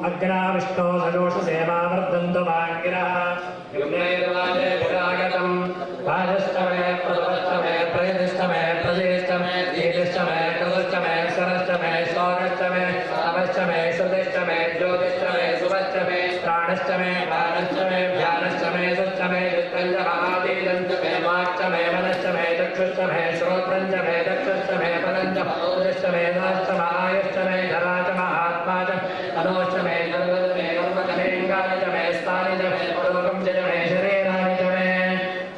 अग्रा विष्णो सजोष सेवा वर्धन्तु वाङ्गिरः युग्नैर्वाजे विरागतम् वाजस्तमे प्रदवस्तमे प्रयतिष्ठमे प्रजेष्ठमे दीतिष्ठमे कृतष्ठमे सरष्ठमे श्लोकष्ठमे अवश्चमे श्रुतिष्ठमे ज्योतिष्ठमे सुवष्टमे प्राणष्ठमे प्राणष्ठमे ध्यानष्ठमे सुष्ठमे युक्तञ्जमादीदन्तमे वाक्चमे मनश्चमे चक्षुष्ठमे श्रोत्रञ्चमे दक्षुष्ठमे पदञ्चमे दाष्टम आयुष्ठमे धराचम आत्मा च अनोष्ठमे गर्भमे कर्मचमेङ्गानि च मे स्थानि च मे पुरोगं च मे शरीराणि च मे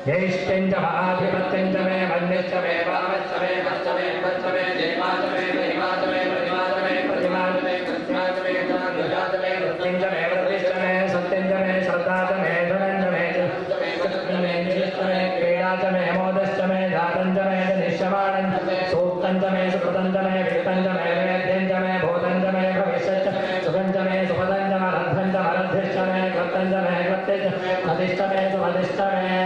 ज्येष्ठं च महाधिपत्यं च मे मन्यश्च मे वामश्च मे भश्च मे भश्च मे देवा च मे महिमा च मे प्रतिमा च मे प्रतिमा च मे कृत्या च मे ध्वजा च मे वृत्तिं च मे वृत्तिश्च मे सत्यं च मे श्रद्धा च मे धनं च मे च मे निशिश्च मे क्रीडा च मे मोदश्च मे जातं च मे निश्चमानं सूक्तं च मे सुकृतं च मे वित्तं च मे वेद्यं च मे भूतं च मे भविष्यच्च सुखं च मे सुपदं च मरद्धं च मरद्धिश्च मे कृतं च मे कृत्यश्च मदिश्च मे सुमदिश्च मे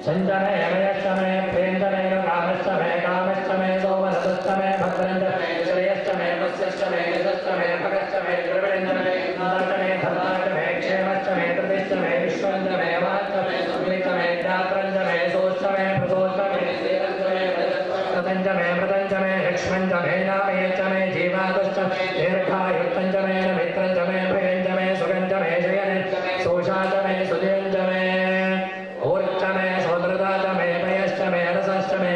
शञ्च मे मयश्च मे प्रेम च मे कामश्च मे कामश्च मे सोमरसश्च मे भद्रं च मे श्रेयश्च मे वत्स्यश्च मे यशश्च मे भगश्च मे द्रविणं च मे इन्द्रश्च मे धर्मा च मे क्षेमश्च मे कृतिश्च मे विश्वं च मे वाच्च मे सुमित मे दात्रं च मे सोश्च मे प्रसोश्च मे सेवं च मे कृतं च मे मृतं च मे लक्ष्मं च मे नामये च मे जीवादुश्च दीर्घायुक्तं च मे मित्रं च मे भयं च मे सुखं च मे शयनं च मे सोषा च मे सुजयं च मे ऊर्च मे सोदृता च मे पयश्च मे रसश्च मे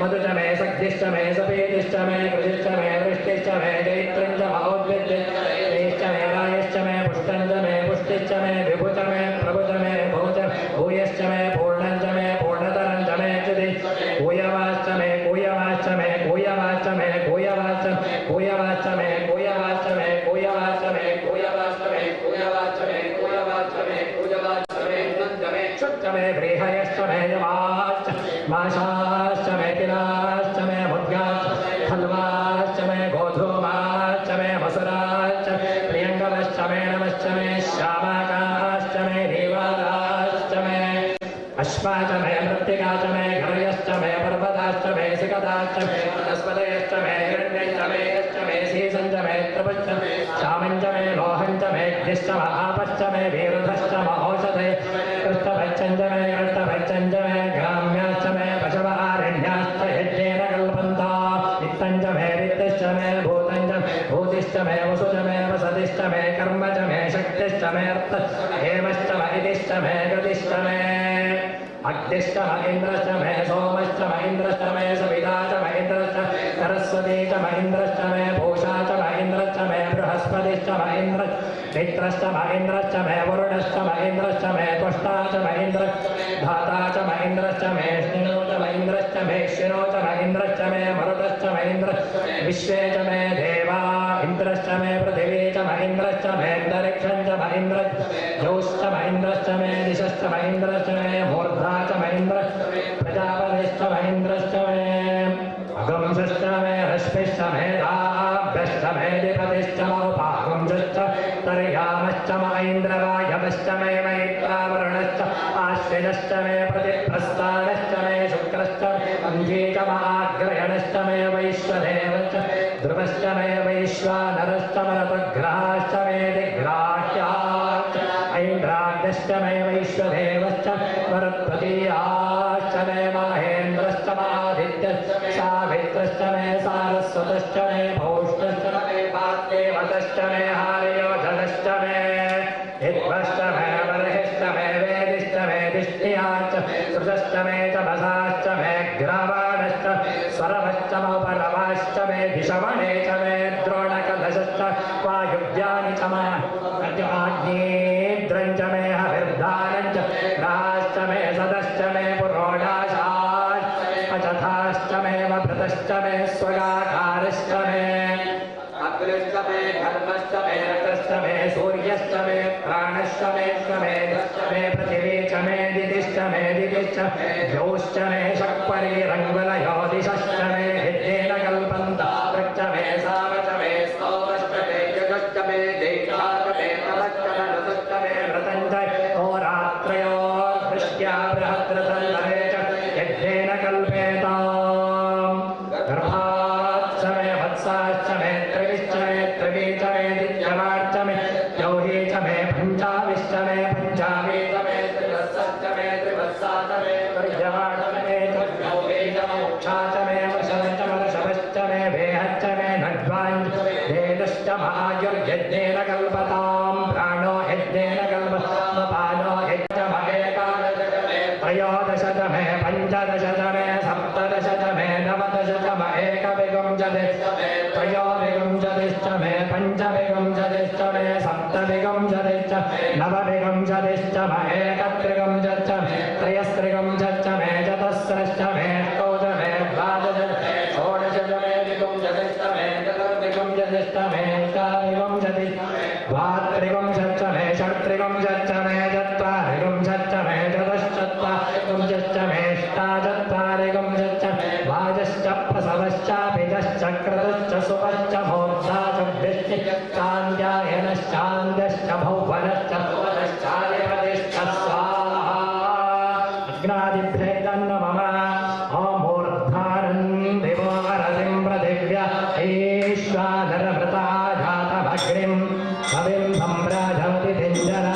मधु च मे सख्यश्च मे सपेतिश्च मे कृषिश्च मे वृष्टिश्च मे जैत्रं च महोद्भिश्च मे रायश्च मे पुष्टं च मे पुष्टिश्च मे विभु च मे प्रभु च मे भूच भूयश्च मे पूर्णं च मे पूर्णतरं च मे च्युति कूयवाश्च मे कूयवाश्च मे कूयवाश्च मे कूयवाश्च कूयवाश्च मे कूयवाश्च मे कूयवाश्च मे कूयवाश्च मे कूयवाश्च मे कूयवाश्च मे कूयवाश्च मे नञ्च मे क्षुच्च मे व्रीहयश्च मे यवाश्च माशाश्च मे तिलाश्च मे मुद्गाश्च खल्वाश्च मे गोधूमाश्च मे मसुराश्च प्रियङ्गवश्च मे नमश्च मे श्यामाकाश्च मे नीवालाश्च मे अश्वाच मे मृत्तिका च मे घरयश्च मे पर्वताश्च मे सिकताश्च मे वनस्पतयश्च मे हिरण्यश्च मे यश्च मे शीसञ्च मे त्रिपश्च मे श्यामञ्च मे लोहञ्च मे घ्यश्च महापश्च मे वीरधश्च महोषधे कृष्णभक्षञ्च मे कृष्णभक्षञ्च मे ग्राम्याश्च मे पशवारण्याश्च यज्ञेन कल्पन्ता वित्तञ्च मे वित्तश्च मे भूतञ्च मे भूतिश्च मे वसुच मे वसतिश्च मे कर्म च मे शक्तिश्च मे अर्थश्च हेमश्च महितिश्च मे गतिश्च मे अग्निश्च महेन्द्रश्च मे सोमश्च महेन्द्रश्च मे सविता च महेन्द्रश्च सरस्वती च महेन्द्रश्च मे भूषा च महेन्द्रश्च मे बृहस्पतिश्च महेन्द्र मित्रश्च महेन्द्रश्च मे वरुणश्च महेन्द्रश्च मे त्वष्टा च महेन्द्र धाता च महेन्द्रश्च मे श्निनो च महेन्द्रश्च मे शिरो च महेन्द्रश्च मे मरुतश्च महेन्द्र विश्वे च मे देवा इन्द्रश्च मे पृथिवी च महेन्द्रश्च मे अन्तरिक्षं च महेन्द्र ज्योश्च महेन्द्रश्च मे दिशश्च महेन्द्रश्च मे मूर्धा च महेन्द्र प्रजापतिश्च महेन्द्रश्च मे अगुंसश्च मे रश्मिश्च मे दाभ्यश्च मे दिपतिश्च मौपागुंसश्च तर्यामश्च महेन्द्रवायवश्च मे मैत्रावरुणश्च आश्विनश्च मे प्रतिप्रस्थानश्च मे शुक्रश्च अन्धी च महाग्रहणश्च मे वैश्वदेवश्च ध्रुवश्च मे वैश्वानरश्च मरुतग्रहाश्च मे दिग्राह्याश्च ऐन्द्राग्यश्च मे वैश्वदेवश्च वरत्वतीयाश्च मे महेन्द्रश्च मादित्यश्च सावित्रश्च मे सारस्वतश्च मे भौष्टश्च मे वाग्देवतश्च मे हार्योधनश्च मे हित्वश्च मे बर्हिश्च मे वेदिश्च मे दिष्टियाश्च श्रुतश्च मे तपसाश्च मे ग्रावाणश्च स्वरवश्च मौपरवाश्च मे दिशमणे च मे द्रोणकलशश्च वायुव्यानि च आग्नेयेन्द्रं च मे हविर्दानं च राश्च मे सदश्च मे पुरोडाशाश्च अचथाश्च मे वभृतश्च मे स्वगाकारश्च मे अग्निश्च मे धर्मश्च मे रथश्च मे सूर्यश्च मे प्राणश्च मे मे पृथिवी च मे दितिश्च मे दितिश्च द्यौश्च मे शक्परिरङ्गुलयो दिशश्च मे हितेन कल्पन्ता वृक्ष मे सामच मे स्तोमश्च मे यजश्च मे देशाच मे तमश्च मे रसश्च मे व्रतञ्च होरात्रयो दृष्ट्या बृहद्रथन्तरे च यज्ञेन कल्पेताम् गर्भाच्च मे वत्साश्च मे त्रिविश्च मे त्रिवी च मे दित्यमाच्च मे वृक्षा च मे वृषश्च वर्षभश्च मे वेहश्च मे नड्वाञ्च धेनुश्च महायुर्यज्ञेन कल्पतां प्राणो यज्ञेन कल्पतां पानो त्रयोदश च मे पञ्चदश च मे सप्तदश च मे नवदश च मे एकविंशतिश्च मे त्रयोविंशतिश्च मे पञ्चविंशतिश्च मे सप्तविंशतिश्च नवविंशतिश्च मे एकत्रिंशच्च मे त्रयस्त्रिंशच्च मे चतुस्रश्च मे अष्टौ च मे द्वादश षोडश च मे विंशतिश्च मे चतुर्विंशतिश्च मे अष्टाविंशतिश्च द्वात्रिंशच्च मे षट्त्रिंशच्च मे चत्वारिंशच्च मे चतुश्चत्वारिंशच्च मे अष्टाचत्वारिंशच्च वाजश्च प्रसवश्च पिजश्च क्रतुश्च सुपश्च मूर्धा च वृष्टिश्च चान्द्यायनश्चान्द्यश्च भौवनश्च सुवनश्चाधिपतिश्च स्वाहा अग्नादिभ्यः नमः अमूर्धानन् दिवो अरतिं पृथिव्या ईश्वानरमृता जातमग्निं कविं सम्राजमति दिञ्जना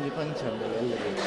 ಅಲ್ಲಿ ಪಂಚಮಿ ಎಲ್ಲರಿಗೂ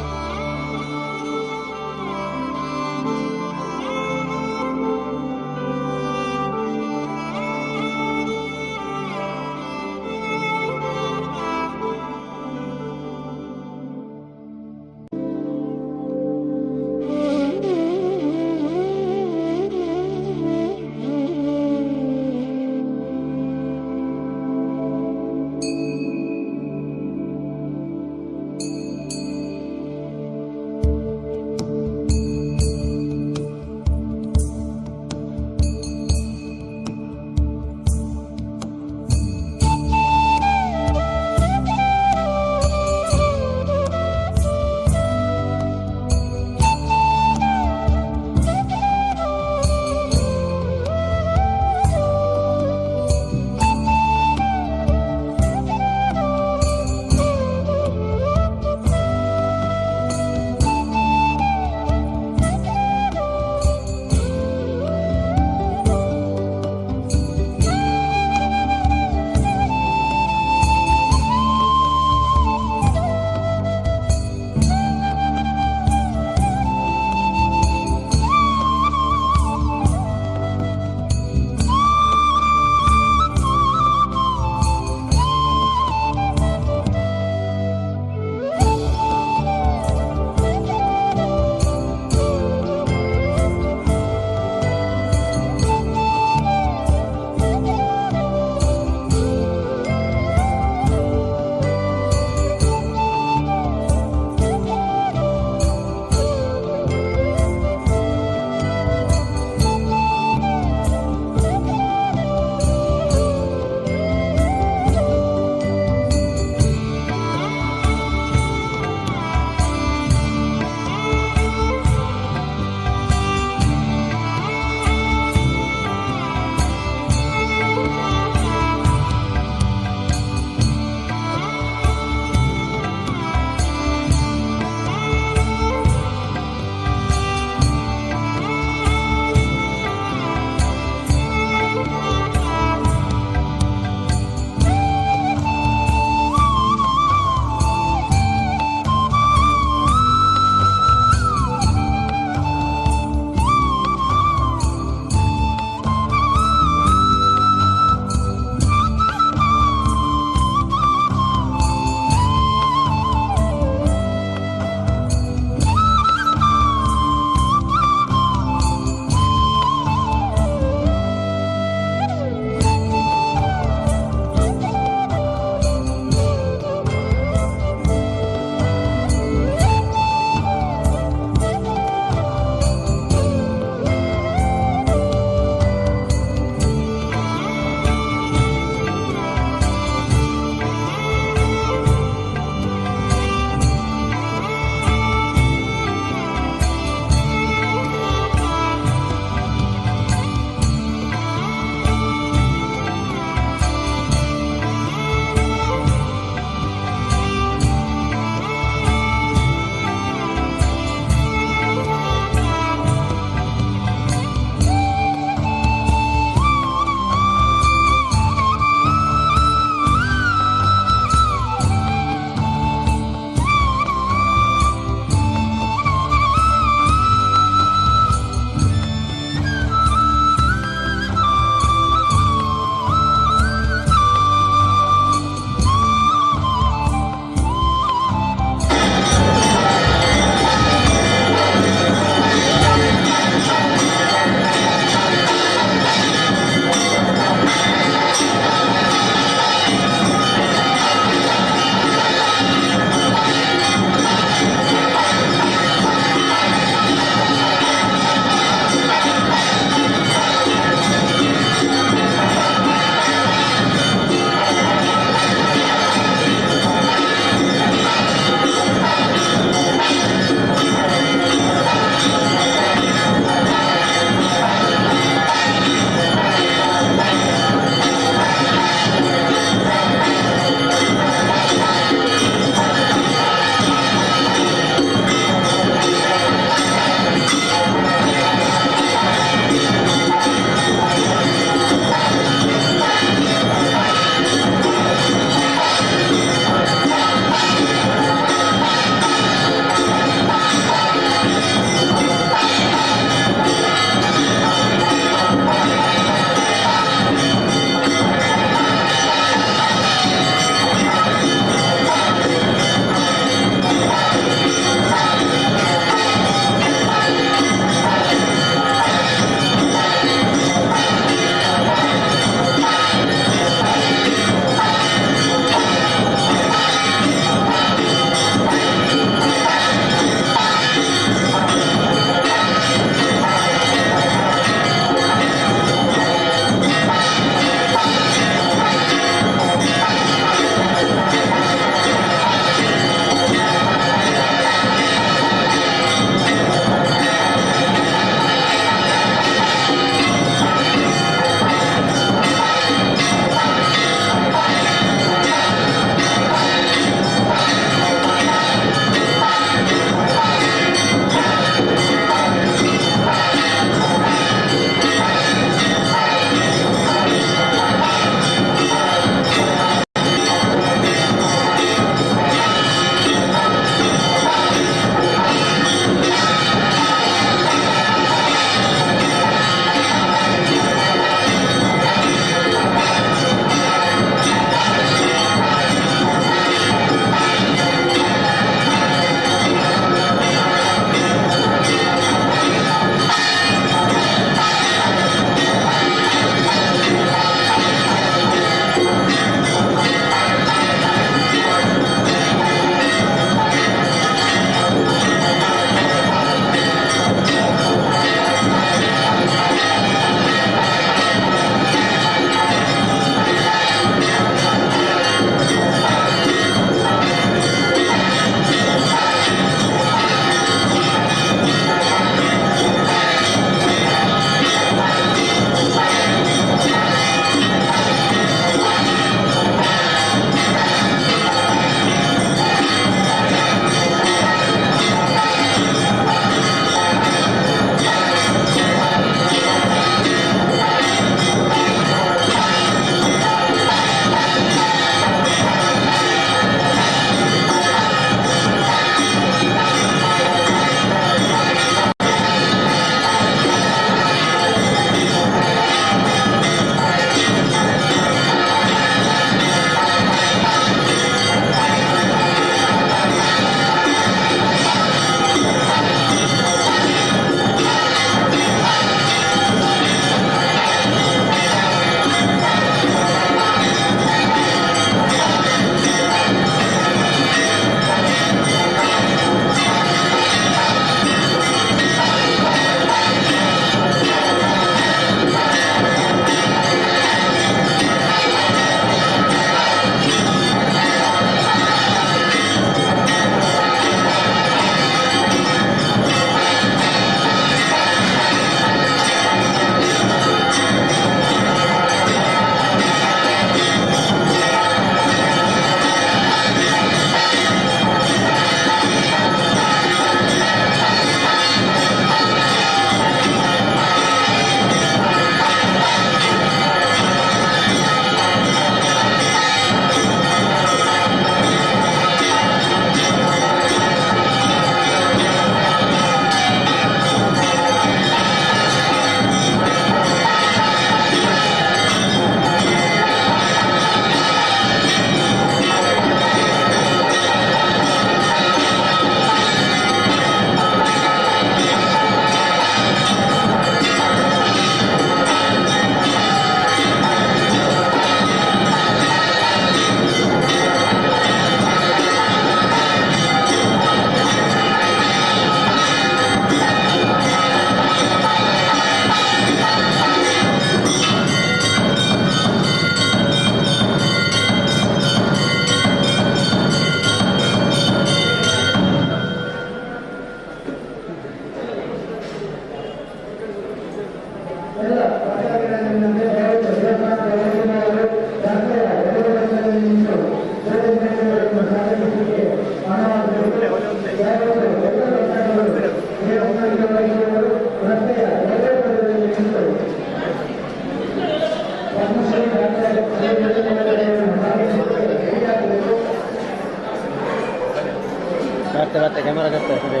ಕ್ಯಾಮರಾ ಕತ್ತೆ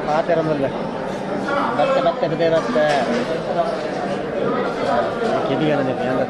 ಪಾತೆರಮಲ್ಲ ಬತ್ತೆ ಬತ್ತೆ ಹೃದಯ ಬತ್ತೆ ಕಿಡಿಗಣ ಹೆಂಗ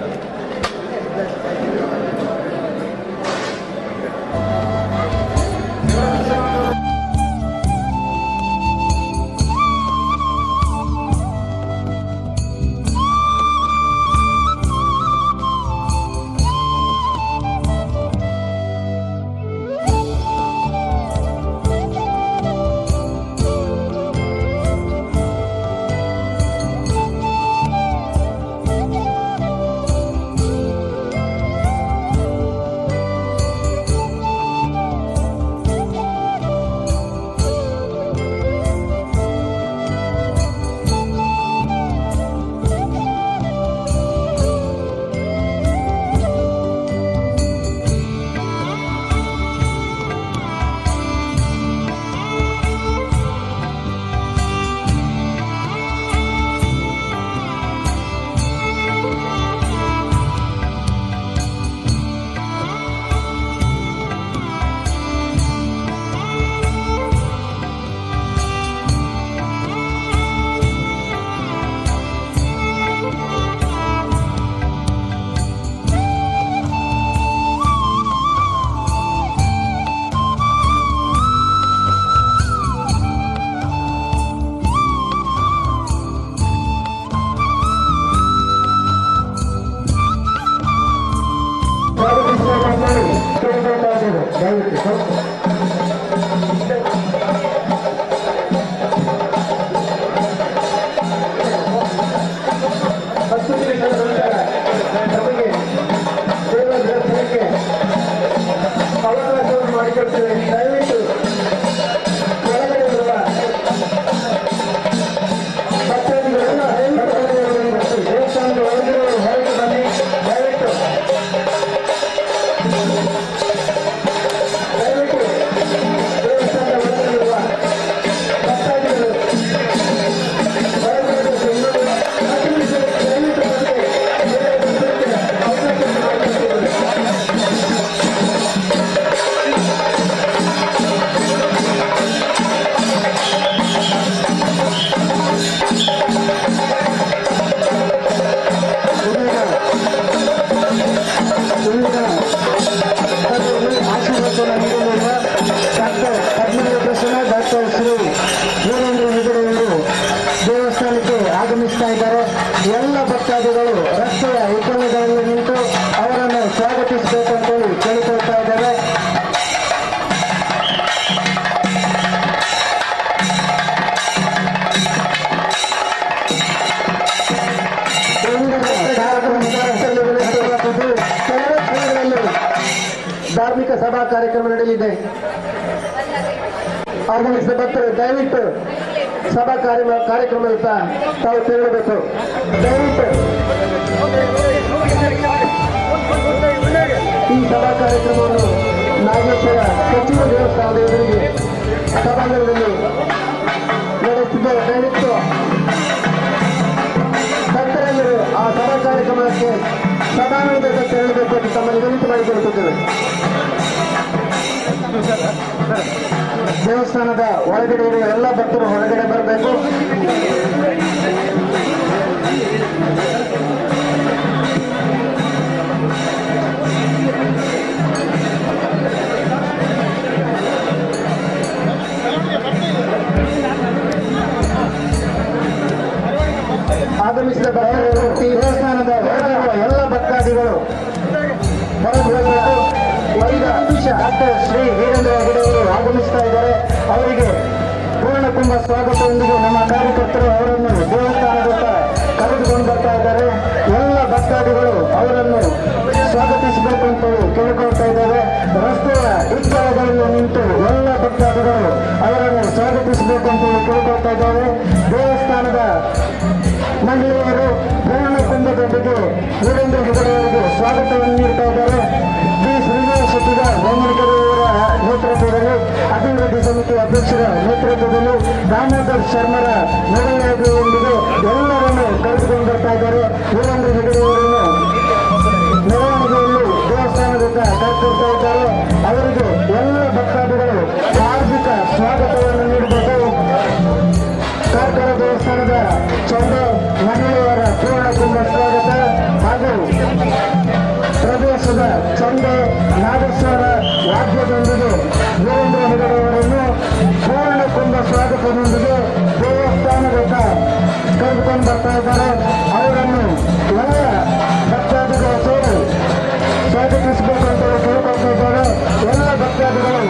ಅವಕಾಶವನ್ನು ಮಾಡಿಕೊಡ್ತೇವೆ. ದಯವಿಟ್ಟು ಒಳಗಡೆ ಬರುವ ಭಕ್ತಾದಿಗಳೆಲ್ಲ ದೇವಸ್ಥಾನದ ಒಳಗಿರುವ ಹೊರಗೆ ಬನ್ನಿ. ದಯವಿಟ್ಟು ದೇವಸ್ಥಾನದ ಒಳಗಿರುವ ಭಕ್ತಾದಿಗಳು ದೇವಸ್ಥಾನಕ್ಕೆ ಆಗಮಿಸ್ತಾ ಇದ್ದಾರೆ. ಎಲ್ಲ ಭಕ್ತಾದಿಗಳು ರಸ್ತೆಯ ಉಪನದಲ್ಲಿ ನಿಂತು ಅವರನ್ನು ಸ್ವಾಗತಿಸಬೇಕು ಅಂತೇಳಿ ಕೇಳಿಕೊಳ್ತಾ ಇದ್ದಾರೆ. ಧಾರ್ಮಿಕ ಸಭಾ ಕಾರ್ಯಕ್ರಮ ನಡೆಯಲಿದೆ. ಆಗಮಿಸಿದ ಭಕ್ತರು ದಯವಿಟ್ಟು ಸಭಾ ಕಾರ್ಯಕ್ರಮದತ್ತ ತಾವು ತೆರಳಬೇಕು. ದಯವಿಟ್ಟು ಈ ಸಭಾ ಕಾರ್ಯಕ್ರಮವನ್ನು ನಾಗೇಶ್ವರ ಸಚಿವ ದೇವಸ್ಥಾನದ ಎದುರಿಗೆ ಸಭಾಂಗಣದಲ್ಲಿ ನಡೆಸುತ್ತಿದ್ದೇವೆ. ದಯವಿಟ್ಟು ಭಕ್ತರೆಲ್ಲರೂ ಆ ಸಭಾ ಕಾರ್ಯಕ್ರಮಕ್ಕೆ ಸಭಾಂಗಣದಿಂದ ತೆರಳಬೇಕು ಎಂದು ತಮ್ಮಲ್ಲಿ ವಿನಂತಿ ಮಾಡಿಕೊಳ್ಳುತ್ತಿದ್ದೇವೆ. ದೇವಸ್ಥಾನದ ಒಳಗಡೆ ಇರುವ ಎಲ್ಲ ಭಕ್ತರು ಹೊರಗಡೆ ಬರಬೇಕು. ಆಗಮಿಸಿದ ಭಕ್ತರು ದೇವಸ್ಥಾನದ ಹೊರಗಿರುವ ಎಲ್ಲ ಭಕ್ತಾದಿಗಳು ಹೊರಬರಬೇಕು. ವೈದ ಡಾಕ್ಟರ್ ಶ್ರೀ ವೀರೇಂದ್ರ ಹೆಗಡೆ ಅವರು ಆಗಮಿಸ್ತಾ ಇದ್ದಾರೆ. ಅವರಿಗೆ ಪೂರ್ಣ ಕುಂಭ ಸ್ವಾಗತದೊಂದಿಗೆ ನಮ್ಮ ಕಾರ್ಯಕರ್ತರು ಅವರನ್ನು ದೇವಸ್ಥಾನದತ್ತ ಕರೆದುಕೊಂಡು ಬರ್ತಾ ಇದ್ದಾರೆ. ಎಲ್ಲ ಭಕ್ತಾದಿಗಳು ಅವರನ್ನು ಸ್ವಾಗತಿಸಬೇಕು ಅಂತ ಕೇಳಿಕೊಳ್ತಾ ಇದ್ದಾರೆ. ರಸ್ತೆಯ ಇಬ್ಬರಗಳಲ್ಲಿ ನಿಂತು ಎಲ್ಲ ಭಕ್ತಾದಿಗಳು ಅವರನ್ನು ಸ್ವಾಗತಿಸಬೇಕು ಅಂತ ಕೇಳಿಕೊಳ್ತಾ ಇದ್ದಾರೆ. ದೇವಸ್ಥಾನದ ಮಹಿಳೆಯರು ಪೂರ್ಣ ಕುಂಭದೊಂದಿಗೆ ವೀರೇಂದ್ರ ಹೆಗಡೆ ಅವರಿಗೆ ಸ್ವಾಗತವನ್ನು ನೀಡ್ತಾ ಇದ್ದಾರೆ. ಶ್ರೀ ಶ್ರೀನಿವಾಸ ಶೆಟ್ಟಿಗ ಗೋಮನಿಕರವರ ನೇತೃತ್ವದಲ್ಲಿ, ಅಭಿವೃದ್ಧಿ ಸಮಿತಿ ಅಧ್ಯಕ್ಷರ ನೇತೃತ್ವದಲ್ಲಿ, ದಾಮೋದರ್ ಶರ್ಮರ ಮೆರವಣಿಗೆಯೊಂದಿಗೆ ಎಲ್ಲರನ್ನು ಕರೆದುಕೊಂಡು ಬರ್ತಾ ಇದ್ದಾರೆ. ವೀರೇಂದ್ರ ಹೆಗಡೆ ಅವರನ್ನು ಮೆರವಣಿಗೆಯಲ್ಲಿ ದೇವಸ್ಥಾನದಿಂದ ಕರೆತರ್ತಾ ಇದ್ದಾರೆ. ತಂಡದ ಚಂಡೆ ನಾಗೇಶ್ವರ ವಾದ್ಯದೊಂದಿಗೆ ವೀರೇಂದ್ರ ಹೆಗಡೆ ಅವರನ್ನು ಪೂರ್ಣ ಕುಂಭ ಸ್ವಾಗತದೊಂದಿಗೆ ದೇವಸ್ಥಾನದತ್ತ ಕರೆದುಕೊಂಡು ಬರ್ತಾ ಇದ್ದಾರೆ. ಅವರನ್ನು ಎಲ್ಲ ಭಕ್ತಾದಿಗಳು ಸೇರಿ ಸ್ವಾಗತಿಸಬೇಕು ಅಂತ ಕೇಳ್ಕೊಳ್ತಾ ಇದ್ದಾರೆ. ಎಲ್ಲ ಭಕ್ತಾದಿಗಳು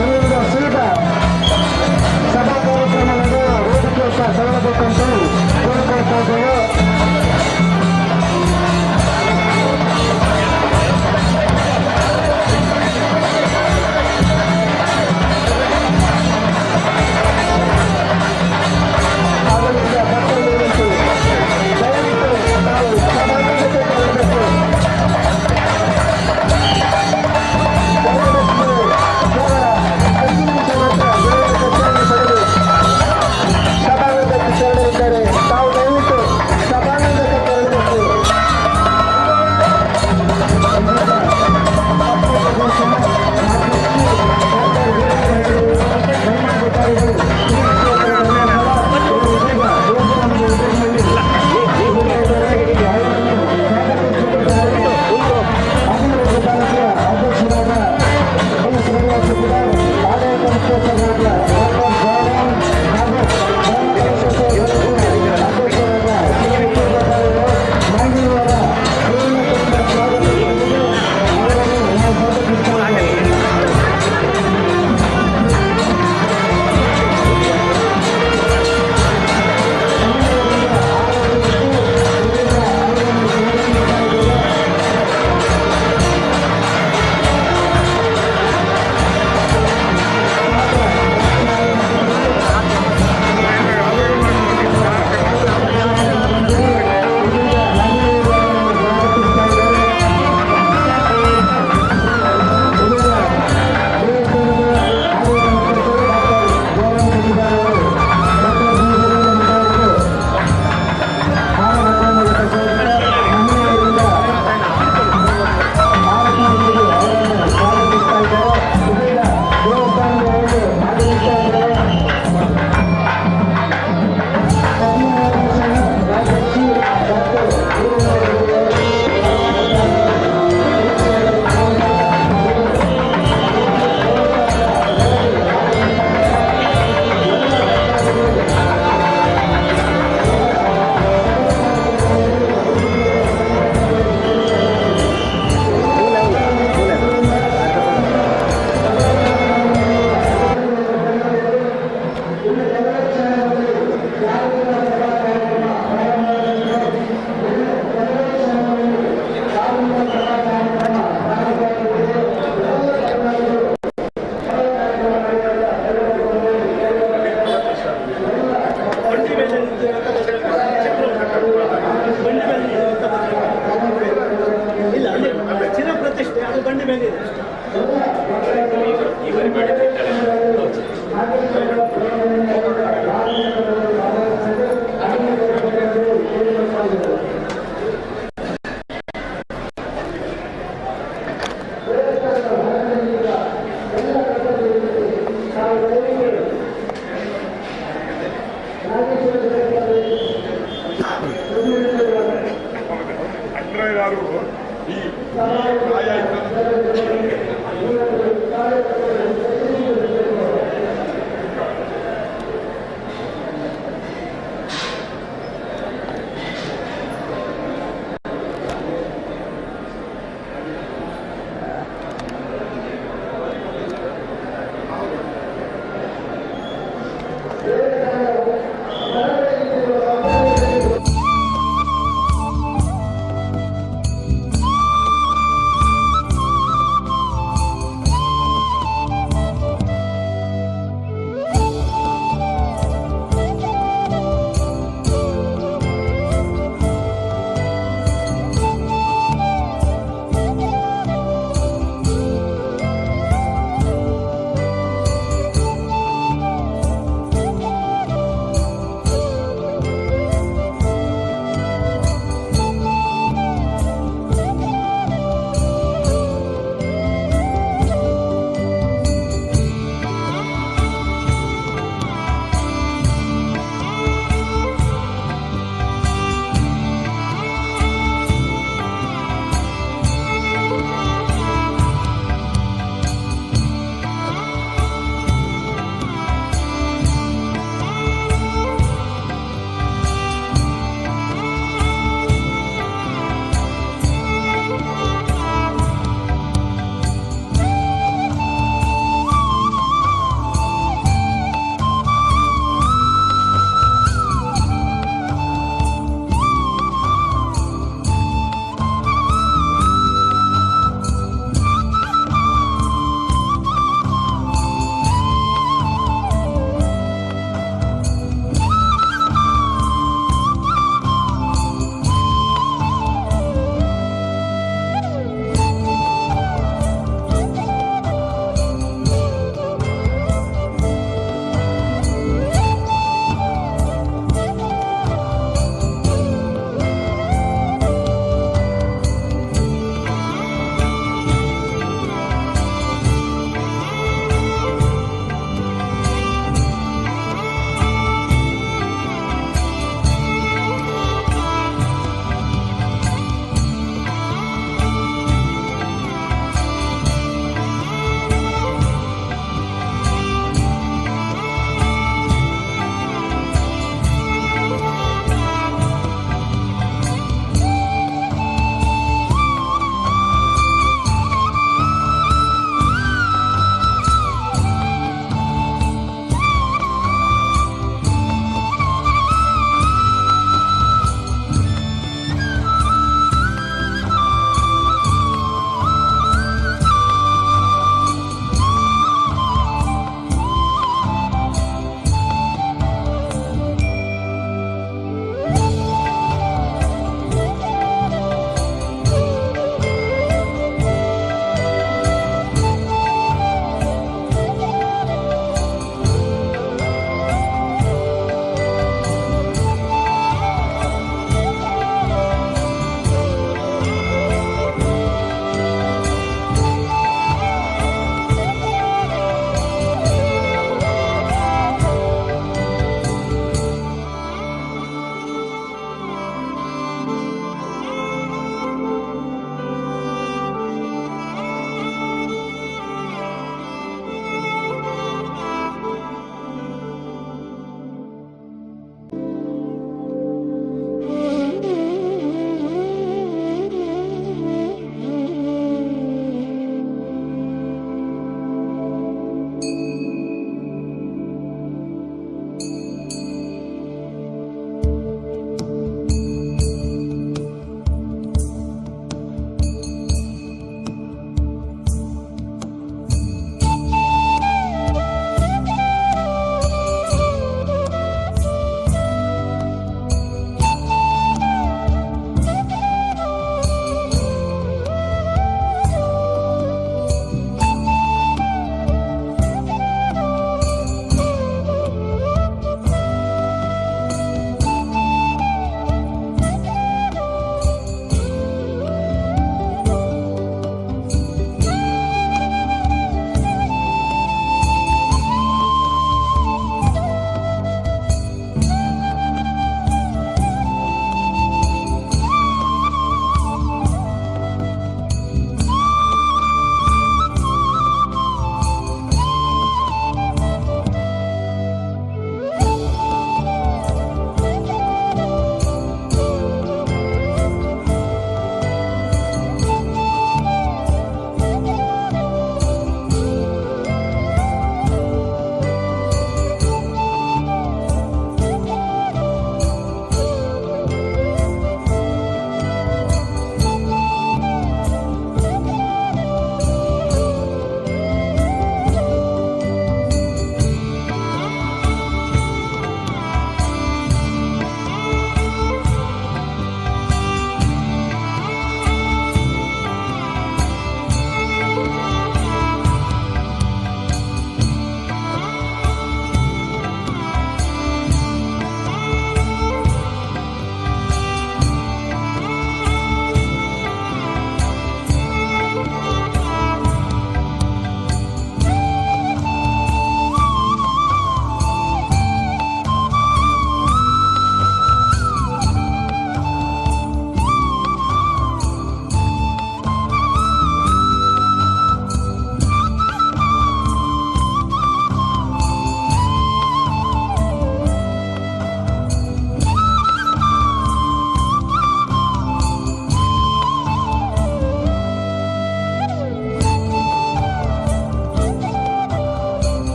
ಇಲ್ಲಿಂದ ಸೀದಾ ಸಭಾ ಕಾರ್ಯಕ್ರಮ ನಡೆಯುವ ವೇದಿಕೆಯತ್ತ ತೆರಳಬೇಕಂತ ಕೇಳ್ಕೊಳ್ತಾ ಇದ್ದೇವೆ.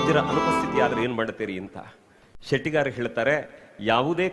ವೈದ್ಯರ ಅನುಪಸ್ಥಿತಿ ಆದ್ರೆ ಏನ್ ಮಾಡ್ತೀರಿ ಅಂತ ಶೆಟ್ಟಿಗಾರ್ ಹೇಳ್ತಾರೆ, ಯಾವುದೇ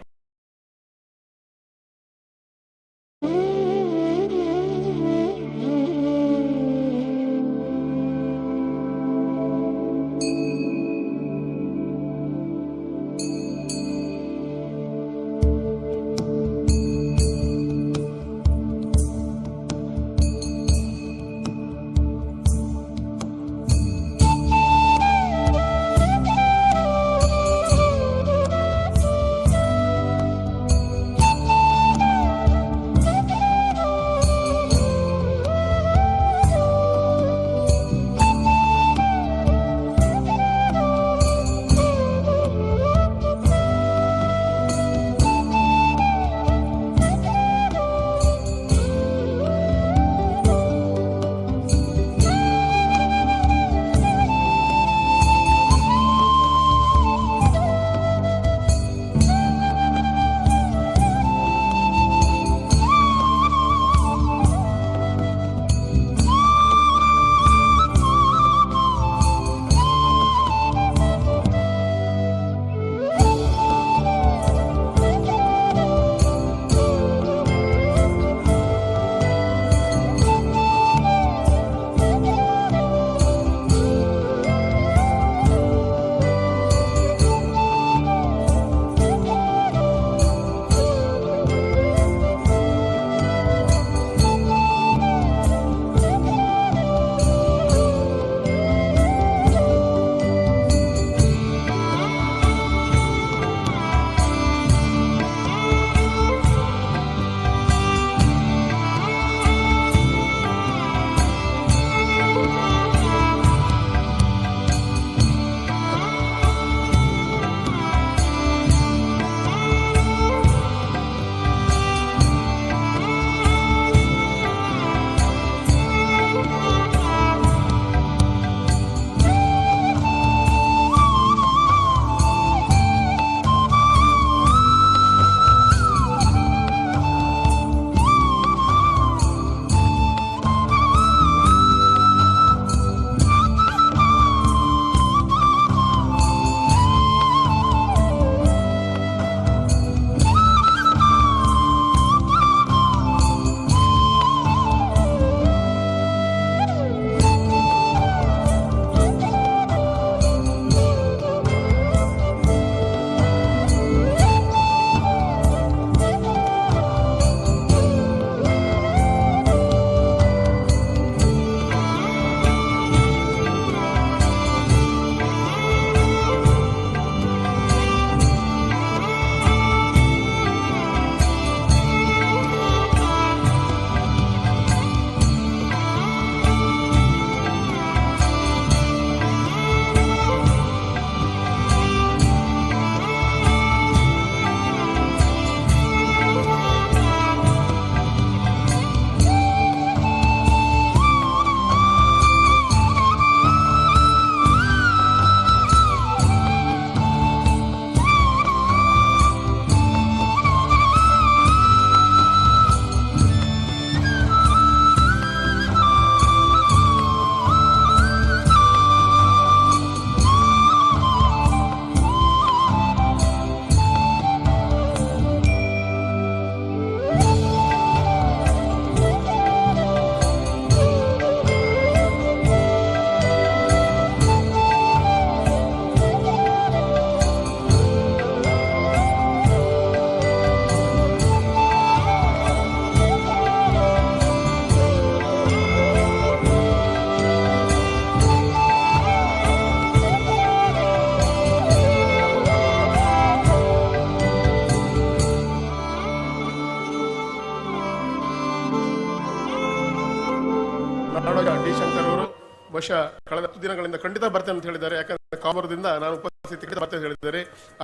ನಾಡೋಜ ಡಿ ಶಂಕರ್ ಅವರು ಬಹುಶಃ ಕಳೆದ 10 ದಿನಗಳಿಂದ ಖಂಡಿತ ಬರ್ತೇನೆ ಅಂತ ಹೇಳಿದ್ದಾರೆ. ಯಾಕಂದ್ರೆ ಕಾಮರದಿಂದ ನಾನು ಉಪಸ್ಥಿತಿ ಖಂಡಿತ ಬರ್ತೇನೆ ಅಂತ ಹೇಳಿದ್ದಾರೆ.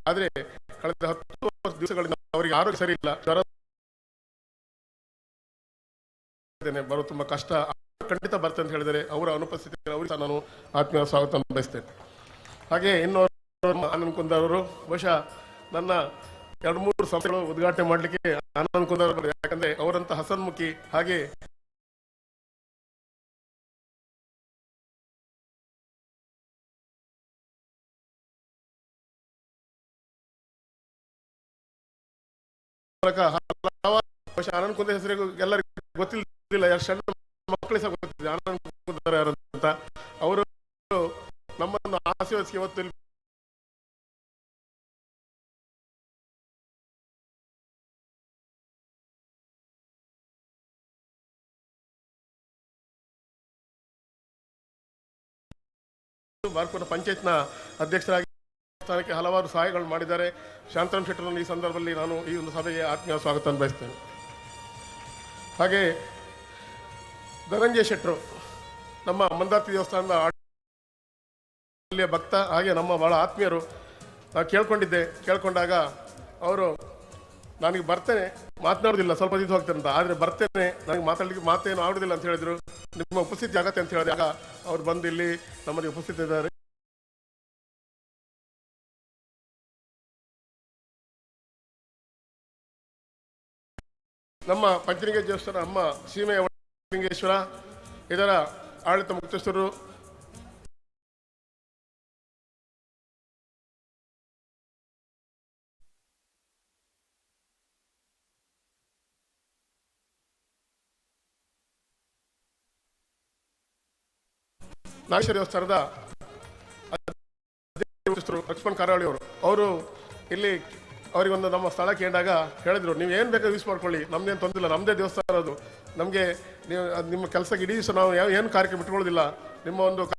ಆದರೆ ಕಳೆದ 10 ದಿವಸಗಳಿಂದ ಅವರಿಗೆ ಆರೋಗ್ಯ ಸರಿ ಇಲ್ಲ, ಜ್ವರ ಬರೋ ತುಂಬಾ ಕಷ್ಟ. ಖಂಡಿತ ಬರ್ತೇನೆ ಅಂತ ಹೇಳಿದರೆ ಅವರ ಅನುಪಸ್ಥಿತಿ ಅವರಿಗೆ ನಾನು ಆತ್ಮೀಯ ಸ್ವಾಗತ ಬಯಸ್ತೇನೆ. ಹಾಗೆ ಇನ್ನೊಬ್ಬರು ಆನಂದ್ ಕುಂದಾರ್ ಅವರು ಬಹುಶಃ ನನ್ನ 2-3 ಸಂಸ್ಥೆಗಳು ಉದ್ಘಾಟನೆ ಮಾಡಲಿಕ್ಕೆ ಆನಂದ್ ಕುಂದಾರ್ ಅವರು, ಯಾಕಂದ್ರೆ ಅವರಂತ ಹಸನ್ಮುಖಿ ಹಾಗೆ ಮೂಲಕ ಹಲವಾರು ಬಹುಶಃ ಆನಂದ್ ಕುಂದ ಹೆಸರಿಗೂ ಎಲ್ಲರಿಗೂ ಗೊತ್ತಿಲ್ಲ, ಯಾರು ಸಣ್ಣ ಮಕ್ಕಳಿಗೆ ಸಹ ಗೊತ್ತಿದೆ ಆನಂದ್ ಕುಂದ ಯಾರು ಅಂತ. ಅವರು ನಮ್ಮನ್ನು ಆಶೀರ್ವದಿಸಿ ಇವತ್ತು ಬಾರ್ಕೂರ ಪಂಚಾಯತ್ನ ಅಧ್ಯಕ್ಷರಾಗಿ ಸ್ಥಾನಕ್ಕೆ ಹಲವಾರು ಸಹಾಯಗಳು ಮಾಡಿದ್ದಾರೆ. ಶಾಂತರಾಮ್ ಶೆಟ್ಟರನ್ನು ಈ ಸಂದರ್ಭದಲ್ಲಿ ನಾನು ಈ ಒಂದು ಸಭೆಗೆ ಆತ್ಮೀಯ ಸ್ವಾಗತ ಬಯಸ್ತೇನೆ. ಹಾಗೆ ಧನಂಜಯ ಶೆಟ್ಟರು ನಮ್ಮ ಮಂದಾರ್ತಿ ದೇವಸ್ಥಾನದ ಅಲ್ಲಿಯ ಭಕ್ತ, ಹಾಗೆ ನಮ್ಮ ಬಹಳ ಆತ್ಮೀಯರು. ನಾನು ಕೇಳ್ಕೊಂಡಾಗ ಅವರು ನನಗೆ ಬರ್ತೇನೆ, ಮಾತನಾಡೋದಿಲ್ಲ, ಸ್ವಲ್ಪ ದಿವಸ ಹೋಗ್ತೇನೆ ಅಂತ, ಆದರೆ ಬರ್ತೇನೆ, ನನಗೆ ಮಾತಾಡಲಿಕ್ಕೆ ಮಾತೇನು ಆಗೋದಿಲ್ಲ ಅಂತ ಹೇಳಿದರು. ನಿಮ್ಮ ಉಪಸ್ಥಿತಿ ಆಗತ್ತೆ ಅಂತ ಹೇಳಿದಾಗ ಅವ್ರು ಬಂದು ಇಲ್ಲಿ ನಮ್ಮಲ್ಲಿ ಉಪಸ್ಥಿತಿ ಇದ್ದಾರೆ. ನಮ್ಮ ಪಂಚಲಿಂಗೇಶ್ವರ ಅಮ್ಮ ಸೀಮೆಯ ಲಿಂಗೇಶ್ವರ ಇದರ ಆಡಳಿತ ಮುಖ್ಯಸ್ಥರು ನಾಗೇಶ್ವರ ದೇವಸ್ಥಾನದ ಲಕ್ಷ್ಮಣ್ ಕಾರಾವಳಿ ಅವರು ಇಲ್ಲಿ ಅವರಿಗೊಂದು ನಮ್ಮ ಸ್ಥಳ ಕೇಳಿದಾಗ ಹೇಳಿದ್ರು, ನೀವು ಏನು ಬೇಕಾದ್ರೂ ಯೂಸ್ ಮಾಡ್ಕೊಳ್ಳಿ, ನಮ್ದೇನು ತೊಂದಿಲ್ಲ, ನಮ್ಮದೇ ದೇವಸ್ಥಾನ ಅದು, ನಮಗೆ ನೀವು ನಿಮ್ಮ ಕೆಲಸಕ್ಕೆ ಇಡೀ ದಿವಸ ನಾವು ಏನು ಕಾರ್ಯಕ್ರಮ ಇಟ್ಕೊಳ್ಳೋದಿಲ್ಲ, ನಿಮ್ಮ ಒಂದು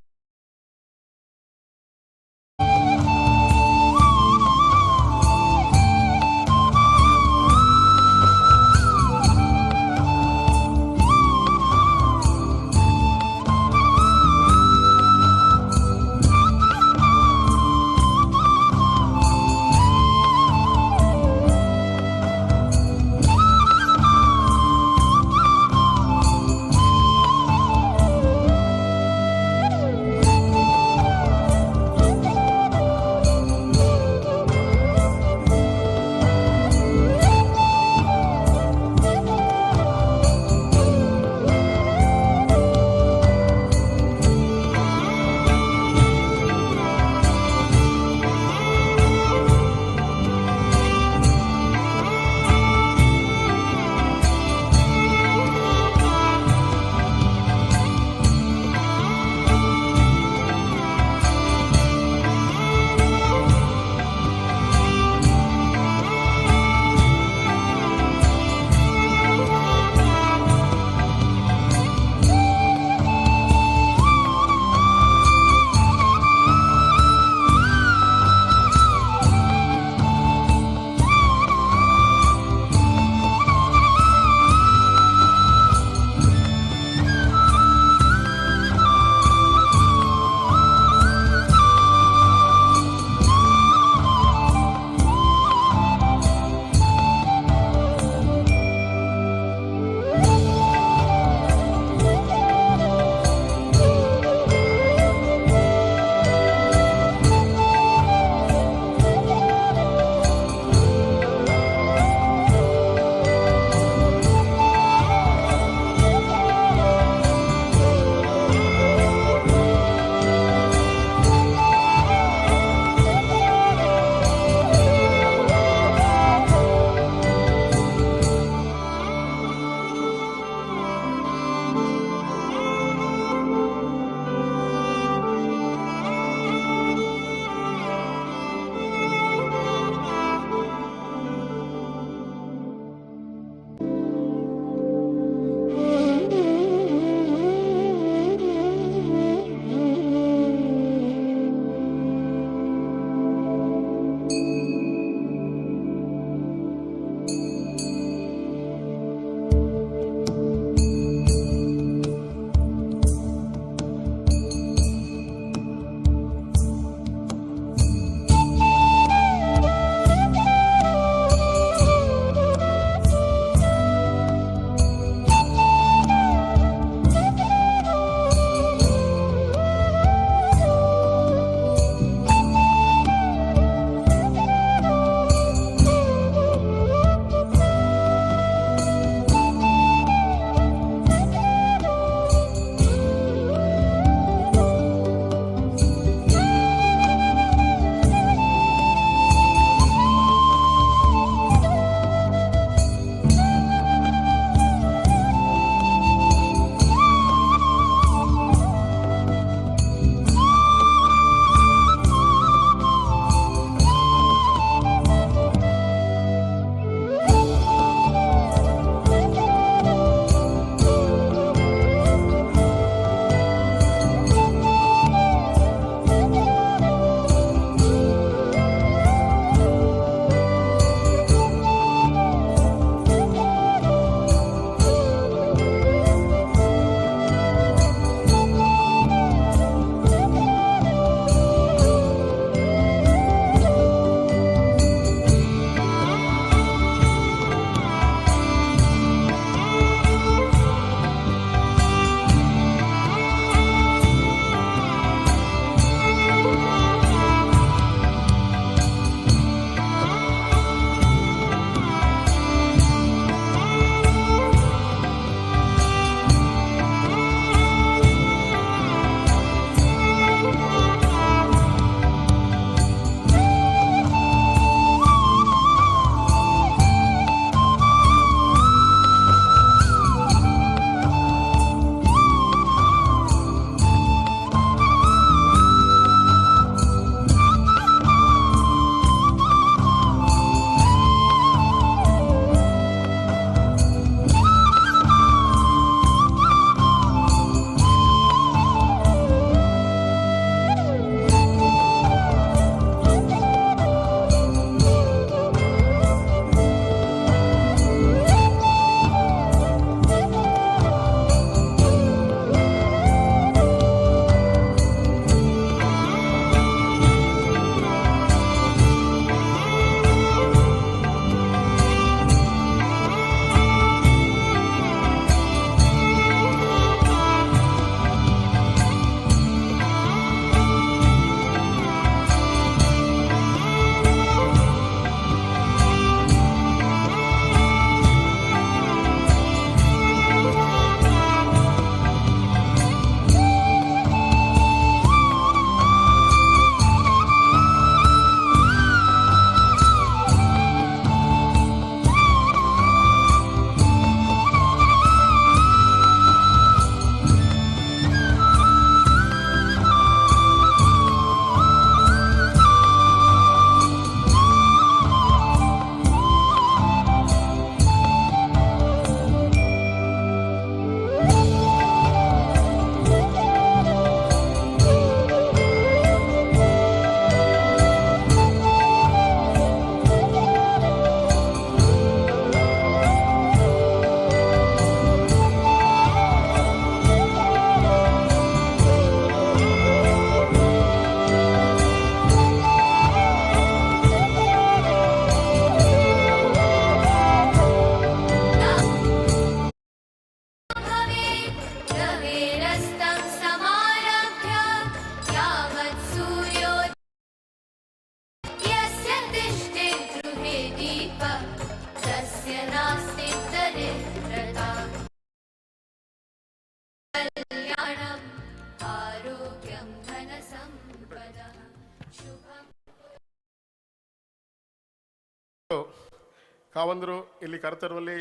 ಕಾವಂದರು ಇಲ್ಲಿ ಕರೆತರುವಲ್ಲಿ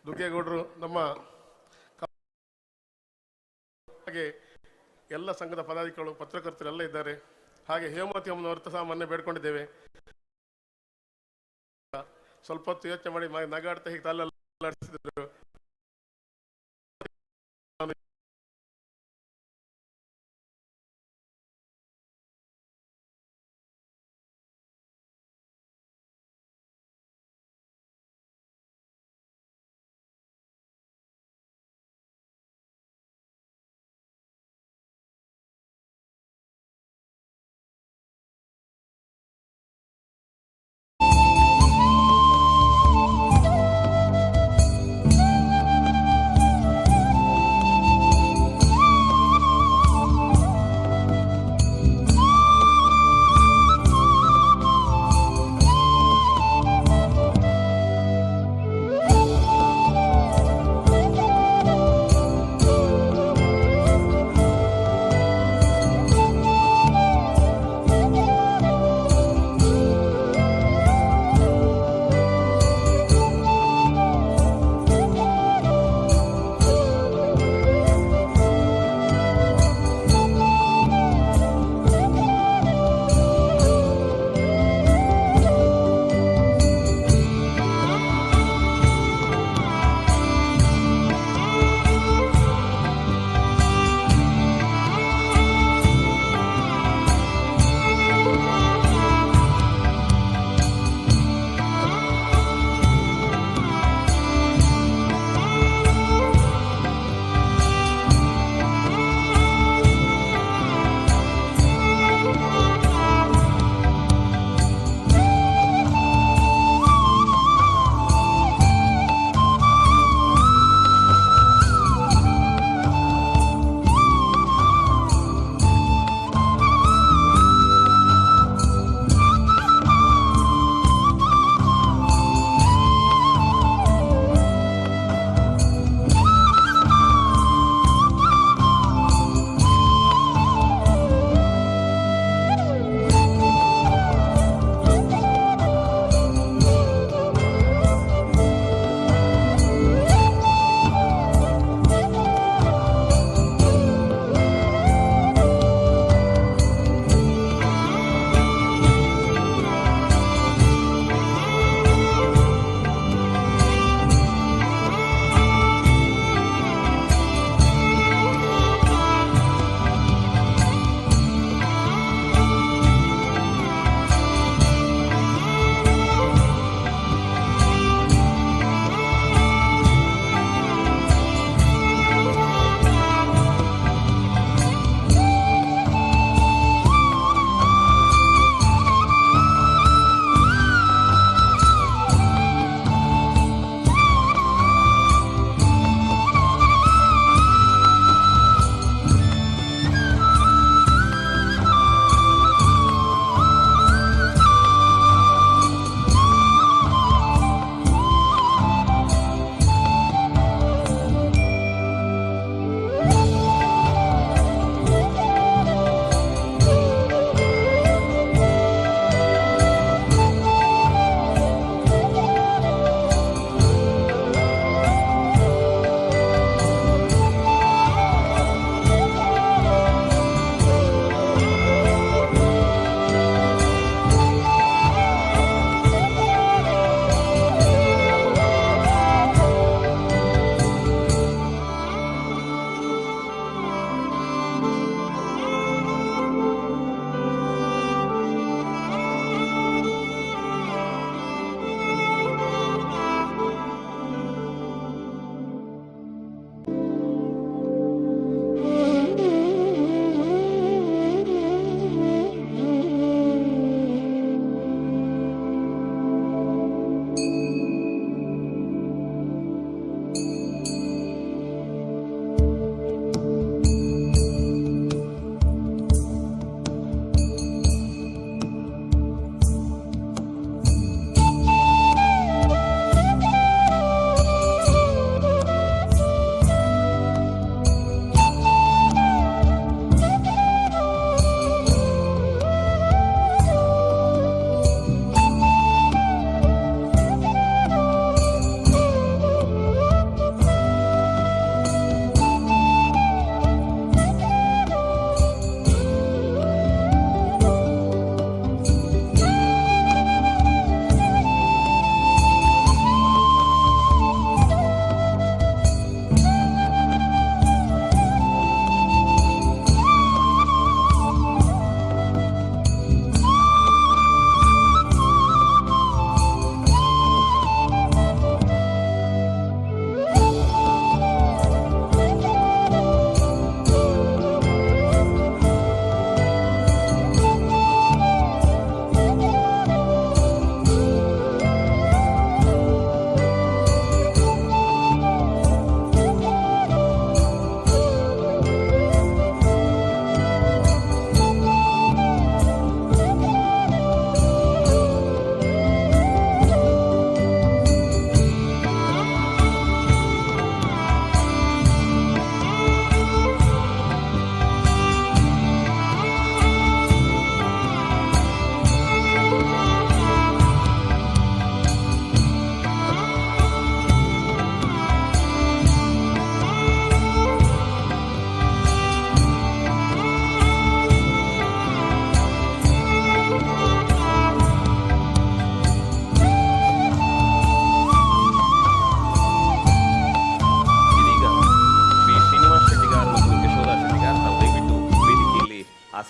ದುಗ್ಗೇಗೌಡರು ನಮ್ಮ ಹಾಗೆ ಎಲ್ಲ ಸಂಘದ ಪದಾಧಿಕಾರಿಗಳು ಪತ್ರಕರ್ತರು ಎಲ್ಲ ಇದ್ದಾರೆ. ಹಾಗೆ ಹೇಮಾವತಿ ಅಮ್ಮನವರು ಸಹ ಮೊನ್ನೆ ಬೇಡ್ಕೊಂಡಿದ್ದೇವೆ. ಸ್ವಲ್ಪ ಹೊತ್ತು ಯೋಚನೆ ಮಾಡಿ ನಗಾಡ್ತಾ ಹೀಗೆ ತಲೆಲ್ಲಾಡಿಸಿದ್ರು.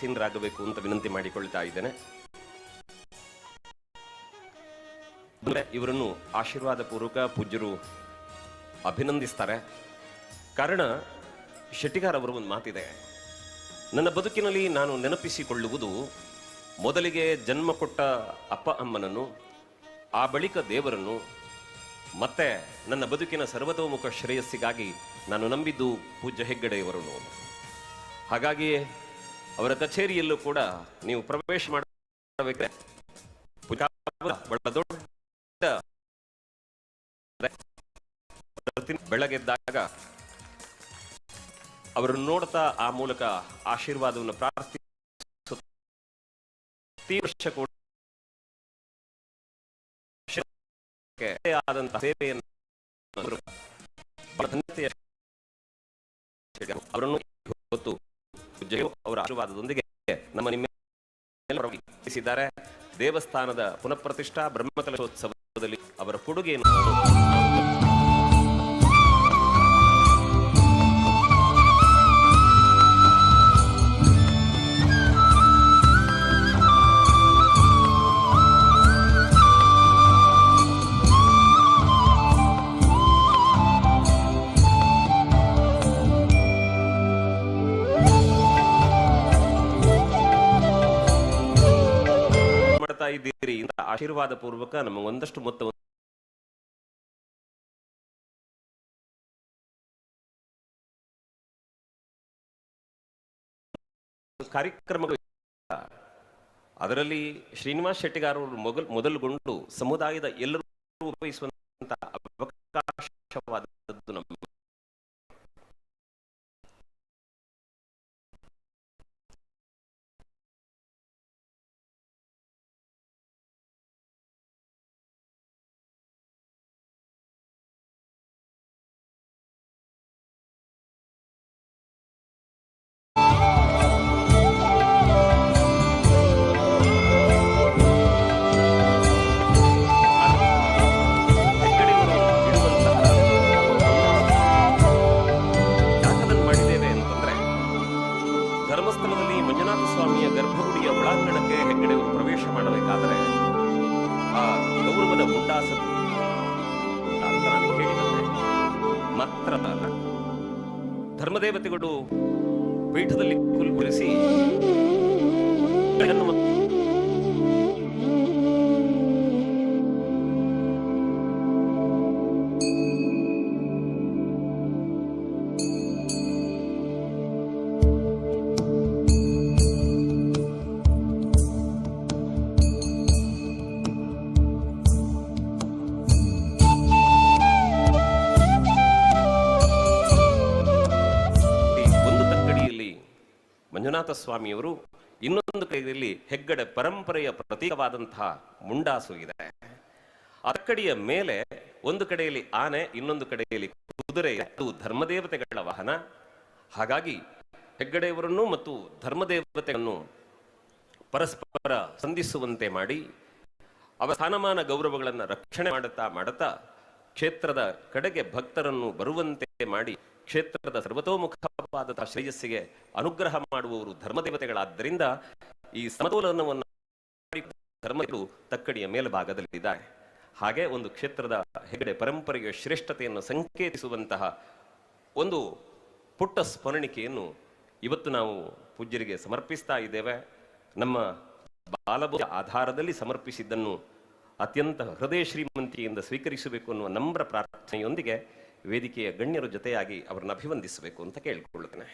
ಆಸೀನರಾಗಬೇಕು ಅಂತ ವಿನಂತಿ ಮಾಡಿಕೊಳ್ತಾ ಇದ್ದೇನೆ. ಇವರನ್ನು ಆಶೀರ್ವಾದ ಪೂರ್ವಕ ಪೂಜ್ಯರು ಅಭಿನಂದಿಸ್ತಾರೆ. ಕಾರಣ ಶೆಟ್ಟಿಗಾರ್ ಅವರು ಒಂದು ಮಾತಿದೆ, ನನ್ನ ಬದುಕಿನಲ್ಲಿ ನಾನು ನೆನಪಿಸಿಕೊಳ್ಳುವುದು ಮೊದಲಿಗೆ ಜನ್ಮ ಕೊಟ್ಟ ಅಪ್ಪ ಅಮ್ಮನನ್ನು, ಆ ಬಳಿಕ ದೇವರನ್ನು, ಮತ್ತೆ ನನ್ನ ಬದುಕಿನ ಸರ್ವತೋಮುಖ ಶ್ರೇಯಸ್ಸಿಗಾಗಿ ನಾನು ನಂಬಿದ್ದು ಪೂಜ್ಯ ಹೆಗ್ಗಡೆಯವರನ್ನು. ಹಾಗಾಗಿ ಅವರ ಕಚೇರಿಯಲ್ಲೂ ಕೂಡ ನೀವು ಪ್ರವೇಶ ಮಾಡಬೇಕಾದ್ರೆ ದೊಡ್ಡ ಬೆಳಗೆದ್ದಾಗ ಅವರನ್ನು ನೋಡ್ತಾ ಆ ಮೂಲಕ ಆಶೀರ್ವಾದವನ್ನು ಪ್ರಾರ್ಥಿ ಕೂಡ ಆದಂತಹ ಸೇವೆಯನ್ನು ಅವರನ್ನು ಹೊತ್ತು ಅವರ ಆಶೀರ್ವಾದದೊಂದಿಗೆ ನಮ್ಮ ನಿಮ್ಮಿದ್ದಾರೆ. ದೇವಸ್ಥಾನದ ಪುನಃಪ್ರತಿಷ್ಠಾ ಬ್ರಹ್ಮಕಲಶೋತ್ಸವದಲ್ಲಿ ಅವರ ಕೊಡುಗೆಯನ್ನು ಇದ್ದೀರಿ. ಆಶೀರ್ವಾದ ಪೂರ್ವಕ ನಮ್ಮ ಒಂದಷ್ಟು ಮೊತ್ತ ಕಾರ್ಯಕ್ರಮಗಳು, ಅದರಲ್ಲಿ ಶ್ರೀನಿವಾಸ್ ಶೆಟ್ಟಿಗಾರ್ ಅವರು ಮೊದಲುಗೊಂಡು ಸಮುದಾಯದ ಎಲ್ಲರೂ ಉಪಯೋಗಿಸುವಂತಹ ಅವಕಾಶವಾದದ್ದು ನಮ್ಮ ಧರ್ಮದೇವತೆಗಳು ಪೀಠದಲ್ಲಿ ಕುಳ್ಳಿರಿಸಿ ಮಂಜುನಾಥ ಸ್ವಾಮಿಯವರು, ಇನ್ನೊಂದು ಕೈಯಲ್ಲಿ ಹೆಗ್ಗಡೆ ಪರಂಪರೆಯ ಪ್ರತೀಕವಾದಂತಹ ಮುಂಡಾಸು ಇದೆ. ಅಕ್ಕಡಿಯ ಮೇಲೆ ಒಂದು ಕಡೆಯಲ್ಲಿ ಆನೆ, ಇನ್ನೊಂದು ಕಡೆಯಲ್ಲಿ ಕುದುರೆ, ಅದು ಧರ್ಮದೇವತೆಗಳ ವಾಹನ. ಹಾಗಾಗಿ ಹೆಗ್ಗಡೆಯವರನ್ನು ಮತ್ತು ಧರ್ಮದೇವತೆಗಳನ್ನು ಪರಸ್ಪರ ಸಂಧಿಸುವಂತೆ ಮಾಡಿ ಅವರ ಸ್ಥಾನಮಾನ ಗೌರವಗಳನ್ನು ರಕ್ಷಣೆ ಮಾಡುತ್ತಾ ಕ್ಷೇತ್ರದ ಕಡೆಗೆ ಭಕ್ತರನ್ನು ಬರುವಂತೆ ಮಾಡಿ ಕ್ಷೇತ್ರದ ಸರ್ವತೋಮುಖವಾದ ಶ್ರೇಯಸ್ಸಿಗೆ ಅನುಗ್ರಹ ಮಾಡುವವರು ಧರ್ಮದೇವತೆಗಳಾದ್ದರಿಂದ ಈ ಸಮತೋಲನವನ್ನು ಧರ್ಮಗಳು ತಕ್ಕಡಿಯ ಮೇಲ್ಭಾಗದಲ್ಲಿದ್ದಾರೆ. ಹಾಗೆ ಒಂದು ಕ್ಷೇತ್ರದ ಹೆಗ್ಗಡೆ ಪರಂಪರೆಯ ಶ್ರೇಷ್ಠತೆಯನ್ನು ಸಂಕೇತಿಸುವಂತಹ ಒಂದು ಪುಟ್ಟ ಸ್ಮರಣಿಕೆಯನ್ನು ಇವತ್ತು ನಾವು ಪೂಜ್ಯರಿಗೆ ಸಮರ್ಪಿಸ್ತಾ ಇದ್ದೇವೆ. ನಮ್ಮ ಬಾಲಬೋಧ ಆಧಾರದಲ್ಲಿ ಸಮರ್ಪಿಸಿದ್ದನ್ನು ಅತ್ಯಂತ ಹೃದಯ ಶ್ರೀಮಂತಿಯಿಂದ ಸ್ವೀಕರಿಸಬೇಕು ಅನ್ನುವ ನಮ್ರ ಪ್ರಾರ್ಥನೆಯೊಂದಿಗೆ ವೇದಿಕೆಯ ಗಣ್ಯರ ಜೊತೆಯಾಗಿ ಅವರನ್ನು ಅಭಿವಂದಿಸಬೇಕು ಅಂತ ಕೇಳಿಕೊಳ್ಳುತ್ತೇನೆ.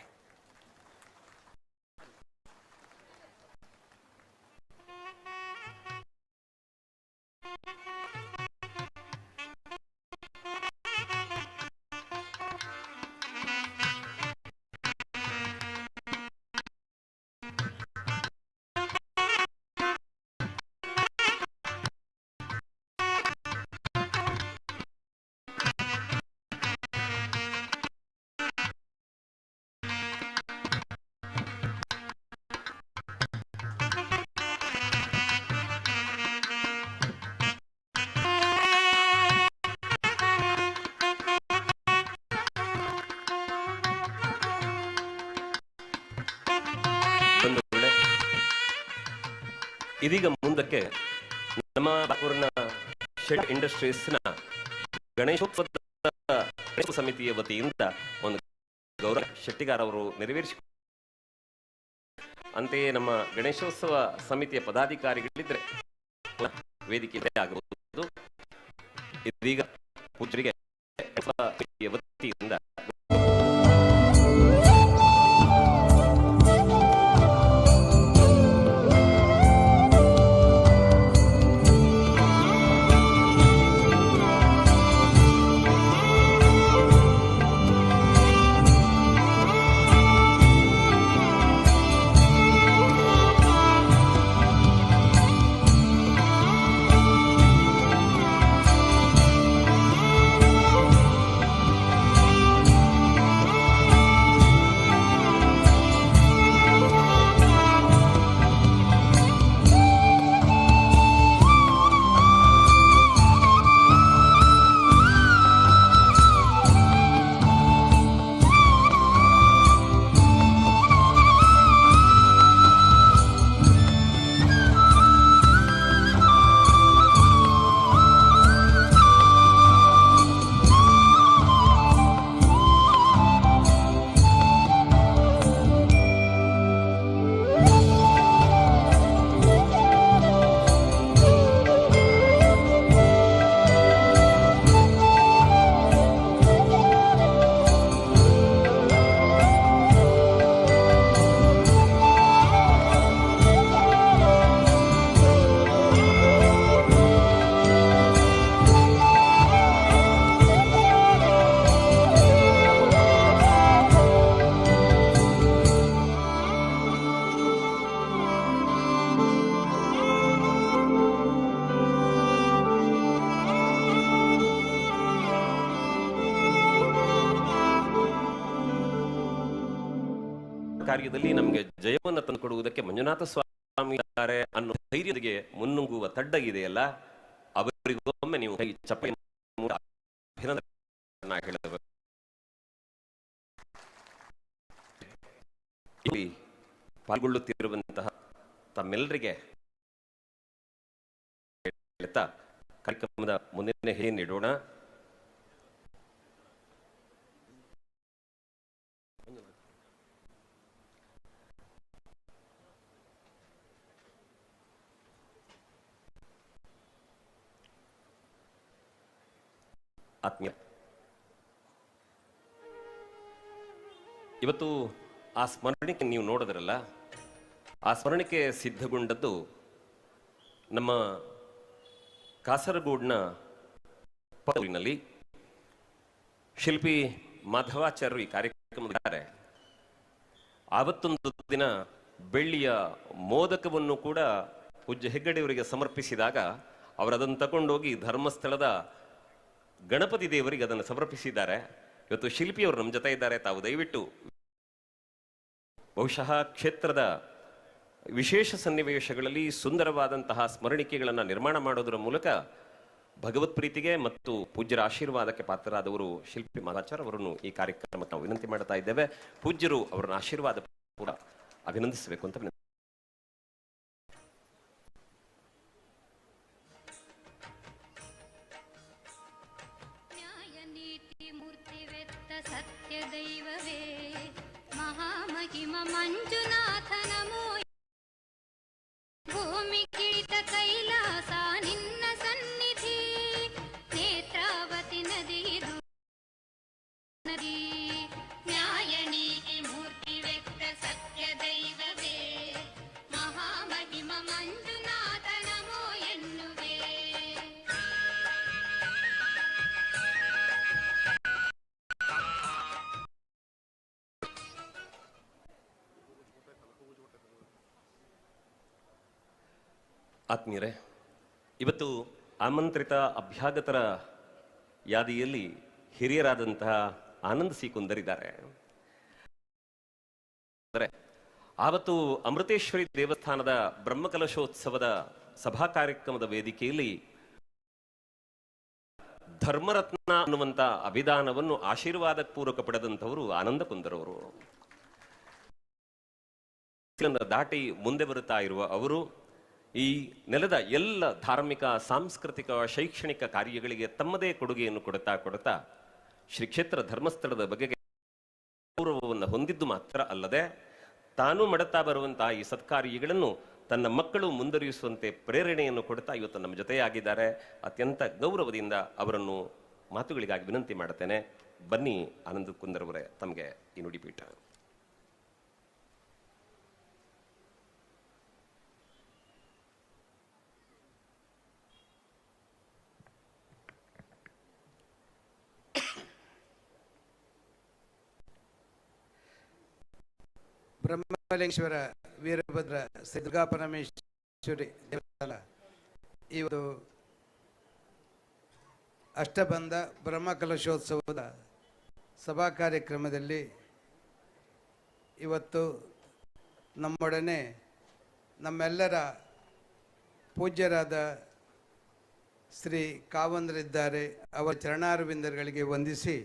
ಇದೀಗ ಮುಂದಕ್ಕೆ ನಮ್ಮ ಊರಿನ ಶೆಡ್ ಇಂಡಸ್ಟ್ರೀಸ್ನ ಗಣೇಶೋತ್ಸವದ ಸಮಿತಿಯ ವತಿಯಿಂದ ಒಂದು ಗೌರವ ಶೆಟ್ಟಿಗಾರ್ ಅವರು ನೆರವೇರಿಸಿ, ಅಂತೆಯೇ ನಮ್ಮ ಗಣೇಶೋತ್ಸವ ಸಮಿತಿಯ ಪದಾಧಿಕಾರಿಗಳಿದ್ರೆ ವೇದಿಕೆ ಆಗಬಹುದು. ಇದೀಗ ಪೂಜರಿಗೆ ವತಿಯಿಂದ ಕಾರ್ಯದಲ್ಲಿ ನಮಗೆ ಜಯವನ್ನು ತಂದುಕೊಡುವುದಕ್ಕೆ ಮಂಜುನಾಥ ಸ್ವಾಮಿ ಇದ್ದಾರೆ ಅನ್ನೋ ಧೈರ್ಯಕ್ಕೆ ಮುನ್ನುಗ್ಗುವ ತಡ್ಡ ಇದೆಯಲ್ಲ, ಅವರಿಗೊಮ್ಮೆ ನೀವು ಕೈ ಚಪ್ಪಲಿ ಅಭಿನಂದನೆ ಹೇಳಬೇಕು. ಇಲ್ಲಿ ಪಾಲ್ಗೊಳ್ಳುತ್ತಿರುವಂತಹ ತಮ್ಮೆಲ್ಲರಿಗೆ ಕಾರ್ಯಕ್ರಮದ ಮುಂದಿನ ಹೆಜ್ಜೆ ನೀಡೋಣ. ಆತ್ಮೀಯ, ಇವತ್ತು ಆ ಸ್ಮರಣಿಕೆ ನೀವು ನೋಡಿದ್ರಲ್ಲ, ಆ ಸ್ಮರಣಿಕೆ ಸಿದ್ಧಗೊಂಡದ್ದು ನಮ್ಮ ಕಾಸರಗೋಡಿನ ಪೂರಿನಲ್ಲಿ. ಶಿಲ್ಪಿ ಮಾಧವಾಚಾರ್ಯರು ಈ ಕಾರ್ಯಕ್ರಮದಲ್ಲಿ ಆವತ್ತೊಂದು ದಿನ ಬೆಳ್ಳಿಯ ಮೋದಕವನ್ನು ಕೂಡ ಪೂಜ್ಯ ಹೆಗ್ಗಡೆಯವರಿಗೆ ಸಮರ್ಪಿಸಿದಾಗ ಅವರು ಅದನ್ನು ತಗೊಂಡೋಗಿ ಧರ್ಮಸ್ಥಳದ ಗಣಪತಿ ದೇವರಿಗೆ ಅದನ್ನು ಸಮರ್ಪಿಸಿದ್ದಾರೆ. ಇವತ್ತು ಶಿಲ್ಪಿಯವರು ನಮ್ಮ ಜೊತೆ ಇದ್ದಾರೆ. ತಾವು ದಯವಿಟ್ಟು ಬಹುಶಃ ಕ್ಷೇತ್ರದ ವಿಶೇಷ ಸನ್ನಿವೇಶಗಳಲ್ಲಿ ಸುಂದರವಾದಂತಹ ಸ್ಮರಣಿಕೆಗಳನ್ನು ನಿರ್ಮಾಣ ಮಾಡೋದರ ಮೂಲಕ ಭಗವತ್ ಪ್ರೀತಿಗೆ ಮತ್ತು ಪೂಜ್ಯರ ಆಶೀರ್ವಾದಕ್ಕೆ ಪಾತ್ರರಾದವರು ಶಿಲ್ಪಿ ಮಾಧಾಚಾರ್ಯ ಅವರನ್ನು ಈ ಕಾರ್ಯಕ್ರಮಕ್ಕೆ ನಾವು ವಿನಂತಿ ಮಾಡ್ತಾ ಇದ್ದೇವೆ. ಪೂಜ್ಯರು ಅವರನ್ನ ಆಶೀರ್ವಾದ ಕೂಡ ಅಭಿನಂದಿಸಬೇಕು ಅಂತ ಸತ್ಯ ದೈವವೇ ಮಹಾಮಹಿಮ ಮಂಜುನಾಥ ನಮೋ. ಭೂಮಿ ಕಿಳಿತ ಕೈಲಾಸ ನಿನ್ನ ಸನ್ನಿಧಿ, ನೇತ್ರಾವತಿ ನದಿದು ನದಿ. ನ್ಯಾಯ ನೀತಿ ಮೂರ್ತಿ ವ್ಯಕ್ತ ಸತ್ಯ ದೈವವೇ ಮಹಾಮಹಿಮ ಮಂಜುನಾಥ ನಮೋ ಎನ್ನುವೆ. ಆತ್ಮೀಯರೇ, ಇವತ್ತು ಆಮಂತ್ರಿತ ಅಭ್ಯಾಗತರ ಯಾದಿಯಲ್ಲಿ ಹಿರಿಯರಾದಂತಹ ಆನಂದ್ ಸಿ ಕುಂದರಿದ್ದಾರೆ. ಆವತ್ತು ಅಮೃತೇಶ್ವರಿ ದೇವಸ್ಥಾನದ ಬ್ರಹ್ಮಕಲಶೋತ್ಸವದ ಸಭಾ ಕಾರ್ಯಕ್ರಮದ ವೇದಿಕೆಯಲ್ಲಿ ಧರ್ಮರತ್ನ ಅನ್ನುವಂಥ ಅಭಿಧಾನವನ್ನು ಆಶೀರ್ವಾದ ಪೂರ್ವಕ ಪಡೆದಂಥವರು ಆನಂದ ಕುಂದರವರು. ದಾಟಿ ಮುಂದೆ ಬರುತ್ತಾ ಇರುವ ಅವರು ಈ ನೆಲದ ಎಲ್ಲ ಧಾರ್ಮಿಕ, ಸಾಂಸ್ಕೃತಿಕ, ಶೈಕ್ಷಣಿಕ ಕಾರ್ಯಗಳಿಗೆ ತಮ್ಮದೇ ಕೊಡುಗೆಯನ್ನು ಕೊಡುತ್ತಾ ಶ್ರೀ ಕ್ಷೇತ್ರ ಧರ್ಮಸ್ಥಳದ ಬಗೆಗೆ ಗೌರವವನ್ನು ಹೊಂದಿದ್ದು ಮಾತ್ರ ಅಲ್ಲದೆ ತಾನು ಮಾಡುತ್ತಾ ಬರುವಂತಹ ಈ ಸತ್ಕಾರ್ಯಗಳನ್ನು ತನ್ನ ಮಕ್ಕಳು ಮುಂದುವರಿಸುವಂತೆ ಪ್ರೇರಣೆಯನ್ನು ಕೊಡುತ್ತಾ ಇವತ್ತು ನಮ್ಮ ಜೊತೆಯಾಗಿದ್ದಾರೆ. ಅತ್ಯಂತ ಗೌರವದಿಂದ ಅವರನ್ನು ಮಾತುಗಳಿಗಾಗಿ ವಿನಂತಿ ಮಾಡುತ್ತೇನೆ. ಬನ್ನಿ ಆನಂದ್ ಕುಂದರ್ ಅವರೇ, ತಮಗೆ ಈ ನುಡಿಪೀಠ. ಬ್ರಹ್ಮಲಿಂಗೇಶ್ವರ ವೀರಭದ್ರ ಶ್ರೀ ದುರ್ಗಾಪರಮೇಶ್ವರಿ ದೇವಸ್ಥಾನ ಇವತ್ತು ಅಷ್ಟಬಂಧ ಬ್ರಹ್ಮಕಲಶೋತ್ಸವದ ಸಭಾ ಕಾರ್ಯಕ್ರಮದಲ್ಲಿ ಇವತ್ತು ನಮ್ಮೊಡನೆ ನಮ್ಮೆಲ್ಲರ ಪೂಜ್ಯರಾದ ಶ್ರೀ ಕಾವಂದರಿದ್ದಾರೆ. ಅವರ ಚರಣಾರವಿಂದಗಳಿಗೆ ವಂದಿಸಿ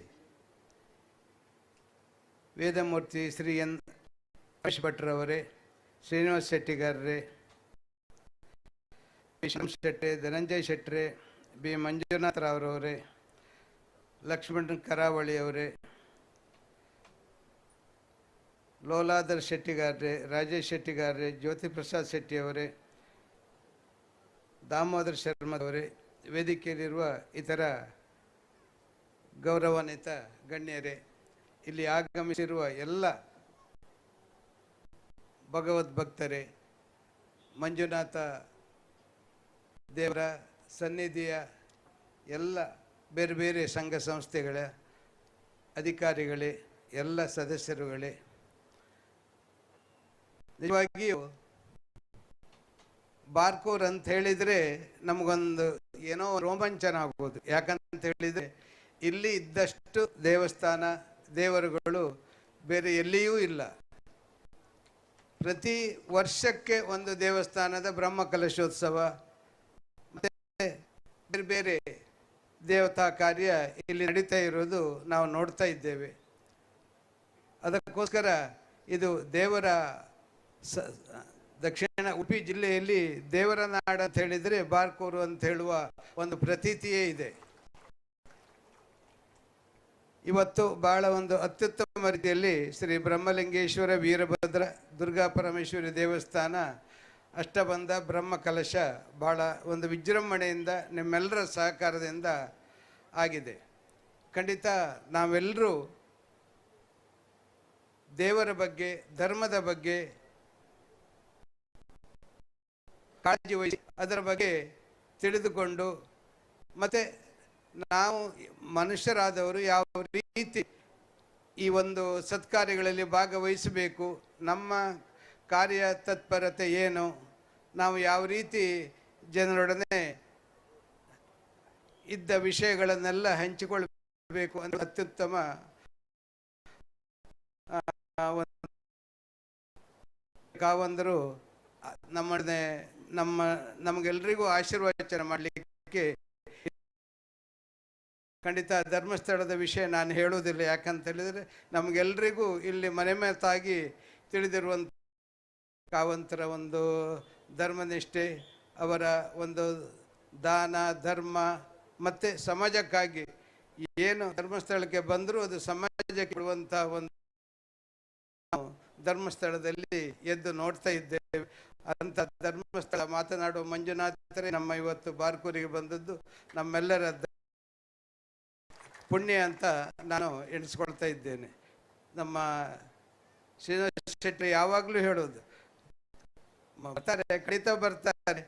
ವೇದಮೂರ್ತಿ ಶ್ರೀ ಎನ್ ರಮೇಶ್ ಭಟ್ರವರೇ, ಶ್ರೀನಿವಾಸ ಶೆಟ್ಟಿಗಾರರೇ, ವಿಶ್ವಂ ಶೆಟ್ಟಿ, ಧನಂಜಯ ಶೆಟ್ರೆ, ಬಿ ಮಂಜುನಾಥ್ ರಾವ್ರವರೇ, ಲಕ್ಷ್ಮಣ್ ಕರಾವಳಿ ಅವರೇ, ಲೋಲಾಧರ್ ಶೆಟ್ಟಿಗಾರರೇ, ರಾಜೇಶ್ ಶೆಟ್ಟಿಗಾರರೇ, ಜ್ಯೋತಿ ಪ್ರಸಾದ್ ಶೆಟ್ಟಿ ಅವರೇ, ದಾಮೋದರ್ ಶರ್ಮದವರೇ, ವೇದಿಕೆಯಲ್ಲಿರುವ ಇತರ ಗೌರವಾನ್ವಿತ ಗಣ್ಯರೇ, ಇಲ್ಲಿ ಆಗಮಿಸಿರುವ ಎಲ್ಲ ಭಗವದ್ಭಕ್ತರೇ, ಮಂಜುನಾಥ ದೇವರ ಸನ್ನಿಧಿಯ ಎಲ್ಲ ಬೇರೆ ಬೇರೆ ಸಂಘ ಸಂಸ್ಥೆಗಳ ಅಧಿಕಾರಿಗಳೇ, ಎಲ್ಲ ಸದಸ್ಯರುಗಳೇ, ನಿಜವಾಗಿಯೂ ಬಾರ್ಕೂರ್ ಅಂತ ಹೇಳಿದರೆ ನಮಗೊಂದು ಏನೋ ರೋಮಾಂಚನ ಆಗ್ಬೋದು. ಯಾಕಂತ ಹೇಳಿದರೆ ಇಲ್ಲಿ ಇದ್ದಷ್ಟು ದೇವಸ್ಥಾನ ದೇವರುಗಳು ಬೇರೆ ಎಲ್ಲಿಯೂ ಇಲ್ಲ. ಪ್ರತಿ ವರ್ಷಕ್ಕೆ ಒಂದು ದೇವಸ್ಥಾನದ ಬ್ರಹ್ಮಕಲಶೋತ್ಸವ ಮತ್ತು ಬೇರೆ ಬೇರೆ ದೇವತಾ ಕಾರ್ಯ ಇಲ್ಲಿ ನಡೀತಾ ಇರೋದು ನಾವು ನೋಡ್ತಾ ಇದ್ದೇವೆ. ಅದಕ್ಕೋಸ್ಕರ ಇದು ದೇವರ ದಕ್ಷಿಣ ಉಡುಪಿ ಜಿಲ್ಲೆಯಲ್ಲಿ ದೇವರ ನಾಡು ಅಂತ ಹೇಳಿದರೆ ಬಾರ್ಕೂರು ಅಂತ ಹೇಳುವ ಒಂದು ಪ್ರತೀತಿಯೇ ಇದೆ. ಇವತ್ತು ಬಹಳ ಒಂದು ಅತ್ಯುತ್ತಮ ರೀತಿಯಲ್ಲಿ ಶ್ರೀ ಬ್ರಹ್ಮಲಿಂಗೇಶ್ವರ ವೀರಭದ್ರ ದುರ್ಗಾ ಪರಮೇಶ್ವರಿ ದೇವಸ್ಥಾನ ಅಷ್ಟಬಂಧ ಬ್ರಹ್ಮಕಲಶ ಬಹಳ ಒಂದು ವಿಜೃಂಭಣೆಯಿಂದ ನಿಮ್ಮೆಲ್ಲರ ಸಹಕಾರದಿಂದ ಆಗಿದೆ. ಖಂಡಿತ ನಾವೆಲ್ಲರೂ ದೇವರ ಬಗ್ಗೆ, ಧರ್ಮದ ಬಗ್ಗೆ ಕಾಳಜಿ ವಹಿಸಿ ಅದರ ಬಗ್ಗೆ ತಿಳಿದುಕೊಂಡು ಮತ್ತು ನಾವು ಮನುಷ್ಯರಾದವರು ಯಾವ ರೀತಿ ಈ ಒಂದು ಸತ್ಕಾರ್ಯಗಳಲ್ಲಿ ಭಾಗವಹಿಸಬೇಕು, ನಮ್ಮ ಕಾರ್ಯ ತತ್ಪರತೆ ಏನು, ನಾವು ಯಾವ ರೀತಿ ಜನರೊಡನೆ ಇದ್ದ ವಿಷಯಗಳನ್ನೆಲ್ಲ ಹಂಚಿಕೊಳ್ಳಬೇಕು ಅಂತ ಅತ್ಯುತ್ತಮ ಕಾವಂದರು ನಮಗೆಲ್ಲರಿಗೂ ಆಶೀರ್ವಚನ ಮಾಡಲಿಕ್ಕೆ ಖಂಡಿತ ಧರ್ಮಸ್ಥಳದ ವಿಷಯ ನಾನು ಹೇಳುವುದಿಲ್ಲ. ಯಾಕಂತ ಹೇಳಿದರೆ ನಮಗೆಲ್ಲರಿಗೂ ಇಲ್ಲಿ ಮನೆ ಮಾತಾಗಿ ತಿಳಿದಿರುವಂಥ ಕಾವಂತರ ಒಂದು ಧರ್ಮನಿಷ್ಠೆ, ಅವರ ಒಂದು ದಾನ ಧರ್ಮ ಮತ್ತು ಸಮಾಜಕ್ಕಾಗಿ ಏನು ಧರ್ಮಸ್ಥಳಕ್ಕೆ ಬಂದರೂ ಅದು ಸಮಾಜಕ್ಕೆ ಕೊಡುವಂಥ ಒಂದು ಧರ್ಮಸ್ಥಳದಲ್ಲಿ ಎದ್ದು ನೋಡ್ತಾ ಇದ್ದೇವೆ. ಅಂತ ಧರ್ಮಸ್ಥಳ ಮಾತನಾಡುವ ಮಂಜುನಾಥರೇ ನಮ್ಮ ಇವತ್ತು ಬಾರ್ಕೂರಿಗೆ ಬಂದದ್ದು ನಮ್ಮೆಲ್ಲರ ಪುಣ್ಯ ಅಂತ ನಾನು ಎಣಿಸ್ಕೊಳ್ತಾ ಇದ್ದೇನೆ. ನಮ್ಮ ಶ್ರೀನಿವಾಸ ಶೆಟ್ಟಿ ಯಾವಾಗಲೂ ಹೇಳೋದು, ಬರ್ತಾರೆ ಖಂಡಿತ ಬರ್ತಾರೆ,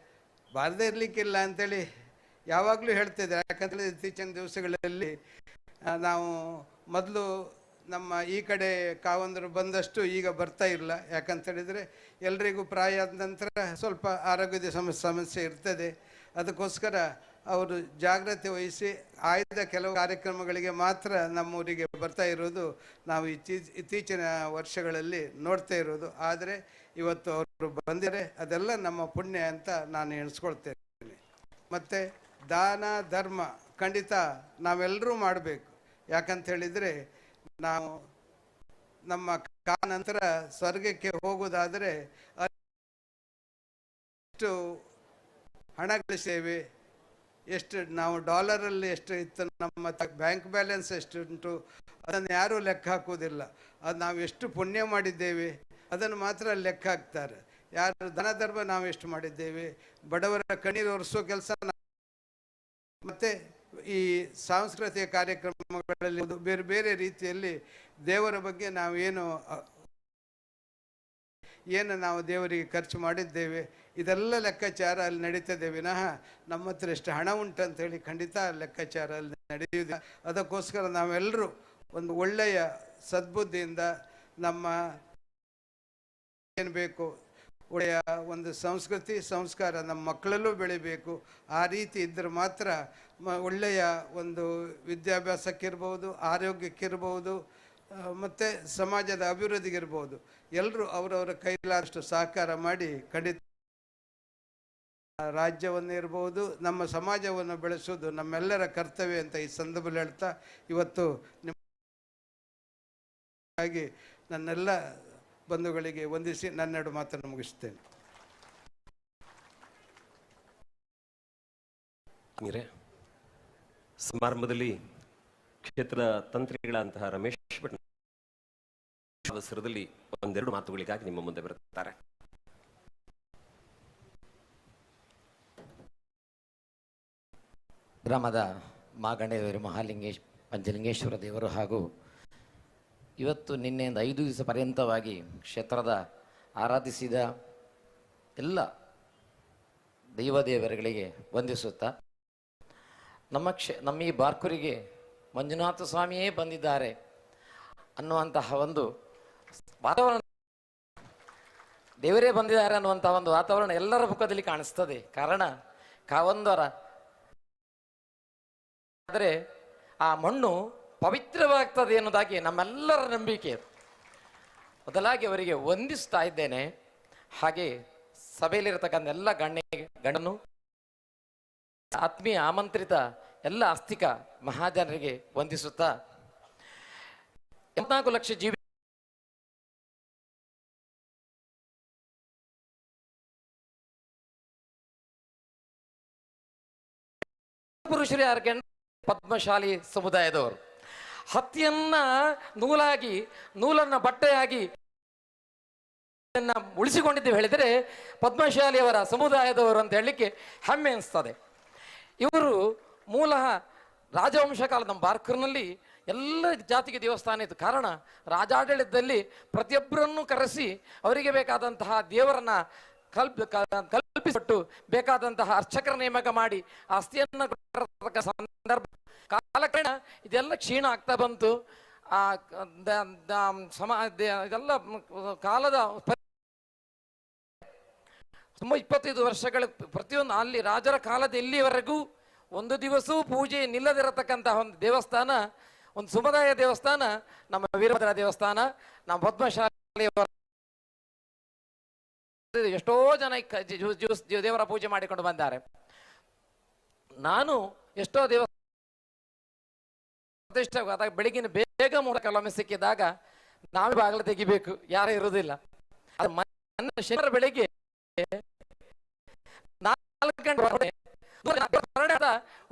ಬಾರದೇ ಇರಲಿಕ್ಕಿಲ್ಲ ಅಂತೇಳಿ ಯಾವಾಗಲೂ ಹೇಳ್ತಿದ್ದಾರೆ. ಯಾಕಂತೇಳಿ ಇತ್ತೀಚಿನ ದಿವಸಗಳಲ್ಲಿ ನಾವು ಮೊದಲು ನಮ್ಮ ಈ ಕಡೆ ಕಾವಂದರು ಬಂದಷ್ಟು ಈಗ ಬರ್ತಾ ಇಲ್ಲ. ಯಾಕಂತೇಳಿದರೆ ಎಲ್ರಿಗೂ ಪ್ರಾಯ ಆದ ನಂತರ ಸ್ವಲ್ಪ ಆರೋಗ್ಯದ ಸಮಸ್ಯೆ ಇರ್ತದೆ. ಅದಕ್ಕೋಸ್ಕರ ಅವರು ಜಾಗ್ರತೆ ವಹಿಸಿ ಆಯ್ದ ಕೆಲವು ಕಾರ್ಯಕ್ರಮಗಳಿಗೆ ಮಾತ್ರ ನಮ್ಮೂರಿಗೆ ಬರ್ತಾ ಇರೋದು ನಾವು ಇತ್ತೀಚಿನ ವರ್ಷಗಳಲ್ಲಿ ನೋಡ್ತಾ ಇರೋದು. ಆದರೆ ಇವತ್ತು ಅವರು ಬಂದಿದ್ದಾರೆ, ಅದೆಲ್ಲ ನಮ್ಮ ಪುಣ್ಯ ಅಂತ ನಾನು ಎಣಿಸ್ಕೊಳ್ತೇನೆ. ಮತ್ತು ದಾನ ಧರ್ಮ ಖಂಡಿತ ನಾವೆಲ್ಲರೂ ಮಾಡಬೇಕು. ಯಾಕಂತ ಹೇಳಿದರೆ ನಾವು ನಮ್ಮ ನಂತರ ಸ್ವರ್ಗಕ್ಕೆ ಹೋಗೋದಾದರೆ ಅಷ್ಟು ಹಣ ಗಳಿಸ್ತೇವೆ, ಎಷ್ಟು ನಾವು ಡಾಲರಲ್ಲಿ ಎಷ್ಟು ಇತ್ತು, ನಮ್ಮ ಬ್ಯಾಂಕ್ ಬ್ಯಾಲೆನ್ಸ್ ಎಷ್ಟು ಉಂಟು ಅದನ್ನು ಯಾರೂ ಲೆಕ್ಕ ಹಾಕುವುದಿಲ್ಲ. ಅದು ನಾವು ಎಷ್ಟು ಪುಣ್ಯ ಮಾಡಿದ್ದೇವೆ ಅದನ್ನು ಮಾತ್ರ ಲೆಕ್ಕ ಹಾಕ್ತಾರೆ. ಯಾರು ಧನ ಧರ್ಮ ನಾವು ಎಷ್ಟು ಮಾಡಿದ್ದೇವೆ, ಬಡವರ ಕಣ್ಣೀರು ಒರೆಸೋ ಕೆಲಸ. ಮತ್ತು ಈ ಸಾಂಸ್ಕೃತಿಕ ಕಾರ್ಯಕ್ರಮಗಳಲ್ಲಿ ಬೇರೆ ಬೇರೆ ರೀತಿಯಲ್ಲಿ ದೇವರ ಬಗ್ಗೆ ನಾವೇನು ನಾವು ದೇವರಿಗೆ ಖರ್ಚು ಮಾಡಿದ್ದೇವೆ ಇದೆಲ್ಲ ಲೆಕ್ಕಾಚಾರ ಅಲ್ಲಿ ನಡೀತದೆ ವಿನಃ ನಮ್ಮ ಹತ್ರ ಎಷ್ಟು ಹಣ ಉಂಟಂತೇಳಿ ಖಂಡಿತ ಲೆಕ್ಕಾಚಾರ ಅಲ್ಲಿ ನಡೆಯುವುದಿಲ್ಲ. ಅದಕ್ಕೋಸ್ಕರ ನಾವೆಲ್ಲರೂ ಒಂದು ಒಳ್ಳೆಯ ಸದ್ಬುದ್ಧಿಯಿಂದ ನಮ್ಮ ಏನು ಬೇಕು ಒಳ್ಳೆಯ ಒಂದು ಸಂಸ್ಕೃತಿ ಸಂಸ್ಕಾರ ನಮ್ಮ ಮಕ್ಕಳಲ್ಲೂ ಬೆಳಿಬೇಕು. ಆ ರೀತಿ ಇದ್ದರೆ ಮಾತ್ರ ಒಳ್ಳೆಯ ಒಂದು ವಿದ್ಯಾಭ್ಯಾಸಕ್ಕಿರ್ಬೋದು, ಆರೋಗ್ಯಕ್ಕಿರ್ಬೋದು, ಮತ್ತು ಸಮಾಜದ ಅಭಿವೃದ್ಧಿಗಿರ್ಬೋದು. ಎಲ್ಲರೂ ಅವರವರ ಕೈಲಾದಷ್ಟು ಸಹಕಾರ ಮಾಡಿ ಖಂಡಿತ ರಾಜ್ಯವನ್ನು ಇರ್ಬೋದು, ನಮ್ಮ ಸಮಾಜವನ್ನು ಬೆಳೆಸೋದು ನಮ್ಮೆಲ್ಲರ ಕರ್ತವ್ಯ ಅಂತ ಈ ಸಂದರ್ಭದಲ್ಲಿ ಹೇಳ್ತಾ ಇವತ್ತು ನಿಮ್ಗಾಗಿ ನನ್ನೆಲ್ಲ ಬಂಧುಗಳಿಗೆ ವಂದಿಸಿ ನನ್ನೆರಡು ಮಾತನ್ನು ಮುಗಿಸ್ತೇನೆ. ಸಮಾರಂಭದಲ್ಲಿ ಕ್ಷೇತ್ರ ತಂತ್ರಿಗಳಂತಹ ರಮೇಶ್ ಭಟ್ ಅವಸರದಲ್ಲಿ ಒಂದೆರಡು ಮಾತುಗಳಿಗಾಗಿ ನಿಮ್ಮ ಮುಂದೆ ಬರುತ್ತಾರೆ. ಗ್ರಾಮದ ಮಾಗಂಡೇವರು ಪಂಚಲಿಂಗೇಶ್ವರ ದೇವರು ಹಾಗೂ ಇವತ್ತು ನಿನ್ನೆಯಿಂದ 5 ದಿವಸ ಪರ್ಯಂತವಾಗಿ ಕ್ಷೇತ್ರದ ಆರಾಧಿಸಿದ ಎಲ್ಲ ದೇವದೇವರುಗಳಿಗೆ ವಂದಿಸುತ್ತಾ ನಮ್ಮ ಈ ಬಾರ್ಕೂರಿಗೆ ಮಂಜುನಾಥ ಸ್ವಾಮಿಯೇ ಬಂದಿದ್ದಾರೆ ಅನ್ನುವಂತಹ ಒಂದು ವಾತಾವರಣ, ದೇವರೇ ಬಂದಿದ್ದಾರೆ ಅನ್ನುವಂತಹ ಒಂದು ವಾತಾವರಣ ಎಲ್ಲರ ಮುಖದಲ್ಲಿ ಕಾಣಿಸ್ತದೆ. ಕಾರಣ ಕಾವಂದರ ಆದರೆ ಆ ಮಣ್ಣು ಪವಿತ್ರವಾಗ್ತದೆ ಎನ್ನುವುದಾಗಿ ನಮ್ಮೆಲ್ಲರ ನಂಬಿಕೆ. ಮೊದಲಾಗಿ ಅವರಿಗೆ ವಂದಿಸ್ತಾ ಇದ್ದೇನೆ. ಹಾಗೆ ಸಭೆಯಲ್ಲಿರತಕ್ಕಂಥ ಎಲ್ಲ ಗಣ್ಯನು ಆತ್ಮೀಯ ಆಮಂತ್ರಿತ ಎಲ್ಲ ಆಸ್ತಿಕ ಮಹಾಜನರಿಗೆ ವಂದಿಸುತ್ತಾ 84 ಲಕ್ಷ ಜೀವಿ ಪುರುಷರು ಯಾರು ಪದ್ಮಶಾಲಿ ಸಮುದಾಯದವರು ಹತ್ತಿಯನ್ನ ನೂಲನ್ನ ಬಟ್ಟೆಯಾಗಿ ಉಳಿಸಿಕೊಂಡಿದ್ದೇವೆ ಹೇಳಿದರೆ ಪದ್ಮಶಾಲಿಯವರ ಸಮುದಾಯದವರು ಅಂತ ಹೇಳಲಿಕ್ಕೆ ಹೆಮ್ಮೆ ಅನಿಸ್ತದೆ. ಇವರು ಮೂಲಃ ರಾಜವಂಶ ಕಾಲ ನಮ್ಮ ಬಾರ್ಕೂರಿನಲ್ಲಿ ಎಲ್ಲ ಜಾತಿಗೆ ದೇವಸ್ಥಾನ ಇತ್ತು. ಕಾರಣ ರಾಜಾಡಳಿತದಲ್ಲಿ ಪ್ರತಿಯೊಬ್ಬರನ್ನು ಕರೆಸಿ ಅವರಿಗೆ ಬೇಕಾದಂತಹ ದೇವರನ್ನ ಕಲ್ಪಿಸಿಟ್ಟು ಬೇಕಾದಂತಹ ಅರ್ಚಕರ ನೇಮಕ ಮಾಡಿ ಆಸ್ತಿಯನ್ನು ಸಂದರ್ಭ ಕಾಲಕ್ರಮೇಣ ಇದೆಲ್ಲ ಕ್ಷೀಣ ಆಗ್ತಾ ಬಂತು. ಇದೆಲ್ಲ ಕಾಲದ 25 ವರ್ಷಗಳ ಪ್ರತಿಯೊಂದು ಅಲ್ಲಿ ರಾಜರ ಕಾಲದ ಎಲ್ಲಿವರೆಗೂ ಒಂದು ದಿವಸವೂ ಪೂಜೆ ನಿಲ್ಲದಿರತಕ್ಕಂತಹ ಒಂದು ದೇವಸ್ಥಾನ, ಒಂದು ಸಮುದಾಯ ದೇವಸ್ಥಾನ ನಮ್ಮ ವೀರಭದ್ರ ದೇವಸ್ಥಾನ. ನಮ್ಮ ಪದ್ಮಶಾಲಿಯವರ ಎಷ್ಟೋ ಜನ ದೇವರ ಪೂಜೆ ಮಾಡಿಕೊಂಡು ಬಂದ್ದಾರೆ. ನಾನು ಎಷ್ಟೋ ಪ್ರತಿಷ್ಠೆ ಬೆಳಗಿನ ಬೇಗ ಕೆಲವೊಮ್ಮೆ ಸಿಕ್ಕಿದಾಗ ನಾವೇ ಬಾಗಿಲು ತೆಗಿಬೇಕು, ಯಾರು ಇರುವುದಿಲ್ಲ. ಶನಿವಾರ ಬೆಳಿಗ್ಗೆ 4 ಗಂಟೆ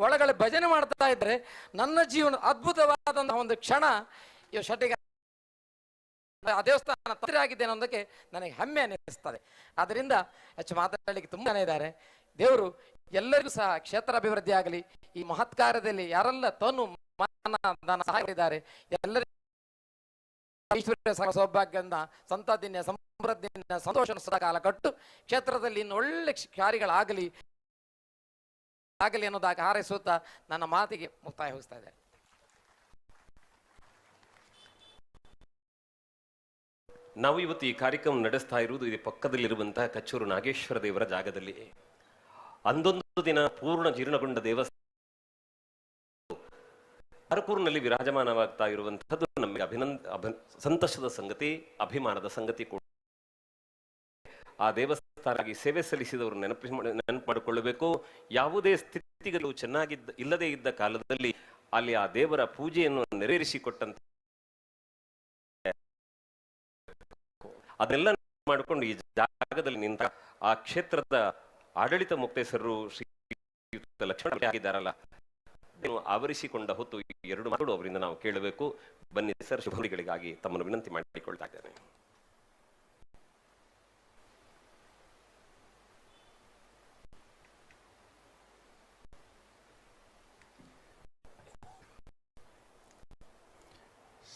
ಒಳಗಡೆ ಭಜನೆ ಮಾಡ್ತಾ ಇದ್ರೆ ನನ್ನ ಜೀವನ ಅದ್ಭುತವಾದಂತಹ ಒಂದು ಕ್ಷಣ ಈ ಶೆಟ್ಟಿಗೆ ಆ ದೇವಸ್ಥಾನ ಆಗಿದ್ದೇನೆ ಅನ್ನೋದಕ್ಕೆ ನನಗೆ ಹೆಮ್ಮೆ ಅನಿಸ್ತದೆ. ಆದ್ರಿಂದ ಹೆಚ್ಚು ಮಾತಾಡಲಿಕ್ಕೆ ತುಂಬಾ ಜನ ಇದ್ದಾರೆ. ದೇವರು ಎಲ್ಲರಿಗೂ ಸಹ ಕ್ಷೇತ್ರ ಅಭಿವೃದ್ಧಿ ಆಗಲಿ. ಈ ಮಹತ್ ಕಾರ್ಯದಲ್ಲಿ ಯಾರೆಲ್ಲ ಸಹಾಯ ಮಾಡಿದ್ದಾರೆ ಎಲ್ಲರಿಗೂ ಐಶ್ವರ್ಯ ಸೌಭಾಗ್ಯದಿಂದ ಸಂತತಿನ ಸಮೃದ್ಧಿನ ಸಂತೋಷ ಸದಾಕಾಲ ಕಟ್ಟು ಕ್ಷೇತ್ರದಲ್ಲಿ ಇನ್ನು ಒಳ್ಳೆ ಕಾರ್ಯಗಳಾಗಲಿ ಅನ್ನೋದಾಗಿ ಹಾರೈಸುತ್ತಾ ನನ್ನ ಮಾತಿಗೆ ಮುಕ್ತಾಯ ಹೋಗಿಸ್ತಾ ಇದ್ದಾರೆ. ನಾವು ಇವತ್ತು ಈ ಕಾರ್ಯಕ್ರಮ ನಡೆಸ್ತಾ ಇರುವುದು ಇದು ಪಕ್ಕದಲ್ಲಿರುವಂತಹ ಕಚ್ಚೂರು ನಾಗೇಶ್ವರ ದೇವರ ಜಾಗದಲ್ಲಿ. ಅಂದೊಂದು ದಿನ ಪೂರ್ಣ ಜೀರ್ಣಗೊಂಡ ದೇವಸ್ಥಾನ ಬಾರ್ಕೂರಿನಲ್ಲಿ ವಿರಾಜಮಾನವಾಗ್ತಾ ಇರುವಂತಹದ್ದು ನಮಗೆ ಸಂತೋಷದ ಸಂಗತಿ, ಅಭಿಮಾನದ ಸಂಗತಿ ಕೂಡ. ಆ ದೇವಸ್ಥಾನಕ್ಕೆ ಸೇವೆ ಸಲ್ಲಿಸಿದವರು ನೆನಪು ಮಾಡಿಕೊಳ್ಳಬೇಕು. ಯಾವುದೇ ಸ್ಥಿತಿಗಳು ಇಲ್ಲದೇ ಇದ್ದ ಕಾಲದಲ್ಲಿ ಅಲ್ಲಿ ಆ ದೇವರ ಪೂಜೆಯನ್ನು ನೆರವೇರಿಸಿಕೊಟ್ಟಂತ ಅದೆಲ್ಲ ಮಾಡಿಕೊಂಡು ಈ ಜಾಗದಲ್ಲಿ ನಿಂತ ಆ ಕ್ಷೇತ್ರದ ಆಡಳಿತ ಮುಕ್ತೇಸರರು ಶ್ರೀಯುತ ಲಕ್ಷ್ಮಣ ಆಗಿದ್ದಾರಲ್ಲ, ಆವರಿಸಿಕೊಂಡ ಹೊತ್ತು ಎರಡು ಮಾತುಗಳು ಅವರಿಂದ ನಾವು ಕೇಳಬೇಕು. ಬನ್ನಿ ಸರ್, ಶುಭಗಳಿಗಾಗಿ ತಮ್ಮನ್ನು ವಿನಂತಿ ಮಾಡಿಕೊಳ್ತಾ ಇದ್ದೇನೆ.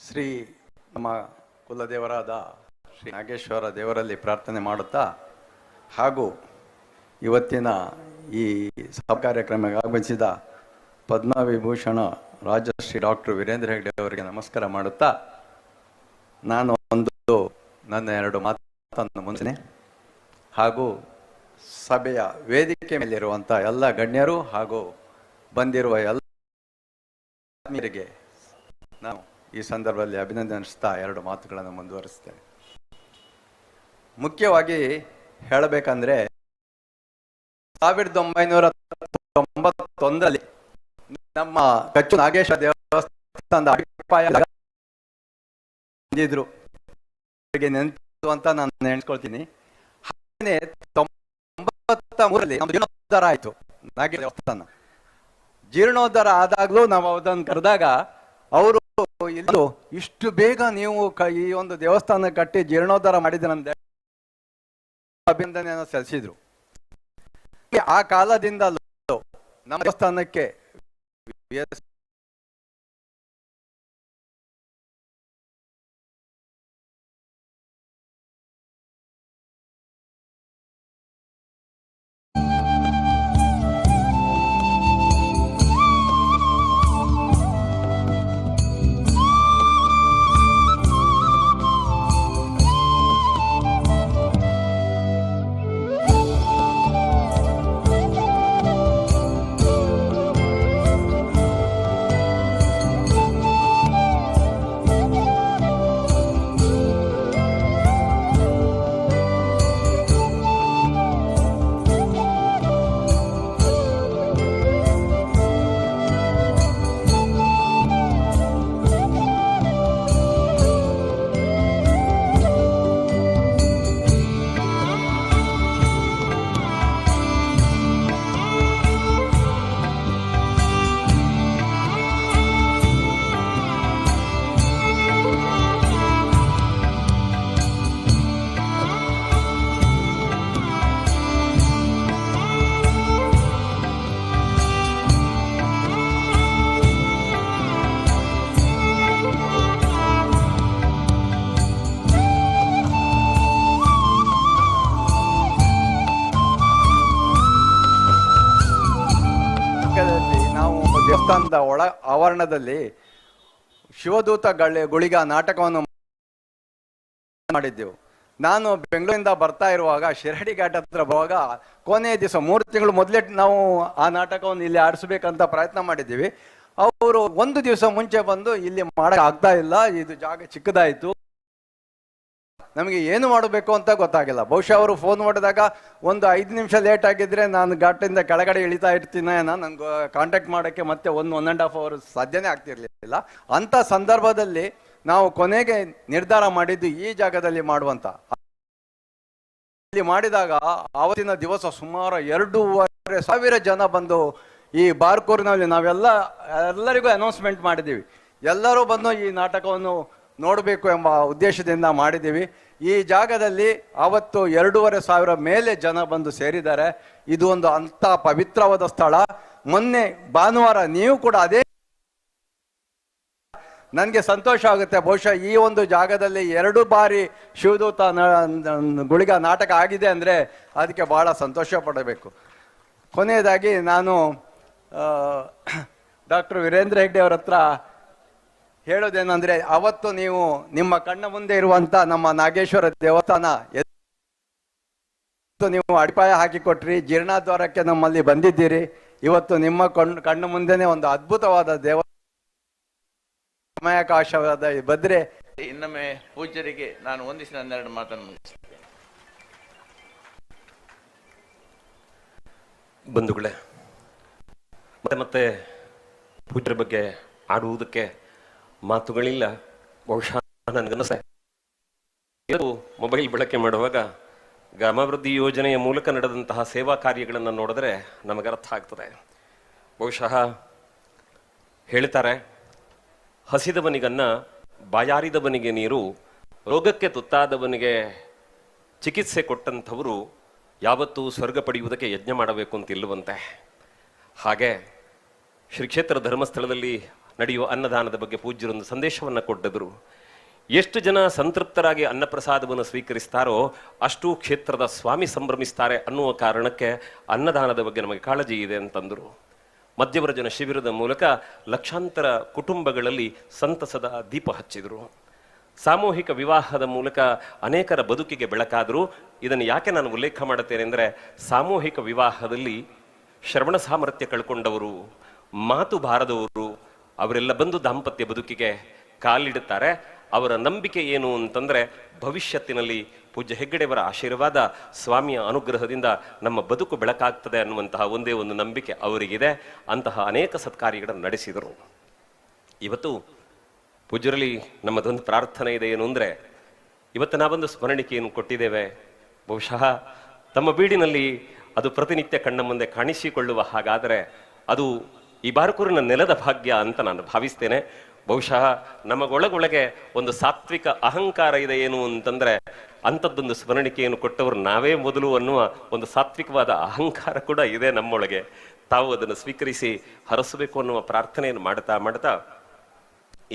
ಶ್ರೀ ನಮ್ಮ ಕುಲದೇವರಾದ ಶ್ರೀ ನಾಗೇಶ್ವರ ದೇವರಲ್ಲಿ ಪ್ರಾರ್ಥನೆ ಮಾಡುತ್ತಾ ಹಾಗೂ ಇವತ್ತಿನ ಈ ಸಭಾ ಕಾರ್ಯಕ್ರಮಕ್ಕೆ ಆಗಮಿಸಿದ ಪದ್ಮವಿಭೂಷಣ ರಾಜಶ್ರೀ ಡಾಕ್ಟರ್ ವೀರೇಂದ್ರ ಹೆಗ್ಡೆ ಅವರಿಗೆ ನಮಸ್ಕಾರ ಮಾಡುತ್ತಾ ನಾನು ನನ್ನ ಎರಡು ಮಾತನ್ನು ಮುಂಚೆ ಹಾಗೂ ಸಭೆಯ ವೇದಿಕೆ ಮೇಲಿರುವಂಥ ಎಲ್ಲ ಗಣ್ಯರು ಹಾಗೂ ಬಂದಿರುವ ಎಲ್ಲ ಆತ್ಮೀಯರಿಗೆ ನಾನು ಈ ಸಂದರ್ಭದಲ್ಲಿ ಅಭಿನಂದಿಸ್ತಾ ಎರಡು ಮಾತುಗಳನ್ನು ಮುಂದುವರಿಸ್ತೇನೆ. ಮುಖ್ಯವಾಗಿ ಹೇಳಬೇಕಂದ್ರೆ 1991ರಲ್ಲಿ ನಮ್ಮ ಕಚ್ಚು ನಾಗೇಶ್ವರ ದೇವಸ್ಥಾನದ ಅಡಿಪಾಯ ಬಂದಿದ್ರು ನೆನಪು ಅಂತ ನಾನು ನೆನೆಸ್ಕೊಳ್ತೀನಿ. ಹಾಗೆ 93ರಲ್ಲಿ ಜೀರ್ಣೋದ್ಧಾರ ಆಯಿತು. ನಾಗೇಶ್ವರ ದೇವಸ್ಥಾನ ಜೀರ್ಣೋದ್ಧಾರ ಆದಾಗ್ಲೂ ನಾವು ಅದನ್ನು ಕರೆದಾಗ ಅವರು ಇಲ್ಲೂ ಇಷ್ಟು ಬೇಗ ನೀವು ಈ ಒಂದು ದೇವಸ್ಥಾನ ಕಟ್ಟಿ ಜೀರ್ಣೋದ್ಧಾರ ಮಾಡಿದ್ರಂತ ಅಭಿನಂದನೆಯನ್ನು ಸಲ್ಲಿಸಿದ್ರು. ಆ ಕಾಲದಿಂದ ನಮ್ಮ ದೇವಸ್ಥಾನಕ್ಕೆ ದೇವಸ್ಥಾನದ ಒಳ ಆವರಣದಲ್ಲಿ ಶಿವದೂತ ಗುಳಿಗ ನಾಟಕವನ್ನು ಮಾಡಿದ್ದೆವು. ನಾನು ಬೆಂಗಳೂರಿಂದ ಬರ್ತಾ ಇರುವಾಗ ಶಿರಡಿ ಘಾಟ್ ಹತ್ರ ಬರುವಾಗ ಕೊನೆಯ ದಿವಸ 3 ತಿಂಗಳು ಮೊದಲೇ ನಾವು ಆ ನಾಟಕವನ್ನು ಇಲ್ಲಿ ಆಡಿಸ್ಬೇಕಂತ ಪ್ರಯತ್ನ ಮಾಡಿದ್ದೀವಿ. ಅವರು 1 ದಿವಸ ಮುಂಚೆ ಬಂದು ಇಲ್ಲಿ ಮಾಡಕ್ ಆಗ್ತಾ ಇಲ್ಲ, ಇದು ಜಾಗ ಚಿಕ್ಕದಾಯಿತು, ನಮಗೆ ಏನು ಮಾಡಬೇಕು ಅಂತ ಗೊತ್ತಾಗಿಲ್ಲ. ಬಹುಶಃ ಅವರು ಫೋನ್ ಮಾಡಿದಾಗ ಒಂದು 5 ನಿಮಿಷ ಲೇಟ್ ಆಗಿದ್ರೆ ನಾನು ಘಾಟಿಂದ ಕೆಳಗಡೆ ಇಳಿತಾ ಇರ್ತೀನಿ, ನನ್ಗೆ ಕಾಂಟ್ಯಾಕ್ಟ್ ಮಾಡೋಕ್ಕೆ ಮತ್ತೆ 1.5 ಅವರ್ಸ್ ಸಾಧ್ಯನೇ ಆಗ್ತಿರ್ಲಿಲ್ಲ. ಅಂಥ ಸಂದರ್ಭದಲ್ಲಿ ನಾವು ಕೊನೆಗೆ ನಿರ್ಧಾರ ಮಾಡಿದ್ದು ಈ ಜಾಗದಲ್ಲಿ ಮಾಡುವಂತ. ಇಲ್ಲಿ ಮಾಡಿದಾಗ ಆವತ್ತಿನ ದಿವಸ ಸುಮಾರು 2,500 ಜನ ಬಂದು ಈ ಬಾರ್ಕೂರಿನಲ್ಲಿ ಎಲ್ಲರಿಗೂ ಅನೌನ್ಸ್ಮೆಂಟ್ ಮಾಡಿದ್ದೀವಿ, ಎಲ್ಲರೂ ಬಂದು ಈ ನಾಟಕವನ್ನು ನೋಡಬೇಕು ಎಂಬ ಉದ್ದೇಶದಿಂದ ಮಾಡಿದ್ದೀವಿ. ಈ ಜಾಗದಲ್ಲಿ ಅವತ್ತು 2,500 ಮೇಲೆ ಜನ ಬಂದು ಸೇರಿದ್ದಾರೆ. ಇದು ಒಂದು ಅಂಥ ಪವಿತ್ರವಾದ ಸ್ಥಳ. ಮೊನ್ನೆ ಭಾನುವಾರ ನೀವು ಕೂಡ ಅದೇ, ನನಗೆ ಸಂತೋಷ ಆಗುತ್ತೆ. ಬಹುಶಃ ಈ ಒಂದು ಜಾಗದಲ್ಲಿ 2 ಬಾರಿ ಶಿವದೂತ ಗುಳಿಗ ನಾಟಕ ಆಗಿದೆ ಅಂದರೆ ಅದಕ್ಕೆ ಬಹಳ ಸಂತೋಷ ಪಡಬೇಕು. ಕೊನೆಯದಾಗಿ ನಾನು ಡಾಕ್ಟರ್ ವೀರೇಂದ್ರ ಹೆಗ್ಡೆ ಅವರ ಹತ್ರ ಹೇಳೋದೇನೆಂದ್ರೆ, ಅವತ್ತು ನೀವು ನಿಮ್ಮ ಕಣ್ಣ ಮುಂದೆ ಇರುವಂತ ನಮ್ಮ ನಾಗೇಶ್ವರ ದೇವಸ್ಥಾನ ನೀವು ಅಡಿಪಾಯ ಹಾಕಿಕೊಟ್ರಿ, ಜೀರ್ಣೋದ್ಧಾರಕ್ಕೆ ನಮ್ಮಲ್ಲಿ ಬಂದಿದ್ದೀರಿ. ಇವತ್ತು ನಿಮ್ಮ ಕಣ್ಣು ಮುಂದೆನೆ ಒಂದು ಅದ್ಭುತವಾದ ಸಮಯಾವಕಾಶವಾದ ಬದ್ರೆ ಇನ್ನೊಮ್ಮೆ ಪೂಜ್ಯರಿಗೆ ನಾನು ವಂದಿಸಿ ನನ್ನೆರಡು ಮಾತನ್ನು ಮುಗಿಸ್ತೇನೆ. ಬಂಧುಗಳೇ, ಮತ್ತೆ ಪೂಜ್ಯರ ಬಗ್ಗೆ ಆಡುವುದಕ್ಕೆ ಮಾತುಗಳಿಲ್ಲ. ಬಹುಶಃ ನನಗನ್ನಿಸ್ತಾ ಮೊಬೈಲ್ ಬಳಕೆ ಮಾಡುವಾಗ ಗ್ರಾಮಾಭಿವೃದ್ಧಿ ಯೋಜನೆಯ ಮೂಲಕ ನಡೆದಂತಹ ಸೇವಾ ಕಾರ್ಯಗಳನ್ನು ನೋಡಿದ್ರೆ ನಮಗೆ ಅರ್ಥ ಆಗ್ತದೆ. ಬಹುಶಃ ಹೇಳ್ತಾರೆ, ಹಸಿದವನಿಗನ್ನ, ಬಾಯಾರಿದವನಿಗೆ ನೀರು, ರೋಗಕ್ಕೆ ತುತ್ತಾದವನಿಗೆ ಚಿಕಿತ್ಸೆ ಕೊಟ್ಟಂಥವರು ಯಾವತ್ತೂ ಸ್ವರ್ಗ ಪಡೆಯುವುದಕ್ಕೆ ಯಜ್ಞ ಮಾಡಬೇಕು ಅಂತ ಇಲ್ಲವಂತೆ. ಹಾಗೆ ಶ್ರೀ ಕ್ಷೇತ್ರ ಧರ್ಮಸ್ಥಳದಲ್ಲಿ ನಡೆಯುವ ಅನ್ನದಾನದ ಬಗ್ಗೆ ಪೂಜ್ಯರೊಂದು ಸಂದೇಶವನ್ನು ಕೊಟ್ಟಿದ್ರು. ಎಷ್ಟು ಜನ ಸಂತೃಪ್ತರಾಗಿ ಅನ್ನಪ್ರಸಾದವನ್ನು ಸ್ವೀಕರಿಸ್ತಾರೋ ಅಷ್ಟು ಕ್ಷೇತ್ರದ ಸ್ವಾಮಿ ಸಂಭ್ರಮಿಸ್ತಾರೆ ಅನ್ನುವ ಕಾರಣಕ್ಕೆ ಅನ್ನದಾನದ ಬಗ್ಗೆ ನಮಗೆ ಕಾಳಜಿ ಇದೆ ಅಂತಂದರು. ಮಧ್ಯವರ್ಜನ ಶಿಬಿರದ ಮೂಲಕ ಲಕ್ಷಾಂತರ ಕುಟುಂಬಗಳಲ್ಲಿ ಸಂತಸದ ದೀಪ ಹಚ್ಚಿದರು. ಸಾಮೂಹಿಕ ವಿವಾಹದ ಮೂಲಕ ಅನೇಕರ ಬದುಕಿಗೆ ಬೆಳಕಾದರೂ. ಇದನ್ನು ಯಾಕೆ ನಾನು ಉಲ್ಲೇಖ ಮಾಡುತ್ತೇನೆ ಅಂದರೆ, ಸಾಮೂಹಿಕ ವಿವಾಹದಲ್ಲಿ ಶ್ರವಣ ಸಾಮರ್ಥ್ಯ ಕಳ್ಕೊಂಡವರು, ಮಾತು ಬಾರದವರು, ಅವರೆಲ್ಲ ಬಂದು ದಾಂಪತ್ಯ ಬದುಕಿಗೆ ಕಾಲಿಡುತ್ತಾರೆ. ಅವರ ನಂಬಿಕೆ ಏನು ಅಂತಂದರೆ, ಭವಿಷ್ಯತ್ತಿನಲ್ಲಿ ಪೂಜ್ಯ ಹೆಗ್ಗಡೆಯವರ ಆಶೀರ್ವಾದ, ಸ್ವಾಮಿಯ ಅನುಗ್ರಹದಿಂದ ನಮ್ಮ ಬದುಕು ಬೆಳಕಾಗ್ತದೆ ಅನ್ನುವಂತಹ ಒಂದೇ ಒಂದು ನಂಬಿಕೆ ಅವರಿಗಿದೆ. ಅಂತಹ ಅನೇಕ ಸತ್ಕಾರ್ಯಗಳನ್ನು ನಡೆಸಿದರು. ಇವತ್ತು ಪೂಜ್ಯರಲ್ಲಿ ನಮ್ಮದೊಂದು ಪ್ರಾರ್ಥನೆ ಇದೆ. ಏನು ಅಂದರೆ, ಇವತ್ತು ನಾವೊಂದು ಸ್ಮರಣಿಕೆಯನ್ನು ಕೊಟ್ಟಿದ್ದೇವೆ. ಬಹುಶಃ ತಮ್ಮ ಬೀಡಿನಲ್ಲಿ ಅದು ಪ್ರತಿನಿತ್ಯ ಕಣ್ಣ ಮುಂದೆ ಕಾಣಿಸಿಕೊಳ್ಳುವ ಹಾಗಾದರೆ ಅದು ಈ ಬಾರಕೂರಿನ ನೆಲದ ಭಾಗ್ಯ ಅಂತ ನಾನು ಭಾವಿಸ್ತೇನೆ. ಬಹುಶಃ ನಮಗೊಳಗೊಳಗೆ ಒಂದು ಸಾತ್ವಿಕ ಅಹಂಕಾರ ಇದೆ. ಏನು ಅಂತಂದರೆ, ಅಂಥದ್ದೊಂದು ಸ್ಮರಣಿಕೆಯನ್ನು ಕೊಟ್ಟವರು ನಾವೇ ಮೊದಲು ಅನ್ನುವ ಒಂದು ಸಾತ್ವಿಕವಾದ ಅಹಂಕಾರ ಕೂಡ ಇದೆ ನಮ್ಮೊಳಗೆ. ತಾವು ಅದನ್ನು ಸ್ವೀಕರಿಸಿ ಹರಸಬೇಕು ಅನ್ನುವ ಪ್ರಾರ್ಥನೆಯನ್ನು ಮಾಡ್ತಾ ಮಾಡ್ತಾ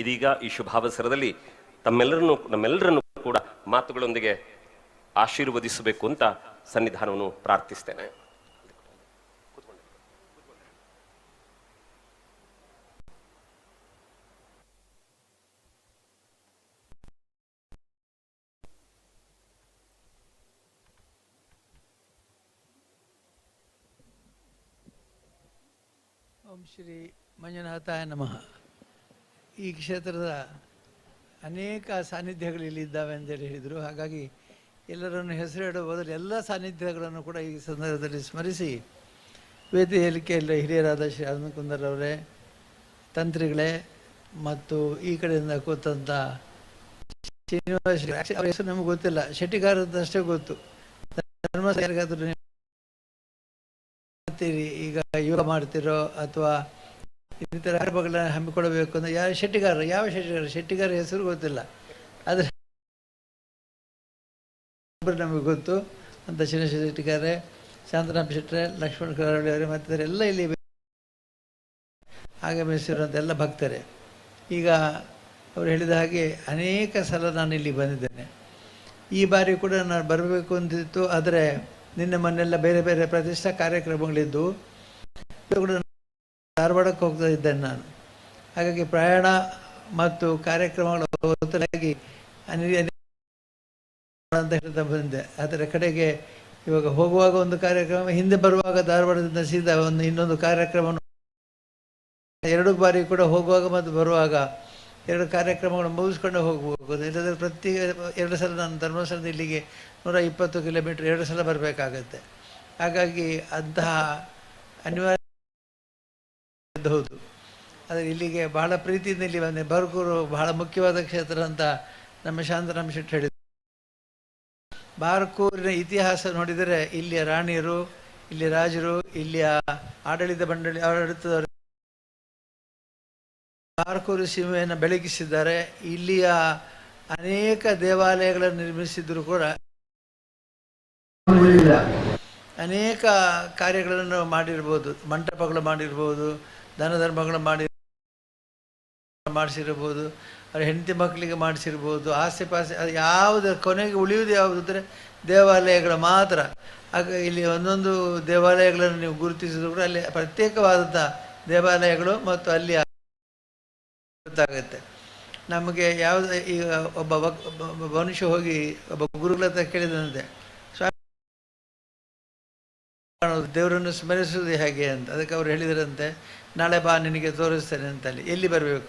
ಇದೀಗ ಈ ಶುಭಾವಸರದಲ್ಲಿ ನಮ್ಮೆಲ್ಲರನ್ನು ಕೂಡ ಮಾತುಗಳೊಂದಿಗೆ ಆಶೀರ್ವದಿಸಬೇಕು ಅಂತ ಸನ್ನಿಧಾನವನ್ನು ಪ್ರಾರ್ಥಿಸ್ತೇನೆ. ಓಂ ಶ್ರೀ ಮಂಜುನಾಥಾಯ ನಮಃ. ಈ ಕ್ಷೇತ್ರದ ಅನೇಕ ಸಾನ್ನಿಧ್ಯಗಳು ಇಲ್ಲಿದ್ದಾವೆ ಅಂತೇಳಿ ಹೇಳಿದರು. ಹಾಗಾಗಿ ಎಲ್ಲರನ್ನು ಹೆಸರಿಡುವ ಬದಲು ಎಲ್ಲ ಸಾನ್ನಿಧ್ಯಗಳನ್ನು ಕೂಡ ಈ ಸಂದರ್ಭದಲ್ಲಿ ಸ್ಮರಿಸಿ, ವೇದಿಕೆಯಲ್ಲಿ ಹಿರಿಯರಾದ ಶ್ರೀ ಅರುಣ್ ಕುಂದರವರೇ, ತಂತ್ರಿಗಳೇ ಮತ್ತು ಈ ಕಡೆಯಿಂದ ಕೂತಂಥ ಶ್ರೀನಿವಾಸ, ಅವರ ಹೆಸರು ನಮಗೆ ಗೊತ್ತಿಲ್ಲ, ಶೆಟ್ಟಿಗಾರದಷ್ಟೇ ಗೊತ್ತು. ಧರ್ಮಸ್ಥಳಗಾದರೂ ಈಗ ಯೋಗ ಮಾಡ್ತಿರೋ ಅಥವಾ ಇನ್ನಿತರ ಕಾರ್ಯಕ್ರಮಗಳನ್ನ ಹಮ್ಮಿಕೊಳ್ಳಬೇಕು ಅಂದರೆ ಯಾವ ಶೆಟ್ಟಿಗಾರ ಹೆಸರು ಗೊತ್ತಿಲ್ಲ, ಆದರೆ ನಮಗೆ ಗೊತ್ತು ಅಂತ. ಶ್ರೀನಿವಾಸ ಶೆಟ್ಟಿಗಾರೆ, ಶಾಂತರಾಮ್ ಶೆಟ್ಟರೆ, ಲಕ್ಷ್ಮಣ ಕರಾವಳಿ ಅವರೇ ಮತ್ತಿದರೆಲ್ಲ ಇಲ್ಲಿ ಆಗಮಿಸಿರುವಂಥ ಎಲ್ಲ ಭಕ್ತರೇ. ಈಗ ಅವರು ಹೇಳಿದ ಹಾಗೆ ಅನೇಕ ಸಲ ನಾನು ಇಲ್ಲಿ ಬಂದಿದ್ದೇನೆ. ಈ ಬಾರಿ ಕೂಡ ನಾನು ಬರಬೇಕು ಅಂತಿತ್ತು, ಆದರೆ ನಿನ್ನೆ ಮೊನ್ನೆಲ್ಲ ಬೇರೆ ಬೇರೆ ಪ್ರತಿಷ್ಠಾ ಕಾರ್ಯಕ್ರಮಗಳಿದ್ದು ಕೂಡ ಧಾರವಾಡಕ್ಕೆ ಹೋಗ್ತಾ ಇದ್ದೇನೆ ನಾನು. ಹಾಗಾಗಿ ಪ್ರಯಾಣ ಮತ್ತು ಕಾರ್ಯಕ್ರಮಗಳ ಹೊರತಾಗಿ ಅಂತ ಹೇಳ್ತಾ ಬಂದೆ. ಅದರ ಕಡೆಗೆ ಇವಾಗ ಹೋಗುವಾಗ ಒಂದು ಕಾರ್ಯಕ್ರಮ, ಹಿಂದೆ ಬರುವಾಗ ಧಾರವಾಡದಿಂದ ಸೀದಾ ಇನ್ನೊಂದು ಕಾರ್ಯಕ್ರಮವನ್ನು 2 ಬಾರಿ ಕೂಡ ಹೋಗುವಾಗ ಮತ್ತು ಬರುವಾಗ 2 ಕಾರ್ಯಕ್ರಮಗಳನ್ನು ಮುಗಿಸ್ಕೊಂಡು ಹೋಗ್ಬೋದು. ಇಲ್ಲದ್ರೆ ಪ್ರತಿ 2 ಸಲ ನಾನು ಧರ್ಮಸ್ಥಳದ ಇಲ್ಲಿಗೆ 120 ಕಿಲೋಮೀಟರ್ 2 ಸಲ ಬರಬೇಕಾಗತ್ತೆ. ಹಾಗಾಗಿ ಅಂತಹ ಅನಿವಾರ್ಯ ಹೌದು. ಆದರೆ ಇಲ್ಲಿಗೆ ಬಹಳ ಪ್ರೀತಿಯಿಂದ ಇಲ್ಲಿ ಬಂದೆ. ಬಾರಕೂರು ಬಹಳ ಮುಖ್ಯವಾದ ಕ್ಷೇತ್ರ ಅಂತ ನಮ್ಮ ಶಾಂತರಾಮ್ ಶೆಟ್ಟಿ ಹೇಳಿದರು. ಬಾರಕೂರಿನ ಇತಿಹಾಸ ನೋಡಿದರೆ ಇಲ್ಲಿಯ ರಾಣಿಯರು, ಇಲ್ಲಿಯ ರಾಜರು, ಇಲ್ಲಿಯ ಆಡಳಿತದವರು ಬಾರಕೂರು ಸೀಮೆಯನ್ನು ಬೆಳಗಿಸಿದ್ದಾರೆ. ಇಲ್ಲಿಯ ಅನೇಕ ದೇವಾಲಯಗಳನ್ನು ನಿರ್ಮಿಸಿದ್ರು ಕೂಡ ಅನೇಕ ಕಾರ್ಯಗಳನ್ನು ಮಾಡಿರ್ಬೋದು, ಮಂಟಪಗಳು ಮಾಡಿರ್ಬೋದು, ದಾನ ಧರ್ಮಗಳು ಮಾಡಿಸಿರ್ಬೋದು, ಅವ್ರ ಹೆಂಡತಿ ಮಕ್ಕಳಿಗೆ ಮಾಡಿಸಿರ್ಬೋದು. ಆಸೆ ಪಾಸೆ ಅದು ಯಾವುದರ ಕೊನೆಗೆ ಉಳಿಯುವುದು ಯಾವುದು ಅಂದರೆ ದೇವಾಲಯಗಳು ಮಾತ್ರ. ಆಗ ಇಲ್ಲಿ ಒಂದೊಂದು ದೇವಾಲಯಗಳನ್ನು ನೀವು ಗುರುತಿಸಿದ್ರು ಕೂಡ ಅಲ್ಲಿ ಪ್ರತ್ಯೇಕವಾದಂಥ ದೇವಾಲಯಗಳು ಮತ್ತು ಅಲ್ಲಿಯ ಗೊತ್ತಾಗುತ್ತೆ ನಮಗೆ. ಯಾವುದು ಈಗ ಒಬ್ಬ ಮನುಷ್ಯ ಹೋಗಿ ಒಬ್ಬ ಗುರುಗಳ ಹತ್ರ ಕೇಳಿದಂತೆ, ಸ್ವಾಮಿ ದೇವರನ್ನು ಸ್ಮರಿಸುವುದು ಹೇಗೆ ಅಂತ. ಅದಕ್ಕೆ ಅವ್ರು ಹೇಳಿದ್ರಂತೆ, ನಾಳೆ ಬಾ ನಿನಗೆ ತೋರಿಸ್ತೇನೆ ಅಂತಲ್ಲಿ. ಎಲ್ಲಿ ಬರಬೇಕು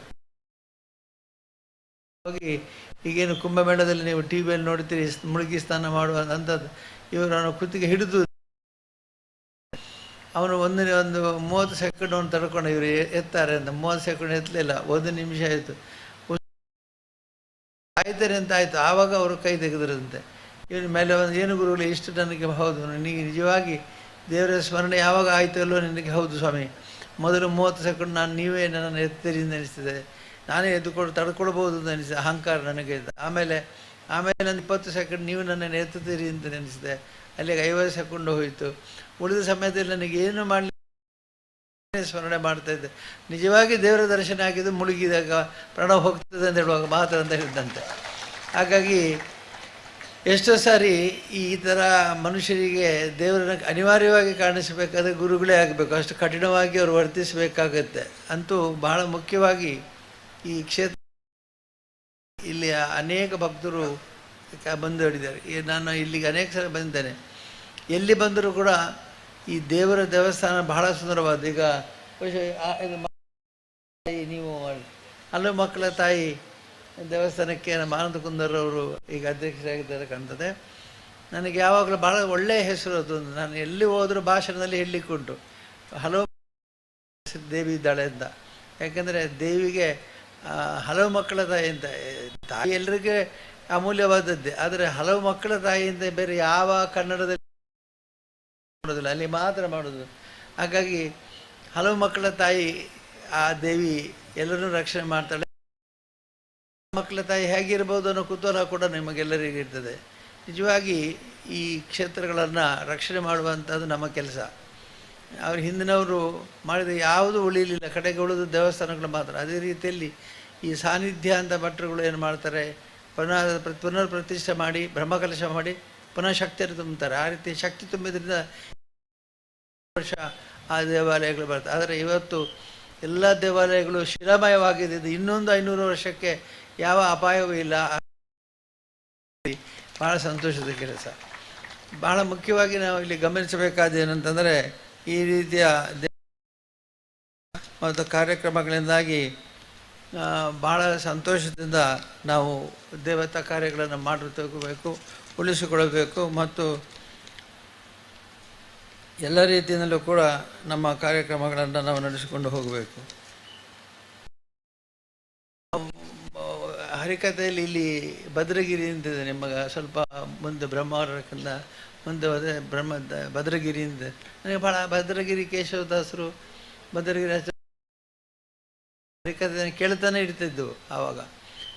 ಹೋಗಿ, ಈಗೇನು ಕುಂಭಮೇಳದಲ್ಲಿ ನೀವು ಟಿ ವಿಯಲ್ಲಿ ನೋಡ್ತೀರಿ ಮುಳುಗಿ ಸ್ನಾನ ಮಾಡುವ ಅಂಥದ್ದು. ಇವರು ಅವನ ಕುತ್ತಿಗೆ ಹಿಡಿದು ಅವನು ಒಂದು 30 ಸೆಕೆಂಡ್ ಅವನು ತಡ್ಕೊಂಡು ಇವರು ಎತ್ತಾರೆ ಅಂತ. 30 ಸೆಕೆಂಡ್ ಎತ್ತಲಿಲ್ಲ, 1 ನಿಮಿಷ ಆಯಿತು. ಆಯ್ತಾರೆ ಅಂತ ಆಯಿತು. ಆವಾಗ ಅವರು ಕೈ ತೆಗೆದ್ರಂತೆ. ಇವನ ಮೇಲೆ ಒಂದು ಏನು ಗುರುಗಳು ಇಷ್ಟು ನನಗೆ ಹೌದು ನಿನಗೆ ನಿಜವಾಗಿ ದೇವರ ಸ್ಮರಣೆ ಯಾವಾಗ ಆಯಿತು ಅಲ್ಲೋ ನಿನಗೆ ಹೌದು ಸ್ವಾಮಿ, ಮೊದಲು 30 ಸೆಕೆಂಡ್ ನಾನು ನೀವೇ ನನ್ನನ್ನು ಎತ್ತರಿ ಅಂತ ಅನಿಸ್ತದೆ, ನಾನೇ ತಡ್ಕೊಳ್ಬೋದು ಅಂತ ಅನಿಸಿದೆ, ಅಹಂಕಾರ ನನಗೆ ಇದ್ದ. ಆಮೇಲೆ ಒಂದು 20 ಸೆಕೆಂಡ್ ನೀವು ನನ್ನನ್ನು ಎತ್ತುತ್ತೀರಿ ಅಂತ ಅನಿಸಿದೆ, ಅಲ್ಲಿಗೆ 50 ಸೆಕೆಂಡ್ ಹೋಯಿತು. ಉಳಿದ ಸಮಯದಲ್ಲಿ ನನಗೆ ಏನು ಮಾಡಲಿ ಸ್ಮರಣೆ ಮಾಡ್ತಾ ಇದ್ದೆ. ನಿಜವಾಗಿ ದೇವರ ದರ್ಶನ ಆಗಿದ್ದು ಮುಳುಗಿದಾಗ ಪ್ರಾಣ ಹೋಗ್ತದೆ ಅಂತ ಹೇಳುವಾಗ ಮಾತ್ರ ಅಂತ ಹೇಳಿದಂತೆ. ಹಾಗಾಗಿ ಎಷ್ಟೋ ಸಾರಿ ಈ ಥರ ಮನುಷ್ಯರಿಗೆ ದೇವರನ್ನು ಅನಿವಾರ್ಯವಾಗಿ ಕಾಣಿಸಬೇಕಾದ್ರೆ ಗುರುಗಳೇ ಆಗಬೇಕು, ಅಷ್ಟು ಕಠಿಣವಾಗಿ ಅವರು ವರ್ತಿಸಬೇಕಾಗತ್ತೆ. ಅಂತೂ ಬಹಳ ಮುಖ್ಯವಾಗಿ ಈ ಕ್ಷೇತ್ರ ಇಲ್ಲಿ ಅನೇಕ ಭಕ್ತರು ಬಂದು ಹೇಳಿದ್ದಾರೆ. ನಾನು ಇಲ್ಲಿಗೆ ಅನೇಕ ಸಲ ಬಂದಿದ್ದೇನೆ. ಎಲ್ಲಿ ಬಂದರೂ ಕೂಡ ಈ ದೇವರ ದೇವಸ್ಥಾನ ಬಹಳ ಸುಂದರವಾದ. ಈಗ ನೀವು ಹಲವು ಮಕ್ಕಳ ತಾಯಿ ದೇವಸ್ಥಾನಕ್ಕೆ ನಮ್ಮ ಆನಂದ ಕುಂದರವರು ಈಗ ಅಧ್ಯಕ್ಷರಾಗಿದ್ದಾರೆ ಕಾಣ್ತದೆ. ನನಗೆ ಯಾವಾಗಲೂ ಭಾಳ ಒಳ್ಳೆಯ ಹೆಸರು ಅದು. ನಾನು ಎಲ್ಲಿ ಹೋದರೂ ಭಾಷಣದಲ್ಲಿ ಹೇಳಲಿಕ್ಕೆ ಉಂಟು, ಹಲವು ದೇವಿ ಇದ್ದಾಳೆ ಅಂತ. ಯಾಕೆಂದರೆ ದೇವಿಗೆ ಹಲವು ಮಕ್ಕಳ ತಾಯಿ ಅಂತ. ತಾಯಿ ಎಲ್ರಿಗೆ ಅಮೂಲ್ಯವಾದದ್ದೇ, ಆದರೆ ಹಲವು ಮಕ್ಕಳ ತಾಯಿ ಅಂತ ಬೇರೆ ಯಾವ ಕನ್ನಡದಲ್ಲಿ ಮಾಡೋದಿಲ್ಲ, ಅಲ್ಲಿ ಮಾತ್ರ ಮಾಡೋದು. ಹಾಗಾಗಿ ಹಲವು ಮಕ್ಕಳ ತಾಯಿ ಆ ದೇವಿ ಎಲ್ಲರನ್ನೂ ರಕ್ಷಣೆ ಮಾಡ್ತಾಳೆ. ಮಕ್ಕಳ ತಾಯಿ ಹೇಗಿರ್ಬೋದು ಅನ್ನೋ ಕುತೂಹಲ ಕೂಡ ನಿಮಗೆಲ್ಲರಿಗೂ ಇರ್ತದೆ. ನಿಜವಾಗಿ ಈ ಕ್ಷೇತ್ರಗಳನ್ನು ರಕ್ಷಣೆ ಮಾಡುವಂಥದ್ದು ನಮ್ಮ ಕೆಲಸ. ಅವ್ರ ಹಿಂದಿನವರು ಮಾಡಿದ ಯಾವುದೂ ಉಳಿಲಿಲ್ಲ, ಕಡೆಗೆ ಉಳಿದು ದೇವಸ್ಥಾನಗಳು ಮಾತ್ರ. ಅದೇ ರೀತಿಯಲ್ಲಿ ಈ ಸಾನ್ನಿಧ್ಯ ಅಂತ ಭಟ್ರುಗಳು ಏನು ಮಾಡ್ತಾರೆ, ಪುನರ್ ಪ್ರತಿಷ್ಠೆ ಮಾಡಿ ಬ್ರಹ್ಮಕಲಶ ಮಾಡಿ ಪುನಃ ಶಕ್ತಿಯನ್ನು ತುಂಬುತ್ತಾರೆ. ಆ ರೀತಿ ಶಕ್ತಿ ತುಂಬಿದ್ರಿಂದ ವರ್ಷ ಆ ದೇವಾಲಯಗಳು ಬರ್ತವೆ. ಆದರೆ ಇವತ್ತು ಎಲ್ಲ ದೇವಾಲಯಗಳು ಶಿಲಾಮಯವಾಗಿದೆ. ಇನ್ನೊಂದು 500 ವರ್ಷಕ್ಕೆ ಯಾವ ಅಪಾಯವೂ ಇಲ್ಲ. ಭಾಳ ಸಂತೋಷದ ಕೆಲಸ. ಭಾಳ ಮುಖ್ಯವಾಗಿ ನಾವು ಇಲ್ಲಿ ಗಮನಿಸಬೇಕಾದ ಏನಂತಂದರೆ, ಈ ರೀತಿಯ ಮತ್ತು ಕಾರ್ಯಕ್ರಮಗಳಿಂದಾಗಿ ಭಾಳ ಸಂತೋಷದಿಂದ ನಾವು ದೇವತಾ ಕಾರ್ಯಗಳನ್ನು ಮಾಡುತ್ತಬೇಕು, ಉಳಿಸಿಕೊಳ್ಳಬೇಕು ಮತ್ತು ಎಲ್ಲ ರೀತಿಯಲ್ಲೂ ಕೂಡ ನಮ್ಮ ಕಾರ್ಯಕ್ರಮಗಳನ್ನು ನಾವು ನಡೆಸಿಕೊಂಡು ಹೋಗಬೇಕು. ಹರಿಕಥೆಯಲ್ಲಿ ಇಲ್ಲಿ ಭದ್ರಗಿರಿ ಅಂತಿದೆ, ನಿಮಗೆ ಸ್ವಲ್ಪ ಮುಂದೆ ಬ್ರಹ್ಮಾವರಕ್ಕಿಂತ ಮುಂದೆ ಹೋದರೆ ಭದ್ರಗಿರಿ ಅಂತ. ನನಗೆ ಭಾಳ ಭದ್ರಗಿರಿ ಕೇಶವದಾಸರು ಭದ್ರಗಿರಿ ಹರಿಕಥೆ ಕೇಳ್ತಾನೆ ಇರ್ತಿದ್ದು. ಆವಾಗ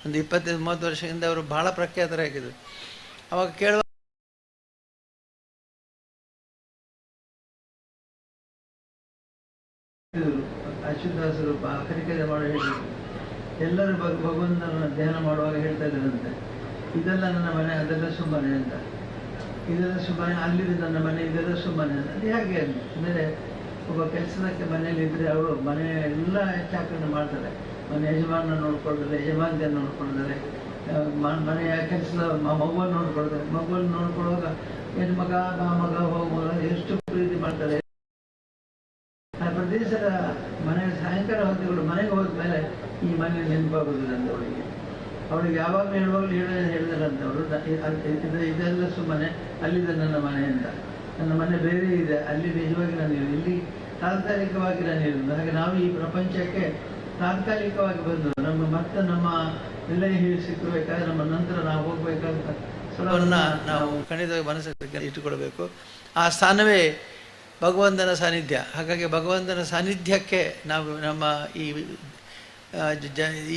ಒಂದು 25-30 ವರ್ಷದಿಂದ ಅವರು ಭಾಳ ಪ್ರಖ್ಯಾತರಾಗಿದ್ದರು. ಆವಾಗ ಕೇಳುವ ಅಶ್ವದಾಸರು ಹರಿಕಥೆ ಮಾಡೋ ಹೇಳಿದ್ರು. ಎಲ್ಲರೂ ಭಗವಂತನ ಧ್ಯಾನ ಮಾಡುವಾಗ ಹೇಳ್ತಾ ಇದ್ದಾರಂತೆ, ಇದೆಲ್ಲ ನನ್ನ ಮನೆ, ಅದೆಲ್ಲ ಸುಮ್ಮನೆ ಅಂತ. ಇದೆಲ್ಲ ಸುಮ್ಮನೆ, ಅಲ್ಲಿದೆ ನನ್ನ ಮನೆ, ಇದೆಲ್ಲ ಸುಮ್ಮನೆ ಅಂತ. ಅದು ಹೇಗೆ ಅಂದರೆ, ಒಬ್ಬ ಕೆಲಸದಕ್ಕೆ ಮನೇಲಿ ಇದ್ದರೆ ಅವರು ಮನೆ ಎಲ್ಲ ಚಾಕರಣೆ ಮಾಡ್ತಾರೆ. ಮನೆ ಯಜಮಾನ ನೋಡ್ಕೊಳ್ತಾರೆ, ಯಜಮಾನತೆಯನ್ನು ನೋಡ್ಕೊಳ್ತಾರೆ, ಮನೆಯ ಕೆಲಸದ ಮಗುವನ್ನು ನೋಡ್ಕೊಳ್ತಾರೆ. ಮಗುವನ್ನು ನೋಡ್ಕೊಳ್ಳುವಾಗ ಹೆಣ್ಮಗ ಮಗ ಹೋಗುವಾಗ ಎಷ್ಟು ಪ್ರೀತಿ ಮಾಡ್ತಾರೆ. ಆ ಪ್ರದೇಶದ ಮನೆ ಸಾಯಂಕಾಲ ಹೊತ್ತಿಗಳು ಮನೆಗೆ ಹೋದ ಮೇಲೆ ಈ ಮನೆ ನೆನಪಾಗೋದಿಲ್ಲ ಅಂತ ಅವಳಿಗೆ ಯಾವಾಗಲೂ ಹೇಳುವಾಗಲೂ ಹೇಳಿದಾರಂತೆ ಅವರು, ಇದೆಲ್ಲ ಸುಮ್ಮನೆ, ಅಲ್ಲಿದೆ ನನ್ನ ಮನೆ ಅಂತ. ನನ್ನ ಮನೆ ಬೇರೆ ಇದೆ, ಅಲ್ಲಿ ನಿಜವಾಗಿ ನಾನು ಇಲ್ಲಿ ತಾತ್ಕಾಲಿಕವಾಗಿ ನಾನು ಇರೋದು. ಹಾಗೆ ನಾವು ಈ ಪ್ರಪಂಚಕ್ಕೆ ತಾತ್ಕಾಲಿಕವಾಗಿ ಬಂದು ನಮ್ಮ ಎಲ್ಲ ಸಿಕ್ಕಬೇಕಾದ್ರೆ ನಮ್ಮ ನಂತರ ನಾವು ಹೋಗ್ಬೇಕಾದ ಸ್ಥಳವನ್ನು ನಾವು ಖಂಡಿತವಾಗಿ ಮನಸ್ಸಿಗೆ ಇಟ್ಟುಕೊಳ್ಬೇಕು. ಆ ಸ್ಥಾನವೇ ಭಗವಂತನ ಸಾನ್ನಿಧ್ಯ. ಹಾಗಾಗಿ ಭಗವಂತನ ಸಾನ್ನಿಧ್ಯಕ್ಕೆ ನಾವು ನಮ್ಮ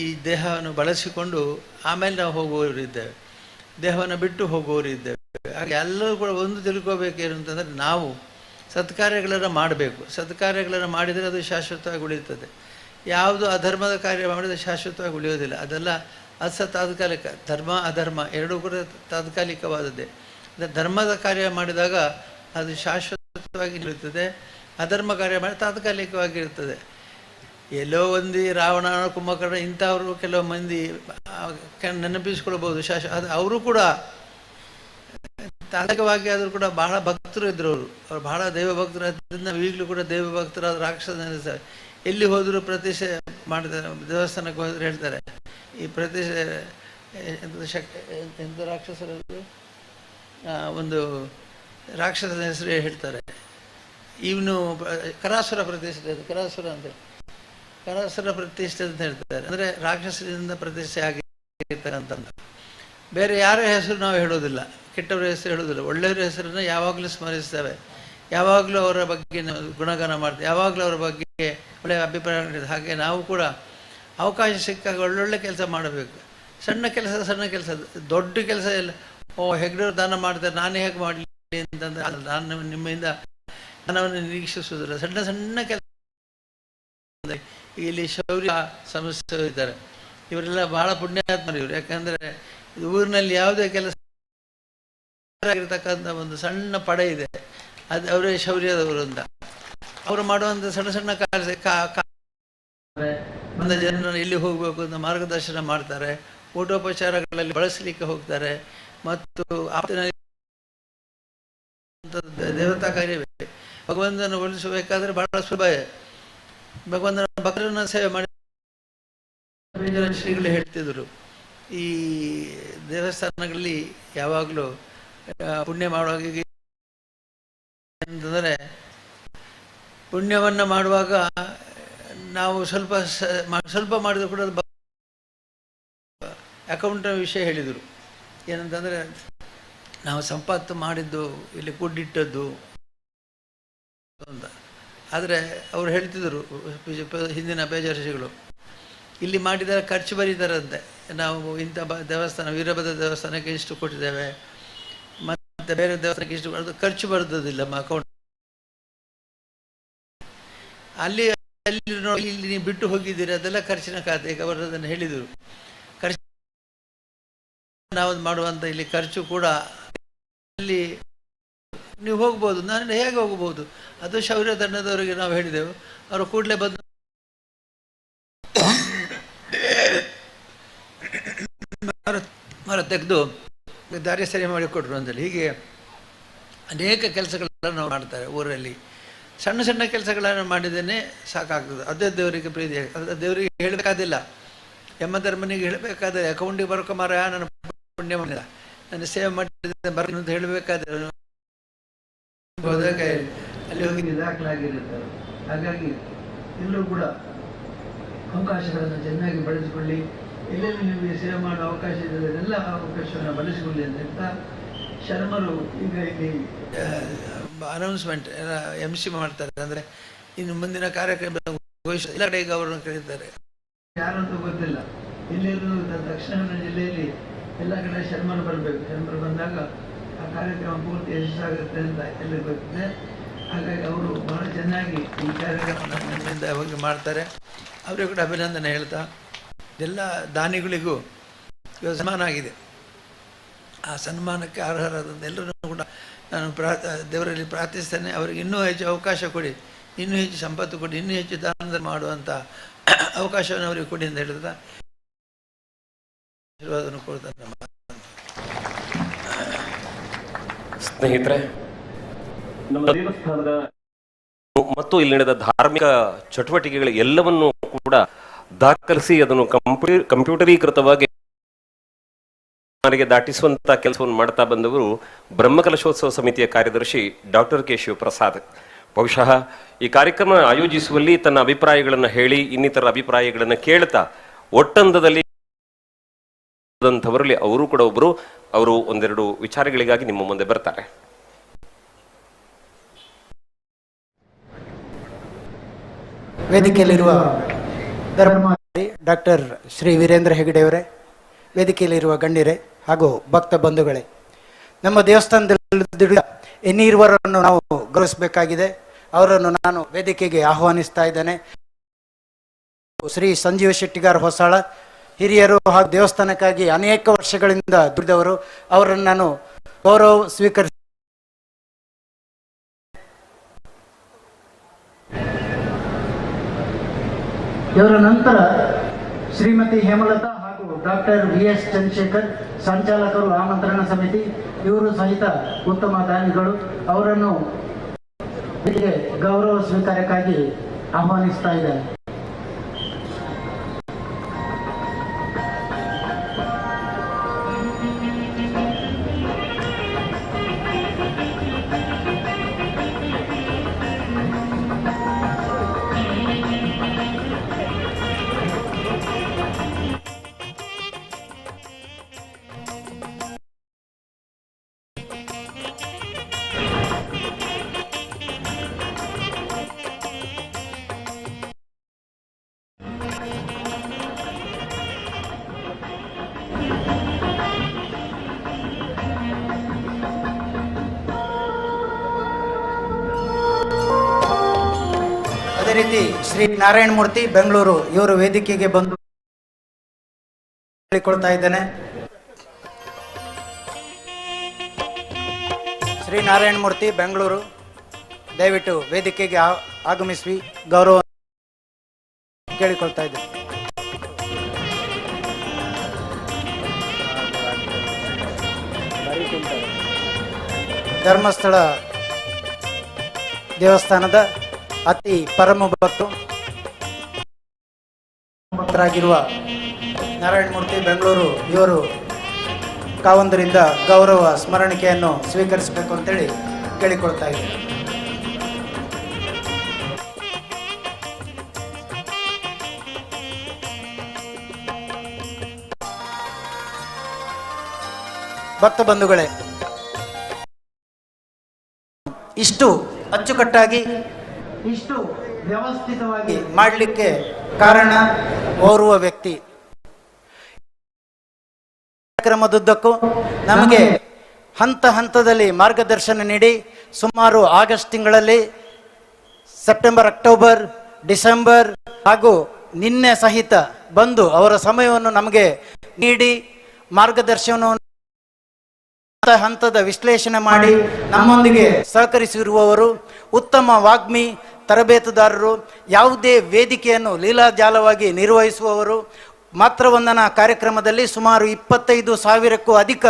ಈ ದೇಹವನ್ನು ಬಳಸಿಕೊಂಡು ಆಮೇಲೆ ನಾವು ಹೋಗುವವರಿದ್ದೇವೆ, ದೇಹವನ್ನು ಬಿಟ್ಟು ಹೋಗುವವರಿದ್ದೇವೆ. ಹಾಗೆ ಎಲ್ಲರೂ ಕೂಡ ಒಂದು ತಿಳ್ಕೋಬೇಕೇನು ಅಂತಂದರೆ, ನಾವು ಸತ್ಕಾರ್ಯಗಳನ್ನು ಮಾಡಬೇಕು. ಸತ್ಕಾರ್ಯಗಳನ್ನು ಮಾಡಿದರೆ ಅದು ಶಾಶ್ವತವಾಗಿ ಉಳಿಯುತ್ತದೆ. ಯಾವುದು ಅಧರ್ಮದ ಕಾರ್ಯ ಮಾಡಿದರೆ ಶಾಶ್ವತವಾಗಿ ಉಳಿಯೋದಿಲ್ಲ. ಅದೆಲ್ಲ ತಾತ್ಕಾಲಿಕ. ಧರ್ಮ ಅಧರ್ಮ ಎರಡೂ ಕೂಡ ತಾತ್ಕಾಲಿಕವಾದದ್ದೇ. ಧರ್ಮದ ಕಾರ್ಯ ಮಾಡಿದಾಗ ಅದು ಶಾಶ್ವತವಾಗಿ ಇರುತ್ತದೆ, ಅಧರ್ಮ ಕಾರ್ಯ ಮಾಡಿ ತಾತ್ಕಾಲಿಕವಾಗಿರುತ್ತದೆ. ಎಲ್ಲೋ ಒಂದು ರಾವಣ ಕುಂಭಕರ್ಣ ಇಂಥವರು ಕೆಲವು ಮಂದಿ ನೆನಪಿಸ್ಕೊಳ್ಬೋದು. ಅದು ಅವರು ಕೂಡ ತಾತ್ಕಾಲಿಕವಾಗಿ ಆದರೂ ಕೂಡ ಬಹಳ ಭಕ್ತರು ಇದ್ದರು. ಅವರು ಬಹಳ ದೈವ ಭಕ್ತರು. ಅದರಿಂದ ಈಗಲೂ ಕೂಡ ದೈವ ಭಕ್ತರಾದ ರಾಕ್ಷಸ ನೆನೆಸ್ತಾರೆ. ಎಲ್ಲಿ ಹೋದರೂ ಪ್ರತಿಷ್ಠೆ ಮಾಡ್ತಾರೆ. ದೇವಸ್ಥಾನಕ್ಕೆ ಹೋದ್ರೆ ಹೇಳ್ತಾರೆ, ಈ ಪ್ರತಿಷ್ಠೆ ಎಂಥ ರಾಕ್ಷಸರು, ಒಂದು ರಾಕ್ಷಸನ ಹೆಸರು ಹೇಳ್ತಾರೆ. ಇವನು ಕರಾಸುರ ಪ್ರತಿಷ್ಠೆ, ಕರಾಸುರ ಅಂತ ಕರಾಸುರ ಪ್ರತಿಷ್ಠೆ ಅಂತ ಹೇಳ್ತಾರೆ. ಅಂದರೆ ರಾಕ್ಷಸರಿಂದ ಪ್ರತಿಷ್ಠೆ ಆಗಿರ್ತಕ್ಕಂಥ. ಬೇರೆ ಯಾರ ಹೆಸರು ನಾವು ಹೇಳೋದಿಲ್ಲ. ಕೆಟ್ಟವರ ಹೆಸರು ಹೇಳೋದಿಲ್ಲ, ಒಳ್ಳೆಯವರ ಹೆಸರನ್ನು ಯಾವಾಗಲೂ ಸ್ಮರಿಸ್ತೇವೆ, ಯಾವಾಗಲೂ ಅವರ ಬಗ್ಗೆ ಗುಣಗಾನ ಮಾಡ್ತೇವೆ, ಯಾವಾಗಲೂ ಅವರ ಬಗ್ಗೆ ಒಳ್ಳೆಯ ಅಭಿಪ್ರಾಯ ನೀಡಿದೆ. ಹಾಗೆ ನಾವು ಕೂಡ ಅವಕಾಶ ಸಿಕ್ಕಾಗ ಒಳ್ಳೊಳ್ಳೆ ಕೆಲಸ ಮಾಡಬೇಕು. ಸಣ್ಣ ಕೆಲಸ ದೊಡ್ಡ ಕೆಲಸ ಇಲ್ಲ. ಹೆಗ್ಡೆಯವರು ದಾನ ಮಾಡ್ತಾರೆ, ನಾನೇ ಹೇಗೆ ಮಾಡಲಿ ಅಂತಂದರೆ ನಾನು ನಿಮ್ಮಿಂದ ದಾನವನ್ನು ನಿರೀಕ್ಷಿಸುವುದಿಲ್ಲ. ಸಣ್ಣ ಕೆಲಸ. ಇಲ್ಲಿ ಶೌರ್ಯ ಸಂಸ್ಥೆ ಇದ್ದಾರೆ, ಇವರೆಲ್ಲ ಬಹಳ ಪುಣ್ಯಾತ್ಮರು ಇವರು. ಯಾಕಂದರೆ ಊರಿನಲ್ಲಿ ಯಾವುದೇ ಕೆಲಸ ಆಗಿರ್ತಕ್ಕಂಥ ಒಂದು ಸಣ್ಣ ಪಡೆ ಇದೆ, ಅದು ಅವರೇ ಶೌರ್ಯದವರು ಅಂತ. ಅವರು ಮಾಡುವಂಥ ಸಣ್ಣ ಬಂದ ಜನರನ್ನು ಎಲ್ಲಿ ಹೋಗಬೇಕು ಅಂತ ಮಾರ್ಗದರ್ಶನ ಮಾಡ್ತಾರೆ, ಊಟೋಪಚಾರಗಳಲ್ಲಿ ಬಳಸಲಿಕ್ಕೆ ಹೋಗ್ತಾರೆ. ಮತ್ತು ದೇವತಾ ಕಾರ್ಯವೇ ಭಗವಂತನ ಒಲಿಸಬೇಕಾದ್ರೆ ಬಹಳ ಸುಲಭ. ಭಗವಂತನ ಭಕ್ತರನ್ನ ಸೇವೆ ಮಾಡಿ ಶ್ರೀಗಳು ಹೇಳ್ತಿದ್ರು, ಈ ದೇವಸ್ಥಾನಗಳಲ್ಲಿ ಯಾವಾಗಲೂ ಪುಣ್ಯ ಮಾಡುವಾಗ ಅಂತಂದರೆ, ಪುಣ್ಯವನ್ನು ಮಾಡುವಾಗ ನಾವು ಸ್ವಲ್ಪ ಮಾಡಿದ್ರು ಕೂಡ ಅಕೌಂಟ್ ವಿಷಯ ಹೇಳಿದರು. ಏನಂತಂದರೆ, ನಾವು ಸಂಪತ್ತು ಮಾಡಿದ್ದು ಇಲ್ಲಿ ಕೂಡಿಟ್ಟದ್ದು ಅಂತ. ಆದರೆ ಅವರು ಹೇಳ್ತಿದ್ರು, ಹಿಂದಿನ ಬೇಜಾರಿಗಳು, ಇಲ್ಲಿ ಮಾಡಿದರೆ ಖರ್ಚು ಬರೀತಾರಂತೆ. ನಾವು ಇಂಥ ದೇವಸ್ಥಾನ, ವೀರಭದ್ರ ದೇವಸ್ಥಾನಕ್ಕೆ ಇಷ್ಟು ಕೊಟ್ಟಿದ್ದೇವೆ, ಮತ್ತು ಬೇರೆ ದೇವಸ್ಥಾನಕ್ಕೆ ಇಷ್ಟು, ಅದು ಖರ್ಚು ಬರ್ತದಿಲ್ಲ ನಮ್ಮ ಅಕೌಂಟ್. ಅಲ್ಲಿ ನೀವು ಬಿಟ್ಟು ಹೋಗಿದ್ದೀರಿ, ಅದೆಲ್ಲ ಖರ್ಚಿನ ಖಾತೆ. ಈಗ ಅವರು ಅದನ್ನು ಹೇಳಿದರು. ಖರ್ಚು ನಾವು ಮಾಡುವಂಥ ಇಲ್ಲಿ ಖರ್ಚು ಕೂಡ ಅಲ್ಲಿ ನೀವು ಹೋಗ್ಬೋದು, ನಾನು ಹೇಗೆ ಹೋಗ್ಬೋದು, ಅದು ಶೌರ್ಯ ತಂಡದವರಿಗೆ ನಾವು ಹೇಳಿದೆವು. ಅವರು ಕೂಡಲೇ ಬಂದು ಮರ ತೆಗೆದು ದಾರಿ ಸರಿ ಮಾಡಿಕೊಟ್ರು ಅಂತೇಳಿ. ಹೀಗೆ ಅನೇಕ ಕೆಲಸಗಳನ್ನು ನಾವು ಮಾಡ್ತಾರೆ ಊರಲ್ಲಿ. ಸಣ್ಣ ಕೆಲಸಗಳನ್ನು ಮಾಡಿದ್ದೇನೆ ಸಾಕಾಗ್ತದೆ, ಅದೇ ದೇವರಿಗೆ ಪ್ರೀತಿ. ಅದು ದೇವರಿಗೆ ಹೇಳಬೇಕಾದಿಲ್ಲ, ಯಮಧರ್ಮನಿಗೆ ಹೇಳಬೇಕಾದ್ರೆ ಅಕೌಂಟಿಗೆ ಬರ್ಕೊಂಬಾರ ನನ್ನ ಪುಣ್ಯ ಮಾಡಿಲ್ಲ, ನಾನು ಸೇವೆ ಮಾಡಿದ್ದೆ ಬರ್ತೀನಿ ಅಂತ ಹೇಳಬೇಕಾದ್ರೆ ಹೋದಾಗ ಅಲ್ಲಿ ಹೋಗಿ ದಾಖಲಾಗಿರುತ್ತಾರೆ. ಹಾಗಾಗಿ ಎಲ್ಲರೂ ಕೂಡ ಅವಕಾಶಗಳನ್ನು ಚೆನ್ನಾಗಿ ಬಳಸಿಕೊಳ್ಳಿ. ಎಲ್ಲೆಲ್ಲಿ ನಿಮಗೆ ಸೇವೆ ಮಾಡೋ ಅವಕಾಶ ಇದೆ ಎಲ್ಲ ಅವಕಾಶವನ್ನು ಬಳಸಿಕೊಳ್ಳಿ ಅಂತ ಹೇಳ್ತಾ, ಶರ್ಮರು ಈಗ ಇಲ್ಲಿ ಅನೌನ್ಸ್ಮೆಂಟ್ MC ಮಾಡ್ತಾರೆ. ಅಂದರೆ ಇನ್ನು ಮುಂದಿನ ಕಾರ್ಯಕ್ರಮ ಎಲ್ಲ ಕಡೆಗೆ ಅವರನ್ನು ಕರೀತಾರೆ. ಯಾರಂತೂ ಗೊತ್ತಿಲ್ಲ, ಎಲ್ಲರೂ ದಕ್ಷಿಣ ಕನ್ನಡ ಜಿಲ್ಲೆಯಲ್ಲಿ ಎಲ್ಲ ಕಡೆ ಶರ್ಮರು ಬರಬೇಕು. ಶರ್ಮರು ಬಂದಾಗ ಆ ಕಾರ್ಯಕ್ರಮ ಪೂರ್ತಿ ಯಶಸ್ಸಾಗುತ್ತೆ ಅಂತ ಎಲ್ಲರಿಗೂ ಗೊತ್ತಿದೆ. ಹಾಗಾಗಿ ಅವರು ಬಹಳ ಚೆನ್ನಾಗಿ ಈ ಕಾರ್ಯಕ್ರಮದಿಂದ ಹೋಗಿ ಮಾಡ್ತಾರೆ. ಅವರಿಗೂ ಕೂಡ ಅಭಿನಂದನೆ ಹೇಳ್ತಾ, ಎಲ್ಲ ದಾನಿಗಳಿಗೂ ಇವಾಗ ಸನ್ಮಾನ ಆಗಿದೆ. ಆ ಸನ್ಮಾನಕ್ಕೆ ಅರ್ಹರಾದಂಥ ಎಲ್ಲರೂ ಕೂಡ ನಾನು ದೇವರಲ್ಲಿ ಪ್ರಾರ್ಥಿಸ್ತೇನೆ. ಅವರಿಗೆ ಇನ್ನೂ ಹೆಚ್ಚು ಅವಕಾಶ ಕೊಡಿ, ಇನ್ನೂ ಹೆಚ್ಚು ಸಂಪತ್ತು ಕೊಡಿ, ಇನ್ನೂ ಹೆಚ್ಚು ದಾನ ಮಾಡುವಂಥ ಅವಕಾಶವನ್ನು ಅವರಿಗೆ ಕೊಡಿ ಅಂತ ಹೇಳಿದ ಆಶೀರ್ವಾದವನ್ನು ಕೊಡ್ತಾರೆ. ಸ್ನೇಹಿತರೆ, ನಮ್ಮ ದೇವಸ್ಥಾನದ ಮತ್ತು ಇಲ್ಲಿ ನಡೆದ ಧಾರ್ಮಿಕ ಚಟುವಟಿಕೆಗಳ ಎಲ್ಲವನ್ನೂ ಕೂಡ ದಾಖಲಿಸಿ ಅದನ್ನು ಕಂಪ್ಯೂಟರೀಕೃತವಾಗಿ ದಾಟಿಸುವಂತ ಕೆಲಸವನ್ನು ಮಾಡ್ತಾ ಬಂದವರು ಬ್ರಹ್ಮಕಲಶೋತ್ಸವ ಸಮಿತಿಯ ಕಾರ್ಯದರ್ಶಿ ಡಾಕ್ಟರ್ ಕೆ ಶಿವಪ್ರಸಾದ್. ಬಹುಶಃ ಈ ಕಾರ್ಯಕ್ರಮ ಆಯೋಜಿಸುವಲ್ಲಿ ತನ್ನ ಅಭಿಪ್ರಾಯಗಳನ್ನು ಹೇಳಿ ಇನ್ನಿತರ ಅಭಿಪ್ರಾಯಗಳನ್ನು ಕೇಳ್ತಾ ಒಟ್ಟಂದದಲ್ಲಿ ಅವರು ಕೂಡ ಒಬ್ಬರು. ಅವರು ಒಂದೆರಡು ವಿಚಾರಗಳಿಗಾಗಿ ನಿಮ್ಮ ಮುಂದೆ ಬರ್ತಾರೆ. ವೇದಿಕೆಯಲ್ಲಿರುವ ಧರ್ಮಾಧಿಕಾರಿ ಡಾಕ್ಟರ್ ಶ್ರೀ ವೀರೇಂದ್ರ ಹೆಗಡೆಯವರೇ, ವೇದಿಕೆಯಲ್ಲಿರುವ ಗಣ್ಯರೇ ಹಾಗೂ ಭಕ್ತ ಬಂಧುಗಳೇ, ನಮ್ಮ ದೇವಸ್ಥಾನದಲ್ಲಿ ಇನ್ನಿರುವರನ್ನು ನಾವು ಗೌರವಿಸಬೇಕಾಗಿದೆ. ಅವರನ್ನು ನಾನು ವೇದಿಕೆಗೆ ಆಹ್ವಾನಿಸ್ತಾ ಇದ್ದೇನೆ. ಶ್ರೀ ಸಂಜೀವ ಶೆಟ್ಟಿಗಾರ್ ಹೊಸಾಳ, ಹಿರಿಯರು ಹಾಗೂ ದೇವಸ್ಥಾನಕ್ಕಾಗಿ ಅನೇಕ ವರ್ಷಗಳಿಂದ ದುಡಿದವರು. ಅವರನ್ನು ನಾನು ಗೌರವ ಸ್ವೀಕರಿಸಿ ಇವರ ನಂತರ ಶ್ರೀಮತಿ ಹೇಮಲತಾ ಹಾಗೂ ಡಾಕ್ಟರ್ VS ಚಂದ್ರಶೇಖರ್, ಸಂಚಾಲಕರು ಆಮಂತ್ರಣ ಸಮಿತಿ, ಇವರು ಸಹಿತ ಉತ್ತಮ ದಾನಿಗಳು. ಅವರನ್ನು ಗೌರವ ಸ್ವೀಕಾರಕ್ಕಾಗಿ ಆಹ್ವಾನಿಸ್ತಾ ಇದ್ದಾರೆ. ರೀತಿ ಶ್ರೀ ನಾರಾಯಣ ಮೂರ್ತಿ ಬೆಂಗಳೂರು ಇವರು ವೇದಿಕೆಗೆ ಬಂದು ಹೇಳಿಕೊಳ್ತಾ ಇದ್ದೇನೆ. ಶ್ರೀ ನಾರಾಯಣ ಮೂರ್ತಿ ಬೆಂಗಳೂರು ದಯವಿಟ್ಟು ವೇದಿಕೆಗೆ ಆಗಮಿಸಿ ಗೌರವ ಕೇಳಿಕೊಳ್ತಾ ಇದ್ದೇನೆ. ಧರ್ಮಸ್ಥಳ ದೇವಸ್ಥಾನದ ಅತಿ ಪರಮ ಭಕ್ತರಾಗಿರುವ ನಾರಾಯಣ ಮೂರ್ತಿ ಬೆಂಗಳೂರು ಇವರು ಕಾವಂದರಿಂದ ಗೌರವ ಸ್ಮರಣಿಕೆಯನ್ನು ಸ್ವೀಕರಿಸಬೇಕು ಅಂತೇಳಿ ಕೇಳಿಕೊಳ್ತಾ ಇದ್ದಾರೆ. ಭಕ್ತ ಬಂಧುಗಳೇ, ಇಷ್ಟು ಅಚ್ಚುಕಟ್ಟಾಗಿ ಇಷ್ಟು ವ್ಯವಸ್ಥಿತವಾಗಿ ಮಾಡಲಿಕ್ಕೆ ಕಾರಣ ಓರ್ವ ವ್ಯಕ್ತಿ. ಕಾರ್ಯಕ್ರಮದುದ್ದಕ್ಕೂ ನಮಗೆ ಹಂತ ಹಂತದಲ್ಲಿ ಮಾರ್ಗದರ್ಶನ ನೀಡಿ ಸುಮಾರು ಆಗಸ್ಟ್ ತಿಂಗಳಲ್ಲಿ ಸೆಪ್ಟೆಂಬರ್, ಅಕ್ಟೋಬರ್, ಡಿಸೆಂಬರ್ ಹಾಗೂ ನಿನ್ನೆ ಸಹಿತ ಬಂದು ಅವರ ಸಮಯವನ್ನು ನಮಗೆ ನೀಡಿ ಮಾರ್ಗದರ್ಶನವನ್ನು ಹಂತದ ವಿಶ್ಲೇಷಣೆ ಮಾಡಿ ನಮ್ಮೊಂದಿಗೆ ಸಹಕರಿಸಿರುವವರು, ಉತ್ತಮ ವಾಗ್ಮಿ, ತರಬೇತುದಾರರು, ಯಾವುದೇ ವೇದಿಕೆಯನ್ನು ಲೀಲಾಜಾಲವಾಗಿ ನಿರ್ವಹಿಸುವವರು, ಮಾತೃ ವಂದನಾ ಕಾರ್ಯಕ್ರಮದಲ್ಲಿ ಸುಮಾರು 25,000ಕ್ಕೂ ಅಧಿಕ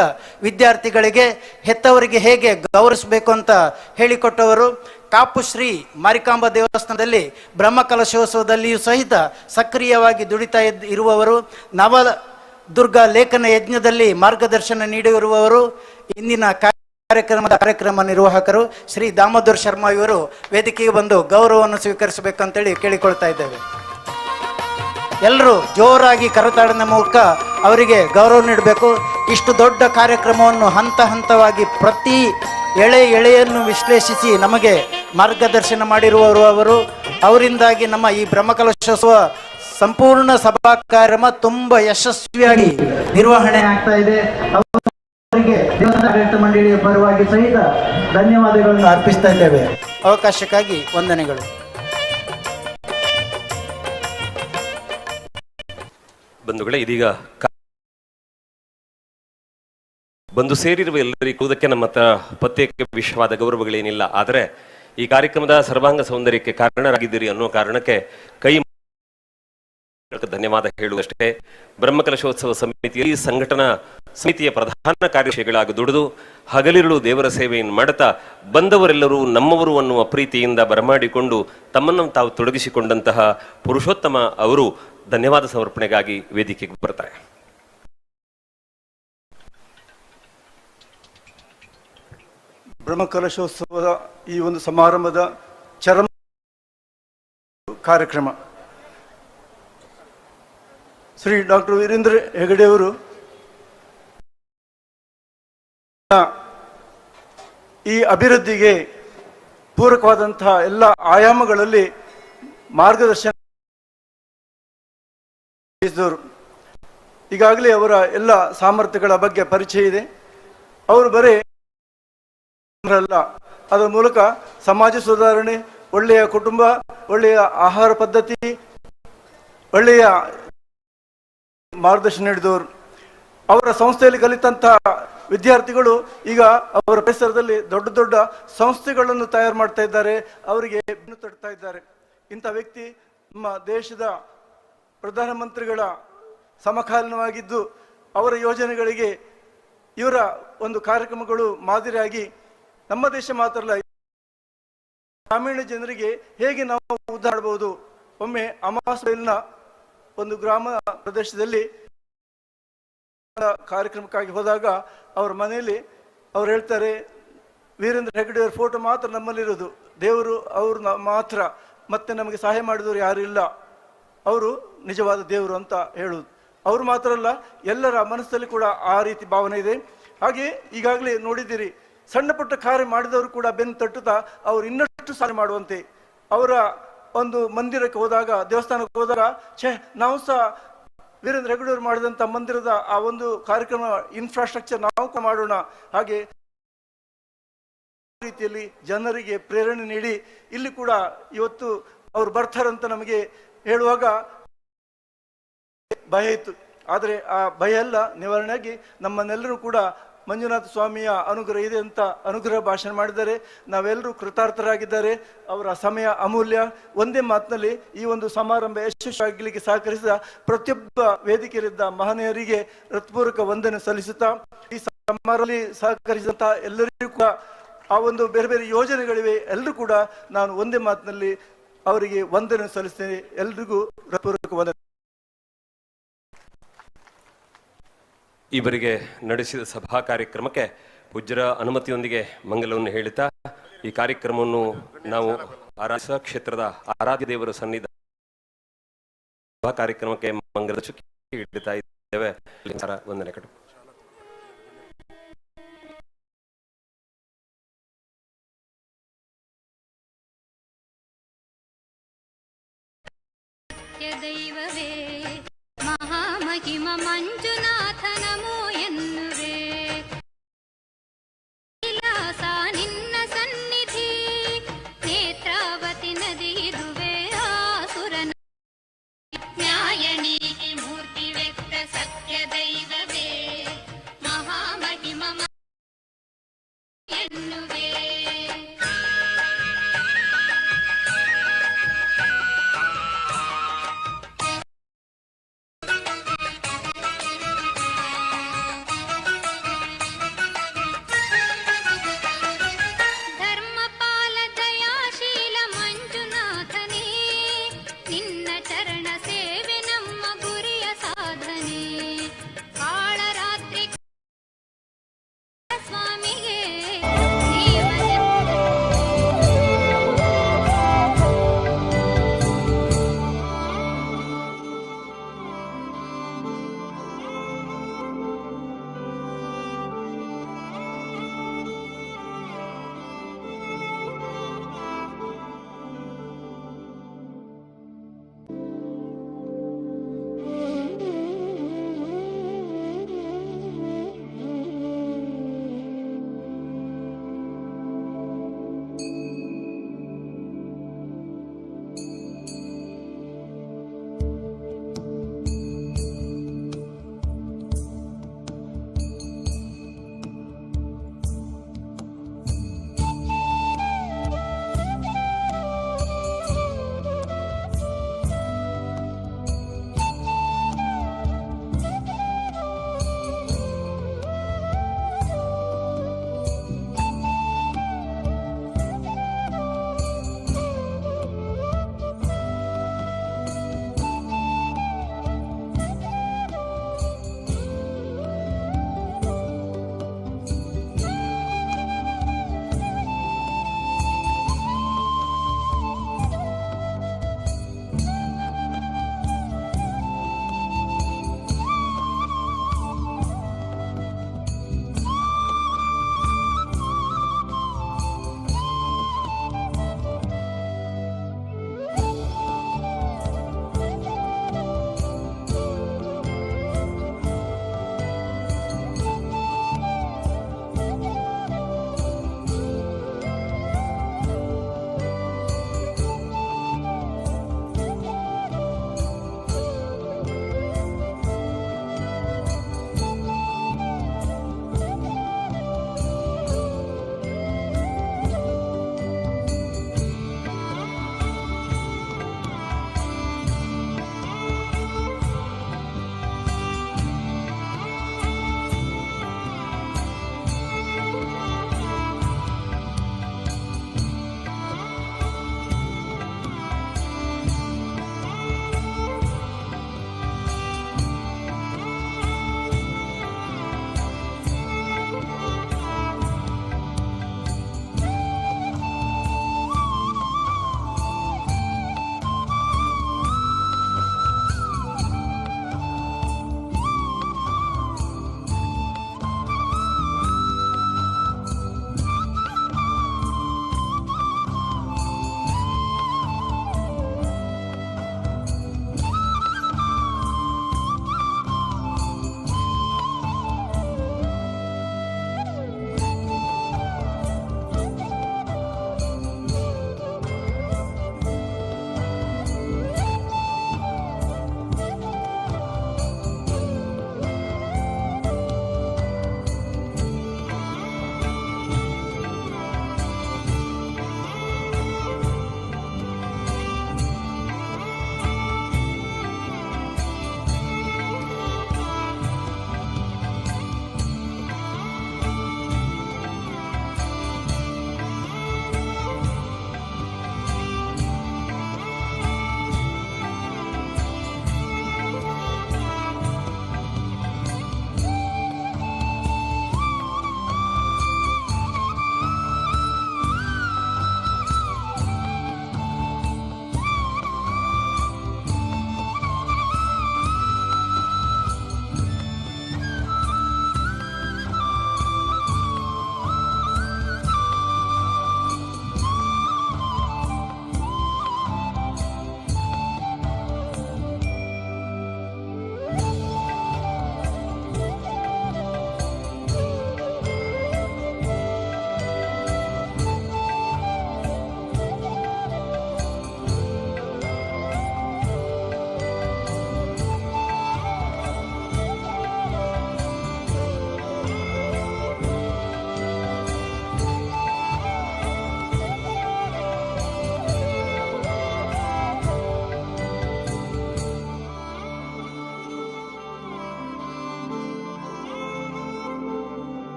ವಿದ್ಯಾರ್ಥಿಗಳಿಗೆ ಹೆತ್ತವರಿಗೆ ಹೇಗೆ ಗೌರವಿಸಬೇಕು ಅಂತ ಹೇಳಿಕೊಟ್ಟವರು, ಕಾಪು ಶ್ರೀ ಮಾರಿಕಾಂಬಾ ದೇವಸ್ಥಾನದಲ್ಲಿ ಬ್ರಹ್ಮಕಲಶೋತ್ಸವದಲ್ಲಿಯೂ ಸಹಿತ ಸಕ್ರಿಯವಾಗಿ ದುಡಿತಾ ಇರುವವರು, ನವದುರ್ಗ ಲೇಖನ ಯಜ್ಞದಲ್ಲಿ ಮಾರ್ಗದರ್ಶನ ನೀಡಿರುವವರು, ಇಂದಿನ ಕಾರ್ಯಕ್ರಮ ನಿರ್ವಾಹಕರು ಶ್ರೀ ದಾಮೋದರ್ ಶರ್ಮಾ ಇವರು ವೇದಿಕೆಗೆ ಬಂದು ಗೌರವವನ್ನು ಸ್ವೀಕರಿಸಬೇಕಂತೇಳಿ ಕೇಳಿಕೊಳ್ತಾ ಇದ್ದೇವೆ. ಎಲ್ಲರೂ ಜೋರಾಗಿ ಕರತಾಡನ ಮೂಲಕ ಅವರಿಗೆ ಗೌರವ ನೀಡಬೇಕು. ಇಷ್ಟು ದೊಡ್ಡ ಕಾರ್ಯಕ್ರಮವನ್ನು ಹಂತ ಹಂತವಾಗಿ ಪ್ರತಿ ಎಳೆಯನ್ನು ವಿಶ್ಲೇಷಿಸಿ ನಮಗೆ ಮಾರ್ಗದರ್ಶನ ಮಾಡಿರುವವರು ಅವರು. ಅವರಿಂದಾಗಿ ನಮ್ಮ ಈ ಬ್ರಹ್ಮಕಲಶೋತ್ಸವ ಸಂಪೂರ್ಣ ಸಭಾ ಕಾರ್ಯಕ್ರಮ ತುಂಬಾ ಯಶಸ್ವಿಯಾಗಿ ನಿರ್ವಹಣೆ ಆಗ್ತಾ ಇದೆ. ಅವರಿಗೆ ದೇವಸ್ಥಾನ ಮಂಡಳಿಯ ಪರವಾಗಿ ಸಹಿತ ಧನ್ಯವಾದಗಳನ್ನು ಅರ್ಪಿಸ್ತಾ ಇದ್ದೇವೆ. ಅವಕಾಶಕ್ಕಾಗಿ ವಂದನೆಗಳು. ಬಂಧುಗಳೇ, ಇದೀಗ ಬಂದು ಸೇರಿರುವ ಎಲ್ಲರಿಗೂ ನಮ್ಮ ಪ್ರತ್ಯೇಕ ವಿಷಯವಾದ ಗೌರವಗಳೇನಿಲ್ಲ. ಆದರೆ ಈ ಕಾರ್ಯಕ್ರಮದ ಸರ್ವಾಂಗ ಸೌಂದರ್ಯಕ್ಕೆ ಕಾರಣರಾಗಿದ್ದೀರಿ ಅನ್ನೋ ಕಾರಣಕ್ಕೆ ಕೈ ಧನ್ಯವಾದ ಹೇಳುವುದಷ್ಟೇ. ಬ್ರಹ್ಮಕಲಶೋತ್ಸವ ಸಮಿತಿಯಲ್ಲಿ ಸಂಘಟನಾ ಸಮಿತಿಯ ಪ್ರಧಾನ ಕಾರ್ಯದರ್ಶಿಗಳಾಗಿ ದುಡಿದು ಹಗಲಿರುಳು ದೇವರ ಸೇವೆಯನ್ನು ಮಾಡುತ್ತಾ ಬಂದವರೆಲ್ಲರೂ ನಮ್ಮವರು ಅನ್ನುವ ಪ್ರೀತಿಯಿಂದ ಬರಮಾಡಿಕೊಂಡು ತಮ್ಮನ್ನು ತಾವು ತೊಡಗಿಸಿಕೊಂಡಂತಹ ಪುರುಷೋತ್ತಮ ಅವರು ಧನ್ಯವಾದ ಸಮರ್ಪಣೆಗಾಗಿ ವೇದಿಕೆಗೆ ಬರ್ತಾರೆ. ಬ್ರಹ್ಮಕಲಶೋತ್ಸವದ ಈ ಒಂದು ಸಮಾರಂಭದ ಚರಮ ಕಾರ್ಯಕ್ರಮ ಶ್ರೀ ಡಾಕ್ಟರ್ ವೀರೇಂದ್ರ ಹೆಗಡೆಯವರು ಈ ಅಭಿವೃದ್ಧಿಗೆ ಪೂರಕವಾದಂತಹ ಎಲ್ಲ ಆಯಾಮಗಳಲ್ಲಿ ಮಾರ್ಗದರ್ಶನ ಈಗಾಗಲೇ ಅವರ ಎಲ್ಲ ಸಾಮರ್ಥ್ಯಗಳ ಬಗ್ಗೆ ಪರಿಚಯ ಇದೆ. ಅವರು ಬರೀ ಅಲ್ಲ, ಅದರ ಮೂಲಕ ಸಮಾಜ ಸುಧಾರಣೆ, ಒಳ್ಳೆಯ ಕುಟುಂಬ, ಒಳ್ಳೆಯ ಆಹಾರ ಪದ್ಧತಿ, ಒಳ್ಳೆಯ ಮಾರ್ಗದರ್ಶನ ನೀಡಿದವರು. ಅವರ ಸಂಸ್ಥೆಯಲ್ಲಿ ಕಲಿತಂತಹ ವಿದ್ಯಾರ್ಥಿಗಳು ಈಗ ಅವರ ಪರಿಸರದಲ್ಲಿ ದೊಡ್ಡ ದೊಡ್ಡ ಸಂಸ್ಥೆಗಳನ್ನು ತಯಾರು ಮಾಡ್ತಾ ಇದ್ದಾರೆ, ಅವರಿಗೆ ಬೆನ್ನು ತಟ್ತಾ ಇದ್ದಾರೆ. ಇಂಥ ವ್ಯಕ್ತಿ ನಮ್ಮ ದೇಶದ ಪ್ರಧಾನಮಂತ್ರಿಗಳ ಸಮಕಾಲೀನವಾಗಿದ್ದು ಅವರ ಯೋಜನೆಗಳಿಗೆ ಇವರ ಒಂದು ಕಾರ್ಯಕ್ರಮಗಳು ಮಾದರಿಯಾಗಿ ನಮ್ಮ ದೇಶ ಮಾತ್ರ ಅಲ್ಲ, ಗ್ರಾಮೀಣ ಜನರಿಗೆ ಹೇಗೆ ನಾವು ಉದ್ಧಾರ ಮಾಡಬಹುದು. ಒಮ್ಮೆ ಅಮಾಸೆಯಲ್ಲಿನ ಒಂದು ಗ್ರಾಮ ಪ್ರದೇಶದಲ್ಲಿ ಕಾರ್ಯಕ್ರಮಕ್ಕಾಗಿ ಹೋದಾಗ ಅವರ ಮನೆಯಲ್ಲಿ ಅವ್ರು ಹೇಳ್ತಾರೆ, ವೀರೇಂದ್ರ ಹೆಗಡೆಯವರ ಫೋಟೋ ಮಾತ್ರ ನಮ್ಮಲ್ಲಿರೋದು, ದೇವರು ಅವರು ಮಾತ್ರ, ಮತ್ತೆ ನಮಗೆ ಸಹಾಯ ಮಾಡಿದವರು ಯಾರು ಇಲ್ಲ, ಅವರು ನಿಜವಾದ ದೇವರು ಅಂತ ಹೇಳುವುದು. ಅವರು ಮಾತ್ರ ಅಲ್ಲ, ಎಲ್ಲರ ಮನಸ್ಸಲ್ಲಿ ಕೂಡ ಆ ರೀತಿ ಭಾವನೆ ಇದೆ. ಹಾಗೆ ಈಗಾಗಲೇ ನೋಡಿದ್ದೀರಿ, ಸಣ್ಣ ಪುಟ್ಟ ಕಾರ್ಯ ಮಾಡಿದವರು ಕೂಡ ಬೆನ್ನು ತಟ್ಟುತ್ತಾ ಅವರು ಇನ್ನಷ್ಟು ಸಹಾಯ ಮಾಡುವಂತೆ. ಅವರ ಒಂದು ಮಂದಿರಕ್ಕೆ ಹೋದಾಗ, ದೇವಸ್ಥಾನಕ್ಕೆ ಹೋದಾಗ, ನಾವು ಸಹ ವೀರೇಂದ್ರ ಹೆಗಡೆಯವರು ಮಾಡಿದಂಥ ಮಂದಿರದ ಆ ಒಂದು ಕಾರ್ಯಕ್ರಮ ಇನ್ಫ್ರಾಸ್ಟ್ರಕ್ಚರ್ ನಾವು ಮಾಡೋಣ, ಹಾಗೆ ರೀತಿಯಲ್ಲಿ ಜನರಿಗೆ ಪ್ರೇರಣೆ ನೀಡಿ ಇಲ್ಲಿ ಕೂಡ ಇವತ್ತು ಅವ್ರು ಬರ್ತಾರಂತ ನಮಗೆ ಹೇಳುವಾಗ ಭಯ ಇತ್ತು. ಆದರೆ ಆ ಭಯ ಎಲ್ಲ ನಿವಾರಣೆಯಾಗಿ ನಮ್ಮನ್ನೆಲ್ಲರೂ ಕೂಡ ಮಂಜುನಾಥ ಸ್ವಾಮಿಯ ಅನುಗ್ರಹ ಇದೆ ಅಂತ ಅನುಗ್ರಹ ಭಾಷಣ ಮಾಡಿದ್ದಾರೆ. ನಾವೆಲ್ಲರೂ ಕೃತಾರ್ಥರಾಗಿದ್ದಾರೆ. ಅವರ ಸಮಯ ಅಮೂಲ್ಯ. ಒಂದೇ ಮಾತಿನಲ್ಲಿ ಈ ಒಂದು ಸಮಾರಂಭ ಯಶಸ್ವಿಯಾಗಲಿಕ್ಕೆ ಸಹಕರಿಸಿದ ಪ್ರತಿಯೊಬ್ಬ ವೇದಿಕೆಯಲ್ಲಿದ್ದ ಮಹನೀಯರಿಗೆ ಹೃತ್ಪೂರ್ವಕ ವಂದನೆ ಸಲ್ಲಿಸುತ್ತಾ, ಈ ಸಮಾರಂಭದಲ್ಲಿ ಸಹಕರಿಸಿದಂತಹ ಎಲ್ಲರಿಗೂ ಕೂಡ ಆ ಒಂದು ಬೇರೆ ಬೇರೆ ಯೋಜನೆಗಳಿವೆ, ಎಲ್ಲರೂ ಕೂಡ ನಾನು ಒಂದೇ ಮಾತಿನಲ್ಲಿ ಅವರಿಗೆ ವಂದನೆ ಸಲ್ಲಿಸ್ತೇನೆ. ಎಲ್ರಿಗೂ ಹೃತ್ಪೂರ್ವಕ ವಂದನೆ. ಇವರಿಗೆ ನಡೆಸಿದ ಸಭಾ ಕಾರ್ಯಕ್ರಮಕ್ಕೆ ಪೂಜ್ಯರ ಅನುಮತಿಯೊಂದಿಗೆ ಮಂಗಲವನ್ನು ಹೇಳುತ್ತಾ ಈ ಕಾರ್ಯಕ್ರಮವನ್ನು ನಾವು ಕ್ಷೇತ್ರದ ಆರಾಧ್ಯ ದೇವರ ಸನ್ನಿಧಾನ ಸಭಾ ಕಾರ್ಯಕ್ರಮಕ್ಕೆ ಮಂಗಲ ಚುಕ್ಕಿ ಇಡ್ತಾ ಇದ್ದೇವೆ. ವಂದನೆ ಕಟ್ಟು. ದೈವವೇ ಮಹಾಮಹಿಮ ಮಂಜುನಾಥ ನಮೋ ಎನ್ನುವೆ. ಕೈಲಾಸ ನಿನ್ನ ಸನ್ನಿಧಿ, ನೇತ್ರಾವತಿ ನದಿ ಇದುವೆ ಆಸುರನ ನ್ಯಾಯ ನೀತಿ ಮೂರ್ತಿ ವ್ಯಕ್ತ ಸತ್ಯ ದೈವವೇ ಮಹಾಮಹಿಮ ಎನ್ನುವೆ.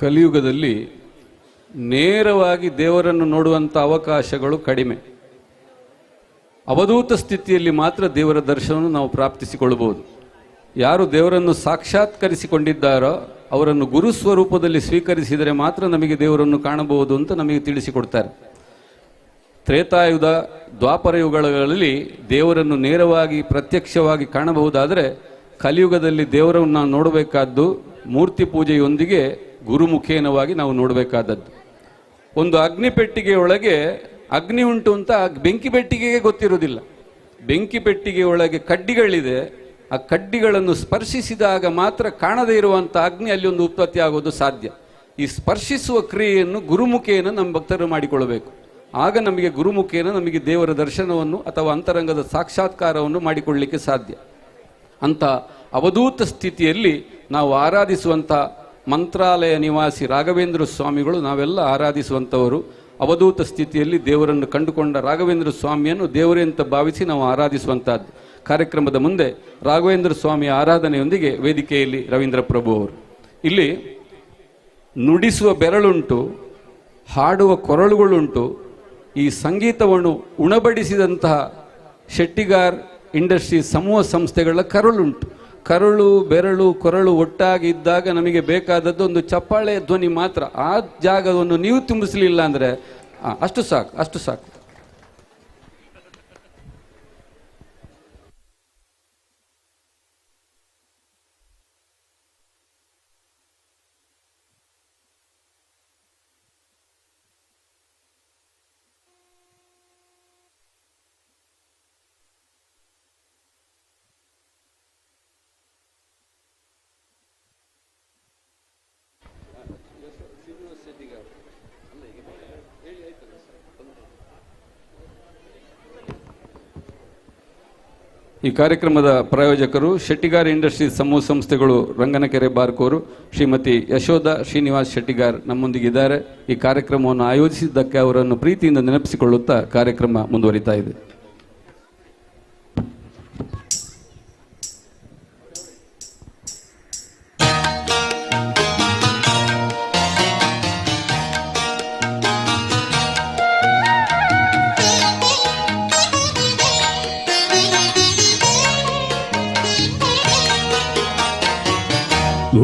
ಕಲಿಯುಗದಲ್ಲಿ ನೇರವಾಗಿ ದೇವರನ್ನು ನೋಡುವಂಥ ಅವಕಾಶಗಳು ಕಡಿಮೆ. ಅವಧೂತ ಸ್ಥಿತಿಯಲ್ಲಿ ಮಾತ್ರ ದೇವರ ದರ್ಶನವನ್ನು ನಾವು ಪ್ರಾಪ್ತಿಸಿಕೊಳ್ಳಬಹುದು. ಯಾರು ದೇವರನ್ನು ಸಾಕ್ಷಾತ್ಕರಿಸಿಕೊಂಡಿದ್ದಾರೋ ಅವರನ್ನು ಗುರು ಸ್ವರೂಪದಲ್ಲಿ ಸ್ವೀಕರಿಸಿದರೆ ಮಾತ್ರ ನಮಗೆ ದೇವರನ್ನು ಕಾಣಬಹುದು ಅಂತ ನಮಗೆ ತಿಳಿಸಿಕೊಡ್ತಾರೆ. ತ್ರೇತಾಯುಗ ದ್ವಾಪರ ಯುಗಗಳಲ್ಲಿ ದೇವರನ್ನು ನೇರವಾಗಿ ಪ್ರತ್ಯಕ್ಷವಾಗಿ ಕಾಣಬಹುದಾದರೆ ಕಲಿಯುಗದಲ್ಲಿ ದೇವರನ್ನು ನಾವು ನೋಡಬೇಕಾದ್ದು ಮೂರ್ತಿ ಪೂಜೆಯೊಂದಿಗೆ ಗುರುಮುಖೇನವಾಗಿ ನಾವು ನೋಡಬೇಕಾದದ್ದು. ಒಂದು ಅಗ್ನಿ ಪೆಟ್ಟಿಗೆಯೊಳಗೆ ಅಗ್ನಿ ಉಂಟು ಅಂತ ಬೆಂಕಿ ಪೆಟ್ಟಿಗೆಗೆ ಗೊತ್ತಿರುವುದಿಲ್ಲ. ಬೆಂಕಿ ಪೆಟ್ಟಿಗೆಯೊಳಗೆ ಕಡ್ಡಿಗಳಿದೆ, ಆ ಕಡ್ಡಿಗಳನ್ನು ಸ್ಪರ್ಶಿಸಿದಾಗ ಮಾತ್ರ ಕಾಣದೇ ಇರುವಂಥ ಅಗ್ನಿ ಅಲ್ಲಿ ಒಂದು ಉತ್ಪತ್ತಿ ಆಗೋದು ಸಾಧ್ಯ. ಈ ಸ್ಪರ್ಶಿಸುವ ಕ್ರಿಯೆಯನ್ನು ಗುರುಮುಖೇನ ನಮ್ಮ ಭಕ್ತರು ಮಾಡಿಕೊಳ್ಳಬೇಕು. ಆಗ ನಮಗೆ ಗುರುಮುಖೇನ ನಮಗೆ ದೇವರ ದರ್ಶನವನ್ನು ಅಥವಾ ಅಂತರಂಗದ ಸಾಕ್ಷಾತ್ಕಾರವನ್ನು ಮಾಡಿಕೊಳ್ಳಲಿಕ್ಕೆ ಸಾಧ್ಯ. ಅಂಥ ಅವಧೂತ ಸ್ಥಿತಿಯಲ್ಲಿ ನಾವು ಆರಾಧಿಸುವಂಥ ಮಂತ್ರಾಲಯ ನಿವಾಸಿ ರಾಘವೇಂದ್ರ ಸ್ವಾಮಿಗಳು ನಾವೆಲ್ಲ ಆರಾಧಿಸುವಂಥವರು. ಅವಧೂತ ಸ್ಥಿತಿಯಲ್ಲಿ ದೇವರನ್ನು ಕಂಡುಕೊಂಡ ರಾಘವೇಂದ್ರ ಸ್ವಾಮಿಯನ್ನು ದೇವರೇ ಅಂತ ಭಾವಿಸಿ ನಾವು ಆರಾಧಿಸುವಂಥದ್ದು. ಕಾರ್ಯಕ್ರಮದ ಮುಂದೆ ರಾಘವೇಂದ್ರ ಸ್ವಾಮಿಯ ಆರಾಧನೆಯೊಂದಿಗೆ ವೇದಿಕೆಯಲ್ಲಿ ರವೀಂದ್ರ ಪ್ರಭು ಅವರು. ಇಲ್ಲಿ ನುಡಿಸುವ ಬೆರಳುಂಟು, ಹಾಡುವ ಕೊರಳುಗಳುಂಟು. ಈ ಸಂಗೀತವನ್ನು ಉಣಬಡಿಸಿದಂತಹ ಶೆಟ್ಟಿಗಾರ್ ಇಂಡಸ್ಟ್ರೀಸ್ ಸಮೂಹ ಸಂಸ್ಥೆಗಳ ಕರುಳುಂಟು. ಕರುಳು ಬೆರಳು ಕೊರಳು ಒಟ್ಟಾಗಿ ಇದ್ದಾಗ ನಮಗೆ ಬೇಕಾದದ್ದು ಒಂದು ಚಪ್ಪಾಳೆಯ ಧ್ವನಿ ಮಾತ್ರ. ಆ ಜಾಗವನ್ನು ನೀವು ತುಂಬಿಸಲಿಲ್ಲ ಅಂದರೆ ಅಷ್ಟು ಸಾಕು, ಅಷ್ಟು ಸಾಕು. ಈ ಕಾರ್ಯಕ್ರಮದ ಪ್ರಾಯೋಜಕರು ಶೆಟ್ಟಿಗಾರ್ ಇಂಡಸ್ಟ್ರೀಸ್ ಸಮೂಹ ಸಂಸ್ಥೆಗಳು, ರಂಗನಕೆರೆ ಬಾರ್ಕೋರು. ಶ್ರೀಮತಿ ಯಶೋಧ ಶ್ರೀನಿವಾಸ್ ಶೆಟ್ಟಿಗಾರ್ ನಮ್ಮೊಂದಿಗಿದ್ದಾರೆ. ಈ ಕಾರ್ಯಕ್ರಮವನ್ನು ಆಯೋಜಿಸಿದ್ದಕ್ಕೆ ಅವರನ್ನು ಪ್ರೀತಿಯಿಂದ ನೆನಪಿಸಿಕೊಳ್ಳುತ್ತಾ ಕಾರ್ಯಕ್ರಮ ಮುಂದುವರಿತಾ ಇದೆ.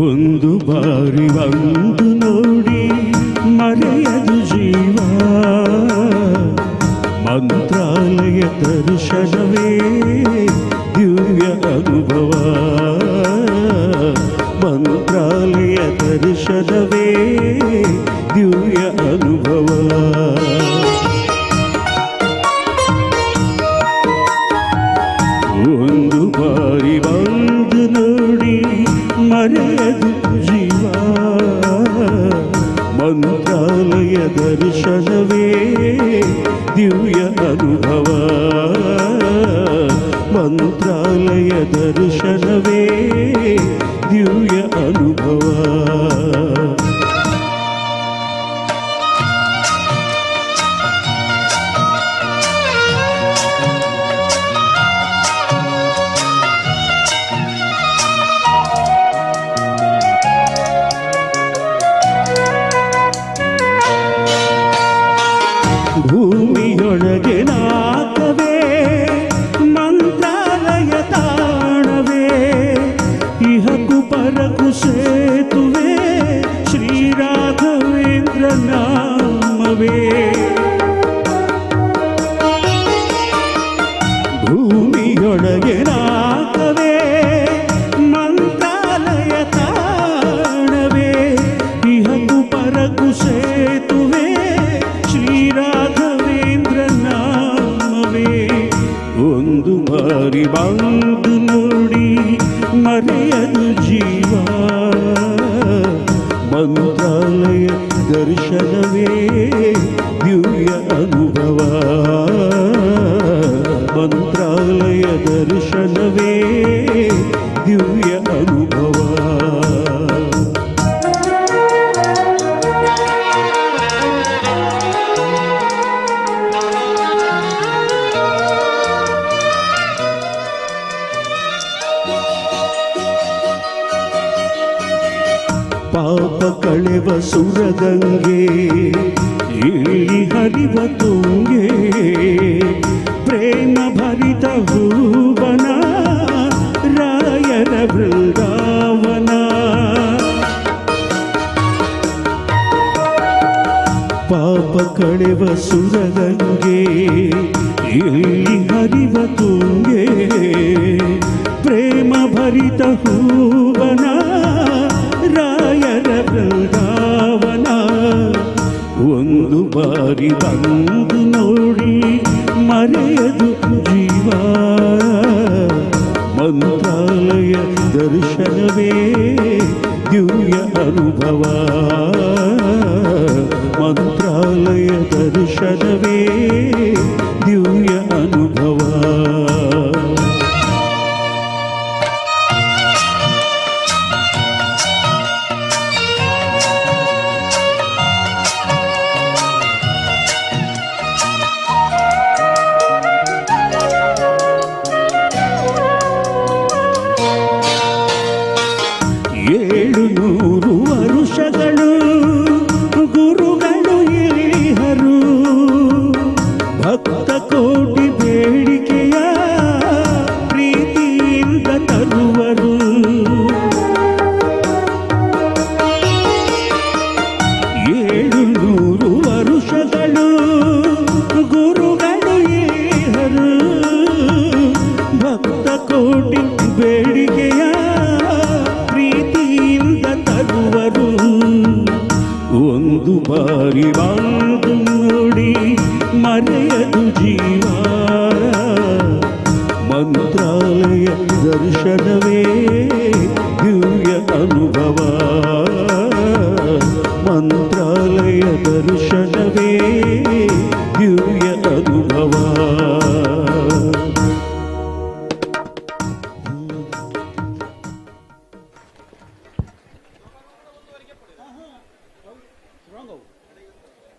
ಒಂದು ಬಾರಿ ಒಂದು ನೋಡಿ ಮರೆಯದು ಜೀವ, ಮಂತ್ರಾಲಯ ದರ್ಶನವೇ ದಿವ್ಯ ಅನುಭವ, ಮಂತ್ರಾಲಯ ದರ್ಶನವೇ ದಿವ್ಯ ಅನುಭವ. ಒಂದು ಬಾರಿ ಬಂದು ನೋಡಿ ಮರೆಯದು ಜೀವ, ಮಂತ್ರಾಲಯ ದರ್ಶನವೇ ದಿವ್ಯ ಅನುಭವ, ಮಂತ್ರಾಲಯ ದರ್ಶನವೇ ದಿವ್ಯ ಅನುಭವ. ಭೂಮಿಯೊಳಗೆ ನಾಕವೇ ಮಂತ್ರಾಲಯ ತಾಣವೇ, ಇಹಕು ಪರಕು ಸೇತುವೆ ಶ್ರೀರಾಘವೇಂದ್ರ ನಾಮವೇ. ಭೂಮಿಯೊಳಗೆ ನಾಕವೇ ಮಂತ್ರಾಲಯ ತಾಣವೇ, ಇಹಕು ಪರಕು ಸೇತುವೆ ಶ್ರೀರಾಘವೇಂದ್ರ ನಾಮವೇ. ಒಂದು ಬಾರಿ ಬಂದು ನೋಡಿ ಮರೆಯದು ಜೀವ, ಮಂತ್ರಾಲಯ ದರ್ಶನವೇ ದಿವ್ಯ ಅನುಭವ, ಮಂತ್ರಾಲಯ ದರ್ಶನವೇ ದಿವ್ಯ ಅನುಭವ. ಪಾಪ ಕಳೆವ ಸುರಗಂಗೆ ಇಲ್ಲಿ ಹರಿವ ತುಂಗೆ ಪ್ರೇಮ ಭರಿತ ಹೂವನ ರಾಯರ ಬೃಂದಾವನ ಪಾಪ ಕಳೆವ ಸುರಗಂಗೆ ಇಲ್ಲಿ ಹರಿವ ತುಂಗೆ ಪ್ರೇಮ ಭರಿತ ಹೂವನ ರಾಯರ ಬೃಂದಾವನ ಒಂದು ಬಾರಿ ಬಂದು ನೋಡಿ ಮರೆಯದು ಜೀವ ಮಂತ್ರಾಲಯ ದರ್ಶನವೇ ದಿವ್ಯ ಅನುಭವ ಮಂತ್ರಾಲಯ ದರ್ಶನವೇ ದಿವ್ಯ ಅನುಭವ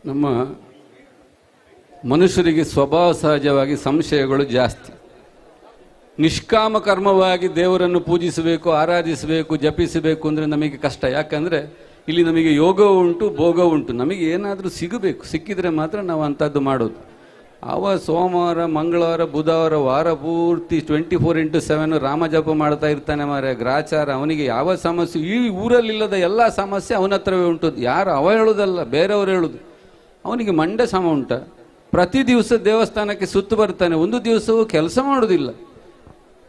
ನಮ್ಮ ಮನುಷ್ಯರಿಗೆ ಸ್ವಭಾವ ಸಹಜವಾಗಿ ಸಂಶಯಗಳು ಜಾಸ್ತಿ. ನಿಷ್ಕಾಮ ಕರ್ಮವಾಗಿ ದೇವರನ್ನು ಪೂಜಿಸಬೇಕು, ಆರಾಧಿಸಬೇಕು, ಜಪಿಸಬೇಕು ಅಂದರೆ ನಮಗೆ ಕಷ್ಟ. ಯಾಕಂದರೆ ಇಲ್ಲಿ ನಮಗೆ ಯೋಗ ಉಂಟು, ಭೋಗ ಉಂಟು. ನಮಗೆ ಏನಾದರೂ ಸಿಗಬೇಕು, ಸಿಕ್ಕಿದರೆ ಮಾತ್ರ ನಾವು ಅಂಥದ್ದು ಮಾಡೋದು. ಸೋಮವಾರ, ಮಂಗಳವಾರ, ಬುಧವಾರ ವಾರ ಪೂರ್ತಿ 24x7 ರಾಮ ಜಪ ಮಾಡ್ತಾ ಇರ್ತಾನೆ ಮಾರೆ. ಗ್ರಾಚಾರ, ಅವನಿಗೆ ಯಾವ ಸಮಸ್ಯೆ, ಈ ಊರಲ್ಲಿಲ್ಲದ ಎಲ್ಲ ಸಮಸ್ಯೆ ಅವನ ಹತ್ರವೇ ಉಂಟು. ಯಾರು ಅವ ಹೇಳೋದಲ್ಲ, ಬೇರೆಯವರು ಹೇಳೋದು. ಅವನಿಗೆ ಮಂಡೆ ಸಮ ಉಂಟ. ಪ್ರತಿ ದಿವಸ ದೇವಸ್ಥಾನಕ್ಕೆ ಸುತ್ತು ಬರ್ತಾನೆ, ಒಂದು ದಿವಸವೂ ಕೆಲಸ ಮಾಡೋದಿಲ್ಲ.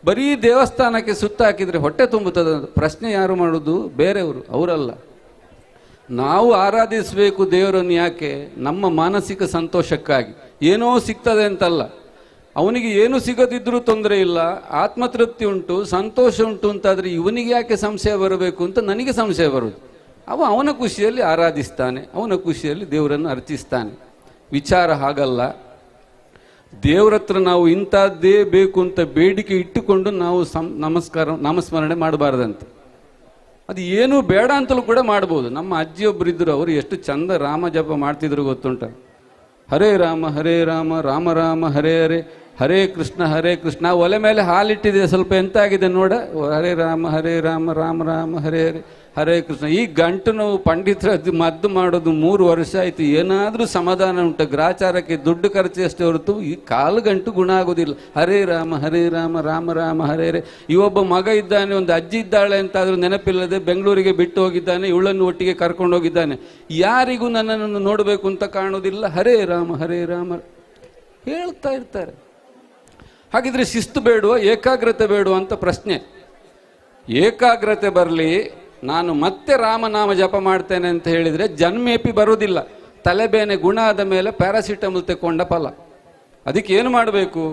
ಬರೀ ದೇವಸ್ಥಾನಕ್ಕೆ ಸುತ್ತ ಹಾಕಿದರೆ ಹೊಟ್ಟೆ ತುಂಬುತ್ತದೆ. ಪ್ರಶ್ನೆ ಯಾರು ಮಾಡೋದು? ಬೇರೆಯವರು, ಅವರಲ್ಲ. ನಾವು ಆರಾಧಿಸಬೇಕು ದೇವರನ್ನು. ಯಾಕೆ? ನಮ್ಮ ಮಾನಸಿಕ ಸಂತೋಷಕ್ಕಾಗಿ. ಏನೋ ಸಿಗ್ತದೆ ಅಂತಲ್ಲ. ಅವನಿಗೆ ಏನು ಸಿಗದಿದ್ರೂ ತೊಂದರೆ ಇಲ್ಲ, ಆತ್ಮತೃಪ್ತಿ ಉಂಟು, ಸಂತೋಷ ಉಂಟು ಅಂತಾದರೆ ಇವನಿಗೆ ಯಾಕೆ ಸಂಶಯ ಬರಬೇಕು ಅಂತ ನನಗೆ ಸಂಶಯ ಬರುವುದು. ಅವನ ಖುಷಿಯಲ್ಲಿ ಆರಾಧಿಸ್ತಾನೆ, ಅವನ ಖುಷಿಯಲ್ಲಿ ದೇವರನ್ನು ಅರ್ಚಿಸ್ತಾನೆ. ವಿಚಾರ ಹಾಗಲ್ಲ. ದೇವರ ಹತ್ರ ನಾವು ಇಂಥದ್ದೇ ಬೇಕು ಅಂತ ಬೇಡಿಕೆ ಇಟ್ಟುಕೊಂಡು ನಾವು ನಾಮಸ್ಮರಣೆ ಮಾಡಬಾರ್ದಂತೆ. ಅದು ಏನೂ ಬೇಡ ಅಂತಲೂ ಕೂಡ ಮಾಡ್ಬೋದು. ನಮ್ಮ ಅಜ್ಜಿಯೊಬ್ಬರಿದ್ದರು, ಅವರು ಎಷ್ಟು ಚಂದ ರಾಮ ಜಪ ಮಾಡ್ತಿದ್ರು ಗೊತ್ತುಂಟ. ಹರೇ ರಾಮ ಹರೇ ರಾಮ ರಾಮ ರಾಮ ಹರೇ ಹರೇ, ಹರೇ ಕೃಷ್ಣ. ಒಲೆ ಮೇಲೆ ಹಾಲಿಟ್ಟಿದೆ, ಸ್ವಲ್ಪ ಎಂತ ಆಗಿದೆ ನೋಡ. ಹರೇ ರಾಮ ರಾಮ ರಾಮ ಹರೇ ಹರೇ, ಹರೇ ಕೃಷ್ಣ. ಈ ಗಂಟು ನೋವು ಪಂಡಿತರ ಮದ್ದು ಮಾಡೋದು 3 ವರ್ಷ ಆಯಿತು. ಏನಾದರೂ ಸಮಾಧಾನ ಉಂಟು? ಗ್ರಾಚಾರಕ್ಕೆ ದುಡ್ಡು ಖರ್ಚು ಅಷ್ಟೇ ಹೊರತು ಈ ಕಾಲು ಗಂಟು ಗುಣ ಆಗೋದಿಲ್ಲ. ಹರೇ ರಾಮ ರಾಮ ರಾಮ ಹರೇ ಹರೇ. ಇವೊಬ್ಬ ಮಗ ಇದ್ದಾನೆ, ಒಂದು ಅಜ್ಜಿ ಇದ್ದಾಳೆ ಅಂತಾದರೂ ನೆನಪಿಲ್ಲದೆ ಬೆಂಗಳೂರಿಗೆ ಬಿಟ್ಟು ಹೋಗಿದ್ದಾನೆ, ಇವಳನ್ನು ಒಟ್ಟಿಗೆ ಕರ್ಕೊಂಡು ಹೋಗಿದ್ದಾನೆ. ಯಾರಿಗೂ ನನ್ನನ್ನು ನೋಡಬೇಕು ಅಂತ ಕಾಣೋದಿಲ್ಲ. ಹರೇ ರಾಮ ಹೇಳ್ತಾ ಇರ್ತಾರೆ. ಹಾಗಿದ್ರೆ ಶಿಸ್ತು ಬೇಡುವ, ಏಕಾಗ್ರತೆ ಬೇಡುವ ಅಂತ ಪ್ರಶ್ನೆ. ಏಕಾಗ್ರತೆ ಬರಲಿ, ನಾನು ಮತ್ತೆ ರಾಮನಾಮ ಜಪ ಮಾಡ್ತೇನೆ ಅಂತ ಹೇಳಿದರೆ ಜನ್ಮೇಪಿ ಬರುವುದಿಲ್ಲ. ತಲೆಬೇನೆ ಗುಣ ಆದ ಮೇಲೆ ಪ್ಯಾರಾಸಿಟಮಲ್ ತೆಕ್ಕೊಂಡ ಫಲ. ಅದಕ್ಕೆ ಏನು ಮಾಡಬೇಕು?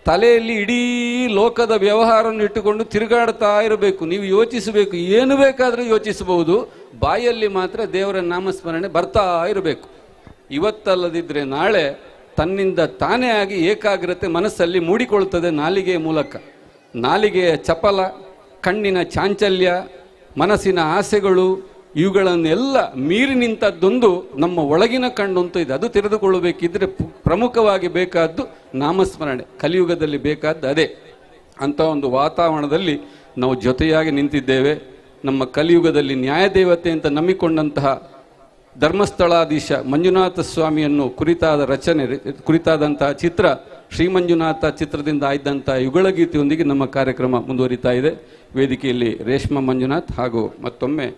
ತಲೆಯಲ್ಲಿ ಇಡೀ ಲೋಕದ ವ್ಯವಹಾರವನ್ನು ಇಟ್ಟುಕೊಂಡು ತಿರುಗಾಡ್ತಾ ಇರಬೇಕು. ನೀವು ಯೋಚಿಸಬೇಕು, ಏನು ಬೇಕಾದರೂ ಯೋಚಿಸಬಹುದು. ಬಾಯಲ್ಲಿ ಮಾತ್ರ ದೇವರ ನಾಮಸ್ಮರಣೆ ಬರ್ತಾ ಇರಬೇಕು. ಇವತ್ತಲ್ಲದಿದ್ದರೆ ನಾಳೆ ತನ್ನಿಂದ ತಾನೇ ಆಗಿ ಏಕಾಗ್ರತೆ ಮನಸ್ಸಲ್ಲಿ ಮೂಡಿಕೊಳ್ತದೆ ನಾಲಿಗೆಯ ಮೂಲಕ. ನಾಲಿಗೆಯ ಚಪಲ, ಕಣ್ಣಿನ ಚಾಂಚಲ್ಯ, ಮನಸ್ಸಿನ ಆಸೆಗಳು, ಇವುಗಳನ್ನೆಲ್ಲ ಮೀರಿ ನಿಂತದ್ದೊಂದು ನಮ್ಮ ಒಳಗಿನ ಕಣ್ಣಂತೂ ಇದೆ. ಅದು ತೆರೆದುಕೊಳ್ಳಬೇಕಿದ್ರೆ ಪ್ರಮುಖವಾಗಿ ಬೇಕಾದ್ದು ನಾಮಸ್ಮರಣೆ. ಕಲಿಯುಗದಲ್ಲಿ ಬೇಕಾದ್ದು ಅದೇ. ಅಂಥ ಒಂದು ವಾತಾವರಣದಲ್ಲಿ ನಾವು ಜೊತೆಯಾಗಿ ನಿಂತಿದ್ದೇವೆ. ನಮ್ಮ ಕಲಿಯುಗದಲ್ಲಿ ನ್ಯಾಯದೇವತೆ ಅಂತ ನಂಬಿಕೊಂಡಂತಹ ಧರ್ಮಸ್ಥಳಾಧೀಶ ಮಂಜುನಾಥ ಸ್ವಾಮಿಯನ್ನು ಕುರಿತಾದಂತಹ ಚಿತ್ರ ಶ್ರೀ ಮಂಜುನಾಥ ಚಿತ್ರದಿಂದ ಆಯ್ದಂಥ ಯುಗಳಗೀತೆಯೊಂದಿಗೆ ನಮ್ಮ ಕಾರ್ಯಕ್ರಮ ಮುಂದುವರಿತಾ ಇದೆ. ವೇದಿಕೆಯಲ್ಲಿ ರೇಷ್ಮಾ ಮಂಜುನಾಥ್ ಹಾಗೂ ಮತ್ತೊಮ್ಮೆ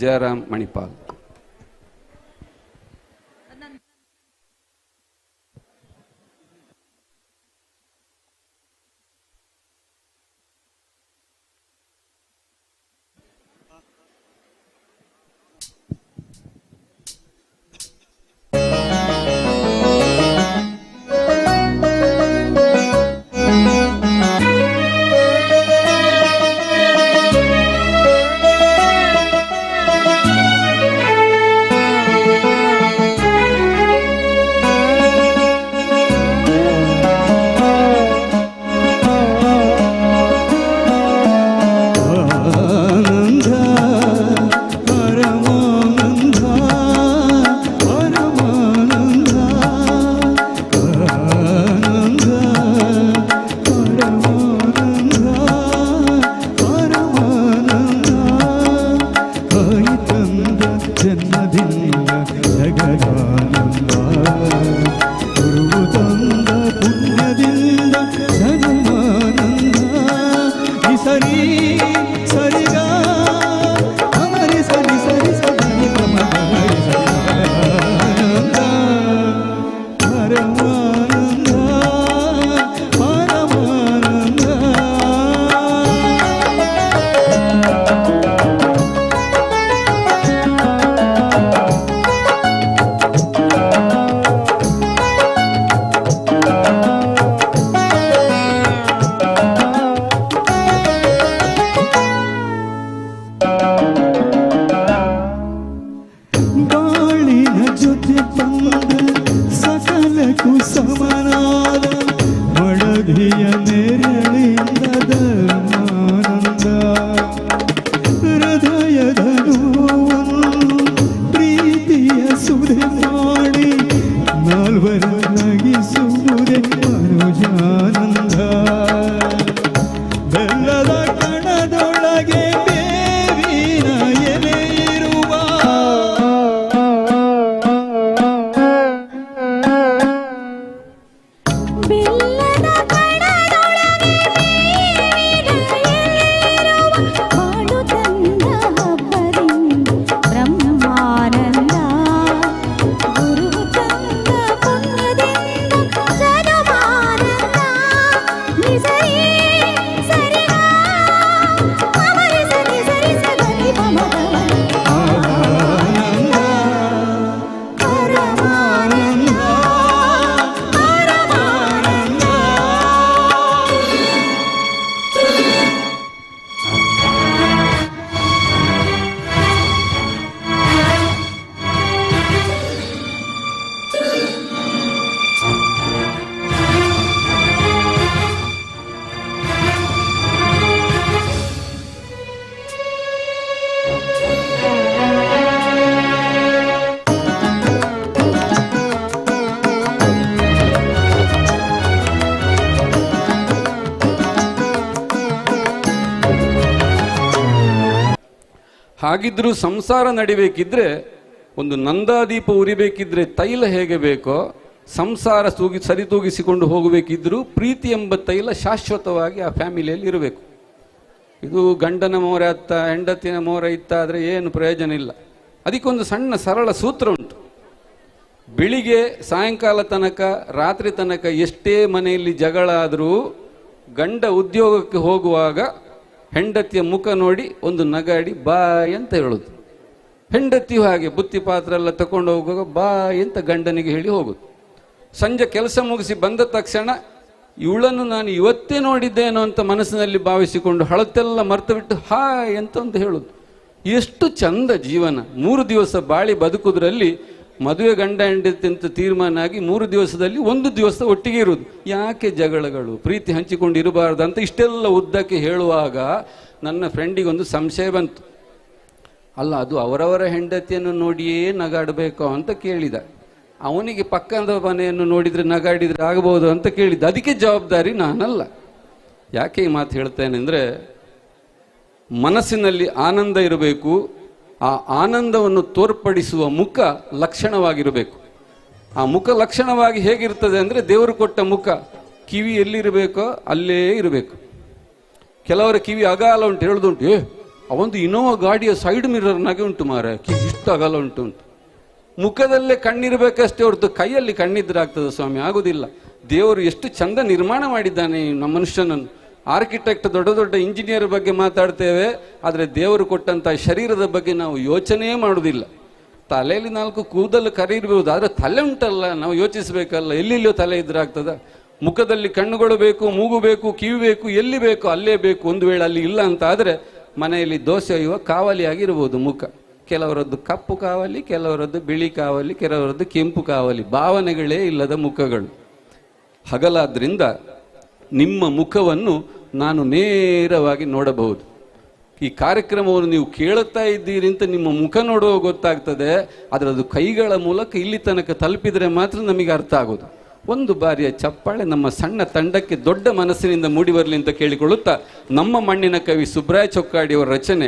ಜಯರಾಮ್ ಮಣಿಪಾಲ್. ಹಾಗಿದ್ರೂ ಸಂಸಾರ ನಡಿಬೇಕಿದ್ರೆ, ಒಂದು ನಂದಾದೀಪ ಉರಿಬೇಕಿದ್ರೆ ತೈಲ ಹೇಗೆ ಬೇಕೋ, ಸಂಸಾರ ಸರಿತೂಗಿಸಿಕೊಂಡು ಹೋಗಬೇಕಿದ್ರೂ ಪ್ರೀತಿ ಎಂಬ ತೈಲ ಶಾಶ್ವತವಾಗಿ ಆ ಫ್ಯಾಮಿಲಿಯಲ್ಲಿ ಇರಬೇಕು. ಇದು ಗಂಡನ ಮೋರೆ ಅತ್ತ ಹೆಂಡತಿನ ಮೋರೆ ಇತ್ತ ಆದರೆ ಏನು ಪ್ರಯೋಜನ ಇಲ್ಲ. ಅದಕ್ಕೊಂದು ಸಣ್ಣ ಸರಳ ಸೂತ್ರ ಉಂಟು. ಬೆಳಿಗ್ಗೆ ಸಾಯಂಕಾಲ ತನಕ ರಾತ್ರಿ ತನಕ ಎಷ್ಟೇ ಮನೆಯಲ್ಲಿ ಜಗಳ ಆದರೂ ಗಂಡ ಉದ್ಯೋಗಕ್ಕೆ ಹೋಗುವಾಗ ಹೆಂಡತಿಯ ಮುಖ ನೋಡಿ ಒಂದು ನಗಾಡಿ ಬಾಯ್ ಅಂತ ಹೇಳೋದು. ಹೆಂಡತಿಯು ಹಾಗೆ ಬುತ್ತಿ ಪಾತ್ರ ಎಲ್ಲ ತಗೊಂಡು ಹೋಗುವಾಗ ಬಾಯ್ ಅಂತ ಗಂಡನಿಗೆ ಹೇಳಿ ಹೋಗುದು. ಸಂಜೆ ಕೆಲಸ ಮುಗಿಸಿ ಬಂದ ತಕ್ಷಣ ಇವಳನ್ನು ನಾನು ಇವತ್ತೇ ನೋಡಿದ್ದೇನೋ ಅಂತ ಮನಸ್ಸಿನಲ್ಲಿ ಭಾವಿಸಿಕೊಂಡು ಹಳತೆಲ್ಲ ಮರ್ತು ಬಿಟ್ಟು ಹಾಯ್ ಅಂತ ಒಂದು ಹೇಳೋದು. ಎಷ್ಟು ಚಂದ ಜೀವನ. 3 ದಿವಸ ಬಾಳಿ ಬದುಕುದ್ರಲ್ಲಿ ಮದುವೆ ಗಂಡ ಹೆಂಡತಿ ಅಂತ ತೀರ್ಮಾನ ಆಗಿ 3 ದಿವಸದಲ್ಲಿ 1 ದಿವಸ ಒಟ್ಟಿಗೆ ಇರುವುದು. ಯಾಕೆ ಜಗಳಗಳು, ಪ್ರೀತಿ ಹಂಚಿಕೊಂಡು ಇರಬಾರ್ದು ಅಂತ ಇಷ್ಟೆಲ್ಲ ಉದ್ದಕ್ಕೆ ಹೇಳುವಾಗ ನನ್ನ ಫ್ರೆಂಡಿಗೊಂದು ಸಂಶಯ ಬಂತು. ಅಲ್ಲ, ಅದು ಅವರವರ ಹೆಂಡತಿಯನ್ನು ನೋಡಿಯೇ ನಗಾಡಬೇಕು ಅಂತ ಕೇಳಿದ. ಅವನಿಗೆ ಪಕ್ಕದ ಮನೆಯನ್ನು ನೋಡಿದರೆ ನಗಾಡಿದರೆ ಆಗಬಹುದು ಅಂತ ಕೇಳಿದ್ದ. ಅದಕ್ಕೆ ಜವಾಬ್ದಾರಿ ನಾನಲ್ಲ. ಯಾಕೆ ಈ ಮಾತು ಹೇಳ್ತೇನೆ ಅಂದರೆ, ಮನಸ್ಸಿನಲ್ಲಿ ಆನಂದ ಇರಬೇಕು. ಆ ಆನಂದವನ್ನು ತೋರ್ಪಡಿಸುವ ಮುಖ ಲಕ್ಷಣವಾಗಿರಬೇಕು. ಆ ಮುಖ ಲಕ್ಷಣವಾಗಿ ಹೇಗಿರ್ತದೆ ಅಂದರೆ, ದೇವರು ಕೊಟ್ಟ ಮುಖ ಕಿವಿ ಎಲ್ಲಿರಬೇಕೋ ಅಲ್ಲೇ ಇರಬೇಕು. ಕೆಲವರ ಕಿವಿ ಅಗಾಲ ಉಂಟು, ಹೇಳುದುಂಟು, ಅವೊಂದು ಇನೋವಾ ಗಾಡಿಯ ಸೈಡ್ ಮಿರರ್ನಾಗೆ ಉಂಟು ಮಾರ, ಕಿವಿ ಇಷ್ಟು ಅಗಾಲ ಉಂಟು. ಮುಖದಲ್ಲೇ ಕಣ್ಣಿರಬೇಕಷ್ಟೇ ಹೊರತು ಕೈಯಲ್ಲಿ ಕಣ್ಣಿದ್ರೆ ಆಗ್ತದೆ ಸ್ವಾಮಿ? ಆಗುದಿಲ್ಲ. ದೇವರು ಎಷ್ಟು ಚಂದ ನಿರ್ಮಾಣ ಮಾಡಿದ್ದಾನೆ ನಮ್ಮ ಮನುಷ್ಯನನ್ನು. ಆರ್ಕಿಟೆಕ್ಟ್, ದೊಡ್ಡ ದೊಡ್ಡ ಇಂಜಿನಿಯರ್ ಬಗ್ಗೆ ಮಾತಾಡ್ತೇವೆ, ಆದರೆ ದೇವರು ಕೊಟ್ಟಂಥ ಶರೀರದ ಬಗ್ಗೆ ನಾವು ಯೋಚನೆ ಮಾಡುವುದಿಲ್ಲ. ತಲೆಯಲ್ಲಿ 4 ಕೂದಲು ಕರೀರ್ಬೋದು, ಆದರೆ ತಲೆ ಉಂಟಲ್ಲ, ನಾವು ಯೋಚಿಸಬೇಕಲ್ಲ. ಎಲ್ಲೆಲ್ಲಿಯೋ ತಲೆ ಇದ್ರೆ ಆಗ್ತದ? ಮುಖದಲ್ಲಿ ಕಣ್ಣುಗಳು ಬೇಕು, ಮೂಗು ಬೇಕು, ಕಿವಿ ಬೇಕು, ಎಲ್ಲಿ ಬೇಕು ಅಲ್ಲೇ ಬೇಕು. ಒಂದು ವೇಳೆ ಅಲ್ಲಿ ಇಲ್ಲ ಅಂತ ಆದರೆ ಮನೆಯಲ್ಲಿ ದೋಸೆ ಒಯ್ಯುವ ಕಾವಲಿಯಾಗಿರ್ಬೋದು ಮುಖ. ಕೆಲವರದ್ದು ಕಪ್ಪು ಕಾವಲಿ, ಕೆಲವರದ್ದು ಬಿಳಿ ಕಾವಲಿ, ಕೆಲವರದ್ದು ಕೆಂಪು ಕಾವಲಿ. ಭಾವನೆಗಳೇ ಇಲ್ಲದ ಮುಖಗಳು. ಹಗಲಾದ್ರಿಂದ ನಿಮ್ಮ ಮುಖವನ್ನು ನಾನು ನೇರವಾಗಿ ನೋಡಬಹುದು. ಈ ಕಾರ್ಯಕ್ರಮವನ್ನು ನೀವು ಕೇಳುತ್ತಾ ಇದ್ದೀರಿ ಅಂತ ನಿಮ್ಮ ಮುಖ ನೋಡುವ ಗೊತ್ತಾಗ್ತದೆ, ಆದರೆ ಅದು ಕೈಗಳ ಮೂಲಕ ಇಲ್ಲಿ ತನಕ ತಲುಪಿದರೆ ಮಾತ್ರ ನಮಗೆ ಅರ್ಥ ಆಗೋದು. ಒಂದು ಬಾರಿಯ ಚಪ್ಪಾಳೆ ನಮ್ಮ ಸಣ್ಣ ತಂಡಕ್ಕೆ ದೊಡ್ಡ ಮನಸ್ಸಿನಿಂದ ಮೂಡಿ ಬರಲಿ ಅಂತ ಕೇಳಿಕೊಳ್ಳುತ್ತಾ, ನಮ್ಮ ಮಣ್ಣಿನ ಕವಿ ಸುಬ್ರಾಯ ಚೊಕ್ಕಾಡಿಯವರ ರಚನೆ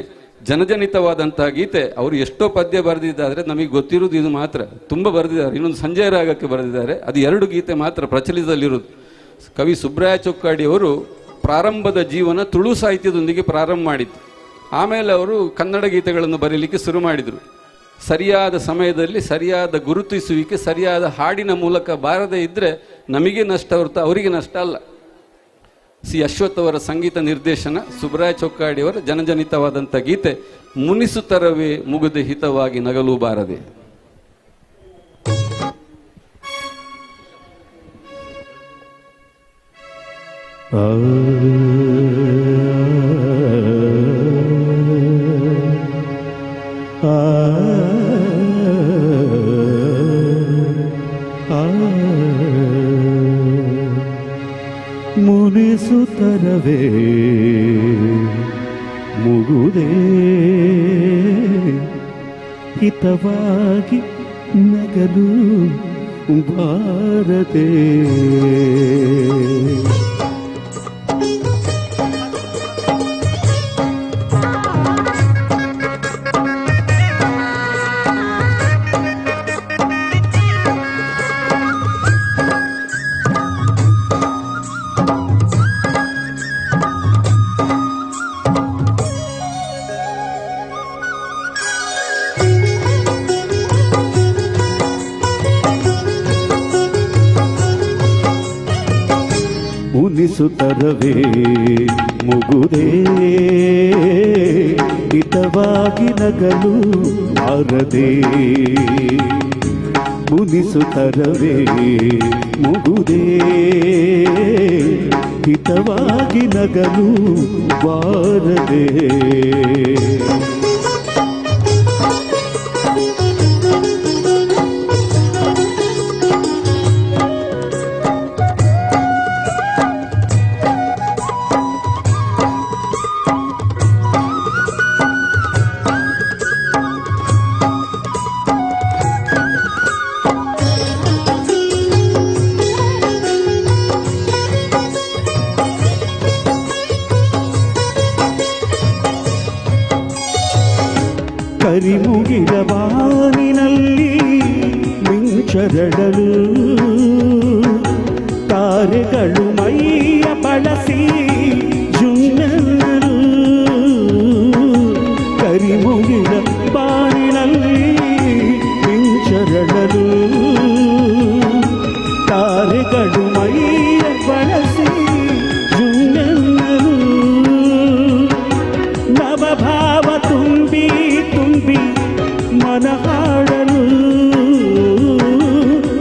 ಜನಜನಿತವಾದಂತಹ ಗೀತೆ. ಅವರು ಎಷ್ಟೋ ಪದ್ಯ ಬರೆದಿದ್ದಾರೆ, ನಮಗೆ ಗೊತ್ತಿರುವುದು ಇದು ಮಾತ್ರ. ತುಂಬ ಬರೆದಿದ್ದಾರೆ, ಇನ್ನೊಂದು ಸಂಜಯ ರಾಗಕ್ಕೆ ಬರೆದಿದ್ದಾರೆ. ಅದು 2 ಗೀತೆ ಮಾತ್ರ ಪ್ರಚಲಿತದಲ್ಲಿರುವುದು. ಕವಿ ಸುಬ್ರಾಯ ಚೊಕ್ಕಾಡಿಯವರು ಪ್ರಾರಂಭದ ಜೀವನ ತುಳು ಸಾಹಿತ್ಯದೊಂದಿಗೆ ಪ್ರಾರಂಭ ಮಾಡಿದ್ದು. ಆಮೇಲೆ ಅವರು ಕನ್ನಡ ಗೀತೆಗಳನ್ನು ಬರೀಲಿಕ್ಕೆ ಶುರು ಮಾಡಿದರು. ಸರಿಯಾದ ಸಮಯದಲ್ಲಿ ಸರಿಯಾದ ಗುರುತಿಸುವಿಕೆ, ಸರಿಯಾದ ಹಾಡಿನ ಮೂಲಕ ಬಾರದೇ ಇದ್ದರೆ ನಮಗೆ ನಷ್ಟ ಹೊರತು ಅವರಿಗೆ ನಷ್ಟ ಅಲ್ಲ. ಸಿ ಅಶ್ವಥ್ ಅವರ ಸಂಗೀತ ನಿರ್ದೇಶನ, ಸುಬ್ರಾಯ ಚೊಕ್ಕಾಡಿಯವರ ಜನಜನಿತವಾದಂಥ ಗೀತೆ ಮುನಿಸುತ್ತರವೇ ಮುಗುದೆ ಹಿತವಾಗಿ ನಗಲು ಬಾರದೆ. ಮುನಿಸುತ್ತರವೇ ಮುಗುದೇ ಹಿತವಾಗಿ ನಗಲು ಬಾರದೆ. ಮುನಿಸುತ್ತರವೇ ಮುಗುದೇ ಹಿತವಾಗಿ ನಗಲು ಬಾರದೆ. ಮುನಿಸುತ್ತರವೇ ಮುಗುದೇ ಹಿತವಾಗಿ ನಗಲು ಬಾರದೆ. ಕರಿಮುಗಿದ ಬಾನಿನಲ್ಲಿ ಮಿಂಚರಡಲು ತಾರೆಗಳು ಮೈಯ ಬಳಸಿ ಜುಣ್ಣಲು. ಕರಿಮುಗಿದ ಬಾನಿನಲ್ಲಿ ಮಿಂಚರಡಲು ತಾರೆಗಳು ಮೈಯ ಬಳಸಿ ಜುಣ್ಣಲು. ನವಭಾವ ತುಂಬಿ ತುಂಬಿ ಮನ ಹಾಡಲು.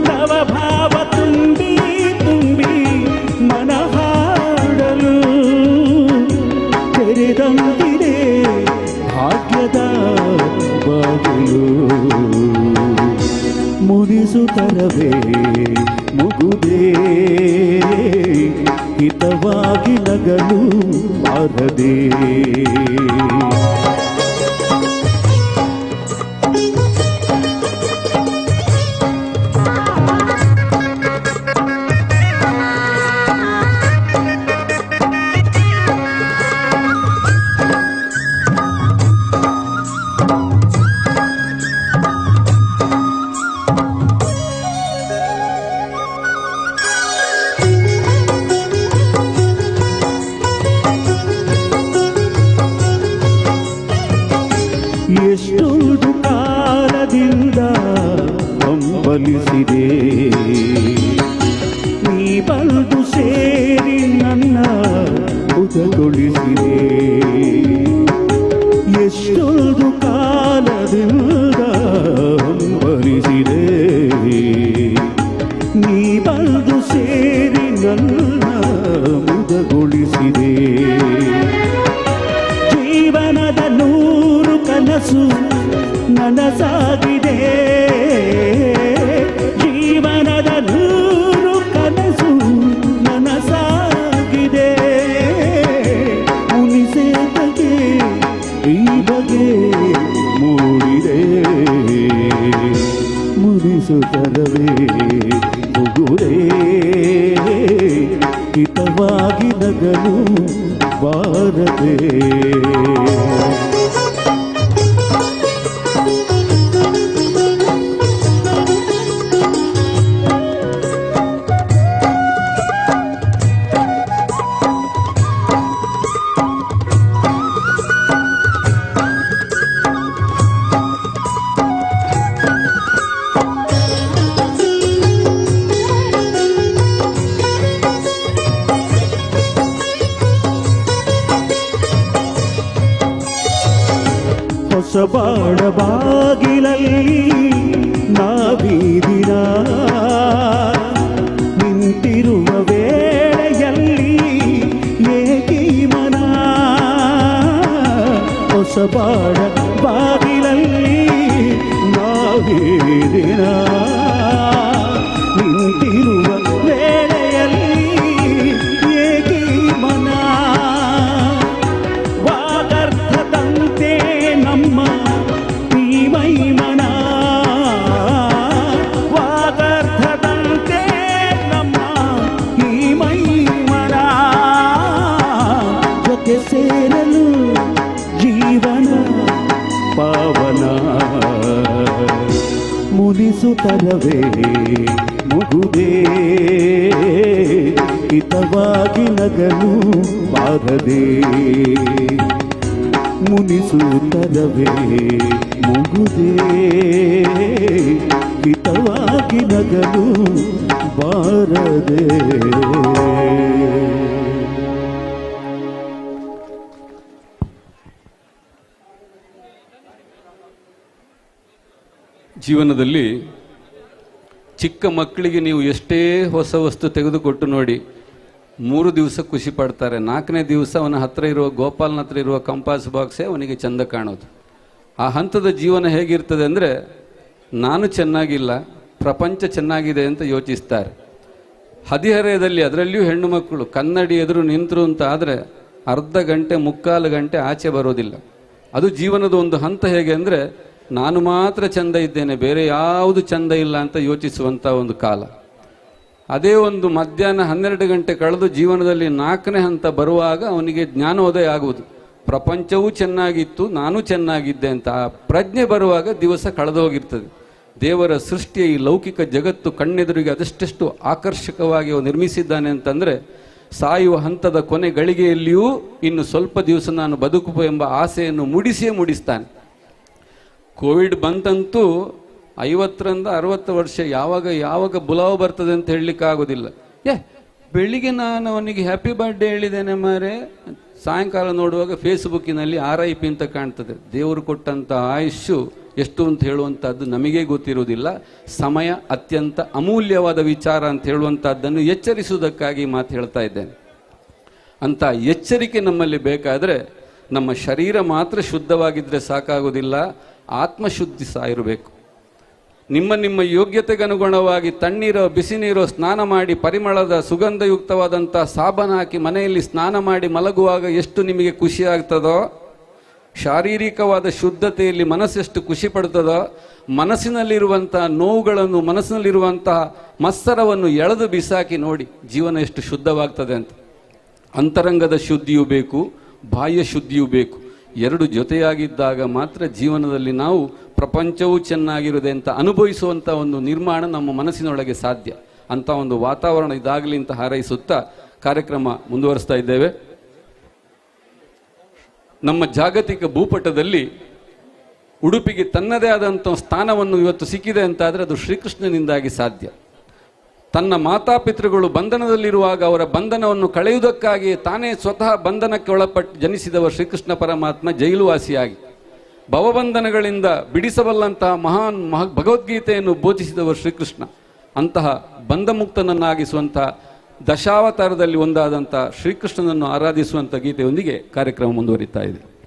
ನವಭಾವ ತುಂಬಿ ತುಂಬಿ ಮನ ಹಾಡಲು. ತೆರೆದಂತಿದೆ ಭಾಗ್ಯದ ಬಾಗಿಲು. ಮುನಿಸುತ್ತರವೇ ಮುಗುದೇ ಹಿತವಾಗಿ ನಗಲು ಬಾರದೆ. ಬಂದು ಸೇರಿ ನನ್ನ ಉದಗೊಳಿಸಿದೆ. ಎಷ್ಟೊಂದು ಕಾಲದಿಂದ ಹಂಬಲಿಸಿದೆ. ನೀ ಬಂದು ಸೇರಿ ನನ್ನ ಮುದಗೊಳಿಸಿದೆ. ಜೀವನದ 100 ಕನಸು ನನಸಾಗಿದೆ. ಜೀವನದ 100 ಕನಸು ನನಸಾಗಿದೆ. ಮುನಿಸೇತಗೆ ಈ ಬಗೆ ಮೂಡಿದೆ. ಮುನಿಸುತ್ತರವೇ ಮುಗುರೇ ಹಿತವಾಗಿ ನಗಲು ಬಾರದೆ. ಹೊಸಬಾಳ ಬಾಗಿಲಲ್ಲಿ ನಾವೀದಿನ ನಿಂತಿರುವ ವೇಳೆಯಲ್ಲಿ ಏಕೀ ಮನ. ಹೊಸಬಾಳ ಬಾಗಿಲಲ್ಲಿ ನಾವೀದಿನ ನಿಂತಿರುವ ವೇಳೆಯಲ್ಲಿ ಏಕೀ ಮನ. ವಾಗರ್ಥದಂತೆ ನಮ್ಮ ಈ ಮೈಮನ. ವಾಗರ್ಥದಂತೆ ನಮ್ಮ ಈ ಮೈಮನ. ಜೊತೆ ಸೇರಲು ಜೀವನ ಪಾವನ. ಮುನಿಸುತ್ತರವೇ ಮುಗುದೇ ಹಿತವಾಗಿ ನಗಲು ಬಾರದೆ. ಮುನಿಸುತ್ತರವೇ ಮುಗುದೇ ಹಿತವಾಗಿ ನಗಲು ಬಾರದೆ. ಜೀವನದಲ್ಲಿ ಚಿಕ್ಕ ಮಕ್ಕಳಿಗೆ ನೀವು ಎಷ್ಟೇ ಹೊಸ ವಸ್ತು ತೆಗೆದುಕೊಟ್ಟು ನೋಡಿ, 3 ದಿವಸ ಖುಷಿ ಪಡ್ತಾರೆ. 4ನೇ ದಿವಸ ಅವನ ಹತ್ರ ಇರುವ ಗೋಪಾಲನ ಹತ್ರ ಇರುವ ಕಂಪಾಸ್ ಬಾಕ್ಸೇ ಅವನಿಗೆ ಚಂದ ಕಾಣೋದು. ಆ ಹಂತದ ಜೀವನ ಹೇಗಿರ್ತದೆ ಅಂದರೆ, ನಾನು ಚೆನ್ನಾಗಿಲ್ಲ, ಪ್ರಪಂಚ ಚೆನ್ನಾಗಿದೆ ಅಂತ ಯೋಚಿಸ್ತಾರೆ. ಹದಿಹರೆಯದಲ್ಲಿ ಅದರಲ್ಲಿಯೂ ಹೆಣ್ಣು ಮಕ್ಕಳು ಕನ್ನಡಿ ಎದುರು ನಿಂತರು ಅಂತ ಆದರೆ ಅರ್ಧ ಗಂಟೆ 3/4 ಗಂಟೆ ಆಚೆ ಬರೋದಿಲ್ಲ. ಅದು ಜೀವನದ ಒಂದು ಹಂತ. ಹೇಗೆ ಅಂದರೆ, ನಾನು ಮಾತ್ರ ಚಂದ ಇದ್ದೇನೆ, ಬೇರೆ ಯಾವುದು ಚಂದ ಇಲ್ಲ ಅಂತ ಯೋಚಿಸುವಂಥ ಒಂದು ಕಾಲ. ಅದೇ ಒಂದು ಮಧ್ಯಾಹ್ನ 12 ಗಂಟೆ ಕಳೆದು ಜೀವನದಲ್ಲಿ 4ನೇ ಹಂತ ಬರುವಾಗ ಅವನಿಗೆ ಜ್ಞಾನೋದಯ ಆಗುವುದು. ಪ್ರಪಂಚವೂ ಚೆನ್ನಾಗಿತ್ತು, ನಾನು ಚೆನ್ನಾಗಿದ್ದೆ ಅಂತ ಆ ಪ್ರಜ್ಞೆ ಬರುವಾಗ ದಿವಸ ಕಳೆದು ಹೋಗಿರ್ತದೆ. ದೇವರ ಸೃಷ್ಟಿಯ ಈ ಲೌಕಿಕ ಜಗತ್ತು ಕಣ್ಣೆದುರಿಗೆ ಅದೆಷ್ಟೆಷ್ಟು ಆಕರ್ಷಕವಾಗಿ ನಿರ್ಮಿಸಿದ್ದಾನೆ ಅಂತಂದರೆ, ಸಾಯುವ ಹಂತದ ಕೊನೆ ಗಳಿಗೆಯಲ್ಲಿಯೂ ಇನ್ನು ಸ್ವಲ್ಪ ದಿವಸ ನಾನು ಬದುಕು ಎಂಬ ಆಸೆಯನ್ನು ಮೂಡಿಸ್ತಾನೆ. ಕೋವಿಡ್ ಬಂತಂತೂ 50ರಿಂದ 60 ವರ್ಷ ಯಾವಾಗ ಬುಲಾವ್ ಬರ್ತದೆ ಅಂತ ಹೇಳಲಿಕ್ಕಾಗೋದಿಲ್ಲ. ಬೆಳಿಗ್ಗೆ ನಾನು ಅವನಿಗೆ ಹ್ಯಾಪಿ ಬರ್ಡೇ ಹೇಳಿದ್ದೇನೆ ಮಾರೆ, ಸಾಯಂಕಾಲ ನೋಡುವಾಗ ಫೇಸ್ಬುಕ್ಕಿನಲ್ಲಿ RIP ಅಂತ ಕಾಣ್ತದೆ. ದೇವರು ಕೊಟ್ಟಂಥ ಆಯುಷ್ಯು ಎಷ್ಟು ಅಂತ ಹೇಳುವಂಥದ್ದು ನಮಗೇ ಗೊತ್ತಿರುವುದಿಲ್ಲ. ಸಮಯ ಅತ್ಯಂತ ಅಮೂಲ್ಯವಾದ ವಿಚಾರ ಅಂತ ಹೇಳುವಂಥದ್ದನ್ನು ಎಚ್ಚರಿಸುವುದಕ್ಕಾಗಿ ಮಾತು ಹೇಳ್ತಾ ಇದ್ದೇನೆ. ಅಂಥ ಎಚ್ಚರಿಕೆ ನಮ್ಮಲ್ಲಿ ಬೇಕಾದರೆ ನಮ್ಮ ಶರೀರ ಮಾತ್ರ ಶುದ್ಧವಾಗಿದ್ದರೆ ಸಾಕಾಗೋದಿಲ್ಲ, ಆತ್ಮಶುದ್ಧಿ ಸಹ ಇರಬೇಕು. ನಿಮ್ಮ ಯೋಗ್ಯತೆಗೆ ಅನುಗುಣವಾಗಿ ತಣ್ಣೀರೋ ಬಿಸಿ ನೀರೋ ಸ್ನಾನ ಮಾಡಿ ಪರಿಮಳದ ಸುಗಂಧಯುಕ್ತವಾದಂಥ ಸಾಬನ ಹಾಕಿ ಮನೆಯಲ್ಲಿ ಸ್ನಾನ ಮಾಡಿ ಮಲಗುವಾಗ ಎಷ್ಟು ನಿಮಗೆ ಖುಷಿ ಆಗ್ತದೋ, ಶಾರೀರಿಕವಾದ ಶುದ್ಧತೆಯಲ್ಲಿ ಮನಸ್ಸೆಷ್ಟು ಖುಷಿ ಪಡ್ತದೋ, ಮನಸ್ಸಿನಲ್ಲಿರುವಂತಹ ನೋವುಗಳನ್ನು, ಮನಸ್ಸಿನಲ್ಲಿರುವಂತಹ ಮತ್ಸರವನ್ನು ಎಳೆದು ಬಿಸಾಕಿ ನೋಡಿ ಜೀವನ ಎಷ್ಟು ಶುದ್ಧವಾಗ್ತದೆ ಅಂತ. ಅಂತರಂಗದ ಶುದ್ಧಿಯೂ ಬೇಕು, ಬಾಹ್ಯ ಶುದ್ಧಿಯೂ ಬೇಕು. ಎರಡು ಜೊತೆಯಾಗಿದ್ದಾಗ ಮಾತ್ರ ಜೀವನದಲ್ಲಿ ನಾವು ಪ್ರಪಂಚವೂ ಚೆನ್ನಾಗಿರುತ್ತದೆ ಅಂತ ಅನುಭವಿಸುವಂಥ ಒಂದು ನಿರ್ಮಾಣ ನಮ್ಮ ಮನಸ್ಸಿನೊಳಗೆ ಸಾಧ್ಯ. ಅಂಥ ಒಂದು ವಾತಾವರಣ ಇದಾಗಲಿ ಅಂತ ಹಾರೈಸುತ್ತಾ ಕಾರ್ಯಕ್ರಮ ಮುಂದುವರಿಸ್ತಾ ಇದ್ದೇವೆ. ನಮ್ಮ ಜಾಗತಿಕ ಭೂಪಟದಲ್ಲಿ ಉಡುಪಿಗೆ ತನ್ನದೇ ಆದಂಥ ಸ್ಥಾನವನ್ನು ಇವತ್ತು ಸಿಕ್ಕಿದೆ ಅಂತಾದರೆ ಅದು ಶ್ರೀಕೃಷ್ಣನಿಂದಾಗಿ ಸಾಧ್ಯ. ತನ್ನ ಮಾತಾಪಿತೃಗಳು ಬಂಧನದಲ್ಲಿರುವಾಗ ಅವರ ಬಂಧನವನ್ನು ಕಳೆಯುವುದಕ್ಕಾಗಿ ತಾನೇ ಸ್ವತಃ ಬಂಧನಕ್ಕೆ ಒಳಪಟ್ಟು ಜನಿಸಿದವ ಶ್ರೀಕೃಷ್ಣ ಪರಮಾತ್ಮ ಜೈಲುವಾಸಿಯಾಗಿ ಭವಬಂಧನಗಳಿಂದ ಬಿಡಿಸಬಲ್ಲಂತಹ ಮಹಾನ್ ಭಗವದ್ಗೀತೆಯನ್ನು ಬೋಧಿಸಿದವ ಶ್ರೀಕೃಷ್ಣ. ಅಂತಹ ಬಂಧಮುಕ್ತನನ್ನಾಗಿಸುವಂತಹ ದಶಾವತಾರದಲ್ಲಿ ಒಂದಾದಂಥ ಶ್ರೀಕೃಷ್ಣನನ್ನು ಆರಾಧಿಸುವಂಥ ಗೀತೆಯೊಂದಿಗೆ ಕಾರ್ಯಕ್ರಮ ಮುಂದುವರಿತಾ ಇದೆ.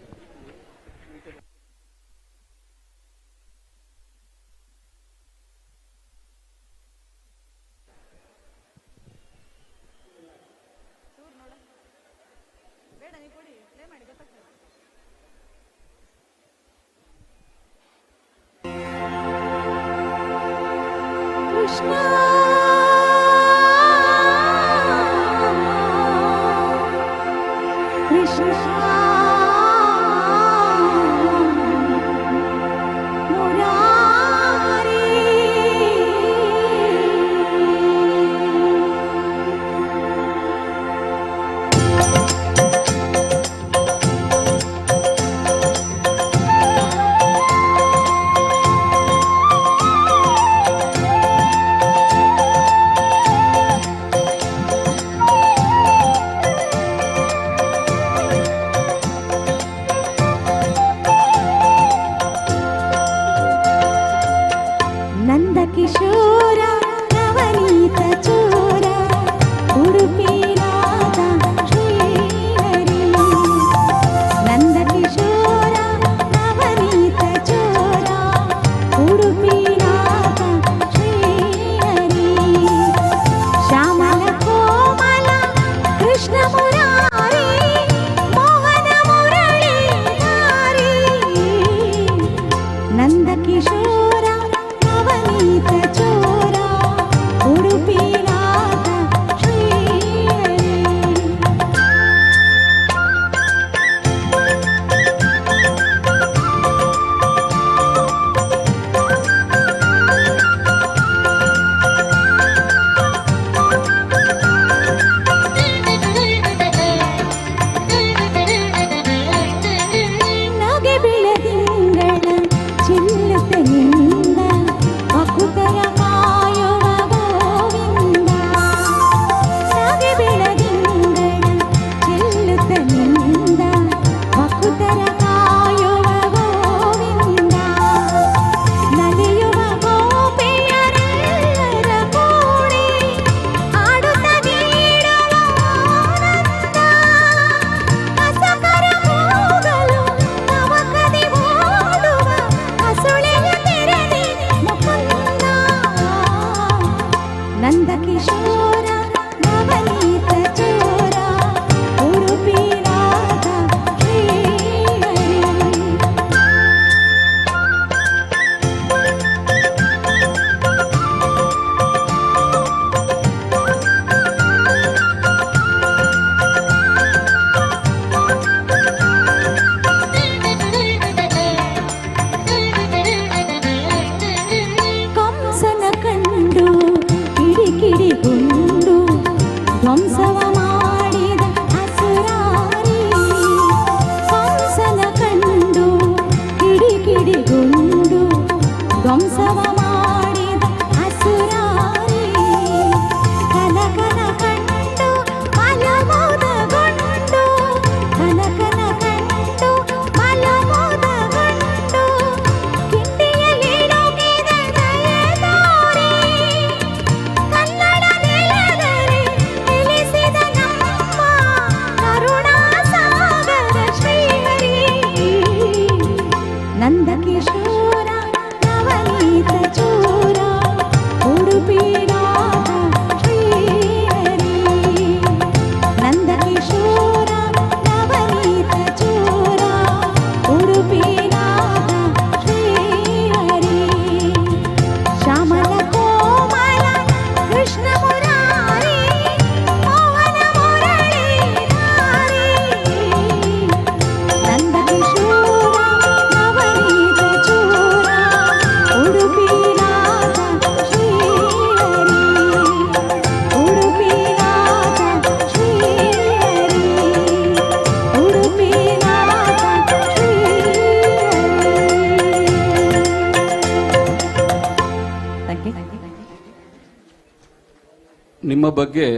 ಬಗ್ಗೆ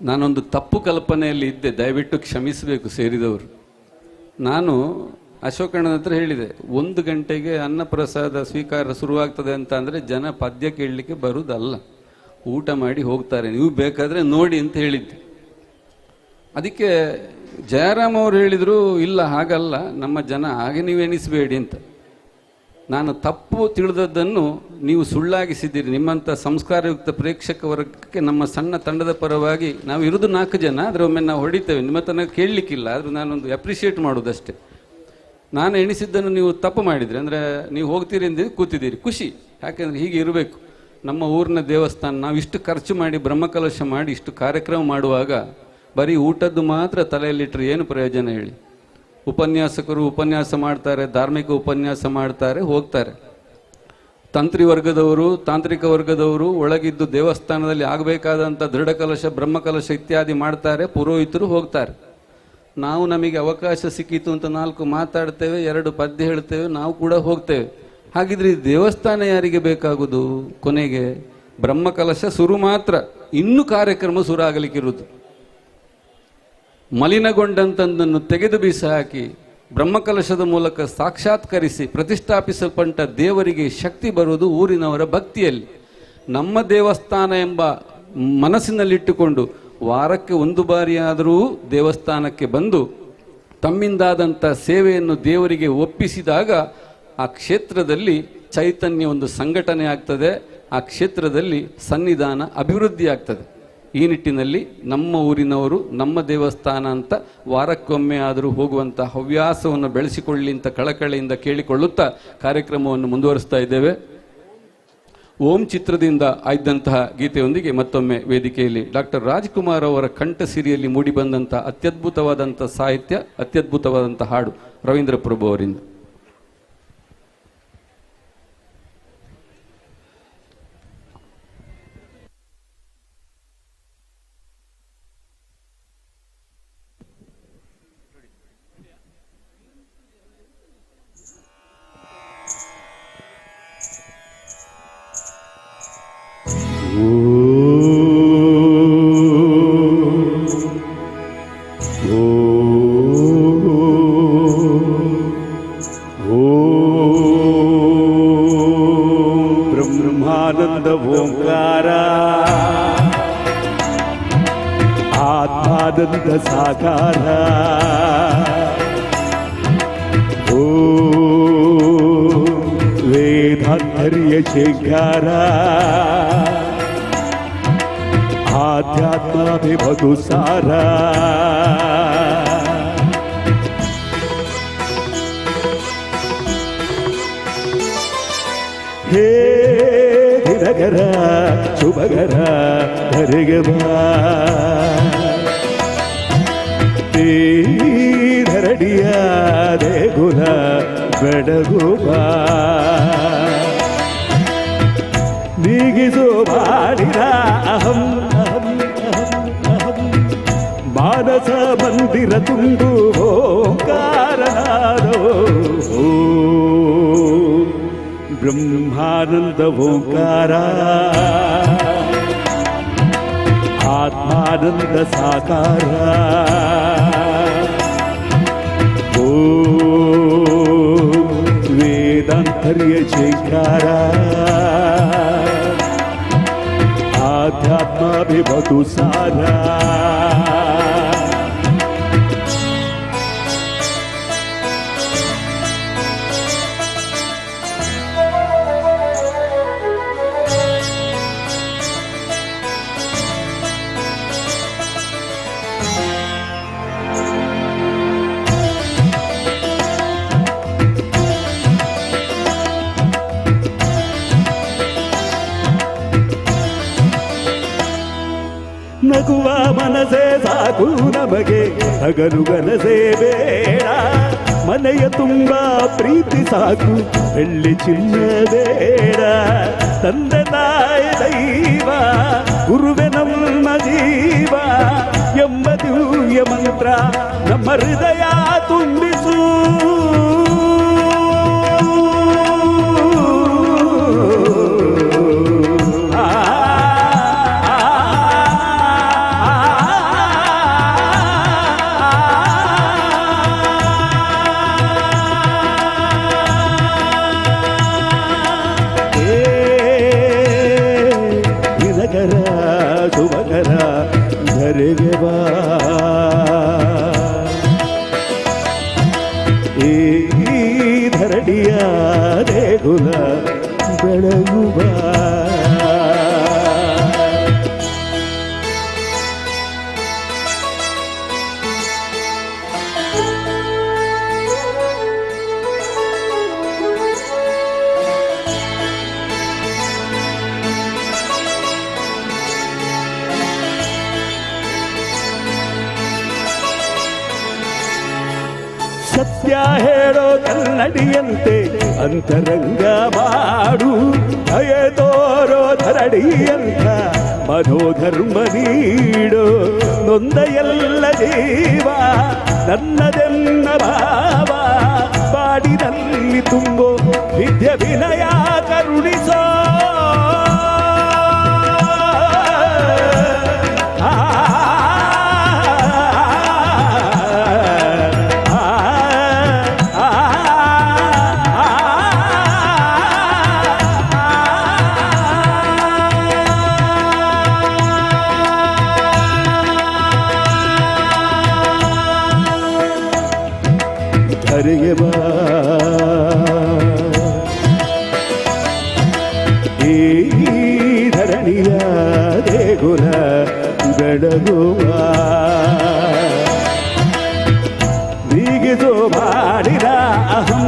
ನಾನೊಂದು ತಪ್ಪು ಕಲ್ಪನೆಯಲ್ಲಿ ಇದ್ದೆ, ದಯವಿಟ್ಟು ಕ್ಷಮಿಸಬೇಕು ಸೇರಿದವರು. ನಾನು ಅಶೋಕಣ್ಣನ ಹತ್ರ ಹೇಳಿದೆ, 1 ಗಂಟೆಗೆ ಅನ್ನಪ್ರಸಾದ ಸ್ವೀಕಾರ ಶುರುವಾಗ್ತದೆ ಅಂತ ಅಂದರೆ ಜನ ಪದ್ಯ ಕೇಳಲಿಕ್ಕೆ ಬರುವುದಲ್ಲ, ಊಟ ಮಾಡಿ ಹೋಗ್ತಾರೆ, ನೀವು ಬೇಕಾದರೆ ನೋಡಿ ಅಂತ ಹೇಳಿದ್ದೆ. ಅದಕ್ಕೆ ಜಯರಾಮ್ ಅವರು ಹೇಳಿದರು, ಇಲ್ಲ ಹಾಗಲ್ಲ, ನಮ್ಮ ಜನ ಹಾಗೆ ನೀವು ಎಣಿಸಬೇಡಿ ಅಂತ. ನಾನು ತಪ್ಪು ತಿಳಿದದ್ದನ್ನು ನೀವು ಸುಳ್ಳಾಗಿಸಿದ್ದೀರಿ. ನಿಮ್ಮಂಥ ಸಂಸ್ಕಾರಯುಕ್ತ ಪ್ರೇಕ್ಷಕ ವರ್ಗಕ್ಕೆ ನಮ್ಮ ಸಣ್ಣ ತಂಡದ ಪರವಾಗಿ ನಾವು ಇರೋದು 4 ಜನ, ಆದರೆ ಒಮ್ಮೆ ನಾವು ಹೊಡಿತೇವೆ, ನಿಮ್ಮ ತನಕ ಕೇಳಲಿಕ್ಕಿಲ್ಲ, ಆದರೂ ನಾನೊಂದು ಅಪ್ರಿಷಿಯೇಟ್ ಮಾಡೋದಷ್ಟೇ. ನಾನು ಎಣಿಸಿದ್ದನ್ನು ನೀವು ತಪ್ಪು ಮಾಡಿದ್ರಿ, ಅಂದರೆ ನೀವು ಹೋಗ್ತೀರಿ ಎಂದು ಕೂತಿದ್ದೀರಿ, ಖುಷಿ, ಯಾಕೆಂದರೆ ಹೀಗೆ ಇರಬೇಕು. ನಮ್ಮ ಊರಿನ ದೇವಸ್ಥಾನ, ನಾವು ಇಷ್ಟು ಖರ್ಚು ಮಾಡಿ ಬ್ರಹ್ಮಕಲಶ ಮಾಡಿ ಇಷ್ಟು ಕಾರ್ಯಕ್ರಮ ಮಾಡುವಾಗ ಬರೀ ಊಟದ್ದು ಮಾತ್ರ ತಲೆಯಲ್ಲಿಟ್ಟರೆ ಏನು ಪ್ರಯೋಜನ ಹೇಳಿ? ಉಪನ್ಯಾಸಕರು ಉಪನ್ಯಾಸ ಮಾಡ್ತಾರೆ, ಧಾರ್ಮಿಕ ಉಪನ್ಯಾಸ ಮಾಡ್ತಾರೆ, ಹೋಗ್ತಾರೆ. ತಂತ್ರಿ ವರ್ಗದವರು, ತಾಂತ್ರಿಕ ವರ್ಗದವರು ಒಳಗಿದ್ದು ದೇವಸ್ಥಾನದಲ್ಲಿ ಆಗಬೇಕಾದಂಥ ದೃಢಕಲಶ, ಬ್ರಹ್ಮಕಲಶ ಇತ್ಯಾದಿ ಮಾಡ್ತಾರೆ, ಪುರೋಹಿತರು ಹೋಗ್ತಾರೆ. ನಾವು ನಮಗೆ ಅವಕಾಶ ಸಿಕ್ಕಿತು ಅಂತ 4 ಮಾತಾಡ್ತೇವೆ, 2 ಪದ್ಯ ಹೇಳ್ತೇವೆ, ನಾವು ಕೂಡ ಹೋಗ್ತೇವೆ. ಹಾಗಿದ್ರೆ ಈ ದೇವಸ್ಥಾನ ಯಾರಿಗೆ ಬೇಕಾಗುವುದು? ಕೊನೆಗೆ ಬ್ರಹ್ಮಕಲಶ ಶುರು ಮಾತ್ರ, ಇನ್ನೂ ಕಾರ್ಯಕ್ರಮ ಶುರು ಆಗಲಿಕ್ಕಿರುವುದು. ಮಲಿನಗೊಂಡಂಥದ್ದನ್ನು ತೆಗೆದು ಬಿಸಾಕಿ ಬ್ರಹ್ಮಕಲಶದ ಮೂಲಕ ಸಾಕ್ಷಾತ್ಕರಿಸಿ ಪ್ರತಿಷ್ಠಾಪಿಸಲ್ಪಟ್ಟ ದೇವರಿಗೆ ಶಕ್ತಿ ಬರುವುದು ಊರಿನವರ ಭಕ್ತಿಯಲ್ಲಿ. ನಮ್ಮ ದೇವಸ್ಥಾನ ಎಂಬ ಮನಸ್ಸಿನಲ್ಲಿಟ್ಟುಕೊಂಡು ವಾರಕ್ಕೆ 1 ಬಾರಿಯಾದರೂ ದೇವಸ್ಥಾನಕ್ಕೆ ಬಂದು ತಮ್ಮಿಂದಾದಂಥ ಸೇವೆಯನ್ನು ದೇವರಿಗೆ ಒಪ್ಪಿಸಿದಾಗ ಆ ಕ್ಷೇತ್ರದಲ್ಲಿ ಚೈತನ್ಯ ಒಂದು ಸಂಘಟನೆ ಆಗ್ತದೆ, ಆ ಕ್ಷೇತ್ರದಲ್ಲಿ ಸನ್ನಿಧಾನ ಅಭಿವೃದ್ಧಿ ಆಗ್ತದೆ. ಈ ನಿಟ್ಟಿನಲ್ಲಿ ನಮ್ಮ ಊರಿನವರು ನಮ್ಮ ದೇವಸ್ಥಾನ ಅಂತ ವಾರಕ್ಕೊಮ್ಮೆ ಆದರೂ ಹೋಗುವಂಥ ಹವ್ಯಾಸವನ್ನು ಬೆಳೆಸಿಕೊಳ್ಳಿ ಅಂತ ಕಳಕಳಿಯಿಂದ ಕೇಳಿಕೊಳ್ಳುತ್ತಾ ಕಾರ್ಯಕ್ರಮವನ್ನು ಮುಂದುವರಿಸ್ತಾ ಇದ್ದೇವೆ. ಓಂ ಚಿತ್ರದಿಂದ ಆಯ್ದಂತಹ ಗೀತೆಯೊಂದಿಗೆ ಮತ್ತೊಮ್ಮೆ ವೇದಿಕೆಯಲ್ಲಿ ಡಾಕ್ಟರ್ ರಾಜ್ಕುಮಾರ್ ಅವರ ಕಂಠಸಿರಿಯಲ್ಲಿ ಮೂಡಿಬಂದಂಥ ಅತ್ಯದ್ಭುತವಾದಂಥ ಸಾಹಿತ್ಯ, ಅತ್ಯದ್ಭುತವಾದಂಥ ಹಾಡು ರವೀಂದ್ರ ಪ್ರಭು ಅವರಿಂದ. ಬ್ರಹ್ಮಾನಂದ ಓಂಕಾರ ಆತ್ಮಾನಂದ ಸಾಕಾರ ಓ ವೇದಾಂತರ್ಯ ಶೇಖರ ಆಧ್ಯಾತ್ಮಾಭಿಮಧು ಸಾರ ಹೇ ದಿನಗರ ಶುಭಗರ ಧರೆಗೆ ಬಾ ಧರಡಿಯ ದೇಗುಲ ಬೆಡಗು ಬಾ ನೀಗಿಸೋ ಮಾಡಿದ ಅಹಂ ಮಾನಸ ಮಂದಿರ ತುಂಬು ಓಂಕಾರನಾದೋ ಬ್ರಹ್ಮಾನಂದ ಓಂಕಾರ ಆತ್ಮಾನಂದ ಸಾಕಾರ ಓ ವೇದಾಂತರ್ಯ ಶೇಖರ ಆಧ್ಯಾತ್ಮಾಭಿಮಧು ಸಾರ ನಗುವ ಮನಸೇ ಸಾಕು ನಮಗೆ, ಹಗಲು ಗನಸೇ ಬೇಡ. ಮನೆಯ ತುಂಬ ಪ್ರೀತಿ ಸಾಕು, ಬೆಳ್ಳಿ ಚಿನ್ನ ಬೇಡ. ತಂದೆ ತಾಯಿ ದೈವ, ಗುರುವೆ ನಮ್ಮ ಜೀವ ಎಂಬ ದಿವ್ಯ ಮಂತ್ರ ನಮ್ಮ ಹೃದಯ ತುಂಬಿಸು. ಧರೆಗೆ ಬಾ ಈ ಧರಣಿಯ ದೇಗುಲ ಬೆಳಗುವ ಸತ್ಯ ಹೇಳೋ ಕನ್ನಡಿಯಂತೆ ಅಂತರಂಗ ಮಾಡು ಭಯ ತೋರೋ ಧರಡಿಯಂತ ಮನೋಧರ್ಮ ನೀಡು ನೊಂದ ಎಲ್ಲ ಜೀವ ನನ್ನದೆನ್ನ ಭಾವ ಬಾಡಿನಲ್ಲಿ ತುಂಬೋ ವಿದ್ಯೆ ವಿನಯ ಕರುಣಿಸೋ ಧರೆಗೆ ಬಾ ಈ ಧರಣಿಯ ದೇಗುಲ ಬೆಳಗುವ ನೀಗಿದು ಮಾಡಿದ ಅಹಂ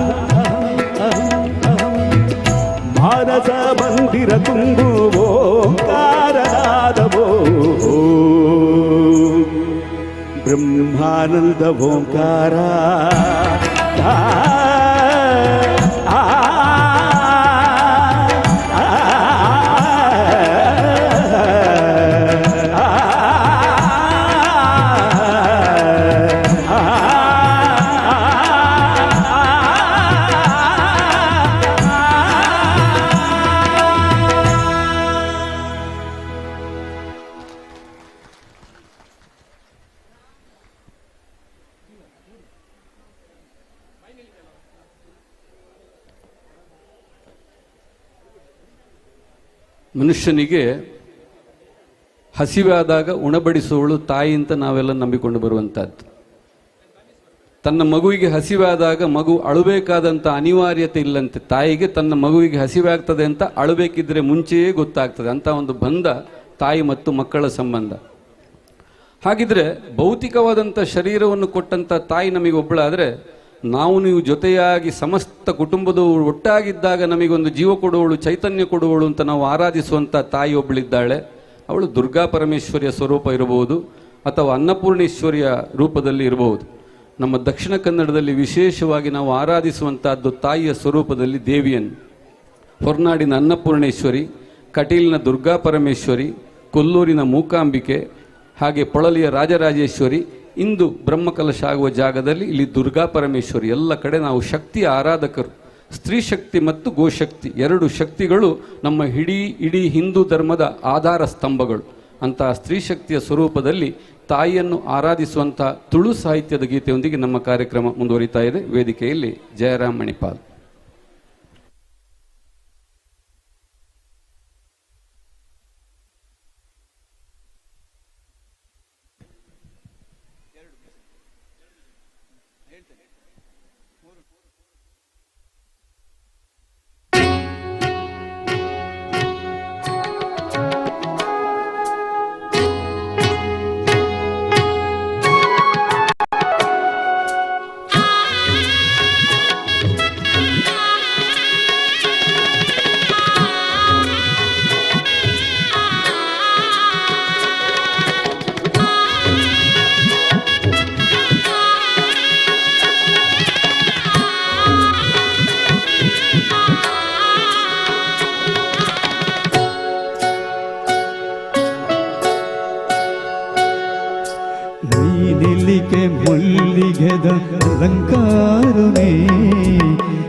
ಮಾನಸ ಮಂದಿರ ತುಂಬುವೋ ಕಾರಣಾದವೋ ಬ್ರಹ್ಮಾನಂದ ಓಂಕಾರ ಮನುಷ್ಯನಿಗೆ ಹಸಿವಾದಾಗ ಉಣಬಡಿಸುವಳು ತಾಯಿ ಅಂತ ನಾವೆಲ್ಲ ನಂಬಿಕೊಂಡು ಬರುವಂಥದ್ದು. ತನ್ನ ಮಗುವಿಗೆ ಹಸಿವಾದಾಗ ಮಗು ಅಳಬೇಕಾದಂಥ ಅನಿವಾರ್ಯತೆ ಇಲ್ಲಂತೆ. ತಾಯಿಗೆ ತನ್ನ ಮಗುವಿಗೆ ಹಸಿವಾಗ್ತದೆ ಅಂತ ಅಳಬೇಕಿದ್ರೆ ಮುಂಚೆಯೇ ಗೊತ್ತಾಗ್ತದೆ. ಅಂತ ಒಂದು ಬಂಧ ತಾಯಿ ಮತ್ತು ಮಕ್ಕಳ ಸಂಬಂಧ. ಹಾಗಿದ್ರೆ ಭೌತಿಕವಾದಂಥ ಶರೀರವನ್ನು ಕೊಟ್ಟಂಥ ತಾಯಿ ನಮಗೆ ಒಬ್ಬಳಾದರೆ, ನಾವು ನೀವು ಜೊತೆಯಾಗಿ ಸಮಸ್ತ ಕುಟುಂಬದವರು ಒಟ್ಟಾಗಿದ್ದಾಗ ನಮಗೊಂದು ಜೀವ ಕೊಡುವಳು, ಚೈತನ್ಯ ಕೊಡುವಳು ಅಂತ ನಾವು ಆರಾಧಿಸುವಂಥ ತಾಯಿ ಒಬ್ಬಳಿದ್ದಾಳೆ. ಅವಳು ದುರ್ಗಾ ಪರಮೇಶ್ವರಿಯ ಸ್ವರೂಪ ಇರಬಹುದು ಅಥವಾ ಅನ್ನಪೂರ್ಣೇಶ್ವರಿಯ ರೂಪದಲ್ಲಿ ಇರಬಹುದು. ನಮ್ಮ ದಕ್ಷಿಣ ಕನ್ನಡದಲ್ಲಿ ವಿಶೇಷವಾಗಿ ನಾವು ಆರಾಧಿಸುವಂತಹದ್ದು ತಾಯಿಯ ಸ್ವರೂಪದಲ್ಲಿ ದೇವಿಯನ್ನು. ಹೊರನಾಡಿನ ಅನ್ನಪೂರ್ಣೇಶ್ವರಿ, ಕಟೀಲಿನ ದುರ್ಗಾ ಪರಮೇಶ್ವರಿ, ಕೊಲ್ಲೂರಿನ ಮೂಕಾಂಬಿಕೆ, ಹಾಗೆ ಪೊಳಲಿಯ ರಾಜರಾಜೇಶ್ವರಿ, ಇಂದು ಬ್ರಹ್ಮಕಲಶ ಆಗುವ ಜಾಗದಲ್ಲಿ ಇಲ್ಲಿ ದುರ್ಗಾ ಪರಮೇಶ್ವರಿ. ಎಲ್ಲ ಕಡೆ ನಾವು ಶಕ್ತಿಯ ಆರಾಧಕರು. ಸ್ತ್ರೀ ಶಕ್ತಿ ಮತ್ತು ಗೋಶಕ್ತಿ ಎರಡು ಶಕ್ತಿಗಳು ನಮ್ಮ ಇಡೀ ಹಿಂದೂ ಧರ್ಮದ ಆಧಾರ ಸ್ತಂಭಗಳು. ಅಂತಹ ಸ್ತ್ರೀ ಶಕ್ತಿಯ ಸ್ವರೂಪದಲ್ಲಿ ತಾಯಿಯನ್ನು ಆರಾಧಿಸುವಂಥ ತುಳು ಸಾಹಿತ್ಯದ ಗೀತೆಯೊಂದಿಗೆ ನಮ್ಮ ಕಾರ್ಯಕ್ರಮ ಮುಂದುವರಿತಾ ಇದೆ. ವೇದಿಕೆಯಲ್ಲಿ ಜಯರಾಮ್ ಮಣಿಪಾಲ್. ಮಲ್ಲಿಗೆದ ಅಲಂಕಾರನೇ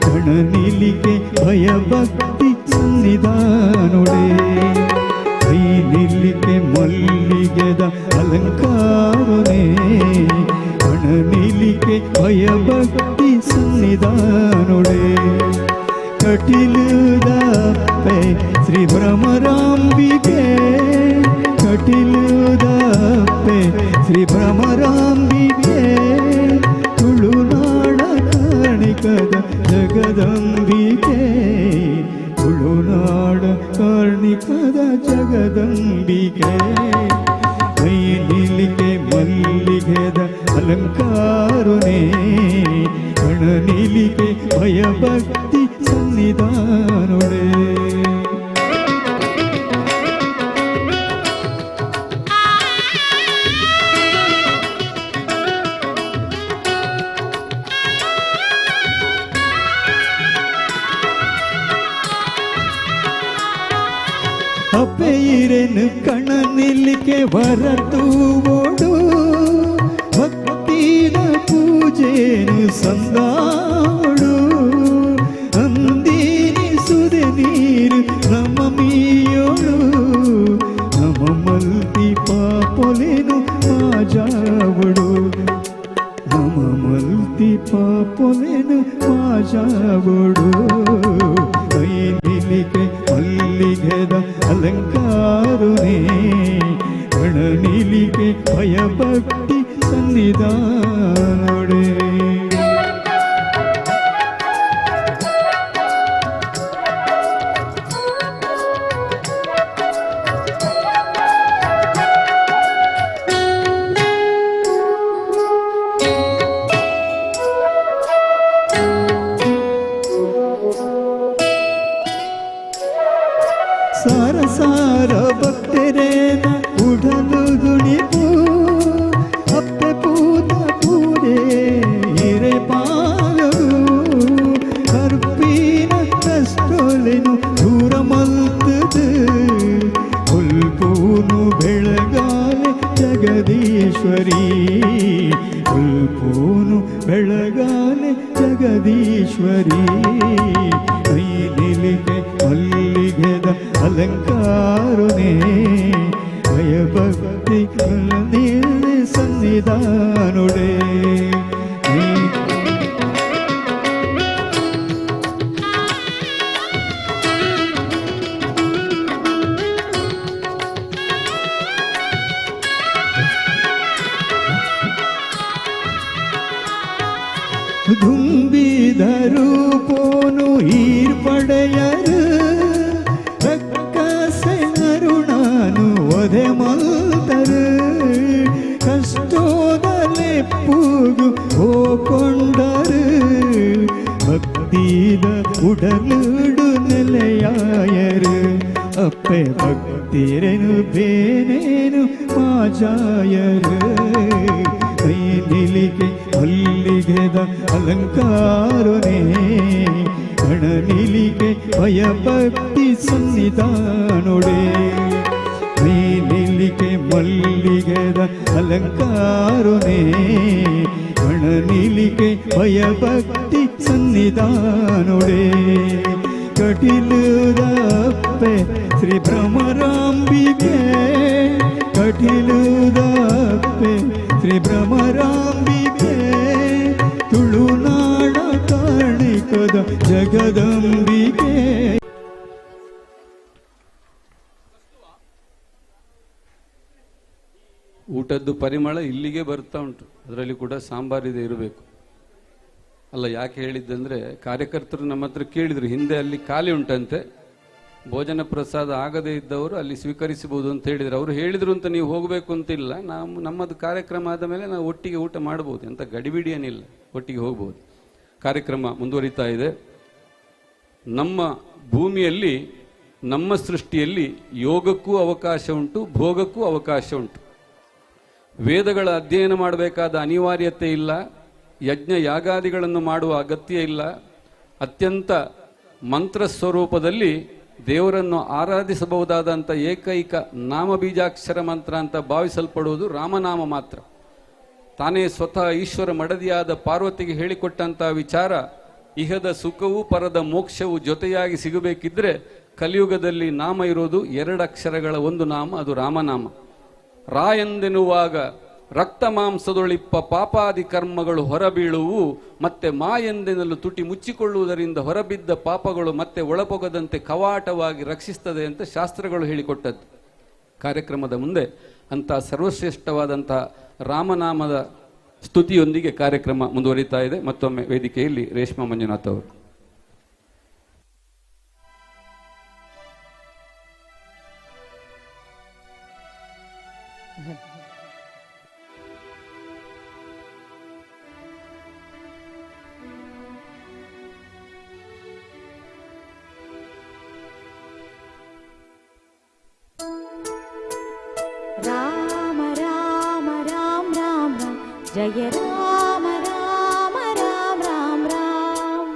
ಕಣನಿಲಿಗೆ ಭಯಭಕ್ತಿ ಸನ್ನಿಧಾನುಡೆ. ಕೈ ನಿಲ್ಲಿಗೆ ಮಲ್ಲಿಗೆದ ಅಲಂಕಾರನೇ ಕಣನಿಲಿಗೆ ಭಯಭಕ್ತಿ ಸನ್ನಿಧಾನುಡೆ. ಕಟಿಲುದಾಪೆ ಶ್ರೀ ಭ್ರಮರಾಂಬಿಕೆ, ಕಟಿಲುದಾಪೆ ಅಪ್ಪೆ ಶ್ರೀ ಭ್ರಮರಾಂಬಿಕೆ ತುಳುನಾಡ ಕಾಣಿಕದ ಜಗದಂಬಿಕೆ ತುಳುನಾಡ ಕಾರ್ಣಿಕದ ಜಗದಂಬಿಕೆ ಮೈ ನಿಲಿಕೆ ಮಲ್ಲಿಗೆದ ಅಲಂಕಾರನೇ ಕಣ ನಿಲಿಕೆ ಭಯಭಕ್ತಿ ಸನ್ನಿಧಾನೊಡೆ ಅಪ್ಪೆಯಿರೆನು ಕಣ ನಿಲ್ಲಿಕೆ ಹೊರತು ಓಡು ಭಕ್ತಿನ ಪೂಜೆನು ಸಂದಾಡು ಅಂದೀನಿ ಸುದೆ ನೀರು ನಮ್ಮ ಮೀಯೋಳು ನಮ್ಮ ಮಲ್ತಿ ಪಾಪೊಲೆನು ಮಾಜಾವಡು ನಮ್ಮ ಮಲ್ತಿ ಪಾಪೊಲೆನು ಮಾಜಾವಡು ಕೈ ನಿಲಿಕೆ ಮಲ್ಲಿಗೆದ ಅಲಂಕಾರನೇ ಕಣ ನಿಲಿಕೆ ಭಯಭಕ್ತಿ ಸನ್ನಿಧಾನೊಡೆ ಸಾರ ಸಾರ ಭಕ್ತರೇನ ಉಡಲು ದುಣಿಪು ಅಪ್ಪೆ ಪೂತ ಪೂರೆ ಹಿರೆ ಪಾಲರು ಕರ್ಪೀನ ಕಷ್ಟೊಲೆನು ದೂರ ಮಲ್ತದು ಉಲ್ಪೂನು ಬೆಳಗಾಲೆ ಜಗದೀಶ್ವರಿ ಉಲ್ಪೂನು ಬೆಳಗಾಲೆ ಜಗದೀಶ್ವರಿ ಕೈ ನಿಲಿಕೆ ಮಲ್ಲಿಗೆದ ಅಲಂಕಾರನೇ ಭಯಭಕ್ತಿ ನಿಲ್ಲಿ ಸನ್ನಿಧಾನೊಡೆ ದುಂಬಿದರು ಪೋನು ಈರ್ಪಡೆಯರು ರಕ್ಕಸೆನರುಣಾನು ಒದೆ ಮಲ್ತರು ಕಷ್ಟೋದಲೆ ಪೂಗು ಹೋಕೊಂಡರು ಭಕ್ತಿದ ಉಡಲುಡು ನೆಲೆಯಾಯರು ಅಪ್ಪೆ ಭಕ್ತಿರೆನು ಬೇನೇನು ಮಾಜಾಯರು ಕೈ ನಿಲಿಕೆ ಮಲ್ಲಿಗೆದ ಅಲಂಕಾರನೇ ಕಣ ನಿಲಿಕೆ ಭಯಭಕ್ತಿ ಸನ್ನಿಧಾನೊಡೆ ಕೈ ನಿಲಿಕೆ ಮಲ್ಲಿಗೆದ ಅಲಂಕಾರನೇ ಕಣ ನಿಲಿಕೆ ಭಯಭಕ್ತಿ ಸನ್ನಿಧಾನೊಡೆ ಕಟಿಲುದ ಅಪ್ಪೆ ಶ್ರೀ ಭ್ರಮರಾಂಬಿಕೆ ಕಟಿಲುದ ಅಪ್ಪೆ ಶ್ರೀ ಭ್ರಮರಾಂಬಿಕೆ ತುಳುನಾಡ ಕಾಣಿಕದ ಜಗದಂಬಿಕೆ. ಊಟದ್ದು ಪರಿಮಳ ಇಲ್ಲಿಗೆ ಬರ್ತಾ ಉಂಟು. ಅದರಲ್ಲಿ ಕೂಡ ಸಾಂಬಾರಿದೆ ಇರಬೇಕು. ಅಲ್ಲ, ಯಾಕೆ ಹೇಳಿದ್ದಂದ್ರೆ ಕಾರ್ಯಕರ್ತರು ನಮ್ಮ ಹತ್ರ ಕೇಳಿದ್ರು, ಹಿಂದೆ ಅಲ್ಲಿ ಖಾಲಿ ಉಂಟಂತೆ, ಭೋಜನ ಪ್ರಸಾದ ಆಗದೇ ಇದ್ದವರು ಅಲ್ಲಿ ಸ್ವೀಕರಿಸಬಹುದು ಅಂತ ಹೇಳಿದ್ರು. ಅವರು ಹೇಳಿದ್ರು ಅಂತ ನೀವು ಹೋಗಬೇಕು ಅಂತಿಲ್ಲ, ನಮ್ಮದು ಕಾರ್ಯಕ್ರಮ ಆದ ಮೇಲೆ ನಾವು ಒಟ್ಟಿಗೆ ಊಟ ಮಾಡಬಹುದು ಅಂತ ಗಡಿಬಿಡಿ ಏನಿಲ್ಲ, ಒಟ್ಟಿಗೆ ಹೋಗ್ಬೋದು. ಕಾರ್ಯಕ್ರಮ ಮುಂದುವರಿತಾ ಇದೆ. ನಮ್ಮ ಭೂಮಿಯಲ್ಲಿ, ನಮ್ಮ ಸೃಷ್ಟಿಯಲ್ಲಿ ಯೋಗಕ್ಕೂ ಅವಕಾಶ ಉಂಟು, ಭೋಗಕ್ಕೂ ಅವಕಾಶ ಉಂಟು. ವೇದಗಳ ಅಧ್ಯಯನ ಮಾಡಬೇಕಾದ ಅನಿವಾರ್ಯತೆ ಇಲ್ಲ, ಯಜ್ಞ ಯಾಗಾದಿಗಳನ್ನು ಮಾಡುವ ಅಗತ್ಯ ಇಲ್ಲ. ಅತ್ಯಂತ ಮಂತ್ರ ಸ್ವರೂಪದಲ್ಲಿ ದೇವರನ್ನು ಆರಾಧಿಸಬಹುದಾದಂಥ ಏಕೈಕ ನಾಮಬೀಜಾಕ್ಷರ ಮಂತ್ರ ಅಂತ ಭಾವಿಸಲ್ಪಡುವುದು ರಾಮನಾಮ ಮಾತ್ರ. ತಾನೇ ಸ್ವತಃ ಈಶ್ವರ ಮಡದಿಯಾದ ಪಾರ್ವತಿಗೆ ಹೇಳಿಕೊಟ್ಟಂಥ ವಿಚಾರ, ಇಹದ ಸುಖವೂ ಪರದ ಮೋಕ್ಷವು ಜೊತೆಯಾಗಿ ಸಿಗಬೇಕಿದ್ರೆ ಕಲಿಯುಗದಲ್ಲಿ ನಾಮ ಇರೋದು 2 ಅಕ್ಷರಗಳ ಒಂದು ನಾಮ, ಅದು ರಾಮನಾಮ. ರಾ ಎಂದೆನ್ನುವಾಗ ರಕ್ತ ಮಾಂಸದೊಳಿಪ್ಪ ಪಾಪಾದಿ ಕರ್ಮಗಳು ಹೊರಬೀಳುವು, ಮತ್ತೆ ಮಾ ಎಂದೆನಲು ತುಟಿ ಮುಚ್ಚಿಕೊಳ್ಳುವುದರಿಂದ ಹೊರಬಿದ್ದ ಪಾಪಗಳು ಮತ್ತೆ ಒಳಪೊಗದಂತೆ ಕವಾಟವಾಗಿ ರಕ್ಷಿಸ್ತದೆ ಅಂತ ಶಾಸ್ತ್ರಗಳು ಹೇಳಿಕೊಟ್ಟದ್ದು. ಕಾರ್ಯಕ್ರಮದ ಮುಂದೆ ಅಂತ ಸರ್ವಶ್ರೇಷ್ಠವಾದಂಥ ರಾಮನಾಮದ ಸ್ತುತಿಯೊಂದಿಗೆ ಕಾರ್ಯಕ್ರಮ ಮುಂದುವರಿತಾ ಇದೆ. ಮತ್ತೊಮ್ಮೆ ವೇದಿಕೆಯಲ್ಲಿ ರೇಷ್ಮಾ ಮಂಜುನಾಥ್ ಅವರು. राम राम राम राम राम जय राम राम राम राम राम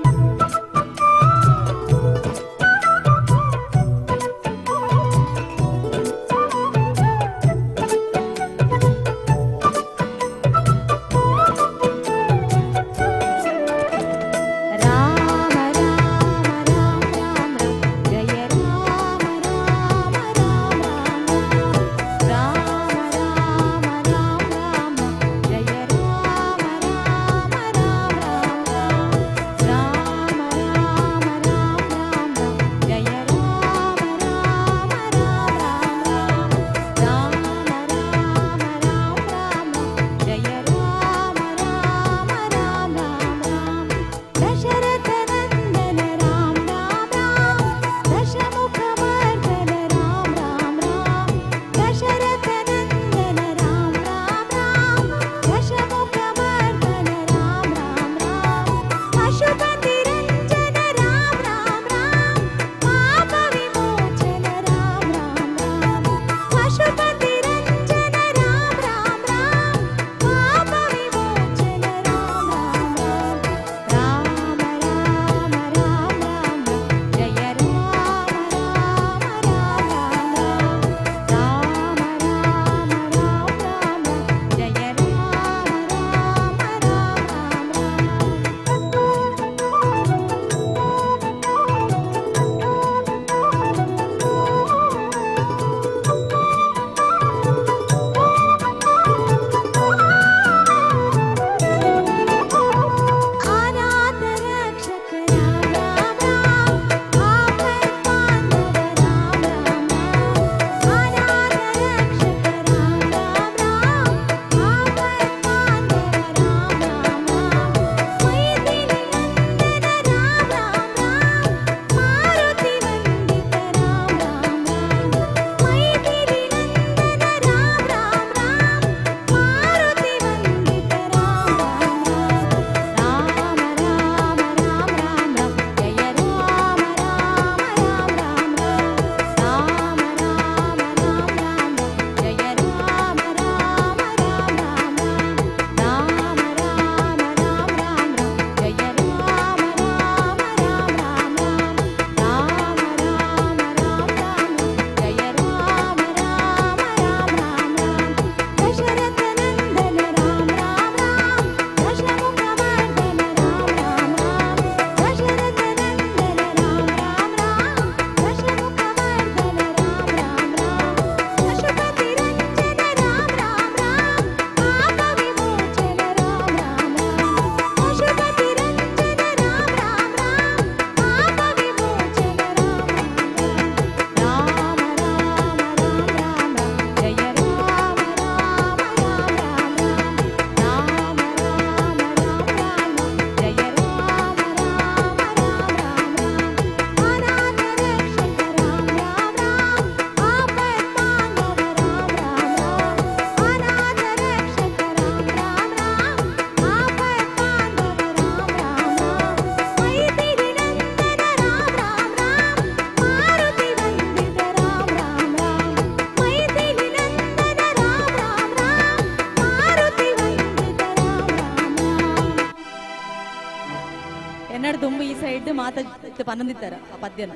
ಎನ್ನಡ ತುಂಬ ಈ ಸೈಡ್ ಮಾತ ಪನ್ನೊಂದಿತ್ತಾರ ಆ ಪದ್ಯನ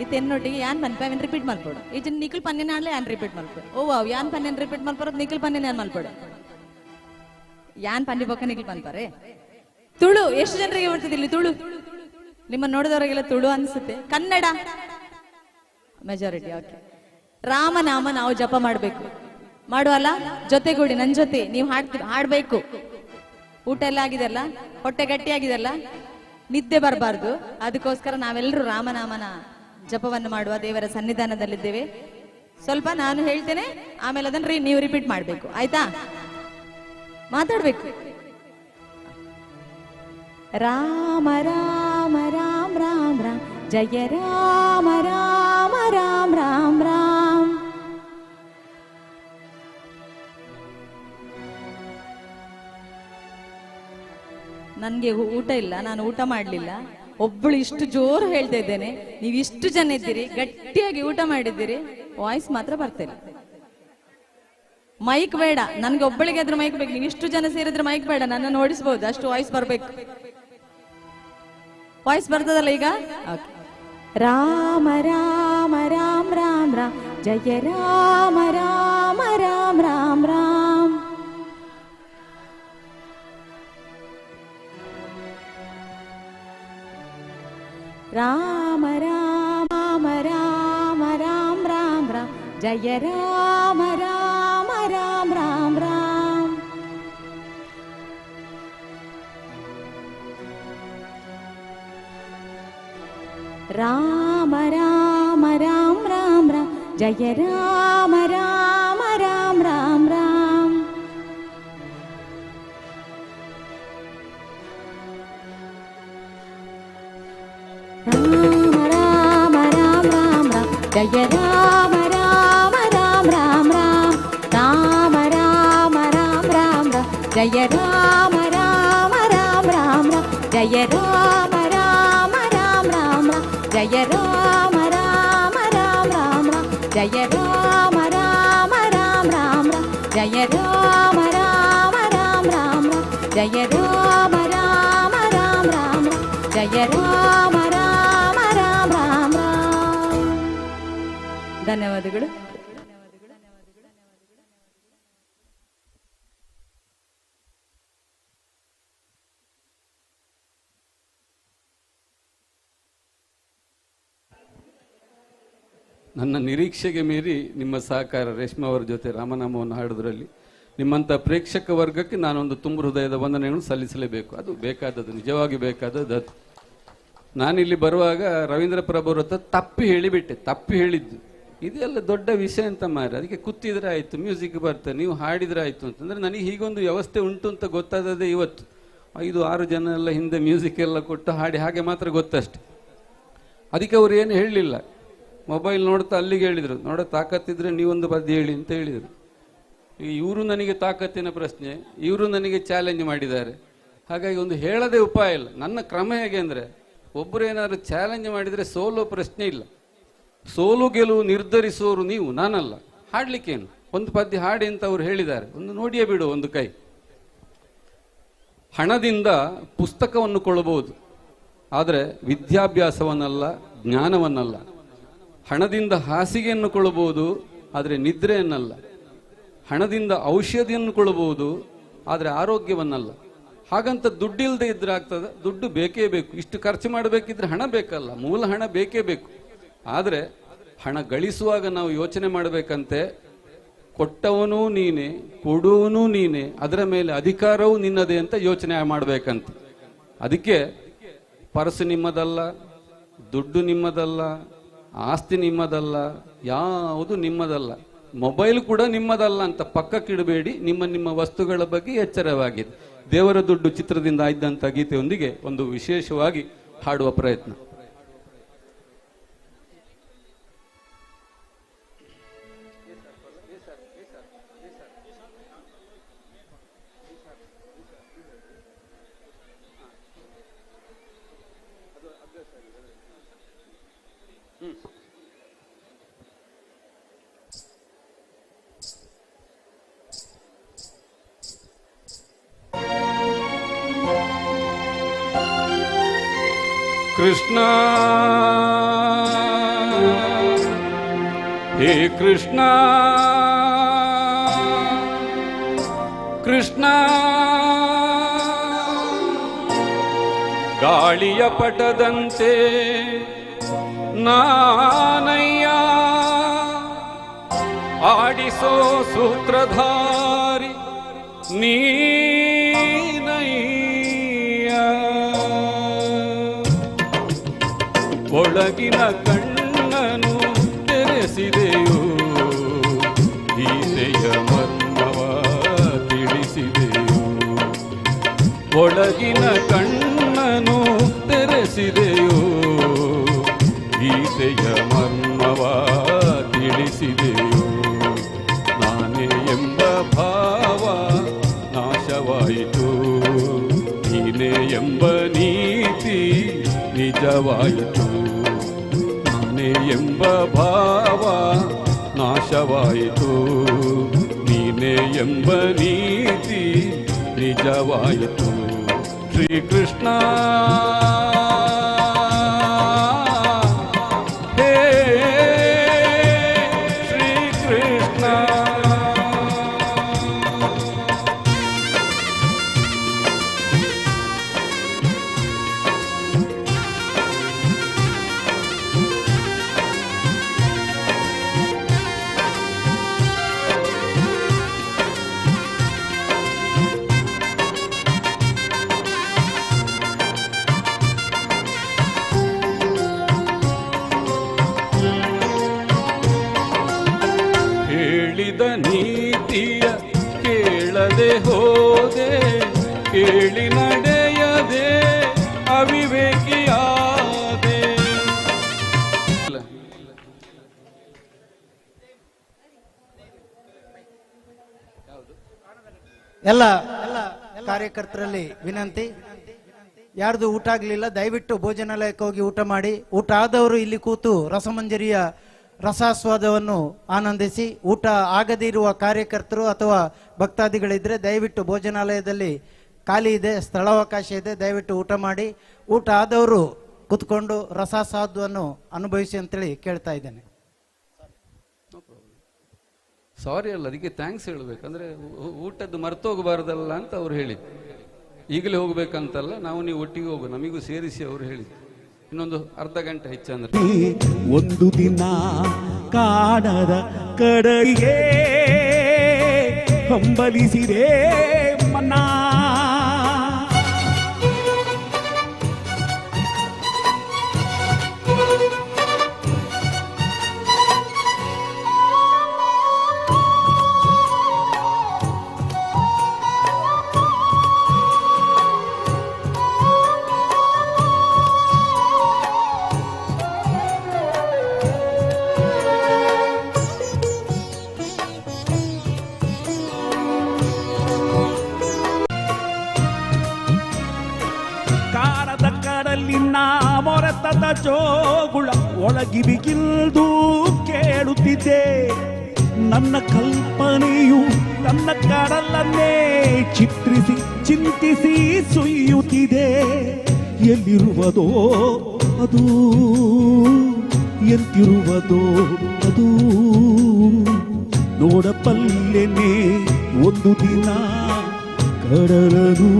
ಇದು ಎನ್ನೊಟ್ಟಿಗೆ ಯಾನ್ ಪನ್ಪ ಅವನ್ ರಿಪೀಟ್ ಮಾಡ್ಕೊಡು ಈಜನ್ ನಿಖಿಲ್ ಪನ್ಯನ ಆಡ್ಲೆ ಯಾನ್ ರಿಪೀಟ್ ಮಾಡ್ಕೊಡು ಓ ವಾವ್ ಯಾನ್ ಪನ್ಯನ್ ರಿಪೀಟ್ ಮಾಡ್ಕೊಡೋದು ನಿಖಿಲ್ ಪನ್ಯನ ಯಾನ್ ಮಾಡ್ಕೊಡು ಯಾನ್ ಪನ್ಯ ಬೊಕ್ಕ ನಿಖಿಲ್ ಪನ್ಪಾರೆ ತುಳು ಎಷ್ಟು ಜನರಿಗೆ ಬರ್ತಿದ್ದಿಲ್ಲ ತುಳು ನಿಮ್ಮ ನೋಡಿದವರಿಗೆಲ್ಲ ತುಳು ಅನ್ಸುತ್ತೆ ಕನ್ನಡ ಮೆಜಾರಿಟಿ ಓಕೆ ರಾಮನಾಮ ನಾವು ಜಪ ಮಾಡಬೇಕು ಮಾಡುವಲ್ಲ ಜೊತೆಗೂಡಿ ನನ್ನ ಜೊತೆ ನೀವು ಹಾಡ್ಬೇಕು ಊಟ ಎಲ್ಲ ಆಗಿದೆಲ್ಲ ಹೊಟ್ಟೆ ಗಟ್ಟಿ ಆಗಿದೆಲ್ಲ ನಿದ್ದೆ ಬರಬಾರ್ದು ಅದಕ್ಕೋಸ್ಕರ ನಾವೆಲ್ಲರೂ ರಾಮನಾಮನ ಜಪವನ್ನು ಮಾಡುವ ದೇವರ ಸನ್ನಿಧಾನದಲ್ಲಿದ್ದೇವೆ ಸ್ವಲ್ಪ ನಾನು ಹೇಳ್ತೇನೆ, ಆಮೇಲೆ ಅದನ್ನ ನೀವು ರಿಪೀಟ್ ಮಾಡಬೇಕು, ಆಯ್ತಾ? ಮಾತಾಡ್ಬೇಕು. ರಾಮ ರಾಮ ರಾಮ ರಾಮ ರಾಮ ಜಯ ರಾಮ ರಾಮ ರಾಮ ರಾಮ ರಾಮ. ನನ್ಗೆ ಊಟ ಇಲ್ಲ, ನಾನು ಊಟ ಮಾಡ್ಲಿಲ್ಲ. ಒಬ್ಬಳು ಇಷ್ಟು ಜೋರು ಹೇಳ್ತಾ ಇದ್ದೇನೆ, ನೀವು ಇಷ್ಟು ಜನ ಇದ್ದೀರಿ, ಗಟ್ಟಿಯಾಗಿ ಊಟ ಮಾಡಿದ್ದೀರಿ, ವಾಯ್ಸ್ ಮಾತ್ರ ಬರ್ತಿಲ್ಲ. ಮೈಕ್ ಬೇಡ, ನನ್ಗೆ ಒಬ್ಬಳಿಗೆ ಆದ್ರೂ ಮೈಕ್ ಬೇಕು. ನೀವು ಇಷ್ಟು ಜನ ಸೇರಿದ್ರೆ ಮೈಕ್ ಬೇಡ, ನನ್ನ ಓಡಿಸಬಹುದು, ಅಷ್ಟು ವಾಯ್ಸ್ ಬರ್ಬೇಕು. ವಾಯ್ಸ್ ಬರ್ತದಲ್ಲ ಈಗ? ರಾಮ ರಾಮ ರಾಮ ರಾಮ ರಾಮ ಜಯ ರಾಮ ರಾಮ ರಾಮ ರಾಮ ರಾಮ. ರಾಮ ರಾಮ ರಾಮ ರಾಮ ರಾಮ ರಾಮ ಜಯ ರಾಮ ರಾಮ ರಾಮ ರಾಮ ರಾಮ. ರಾಮ ರಾಮ ರಾಮ ರಾಮ ರಾಮ ಜಯ ರಾಮ ರಾಮ ರಾಮ ರಾಮ ರಾಮ. ರಾಮ ರಾಮ ರಾಮ ರಾಮ ರಾಮ ಜಯ ರಾಮ ರಾಮ ರಾಮ ರಾಮ ರಾಮ. ರಾಮ ರಾಮ ರಾಮ ರಾಮ ರಾಮ ಜಯ ರಾಮ ರಾಮ ರಾಮ ರಾಮ ರಾಮ. ಜಯ ರಾಮ ರಾಮ ರಾಮ ರಾಮ ರಾಮ ಜಯ ರಾಮ ರಾಮ ರಾಮ ರಾಮ ರಾಮ. ಜಯ ರಾಮ ರಾಮ ರಾಮ ರಾಮ ರಾಮ ಜಯ ರಾಮ ರಾಮ ರಾಮ ರಾಮ ರಾಮ. ಜಯ ರಾಮ ರಾಮ ರಾಮ ರಾಮ ರಾಮ ಜಯ ರಾಮ ರಾಮ ರಾಮ ರಾಮ ರಾಮ. ಧನ್ಯವಾದಗಳು. ನನ್ನ ನಿರೀಕ್ಷೆಗೆ ಮೀರಿ ನಿಮ್ಮ ಸಹಕಾರ ರೇಷ್ಮಾ ಅವರ ಜೊತೆ ರಾಮನಾಮವನ್ನು ಹಾಡೋದ್ರಲ್ಲಿ ನಿಮ್ಮಂಥ ಪ್ರೇಕ್ಷಕ ವರ್ಗಕ್ಕೆ ನಾನೊಂದು ತುಂಬ ಹೃದಯದ ವಂದನೆಗಳನ್ನು ಸಲ್ಲಿಸಲೇಬೇಕು. ಅದು ಬೇಕಾದದ್ದು, ನಿಜವಾಗಿ ಬೇಕಾದದ್ದು ಅದು. ನಾನಿಲ್ಲಿ ಬರುವಾಗ ರವೀಂದ್ರ ಪ್ರಭು ಹತ್ರ ತಪ್ಪಿ ಹೇಳಿಬಿಟ್ಟೆ, ತಪ್ಪಿ ಹೇಳಿದ್ದು. ಇದೆಲ್ಲ ದೊಡ್ಡ ವಿಷಯ ಅಂತ ಮಾರಿ, ಅದಕ್ಕೆ ಕೂತಿದ್ರೆ ಆಯಿತು, ಮ್ಯೂಸಿಕ್ ಬರ್ತದೆ, ನೀವು ಹಾಡಿದ್ರೆ ಆಯಿತು ಅಂತಂದರೆ ನನಗೆ ಹೀಗೊಂದು ವ್ಯವಸ್ಥೆ ಉಂಟು ಅಂತ ಗೊತ್ತಾದದೇ ಇವತ್ತು. 5-6 ಜನ ಎಲ್ಲ ಹಿಂದೆ ಮ್ಯೂಸಿಕ್ ಎಲ್ಲ ಕೊಟ್ಟು ಹಾಡಿ ಹಾಗೆ ಮಾತ್ರ ಗೊತ್ತಷ್ಟೆ. ಅದಕ್ಕೆ ಅವ್ರು ಏನು ಹೇಳಲಿಲ್ಲ, ಮೊಬೈಲ್ ನೋಡ್ತಾ ಅಲ್ಲಿಗೆ ಹೇಳಿದರು, ನೋಡ ತಾಕತ್ತಿದ್ರೆ ನೀವೊಂದು ಪದ್ಯ ಹೇಳಿ ಅಂತ ಹೇಳಿದರು. ಇವರು ನನಗೆ ತಾಕತ್ತಿನ ಪ್ರಶ್ನೆ, ಇವರು ನನಗೆ ಚಾಲೆಂಜ್ ಮಾಡಿದ್ದಾರೆ. ಹಾಗಾಗಿ ಒಂದು ಹೇಳದೆ ಉಪಾಯ ಇಲ್ಲ. ನನ್ನ ಕ್ರಮ ಹೇಗೆ ಅಂದರೆ, ಒಬ್ಬರು ಏನಾದರೂ ಚಾಲೆಂಜ್ ಮಾಡಿದರೆ ಸೋಲೋ ಪ್ರಶ್ನೆ ಇಲ್ಲ. ಸೋಲು ಗೆಲುವು ನಿರ್ಧರಿಸುವವರು ನೀವು, ನಾನಲ್ಲ. ಹಾಡ್ಲಿಕ್ಕೇನು, ಒಂದು ಪದ್ಯ ಹಾಡಿ ಅಂತ ಅವ್ರು ಹೇಳಿದ್ದಾರೆ, ಒಂದು ನೋಡಿಯೇ ಬಿಡು ಒಂದು ಕೈ. ಹಣದಿಂದ ಪುಸ್ತಕವನ್ನು ಕೊಳ್ಳಬಹುದು, ಆದರೆ ವಿದ್ಯಾಭ್ಯಾಸವನ್ನಲ್ಲ, ಜ್ಞಾನವನ್ನಲ್ಲ. ಹಣದಿಂದ ಹಾಸಿಗೆಯನ್ನು ಕೊಳ್ಳಬಹುದು, ಆದರೆ ನಿದ್ರೆಯನ್ನಲ್ಲ. ಹಣದಿಂದ ಔಷಧಿಯನ್ನು ಕೊಳ್ಳಬಹುದು, ಆದರೆ ಆರೋಗ್ಯವನ್ನಲ್ಲ. ಹಾಗಂತ ದುಡ್ಡಿಲ್ಲದೆ ಇದ್ರೆ ಆಗ್ತದೆ? ದುಡ್ಡು ಬೇಕೇ ಬೇಕು. ಇಷ್ಟು ಖರ್ಚು ಮಾಡಬೇಕಿದ್ರೆ ಹಣ ಬೇಕಲ್ಲ, ಮೂಲ ಹಣ ಬೇಕೇ ಬೇಕು. ಆದರೆ ಹಣ ಗಳಿಸುವಾಗ ನಾವು ಯೋಚನೆ ಮಾಡಬೇಕಂತೆ, ಕೊಟ್ಟವನೂ ನೀನೆ, ಕೊಡುವವನೂ ನೀನೆ, ಅದರ ಮೇಲೆ ಅಧಿಕಾರವೂ ನಿನ್ನದೇ ಅಂತ ಯೋಚನೆ ಮಾಡಬೇಕಂತ. ಅದಕ್ಕೆ ಪರ್ಸು ನಿಮ್ಮದಲ್ಲ, ದುಡ್ಡು ನಿಮ್ಮದಲ್ಲ, ಆಸ್ತಿ ನಿಮ್ಮದಲ್ಲ, ಯಾವುದು ನಿಮ್ಮದಲ್ಲ, ಮೊಬೈಲ್ ಕೂಡ ನಿಮ್ಮದಲ್ಲ ಅಂತ ಪಕ್ಕಕ್ಕಿಡಬೇಡಿ. ನಿಮ್ಮ ವಸ್ತುಗಳ ಬಗ್ಗೆ ಎಚ್ಚರವಾಗಿದೆ. ದೇವರ ದುಡ್ಡು ಚಿತ್ರದಿಂದ ಆಯ್ದಂಥ ಗೀತೆಯೊಂದಿಗೆ ಒಂದು ವಿಶೇಷವಾಗಿ ಹಾಡುವ ಪ್ರಯತ್ನ. कृष्णा हे कृष्णा कृष्णा ಗಾಳಿಯ ಪಟದಂತೆ ನಾನಯ್ಯ ಆಡಿಸೋ ಸೂತ್ರಧಾರಿ ನೀನಯ್ಯ ಒಳಗಿನ ಕಣ್ಣನು ತೆರೆಸಿದೆಯೋ ಒಳಗಿನ ಕಣ್ಣನು ತೆರೆಸಿದೆಯೋ ಗೀತೆಯ ಮರ್ಮವ ತಿಳಿಸಿದೆಯೋ ನಾನೇ ಎಂಬ ಭಾವ ನಾಶವಾಯಿತು ನೀನೇ ಎಂಬ ನೀತಿ ನಿಜವಾಯಿತು ನಾನೇ ಎಂಬ ಭಾವ ನಾಶವಾಯಿತು ನೀನೇ ಎಂಬ ನೀತಿ ನಿಜವಾಯಿತು ಶ್ರೀಕೃಷ್ಣ ಹೇ ಶ್ರೀಕೃಷ್ಣ ಹೇಳಿದ ನೀತಿಯ ಕೇಳದೆ ಹೋದೆ ಕೇಳಿ ನಡೆಯದೆ ಅವಿವೇಕಿಯಾದೆ ಎಲ್ಲ ಕಾರ್ಯಕರ್ತರಲ್ಲಿ ವಿನಂತಿ, ಯಾರ್ದು ಊಟ ಆಗಲಿಲ್ಲ ದಯವಿಟ್ಟು ಭೋಜನಾಲಯಕ್ಕೆ ಹೋಗಿ ಊಟ ಮಾಡಿ. ಊಟ ಆದವರು ಇಲ್ಲಿ ಕೂತು ರಸಮಂಜರಿಯ ರಸಾಸ್ವಾದವನ್ನು ಆನಂದಿಸಿ. ಊಟ ಆಗದೇ ಇರುವ ಕಾರ್ಯಕರ್ತರು ಅಥವಾ ಭಕ್ತಾದಿಗಳಿದ್ರೆ ದಯವಿಟ್ಟು ಭೋಜನಾಲಯದಲ್ಲಿ ಖಾಲಿ ಇದೆ, ಸ್ಥಳಾವಕಾಶ ಇದೆ, ದಯವಿಟ್ಟು ಊಟ ಮಾಡಿ. ಊಟ ಆದವರು ಕೂತ್ಕೊಂಡು ರಸಾಸ್ವಾದವನ್ನು ಅನುಭವಿಸಿ ಅಂತೇಳಿ ಕೇಳ್ತಾ ಇದ್ದೇನೆ. ಸಾರಿ ಅಲ್ಲ, ಅದಕ್ಕೆ ಥ್ಯಾಂಕ್ಸ್ ಹೇಳಬೇಕಂದ್ರೆ ಊಟದ್ದು ಮರ್ತೋಗಬಾರ್ದಲ್ಲ ಅಂತ ಅವ್ರು ಹೇಳಿದ್ದು. ಈಗಲೇ ಹೋಗ್ಬೇಕಂತಲ್ಲ, ನಾವು ನೀವು ಒಟ್ಟಿಗೆ ಹೋಗು, ನಮಿಗೂ ಸೇರಿಸಿ ಅವರು ಹೇಳಿದ್ದು. ಇನ್ನೊಂದು ಅರ್ಧ ಗಂಟೆ ಹೆಚ್ಚಂದ್ರೆ ಒಂದು ದಿನ ಕಾಣದ ಕಡೆಗೆ ಹಂಬಲಿಸಿದೆ ಮನಾ ಮೊರತದ ಜೋಗುಳ ಒಳಗಿಬಿಗಿಲ್ದು ಕೇಳುತ್ತಿದ್ದೆ. ನನ್ನ ಕಲ್ಪನೆಯು ನನ್ನ ಕಡಲನ್ನೇ ಚಿತ್ರಿಸಿ ಚಿಂತಿಸಿ ಸುಯ್ಯುತ್ತಿದೆ. ಎಲ್ಲಿರುವುದೋ ಅದು, ಎಂತಿರುವುದೋ ಅದು, ನೋಡಬಲ್ಲೆನೆ ಒಂದು ದಿನ ಕಡಲನು,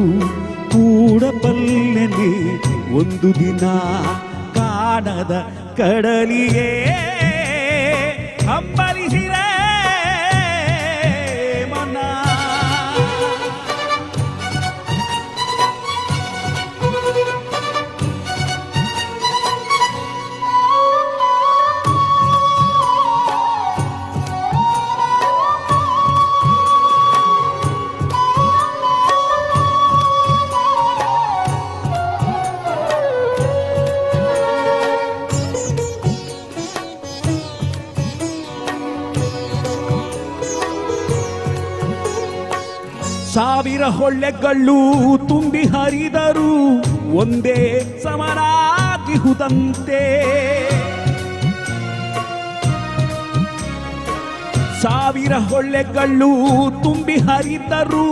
ಕೂಡಬಲ್ಲೆನೆ ಒಂದು ದಿನ ಕಾಣದ ಕಡಲಿಗೆ ಹಂಬಲಿಸಿರೆ ಮನ. ಸಾವಿರ ಹೊಳ್ಳೆಗಳು ತುಂಬಿ ಹರಿದರು ಒಂದೇ ಸಮನಾಗಿಹುದಂತೆ. ಸಾವಿರ ಹೊಳ್ಳೆಗಳು ತುಂಬಿ ಹರಿದರು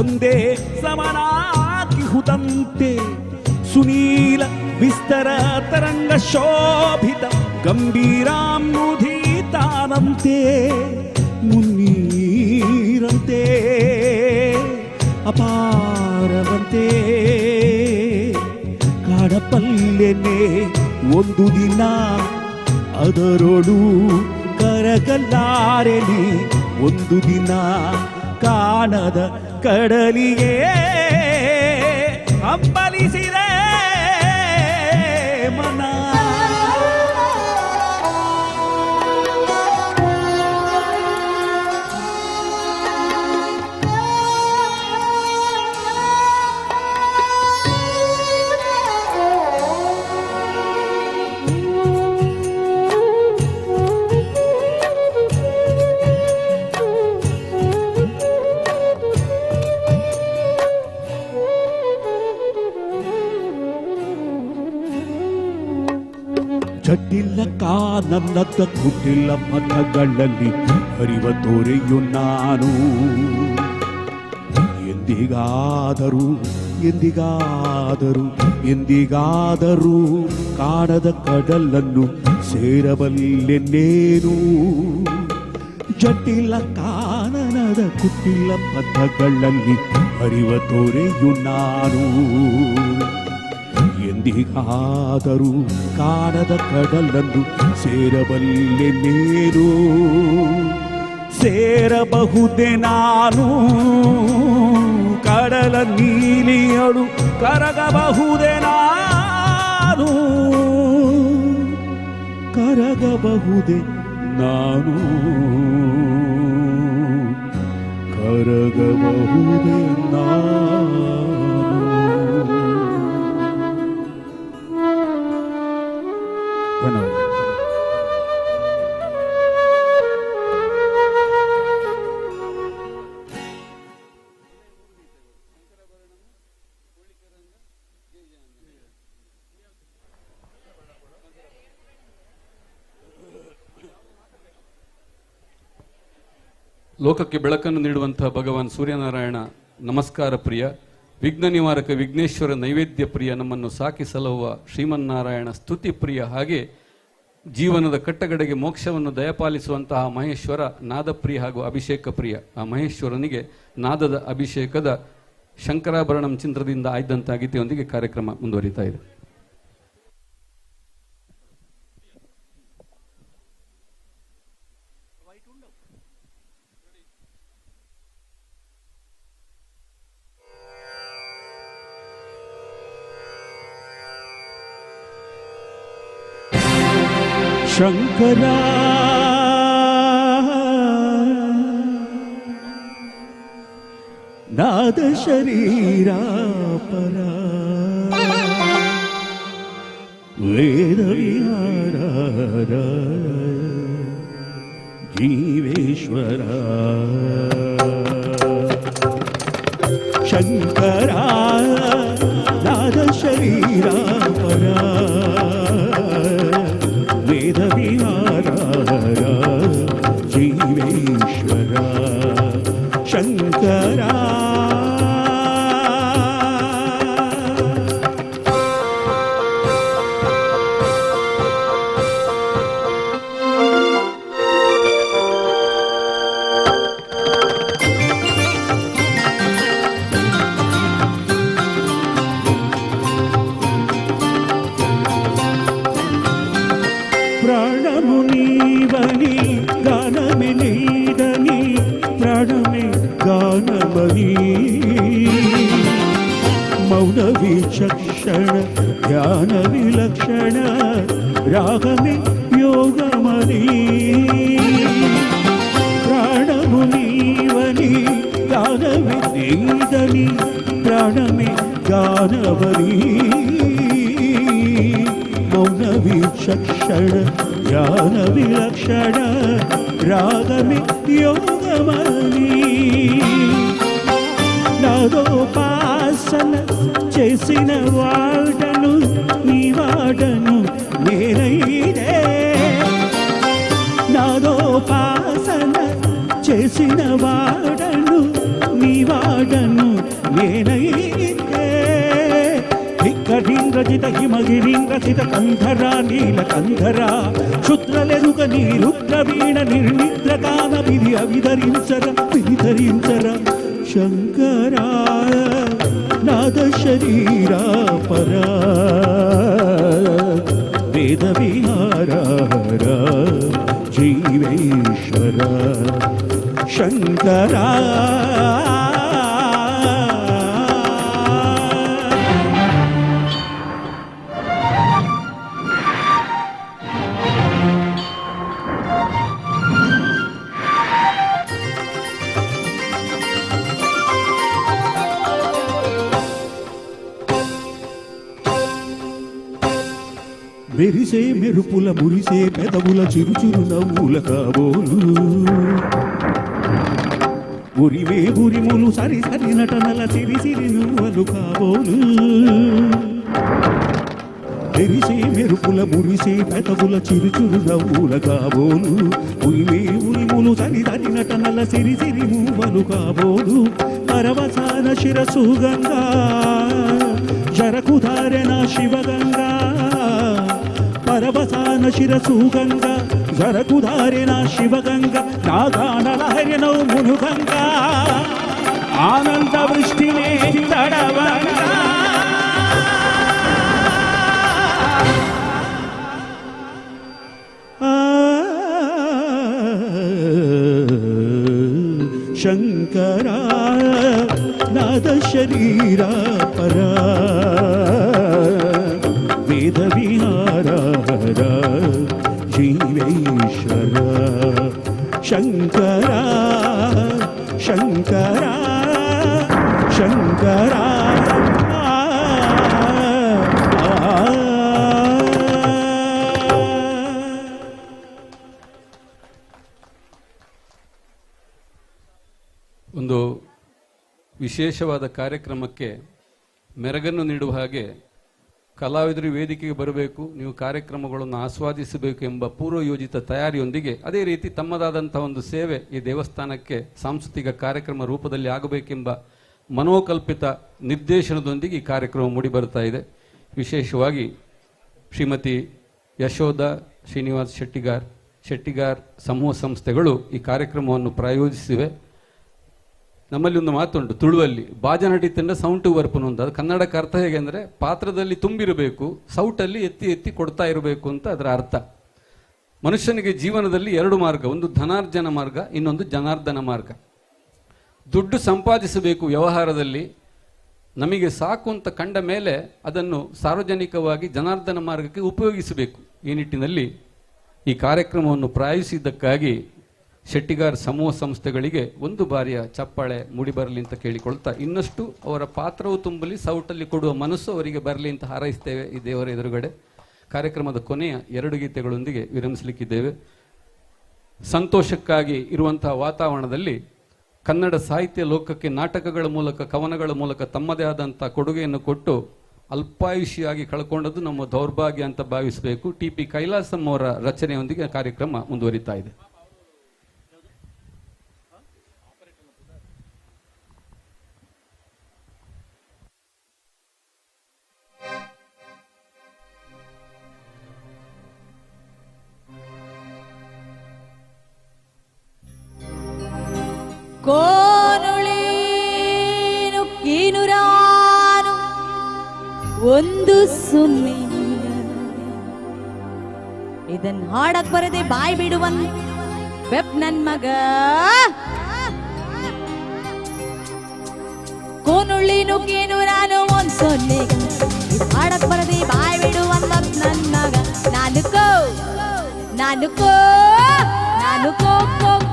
ಒಂದೇ ಸಮನಾಗಿಹುದಂತೆ. ಸುನೀಲ ವಿಸ್ತರ ತರಂಗ ಶೋಭಿತ ಗಂಭೀರಾನುಧೀತಾನಂತೆ. ಮುನ್ನೀರಂತೆ ಅಪಾರವಂತೆ ಕಾಡಬಲ್ಲೆನೆ ಒಂದು ದಿನ, ಅದರೊಳು ಕರಗಲಾರೆನೆ ಒಂದು ದಿನ ಕಾಣದ ಕಡಲಿಗೆ ಹಂಬಲಿಸಿದೆ ಮನ. ಜಟಿಲ ಕಾನನ್ನದ ಕುಟಿಲ ಪಥಗಳಲ್ಲಿ ಹರಿವ ತೋರೆಯು ನಾನು. ಎಂದಿಗಾದರೂ ಎಂದಿಗಾದರೂ ಎಂದಿಗಾದರೂ ಕಾಣದ ಕಡಲನ್ನು ಸೇರಬಲ್ಲೆನ್ನೇನು. ಜಟಿಲ ಕಾನನದ ಕುಟಿಲ ಪಥಗಳಲ್ಲಿ ಹರಿವ ತೋರೆಯು ನಾನು. ಎಂದಿಗಾದರೂ ಕಾಣದ ಕಡಲನ್ನು ಸೇರಬಲ್ಲೆನ್ನೇನು. ಸೇರಬಹುದೇ ನಾನು ಕಡಲ ನೀಲಿಯಳು, ಕರಗಬಹುದೇ ನಾನು, ಕರಗಬಹುದೇ ನಾನು, ಕರಗಬಹುದೇ ನಾನು. ಧನ್ಯವಾದ. ಲೋಕಕ್ಕೆ ಬೆಳಕನ್ನು ನೀಡುವಂತಹ ಭಗವಾನ್ ಸೂರ್ಯನಾರಾಯಣ ನಮಸ್ಕಾರ ಪ್ರಿಯ, ವಿಘ್ನ ನಿವಾರಕ ವಿಘ್ನೇಶ್ವರ ನೈವೇದ್ಯ ಪ್ರಿಯ, ನಮ್ಮನ್ನು ಸಾಕಿ ಸಲಹುವ ಶ್ರೀಮನ್ನಾರಾಯಣ ಸ್ತುತಿ ಪ್ರಿಯ, ಹಾಗೆ ಜೀವನದ ಕಟ್ಟಗಡೆಗೆ ಮೋಕ್ಷವನ್ನು ದಯಪಾಲಿಸುವಂತಹ ಮಹೇಶ್ವರ ನಾದಪ್ರಿಯ ಹಾಗೂ ಅಭಿಷೇಕ ಪ್ರಿಯ. ಆ ಮಹೇಶ್ವರನಿಗೆ ನಾದದ ಅಭಿಷೇಕದ ಶಂಕರಾಭರಣಂ ಚಿತ್ರದಿಂದ ಆಯ್ದಂತಹ ಗೀತೆಯೊಂದಿಗೆ ಕಾರ್ಯಕ್ರಮ ಮುಂದುವರಿತಾ ಇದೆ. ಶಂಕರ ನಾದ ಶರೀರ ಪರ ವೇದ ವಿಹಾರ ಜೀವೇಶ್ವರ. ಶಂಕರ ನಾದ ಶರೀರ ಪರ ವೇದ ವಿಹಾರ ಜೀವೇಶ್ವರ. ಶಂಕರ ప్రాణమునీవని గానమే నీదని ప్రాణమే గానమని మౌన విచక్షణ ధ్యాన విలక్షణ రాగమే యోగమని. ప్రాణమునీవని గానమే నీదని ప్రాణమే గానమని మౌన విచక్షణ ధ్యాన విలక్షణ రాగమే యోగమని. నాదోపాసన చేసిన వాడను నీ వాడను నేనైదే. నాదోపాసన చేసిన వాడను నీ వాడను నేనైదే. హింద్రజిత హిమగిరీంద్రజిత కంధరా నీల కంధరా క్షుద్రలెరుక నీరుద్ర వీణ నిర్నిద్రగాన విధి అవిధరించర విధరించర. శంకరా నాద శరీర పర వేద విహార జీవేశ్వర. శంకరా మెరిసే మెరుపుల మురిసే పెదవుల చిరుచురు నవ్వుల కాబోలు. ఉరివే ఉరిములు సరి సరి నటనల సిరి సిరి నువ్వలు కాబోలు. మెరిసే మెరుపుల మురిసే పెదవుల చిరుచురు నవ్వుల కాబోలు ఉరిమే ఉరిములు తని తని నటనల సిరి సిరి మూవలు కాబోలు పరవసాన శిరసు గంగా జరకుధారెన శివగంగా పరవసాన శిరసు గంగా జరకుధారెన శివగంగా నాగానలహరినౌ మునుగంగా ఆనంద వృష్టినే తడవంగా ಶಂಕರ ನಾದ ಶರೀರ ಪರ ವೇದ ವಿಹಾರ ಜೀವೇಶ್ವರ ಶಂಕರ ಶಂಕರ ಶಂಕರ ಒಂದು ವಿಶೇಷವಾದ ಕಾರ್ಯಕ್ರಮಕ್ಕೆ ಮೆರಗನ್ನು ನೀಡುವ ಹಾಗೆ ಕಲಾವಿದರು ವೇದಿಕೆಗೆ ಬರಬೇಕು, ನೀವು ಕಾರ್ಯಕ್ರಮಗಳನ್ನು ಆಸ್ವಾದಿಸಬೇಕು ಎಂಬ ಪೂರ್ವಯೋಜಿತ ತಯಾರಿಯೊಂದಿಗೆ ಅದೇ ರೀತಿ ತಮ್ಮದಾದಂಥ ಒಂದು ಸೇವೆ ಈ ದೇವಸ್ಥಾನಕ್ಕೆ ಸಾಂಸ್ಕೃತಿಕ ಕಾರ್ಯಕ್ರಮ ರೂಪದಲ್ಲಿ ಆಗಬೇಕೆಂಬ ಮನೋಕಲ್ಪಿತ ನಿರ್ದೇಶನದೊಂದಿಗೆ ಈ ಕಾರ್ಯಕ್ರಮ ಮೂಡಿಬರ್ತಾ ಇದೆ. ವಿಶೇಷವಾಗಿ ಶ್ರೀಮತಿ ಯಶೋಧ ಶ್ರೀನಿವಾಸ್ ಶೆಟ್ಟಿಗಾರ್ ಸಮೂಹ ಸಂಸ್ಥೆಗಳು ಈ ಕಾರ್ಯಕ್ರಮವನ್ನು ಪ್ರಾಯೋಜಿಸಿವೆ. ನಮ್ಮಲ್ಲಿ ಒಂದು ಮಾತುಂಟು ತುಳುವಲ್ಲಿ, ಬಾಜನಟಿ ತಂಡ ಸೌಂಟು ವರ್ಪನು ಅಂತ. ಅದು ಕನ್ನಡಕ್ಕೆ ಅರ್ಥ ಹೇಗೆ ಅಂದರೆ ಪಾತ್ರದಲ್ಲಿ ತುಂಬಿರಬೇಕು, ಸೌಟಲ್ಲಿ ಎತ್ತಿ ಎತ್ತಿ ಕೊಡ್ತಾ ಇರಬೇಕು ಅಂತ ಅದರ ಅರ್ಥ. ಮನುಷ್ಯನಿಗೆ ಜೀವನದಲ್ಲಿ ಎರಡು ಮಾರ್ಗ, ಒಂದು ಧನಾರ್ಜನ ಮಾರ್ಗ, ಇನ್ನೊಂದು ಜನಾರ್ದನ ಮಾರ್ಗ. ದುಡ್ಡು ಸಂಪಾದಿಸಬೇಕು ವ್ಯವಹಾರದಲ್ಲಿ, ನಮಗೆ ಸಾಕು ಅಂತ ಕಂಡ ಮೇಲೆ ಅದನ್ನು ಸಾರ್ವಜನಿಕವಾಗಿ ಜನಾರ್ದನ ಮಾರ್ಗಕ್ಕೆ ಉಪಯೋಗಿಸಬೇಕು. ಈ ನಿಟ್ಟಿನಲ್ಲಿ ಈ ಕಾರ್ಯಕ್ರಮವನ್ನು ಪ್ರಾಯೋಜಿಸಿದ್ದಕ್ಕಾಗಿ ಶೆಟ್ಟಿಗಾರ್ ಸಮೂಹ ಸಂಸ್ಥೆಗಳಿಗೆ ಒಂದು ಬಾರಿಯ ಚಪ್ಪಾಳೆ ಮೂಡಿಬರಲಿ ಅಂತ ಕೇಳಿಕೊಳ್ತಾ, ಇನ್ನಷ್ಟು ಅವರ ಪಾತ್ರವು ತುಂಬಲಿ, ಸೌಟಲ್ಲಿ ಕೊಡುವ ಮನಸ್ಸು ಅವರಿಗೆ ಬರಲಿ ಅಂತ ಹಾರೈಸ್ತೇವೆ ಈ ದೇವರ ಎದುರುಗಡೆ. ಕಾರ್ಯಕ್ರಮದ ಕೊನೆಯ 2 ಗೀತೆಗಳೊಂದಿಗೆ ವಿರಮಿಸಲಿಕ್ಕಿದ್ದೇವೆ. ಸಂತೋಷಕ್ಕಾಗಿ ಇರುವಂತಹ ವಾತಾವರಣದಲ್ಲಿ ಕನ್ನಡ ಸಾಹಿತ್ಯ ಲೋಕಕ್ಕೆ ನಾಟಕಗಳ ಮೂಲಕ, ಕವನಗಳ ಮೂಲಕ ತಮ್ಮದೇ ಆದಂಥ ಕೊಡುಗೆಯನ್ನು ಕೊಟ್ಟು ಅಲ್ಪಾಯುಷಿಯಾಗಿ ಕಳ್ಕೊಂಡದ್ದು ನಮ್ಮ ದೌರ್ಭಾಗ್ಯ ಅಂತ ಭಾವಿಸಬೇಕು. TP ಕೈಲಾಸಂ ಅವರ ರಚನೆಯೊಂದಿಗೆ ಕಾರ್ಯಕ್ರಮ ಮುಂದುವರಿತಾ ಇದೆ. ಕೋನುಳೇನು ಕೀನುರಾನು ಒಂದು ಸುನ್ನಿ, ಇದನ್ ಹಾಡಕ್ ಬರದೆ ಬಾಯ್ ಬಿಡುವನ್ ಬೆಪ್ ನನ್ ಮಗ. ಕೋನುಳ್ಳಿನು ಕೀನುರಾನು ಒಂದ್ ಸೊನ್ನೆ, ಇದು ಹಾಡಕ್ ಬರದೆ ಬಾಯ್ ಬಿಡುವನ್ ಬೆಪ್ ನನ್ ಮಗ. ನಾನು ಕೋ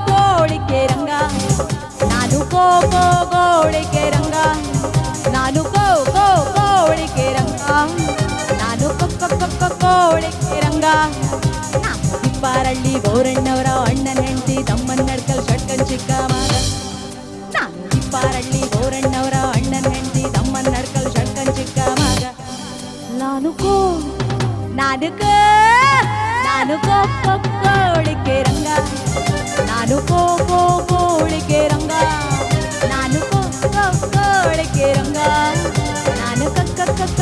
ಕೋಳಿಕೆ ರಂಗ, ನಾನು ಕೋ ಗೋಳಿಕೆ ರಂಗ, ನಾನು ಕೋ ಕೋಳಿಕೆ ರಂಗ, ನಾನು ಕೋಳಿಕೆ ರಂಗ. ದಿಪ್ಪಾರಳ್ಳಿ ಬೋರಣ್ಣವರ ಅಣ್ಣನ ಹೆಂಡತಿ ತಮ್ಮನ ನಡ್ಕಲ್ ಷಟ್ಕನ್ ಚಿಕ್ಕ ಮಗ. ನಾನು ದಿಪ್ಪಾರಳ್ಳಿ ಬೋರಣ್ಣವರ ಅಣ್ಣನ ಹೆಂಡತಿ ತಮ್ಮನ ನಡ್ಕಲ್ ಷಟ್ಕನ್ ಚಿಕ್ಕ ಮಗ. ನಾನು ಕೋಳಿಕೆ ರಂಗ, ನಾನು ಕೋಳಿಕೆ ರಂಗ, ನಾನು ಕೋಳಿಕೆ ರಂಗ, ನಾನು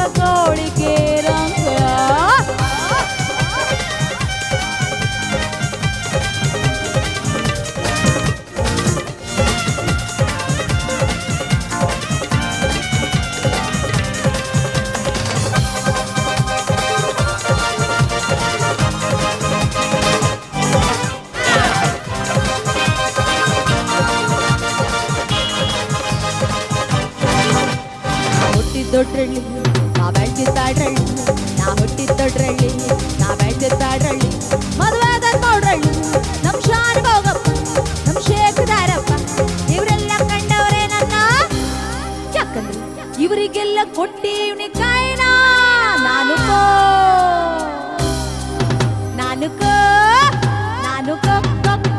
ಕೋಳಿಕೆ ರಂಗ. ದೊಡ್ಡಳ್ಳಿ ನಾ ಬೆಳ್ತಿದ್ದಾಡ್ರಳ್ಳಿ, ನಾ ಹುಟ್ಟಿದ್ದೊಡ್ರಳ್ಳಿ ನಾ ಬೆಳ್ತಿದ್ದಾಡ್ರಳ್ಳಿ. ಮದುವಾದ ನೋಡ್ರಳ್ಳಿ ನಮ್ ಶಾನ್ ಹೋಗಪ್ಪ, ನಮ್ ಶೇಖದಾರಪ್ಪ, ಇವರೆಲ್ಲ ಕಂಡವ್ರೆ ನನ್ನ. ಯಾಕಂದ್ರೆ ಇವರಿಗೆಲ್ಲ ಕೊಟ್ಟಿವ್ನಿ ಕಾಯಿನ. ನಾನು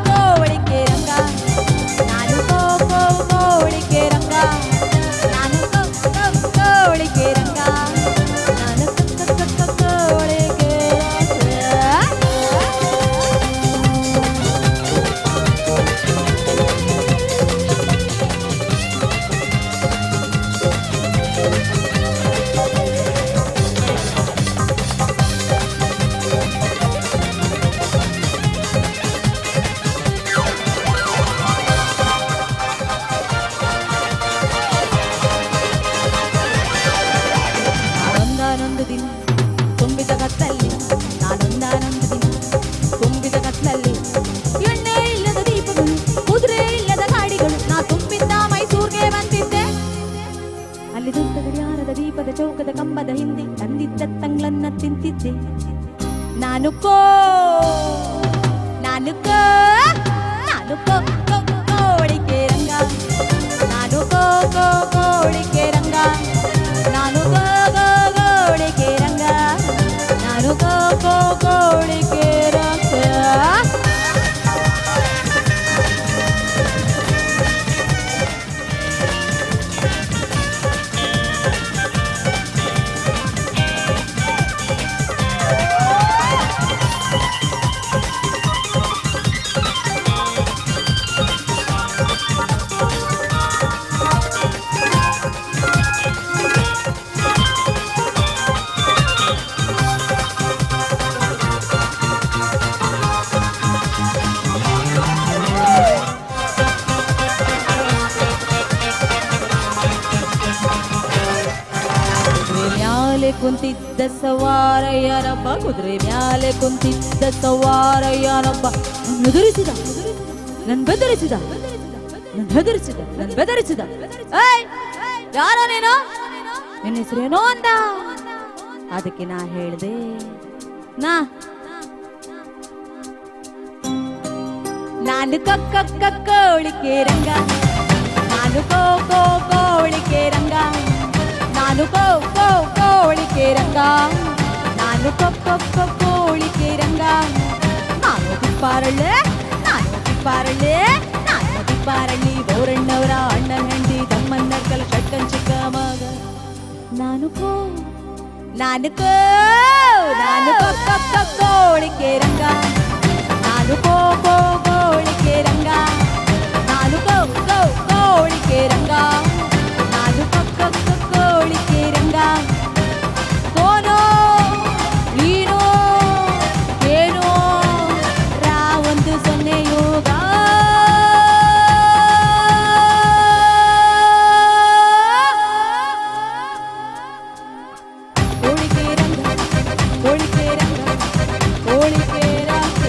ಕೋಳಿಕೆ ರಂಗ, ನಾನು ಕೋಳಿಕೆ ರಂಗ, ನಾನು ಕೋಳಿಕೆ ರಂಗ, ನಾನು ಕೋಳಿಕೆ ರಂಗ. ಅಲ್ಲಿ ದುಷ್ಟ ಗಡಿಯಾರದ ದೀಪದ ಚೌಕದ ಕಂಬದ ಹಿಂದೆ ತಂದಿದ್ದ ತಂಗ್ಳನ್ನ ತಿಂತಿದ್ದೆ. ನಾನು ಕೋಳಿಕೆ ರಂಗ, ನಾನು ಕೋಳಿಕೆ ರಂಗ, ನಾನು ಕೋಳಿಕೆ ರಂಗ, ನಾನು ಕೋಳಿಕೆ ರಂಗ. ಕುಂತಿದ್ದ ಸವಾರಯ್ಯನೊಬ್ಬ, ಕುದುರೆ ಮ್ಯಾಲೆ ಕುಂತಿದ್ದ ಸವಾರಯ್ಯನೊಬ್ಬ ಬೆದರಿಸಿದ, ನನ್ ಬೆದರಿಸಿದ, ನನ್ ಹೆದರಿಸಿದ, ನನ್ ಬೆದರಿಸಿದ. ಏಯ್ ಯಾರೋ ನೀನು, ನಿನ್ನ ಹೆಸರೇನೋ ಅಂದ. ಅದಕ್ಕೆ ನಾ ಹೇಳ್ದೆ, ನಾನು ಕೋಳಿಕೆ ರಂಗ, ನಾನು ಕೋಳಿಕೆ ರಂಗ, ನಾನು ಕೋಳಿಕೆ ರಂಗ, ನಾನು ಕೋಳಿಕೆ ರಂಗ. ನಾನು ದಿಪ್ಪಾರಳ್ಳಿ, ನಾನು ದಿಪ್ಪಾರಳ್ಳಿ, ನಾನು ದಿಪ್ಪಾರಳ್ಳಿ ಬೋರಣ್ಣವರ ಅಣ್ಣ ಹೆಂಡಿ ತಮ್ಮನ್ನ ಕಲ ಶಟ್ಟನ್ ಚಿಕ್ಕ ಮಗ. ನಾನು ಕೋಳಿಕೆ ರಂಗ, ನಾನು ಕೋಳಿಕೆ ರಂಗ, ನಾನು ಕೋಳಿಕೆ ರಂಗ, ನಾನು ಕೋಳಿಕೆ ರಂಗ. ಕೋನೋ ನೀನೋ ಏನೋ ರಾ 10 ಯೋಗ. ಕೋಳಿಕೆ ರಂಗ, ಕೋಳಿಕೆ ರಂಗ, ಕೋಳಿಕೆ ರಂಗ.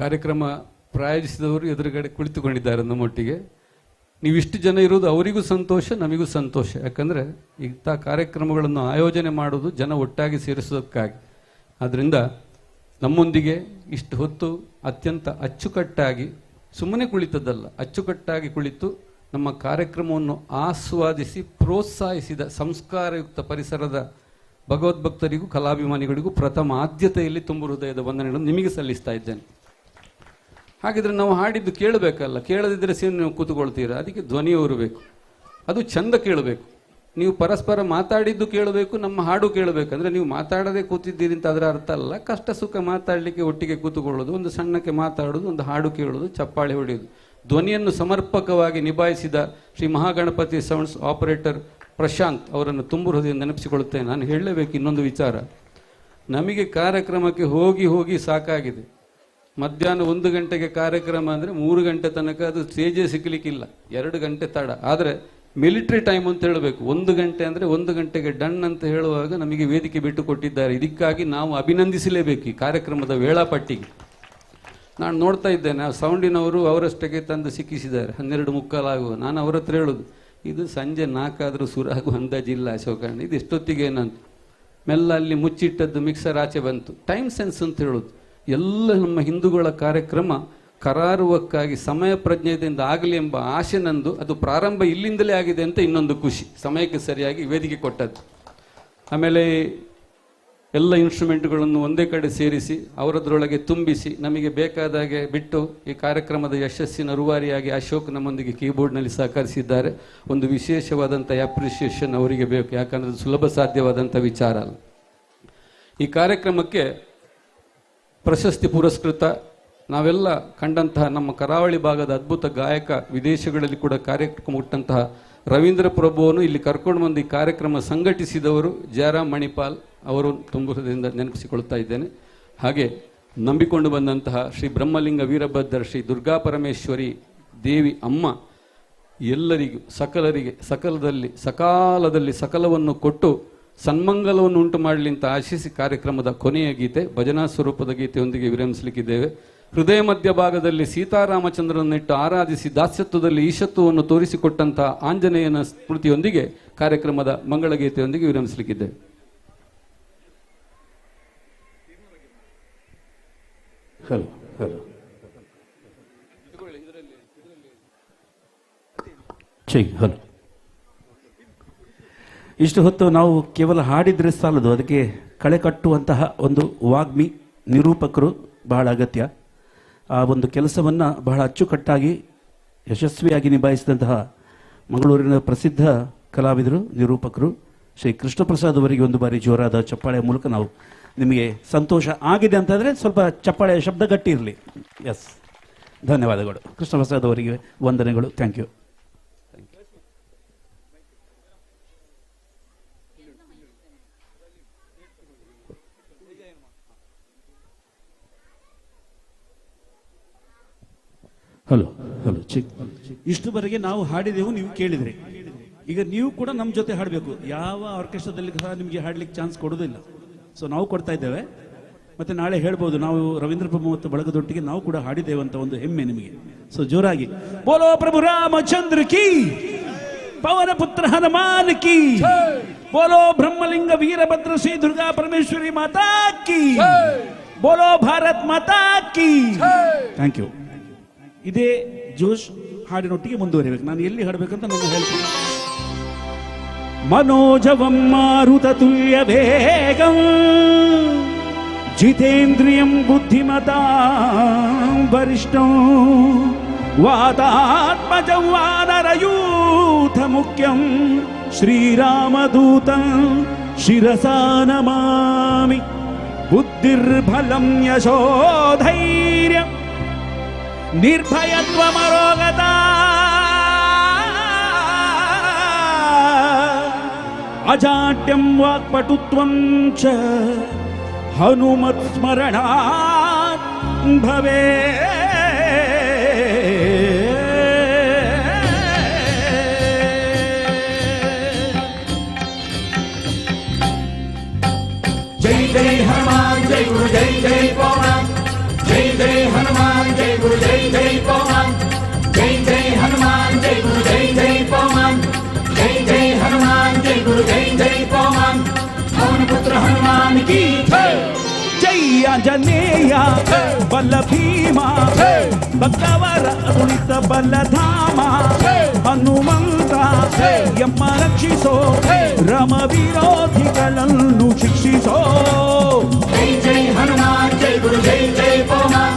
ಕಾರ್ಯಕ್ರಮ ಪ್ರಾಯೋಜಿಸಿದವರು ಎದುರುಗಡೆ ಕುಳಿತುಕೊಂಡಿದ್ದಾರೆ ನಮ್ಮೊಟ್ಟಿಗೆ. ನೀವಿಷ್ಟು ಜನ ಇರೋದು ಅವರಿಗೂ ಸಂತೋಷ, ನಮಗೂ ಸಂತೋಷ. ಯಾಕಂದರೆ ಇಂಥ ಕಾರ್ಯಕ್ರಮಗಳನ್ನು ಆಯೋಜನೆ ಮಾಡೋದು ಜನ ಒಟ್ಟಾಗಿ ಸೇರಿಸೋದಕ್ಕಾಗಿ. ಆದ್ದರಿಂದ ನಮ್ಮೊಂದಿಗೆ ಇಷ್ಟು ಹೊತ್ತು ಅತ್ಯಂತ ಅಚ್ಚುಕಟ್ಟಾಗಿ, ಸುಮ್ಮನೆ ಕುಳಿತದ್ದಲ್ಲ, ಅಚ್ಚುಕಟ್ಟಾಗಿ ಕುಳಿತು ನಮ್ಮ ಕಾರ್ಯಕ್ರಮವನ್ನು ಆಸ್ವಾದಿಸಿ ಪ್ರೋತ್ಸಾಹಿಸಿದ ಸಂಸ್ಕಾರಯುಕ್ತ ಪರಿಸರದ ಭಗವದ್ಭಕ್ತರಿಗೂ ಕಲಾಭಿಮಾನಿಗಳಿಗೂ ಪ್ರಥಮ ಆದ್ಯತೆಯಲ್ಲಿ ತುಂಬು ಹೃದಯದ ವಂದನೆಗಳನ್ನು ನಿಮಗೆ ಸಲ್ಲಿಸ್ತಾ ಇದ್ದೇನೆ. ಹಾಗಿದ್ರೆ ನಾವು ಹಾಡಿದ್ದು ಕೇಳಬೇಕಲ್ಲ, ಕೇಳದಿದ್ದರೆ ಸೇರಿ ನೀವು ಕೂತ್ಕೊಳ್ತೀರಾ. ಅದಕ್ಕೆ ಧ್ವನಿಯವರು ಬೇಕು, ಅದು ಚಂದ ಕೇಳಬೇಕು. ನೀವು ಪರಸ್ಪರ ಮಾತಾಡಿದ್ದು ಕೇಳಬೇಕು, ನಮ್ಮ ಹಾಡು ಕೇಳಬೇಕು. ಅಂದರೆ ನೀವು ಮಾತಾಡದೆ ಕೂತಿದ್ದೀರಿ ಅಂತ ಅದರ ಅರ್ಥ ಅಲ್ಲ. ಕಷ್ಟ ಸುಖ ಮಾತಾಡಲಿಕ್ಕೆ ಒಟ್ಟಿಗೆ ಕೂತುಕೊಳ್ಳೋದು, ಒಂದು ಸಣ್ಣಕ್ಕೆ ಮಾತಾಡೋದು, ಒಂದು ಹಾಡು ಕೇಳೋದು, ಚಪ್ಪಾಳೆ ಹೊಡೆಯೋದು. ಧ್ವನಿಯನ್ನು ಸಮರ್ಪಕವಾಗಿ ನಿಭಾಯಿಸಿದ ಶ್ರೀ ಮಹಾಗಣಪತಿ ಸೌಂಡ್ಸ್ ಆಪರೇಟರ್ ಪ್ರಶಾಂತ್ ಅವರನ್ನು ತುಂಬು ಹೃದಯದಿಂದ ನೆನಪಿಸಿಕೊಳ್ಳುತ್ತೇನೆ. ನಾನು ಹೇಳಲೇಬೇಕು ಇನ್ನೊಂದು ವಿಚಾರ. ನಮಗೆ ಕಾರ್ಯಕ್ರಮಕ್ಕೆ ಹೋಗಿ ಹೋಗಿ ಸಾಕಾಗಿದೆ. ಮಧ್ಯಾಹ್ನ 1 ಗಂಟೆಗೆ ಕಾರ್ಯಕ್ರಮ ಅಂದರೆ 3 ಗಂಟೆ ತನಕ ಅದು ಸ್ಟೇಜೇ ಸಿಕ್ಕಲಿಕ್ಕಿಲ್ಲ, 2 ಗಂಟೆ ತಡ. ಆದರೆ ಮಿಲಿಟರಿ ಟೈಮ್ ಅಂತ ಹೇಳಬೇಕು. 1 ಗಂಟೆ ಅಂದರೆ 1 ಗಂಟೆಗೆ ಡನ್ ಅಂತ ಹೇಳುವಾಗ ನಮಗೆ ವೇದಿಕೆ ಬಿಟ್ಟು ಕೊಟ್ಟಿದ್ದಾರೆ. ಇದಕ್ಕಾಗಿ ನಾವು ಅಭಿನಂದಿಸಲೇಬೇಕು ಈ ಕಾರ್ಯಕ್ರಮದ ವೇಳಾಪಟ್ಟಿಗೆ. ನಾನು ನೋಡ್ತಾ ಇದ್ದೇನೆ, ಆ ಸೌಂಡಿನವರು ಅವರಷ್ಟಕ್ಕೆ ತಂದು ಸಿಕ್ಕಿಸಿದ್ದಾರೆ. 12:45 ನಾನು ಅವ್ರ ಹತ್ರ ಹೇಳೋದು, ಇದು ಸಂಜೆ 4 ಆದರೂ ಸುರಾಗು ಅಂದಾಜಿಲ್ಲ ಅಶೋಕಣ್ಣ, ಇದು ಎಷ್ಟೊತ್ತಿಗೆ ಏನಂತ. ಮೆಲ್ಲ ಅಲ್ಲಿ ಮುಚ್ಚಿಟ್ಟದ್ದು ಮಿಕ್ಸರ್ ಆಚೆ ಬಂತು. ಟೈಮ್ ಸೆನ್ಸ್ ಅಂತ ಹೇಳೋದು. ಎಲ್ಲ ನಮ್ಮ ಹಿಂದೂಗಳ ಕಾರ್ಯಕ್ರಮ ಕರಾರುವಕ್ಕಾಗಿ ಸಮಯ ಪ್ರಜ್ಞೆಯಿಂದ ಆಗಲಿ ಎಂಬ ಆಶೆ ನಂದು. ಅದು ಪ್ರಾರಂಭ ಇಲ್ಲಿಂದಲೇ ಆಗಿದೆ ಅಂತ ಇನ್ನೊಂದು ಖುಷಿ, ಸಮಯಕ್ಕೆ ಸರಿಯಾಗಿ ವೇದಿಕೆ ಕೊಟ್ಟದ್ದು. ಆಮೇಲೆ ಎಲ್ಲ ಇನ್ಸ್ಟ್ರೂಮೆಂಟ್ಗಳನ್ನು ಒಂದೇ ಕಡೆ ಸೇರಿಸಿ ಅವರದ್ರೊಳಗೆ ತುಂಬಿಸಿ ನಮಗೆ ಬೇಕಾದಾಗೆ ಬಿಟ್ಟು ಈ ಕಾರ್ಯಕ್ರಮದ ಯಶಸ್ಸಿನ ರೂವಾರಿಯಾಗಿ ಅಶೋಕ್ ನಮ್ಮೊಂದಿಗೆ ಕೀಬೋರ್ಡ್ನಲ್ಲಿ ಸಹಕರಿಸಿದ್ದಾರೆ. ಒಂದು ವಿಶೇಷವಾದಂಥ ಅಪ್ರಿಷಿಯೇಷನ್ ಅವರಿಗೆ ಬೇಕು, ಯಾಕಂದರೆ ಅದು ಸುಲಭ ಸಾಧ್ಯವಾದಂಥ ವಿಚಾರ ಅಲ್ಲ. ಈ ಕಾರ್ಯಕ್ರಮಕ್ಕೆ ಪ್ರಶಸ್ತಿ ಪುರಸ್ಕೃತ ನಾವೆಲ್ಲ ಕಂಡಂತಹ ನಮ್ಮ ಕರಾವಳಿ ಭಾಗದ ಅದ್ಭುತ ಗಾಯಕ, ವಿದೇಶಗಳಲ್ಲಿ ಕೂಡ ಕಾರ್ಯಕ್ರಮ ಹುಟ್ಟಂತಹ ರವೀಂದ್ರ ಪ್ರಭುವನ್ನು ಇಲ್ಲಿ ಕರ್ಕೊಂಡು ಬಂದು ಈ ಕಾರ್ಯಕ್ರಮ ಸಂಘಟಿಸಿದವರು ಜಯರಾಮ್ ಮಣಿಪಾಲ್ ಅವರು ತುಂಬದಿಂದ ನೆನಪಿಸಿಕೊಳ್ತಾ ಇದ್ದೇನೆ. ಹಾಗೆ ನಂಬಿಕೊಂಡು ಬಂದಂತಹ ಶ್ರೀ ಬ್ರಹ್ಮಲಿಂಗ ವೀರಭದ್ರ, ಶ್ರೀ ದುರ್ಗಾ ಪರಮೇಶ್ವರಿ ದೇವಿ ಅಮ್ಮ ಎಲ್ಲರಿಗೂ ಸಕಲರಿಗೆ ಸಕಾಲದಲ್ಲಿ ಸಕಲವನ್ನು ಕೊಟ್ಟು ಸನ್ಮಂಗಲವನ್ನು ಉಂಟು ಮಾಡಲಿ ಅಂತ ಆಶಿಸಿ ಕಾರ್ಯಕ್ರಮದ ಕೊನೆಯ ಗೀತೆ ಭಜನಾ ಸ್ವರೂಪದ ಗೀತೆಯೊಂದಿಗೆ ವಿರಮಿಸಲಿಕ್ಕಿದ್ದೇವೆ. ಹೃದಯ ಮಧ್ಯಭಾಗದಲ್ಲಿ ಸೀತಾರಾಮಚಂದ್ರನನ್ನಿಟ್ಟು ಆರಾಧಿಸಿ ದಾಸ್ಯತ್ವದಲ್ಲಿ ಈಶತ್ವವನ್ನು ತೋರಿಸಿಕೊಟ್ಟಂತಹ ಆಂಜನೇಯನ ಸ್ಮೃತಿಯೊಂದಿಗೆ ಕಾರ್ಯಕ್ರಮದ ಮಂಗಳಗೀತೆಯೊಂದಿಗೆ ವಿರಮಿಸಲಿಕ್ಕಿದ್ದೇವೆ. Hello hello hello. ಇಷ್ಟು ಹೊತ್ತು ನಾವು ಕೇವಲ ಹಾಡಿದ್ರೆ ಸಾಲದು, ಅದಕ್ಕೆ ಕಳೆ ಕಟ್ಟುವಂತಹ ಒಂದು ವಾಗ್ಮಿ ನಿರೂಪಕರು ಬಹಳ ಅಗತ್ಯ. ಆ ಒಂದು ಕೆಲಸವನ್ನು ಬಹಳ ಅಚ್ಚುಕಟ್ಟಾಗಿ ಯಶಸ್ವಿಯಾಗಿ ನಿಭಾಯಿಸಿದಂತಹ ಮಂಗಳೂರಿನ ಪ್ರಸಿದ್ಧ ಕಲಾವಿದರು ನಿರೂಪಕರು ಶ್ರೀ ಕೃಷ್ಣ ಪ್ರಸಾದ್ ಅವರಿಗೆ ಒಂದು ಬಾರಿ ಜೋರಾದ ಚಪ್ಪಾಳೆಯ ಮೂಲಕ ನಾವು ನಿಮಗೆ ಸಂತೋಷ ಆಗಿದೆ ಅಂತಂದರೆ ಸ್ವಲ್ಪ ಚಪ್ಪಾಳೆಯ ಶಬ್ದ ಗಟ್ಟಿ ಇರಲಿ. ಎಸ್, ಧನ್ಯವಾದಗಳು ಕೃಷ್ಣ ಪ್ರಸಾದ್ ಅವರಿಗೆ ವಂದನೆಗಳು. Thank you. ಹಲೋ ಹಲೋ ಇಷ್ಟುವರೆಗೆ ನಾವು ಹಾಡಿದೆವು, ನೀವು ಕೇಳಿದ್ರಿ. ಈಗ ನೀವು ಕೂಡ ನಮ್ಮ ಜೊತೆ ಹಾಡಬೇಕು. ಯಾವ ಆರ್ಕೆಸ್ಟ್ರಾದಲ್ಲಿ ಸಹ ನಿಮಗೆ ಹಾಡ್ಲಿಕ್ಕೆ ಚಾನ್ಸ್ ಕೊಡೋದಿಲ್ಲ. ಸೊ ನಾವು ಕೊಡ್ತಾ ಇದ್ದೇವೆ. ಮತ್ತೆ ನಾಳೆ ಹೇಳ್ಬೋದು ನಾವು ರವೀಂದ್ರ ಪ್ರಭು ಮತ್ತು ಬಳಗದೊಟ್ಟಿಗೆ ನಾವು ಕೂಡ ಹಾಡಿದ್ದೇವೆ ಅಂತ ಒಂದು ಹೆಮ್ಮೆ ನಿಮಗೆ. ಸೊ ಜೋರಾಗಿ ಬೋಲೋ ಪ್ರಭು ರಾಮಚಂದ್ರ ಕಿ, ಪವನ ಪುತ್ರ ಹನುಮಾನ್ ಕಿ, ಬೋಲೋ ಬ್ರಹ್ಮಲಿಂಗ ವೀರಭದ್ರ ಶ್ರೀ ದುರ್ಗಾ ಪರಮೇಶ್ವರಿ ಮಾತಾ ಕಿ, ಬೋಲೋ ಭಾರತ್ ಮಾತಾ ಕಿ. Thank you. ಇದೇ ಜೋಶ್ ಹಾಡಿನೊಟ್ಟಿಗೆ ಮುಂದುವರಿಬೇಕು. ನಾನು ಎಲ್ಲಿ ಹಾಡಬೇಕಂತ ನಾನು ಹೇಳ್ತೀನಿ. ಮನೋಜವಂ ಮಾರುತ ತುಲ್ಯ ವೇಗಂ ಜಿತೇಂದ್ರಿಯಂ ಬುದ್ಧಿಮತಾಂ ವರಿಷ್ಠಂ ವಾತಾತ್ಮಜಂ ವಾನರಯೂಥ ಮುಖ್ಯಂ ಶ್ರೀರಾಮದೂತಂ ಶಿರಸಾ ನಮಾಮಿ. ಬುದ್ಧಿರ್ಬಲಂ ಯಶೋಧೈರ್ಯಂ ನಿರ್ಭಯತ್ವಮರೋಗತ ಅಜಾಡ್ಯಂ ವಾಕ್ಪಟುತ್ವಂ ಚ ಹನುಮತ್ ಸ್ಮರಣಾತ್ ಭವೇ. ಜೈ ಜೈ ಹನುಮಾನ್ ಜೈ ಗುರು ಜೈ ಜೈ ಪವನ್, ಜೈ ಜೈ ಹನುಮಾನ್ ಜೈ ಗುರು ಜೈ ಜೈ ಪವನ್, ಜೈ ಜೈ ಹನುಮಾನ್ ಜೈ ಗುರು ಜೈ ಜೈ ಪವನ್, ಜೈ ಜೈ ಹನುಮಾನ್ ಜೈ ಗುರು ಜೈ ಜೈ ಪವನ್. ಪವನ ಪುತ್ರ ಹನುಮಾನ್ ಕಿ ಜೈ. ಜೈ ಆಂಜನೇಯ ಬಲ ಭೀಮ, ಭಕ್ತವರ ತುಳಿತ ಬಲಧಾಮ, ಹನುಮಂತ ಎಮ್ಮ ರಕ್ಷಿಸೋ, ರಾಮ ವಿರೋಧಿಗಳನ್ನು ಶಿಕ್ಷಿಸೋ. ಜೈ ಜೈ ಹನುಮಾನ್ ಜೈ ಗುರು ಜೈ ಜೈ ಪವನ್,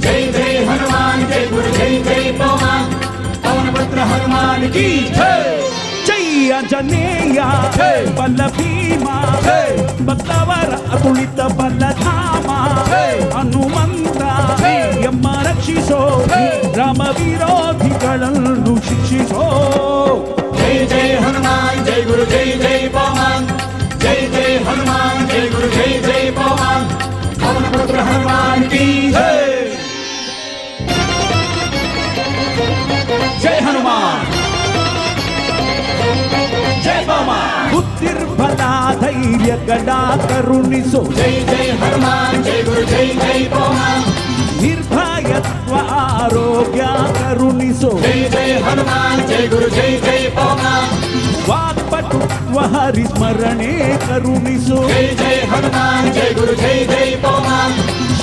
ಜೈ ಜೈ ಹನುಮಾನ್ ಜೈ ಗುರು ಜೈ ಜೈ ಪವನ್. ಪವನ ಪುತ್ರ ಹನುಮಾನ್ ಕಿ ಜೈ. ಜೈ ಆಂಜನೇಯ ಬಲ ಭೀಮ, ಭಕ್ತವರ ತುಳಿತ ಬಲಧಾಮ, ಹನುಮಂತ ಎಮ್ಮ ರಕ್ಷಿಸೋ, ರಾಮ ವಿರೋಧಿಗಳನ್ನು ಶಿಕ್ಷಿಸೋ. ಜೈ ಜೈ ಹನುಮಾನ್ ಜೈ ಗುರು ಜೈ ಜೈ ಪವನ್, ಜೈ ಜೈ ಹನುಮಾನ್ ಜೈ ಗುರು ಜೈ ಜೈ ಪವನ್. ಪವನ ಪುತ್ರ ಹನುಮಾನ್ ಕಿ ಜೈ. ಜೈ ಹನುಮಾನ್ ಜೈ ಪವನ್. ಬುದ್ಧಿರ್ಬಲ ಧೈರ್ಯಗಳ ಕರುಣಿಸೋ, ಜೈ ಜೈ ಹನುಮಾನ್ ಜೈ ಗುರು ಜೈ ಜೈ ಪವನ್. ನಿರ್ಭಯತ್ವ ಆರೋಗ್ಯ ಕರುಣಿಸೋ, ಜೈ ಜೈ ಹನುಮಾನ್ ಜೈ ಗುರು ಜೈ ಜೈ ಪವನ್. ವಾಕ್ಪಟುತ್ವ ಹರಿಸ್ಮರಣೆ ಕರುಣಿಸೋ, ಜೈ ಜೈ ಹನುಮಾನ್ ಜೈ ಗುರು ಜೈ ಜೈ ಪವನ್.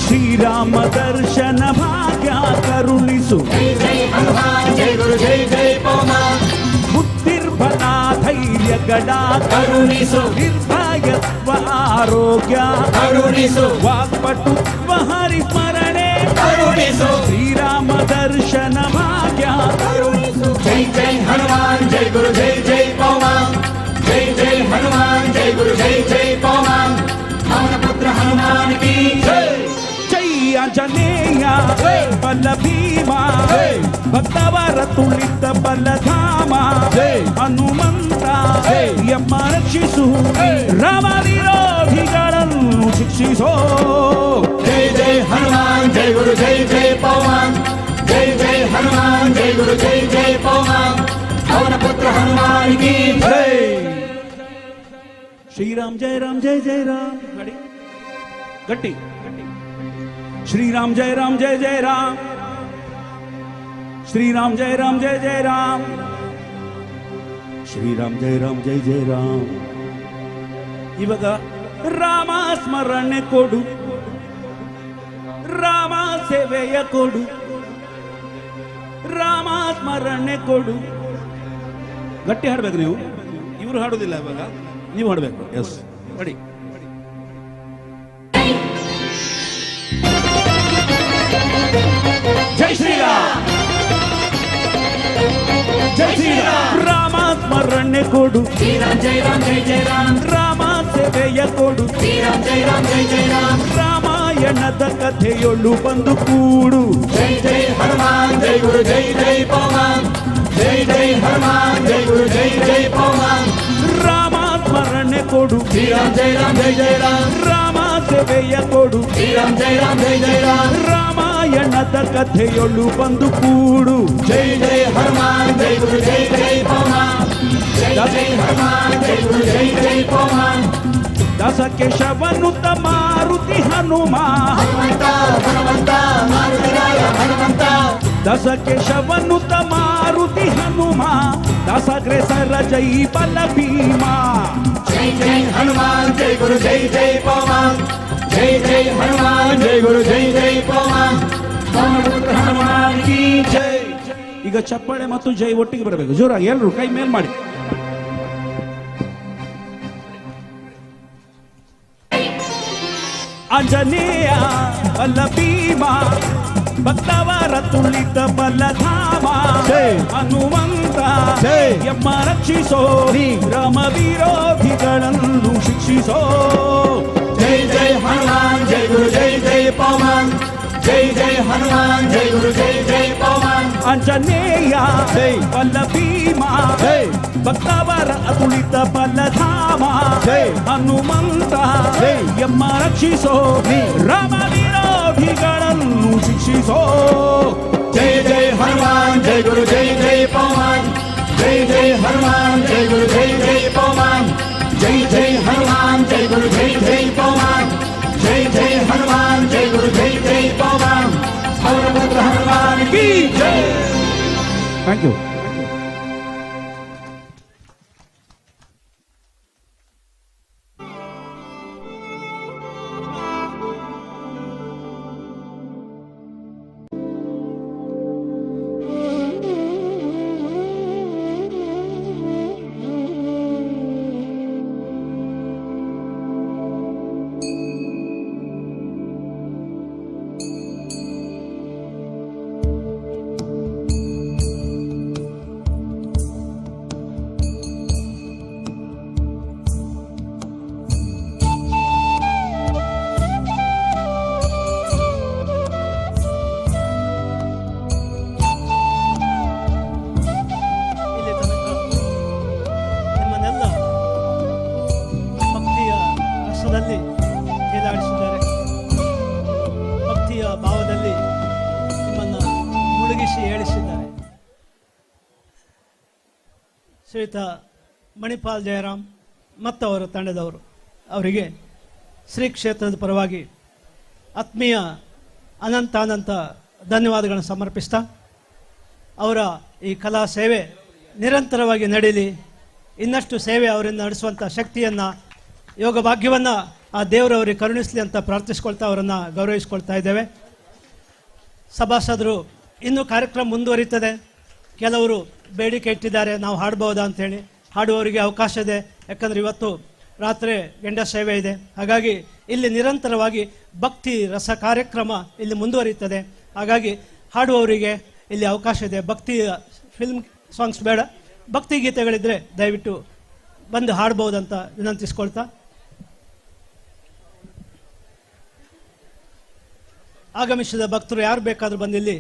ಶ್ರೀರಾಮ ದರ್ಶನ ಭಾಗ್ಯ ಕರುಣಿಸೋ, ಜೈ ಜೈ ಹನುಮಾನ್ ಜೈ ಗುರು ಜೈ ಜೈ ಪವನ್. ಬುದ್ಧಿರ್ಬಲ ಧೈರ್ಯಗಳ ಕರುಣಿಸೋ, ನಿರ್ಭಯತ್ವ ಆರೋಗ್ಯ ಕರುಣಿಸೋ, ವಾಕ್ಪಟುತ್ವ ಹರಿಸ್ಮರಣೆ ಕರುಣಿಸೋ, ಶ್ರೀರಾಮ ದರ್ಶನ ಭಾಗ್ಯ ಕರುಣಿಸೋ. ಜೈ ಜೈ ಹನುಮಾನ್ ಜೈ ಗುರು ಜೈ ಜೈ ಪವನ್, ಜೈ ಜೈ ಹನುಮಾನ್ ಜೈ ಗುರು ಜೈ ಜೈ ಪವನ್. ಪವನ ಪುತ್ರ ಹನುಮಾನ್ ಕಿ ಜೈ. ಜೈ ಆಂಜನೇಯ ಬಲ ಭೀಮ, ಭಕ್ತವರ ತುಳಿತ ಬಲಧಾಮ, ಹನುಮಂತ ಎಮ್ಮ ರಕ್ಷಿಸು, ರಾಮ ವಿರೋಧಿಗಳನ್ನು ಶಿಕ್ಷಿಸೋ. ಜೈ ಜೈ ಹನುಮಾನ್ ಜೈ ಗುರು ಜೈ ಜೈ ಪವನ್, ಜೈ ಜೈ ಹನುಮಾನ್ ಜೈ ಗುರು ಜೈ ಜೈ ಪವನ್. ಪವನ ಪುತ್ರ ಹನುಮಾನ್ ಕಿ ಜೈ. ಶ್ರೀರಾಮ್ ಜಯ ರಾಮ್ ಜಯ ಜಯ ರಾಮ್ ಗಡಿ ಗಟ್ಟಿ ಶ್ರೀರಾಮ್ ಜಯ ರಾಮ್ ಜಯ ಜಯ ರಾಮ್ ಶ್ರೀರಾಮ್ ಜಯ ರಾಮ್ ಜಯ ಜಯ ರಾಮ್ ಶ್ರೀರಾಮ್ ಜಯ ರಾಮ್ ಜಯ ಜಯ ರಾಮ್. ಇವಾಗ ರಾಮ ಸ್ಮರಣೆ ಕೊಡು, ರಾಮ ಸೇವೆಯ ಕೊಡು, ರಾಮ ಸ್ಮರಣೆ ಕೊಡು. ಗಟ್ಟಿ ಹಾಡ್ಬೇಕು ನೀವು, ಇವರು ಹಾಡೋದಿಲ್ಲ ಇವಾಗ, ನೀವು ಹಾಡಬೇಕು. Yes ready. ಜೈ ಶ್ರೀರಾಮ್ ಜೈ ಶ್ರೀರಾಮ್. ರಾಮ ಸ್ಮರಣೆ ಕೊಡು, ಶ್ರೀರಾಮ್ ಜೈ ರಾಮ್ ಜೈ ಜೈ ರಾಮ್. ರಾಮ ಸೇವೆಯ ಕೊಡು, ಶ್ರೀರಾಮ್ ಜೈ ರಾಮ್ ಜೈ ಜೈ ರಾಮ್. ರಾಮಾಯಣದ ಕಥೆಯೊಳು ಬಂದು ಕೂಡು, ಜೈ ಜೈ ಹನುಮಾನ್ ಜೈ ಗುರು ಜೈ ಜೈ ಪವಮಾನ್. ಜೈ ಜೈ ಹನುಮಾನ್ ಜೈ ಗುರು ಜೈ ಜೈ ಪವಮಾನ್. ರಾಮ ಸ್ಮರಣೆ ಕೊಡು, ಶ್ರೀರಾಮ್ ಜೈ ರಾಮ್ ಜೈ ಜೈ ರಾಮ್. ರಾಮ ಸೇವೆಯ ಕೊಡು, ಶ್ರೀರಾಮ್ ಜೈ ರಾಮ್ ಜೈ ಜೈ ರಾಮ್. ರಾಮಾಯಣದ ಕಥೆಯೊಳು ಬಂದು ಕೂಡು, ಜೈ ಜೈ ಹನುಮಾನ್ ಜೈ ಗುರು ಜೈ ಜೈ ಪವಮಾನ್. ಜೈ ಜೈ ಹನುಮಾನ್ ಜೈ ಗುರು ಜೈ ಜೈ ಪವಮಾನ್. ದಸ ಕೇಶವನುತ ಮಾರುತಿ ಹನುಮ, ಹನುಮಂತ ಹನುಮಂತ ಮಾರುತಿರಾಯ ಹನುಮಂತ. ದಸ ಕೇಶವನುತ ಮಾರುತಿ ಹನುಮ, ದಸಾಗ್ರೇಸರ ಜೈ ಬಲ ಭೀಮ. ಜೈ ಜೈ ಹನುಮಾನ್ ಜೈ ಗುರು ಜೈ ಜೈ ಪವಮಾನ್. ಜೈ ಜೈ ಹನುಮಾನ್ ಜೈ ಗುರು ಜೈ ಜೈ ಪವಮಾನ್. ಪವನಪುತ್ರ ಹನುಮಾನ್ ಕಿ ಜೈ. ಈಗ ಚಪ್ಪಾಳೆ ಮತ್ತು ಜೈ ಒಟ್ಟಿಗೆ ಬರಬೇಕು, ಜೋರಾಗಿ ಎಲ್ಲರೂ ಕೈ ಮೇಲ್ ಮಾಡಿ. ಆಂಜನೇಯ ಬಲ ಭೀಮ, ಭಕ್ತವರ ತುಳಿತ ಬಲಧಾಮ. ಹನುಮಂತ ಎಮ್ಮ ರಕ್ಷಿಸೋ, ರಾಮ ವಿರೋಧಿಗಳನ್ನು ಶಿಕ್ಷಿಸೋ. ಜೈ ಜೈ ಹನುಮಾನ್ ಜೈ ಗುರು ಜೈ ಜೈ ಪವಮಾನ್. ಜೈ ಜೈ ಹನುಮಾನ್ ಜೈ ಗುರು ಜೈ ಜೈ ಪವಮಾನ್. ಆಂಜನೇಯ ಬಲ ಭೀಮ, ಭಕ್ತವರ ಅತುಳಿತ ಬಲಧಾಮ. ಹನುಮಂತ ಎಮ್ಮ ರಕ್ಷಿಸೋ, ರಾಮ ವಿರೋಧಿಗಳನ್ನು ಶಿಕ್ಷಿಸೋ. ಜೈ ಜೈ ಹನುಮಾನ್ ಜೈ ಗುರು ಜೈ ಜೈ ಪವಮಾನ್. ಜೈ ಜೈ ಹನುಮಾನ್ ಜೈ ಗುರು ಜೈ ಜೈ ಪವಮಾನ್. ಜೈ ಜೈ ಹನುಮಾನ್ ಜೈ ಗುರು ಜೈ ಜೈ ಪವಮಾನ್. ಜೈ ಜೈ ಹನುಮಾನ್ ಜೈ ಗುರು ಜೈ ಜೈ ಪವಮಾನ್. ಪವನಪುತ್ರ ಹನುಮಾನ್ ಕಿ ಜೈ. Thank you. ತೇಲಾಡಿಸಿದ್ದಾರೆ. ಭಕ್ತಿಯ ಭಾವದಲ್ಲಿ ನಿಮ್ಮನ್ನು ಮುಳುಗಿಸಿ ಏಳಿಸಿದ್ದಾರೆ. ಶ್ರೀಯುತ ಮಣಿಪಾಲ್ ಜಯರಾಮ್ ಮತ್ತು ಅವರ ತಂಡದವರು ಅವರಿಗೆ ಶ್ರೀ ಕ್ಷೇತ್ರದ ಪರವಾಗಿ ಆತ್ಮೀಯ ಅನಂತ ಧನ್ಯವಾದಗಳನ್ನು ಸಮರ್ಪಿಸ್ತಾ, ಅವರ ಈ ಕಲಾ ಸೇವೆ ನಿರಂತರವಾಗಿ ನಡೀಲಿ, ಇನ್ನಷ್ಟು ಸೇವೆ ಅವರಿಂದ ನಡೆಸುವಂಥ ಶಕ್ತಿಯನ್ನು, ಯೋಗ ಭಾಗ್ಯವನ್ನು ಆ ದೇವರವರಿಗೆ ಕರುಣಿಸಲಿ ಅಂತ ಪ್ರಾರ್ಥಿಸ್ಕೊಳ್ತಾ ಅವರನ್ನು ಗೌರವಿಸ್ಕೊಳ್ತಾ ಇದ್ದೇವೆ. ಸಭಾಸದರು ಇನ್ನೂ ಕಾರ್ಯಕ್ರಮ ಮುಂದುವರಿತದೆ. ಕೆಲವರು ಬೇಡಿಕೆ ಇಟ್ಟಿದ್ದಾರೆ, ನಾವು ಹಾಡ್ಬೋದಾ ಅಂಥೇಳಿ. ಹಾಡುವವರಿಗೆ ಅವಕಾಶ ಇದೆ, ಯಾಕಂದರೆ ಇವತ್ತು ರಾತ್ರಿ ಗಂಡ ಸೇವೆ ಇದೆ. ಹಾಗಾಗಿ ಇಲ್ಲಿ ನಿರಂತರವಾಗಿ ಭಕ್ತಿ ರಸ ಕಾರ್ಯಕ್ರಮ ಇಲ್ಲಿ ಮುಂದುವರಿಯುತ್ತದೆ. ಹಾಗಾಗಿ ಹಾಡುವವರಿಗೆ ಇಲ್ಲಿ ಅವಕಾಶ ಇದೆ. ಭಕ್ತಿ ಫಿಲ್ಮ್ ಸಾಂಗ್ಸ್ ಬೇಡ, ಭಕ್ತಿ ಗೀತೆಗಳಿದ್ದರೆ ದಯವಿಟ್ಟು ಬಂದು ಹಾಡ್ಬೋದಂತ ವಿನಂತಿಸ್ಕೊಳ್ತಾ, ಆಗಮಿಸಿದ ಭಕ್ತರು ಯಾರು ಬೇಕಾದರೂ ಬಂದಿಲ್ಲಿ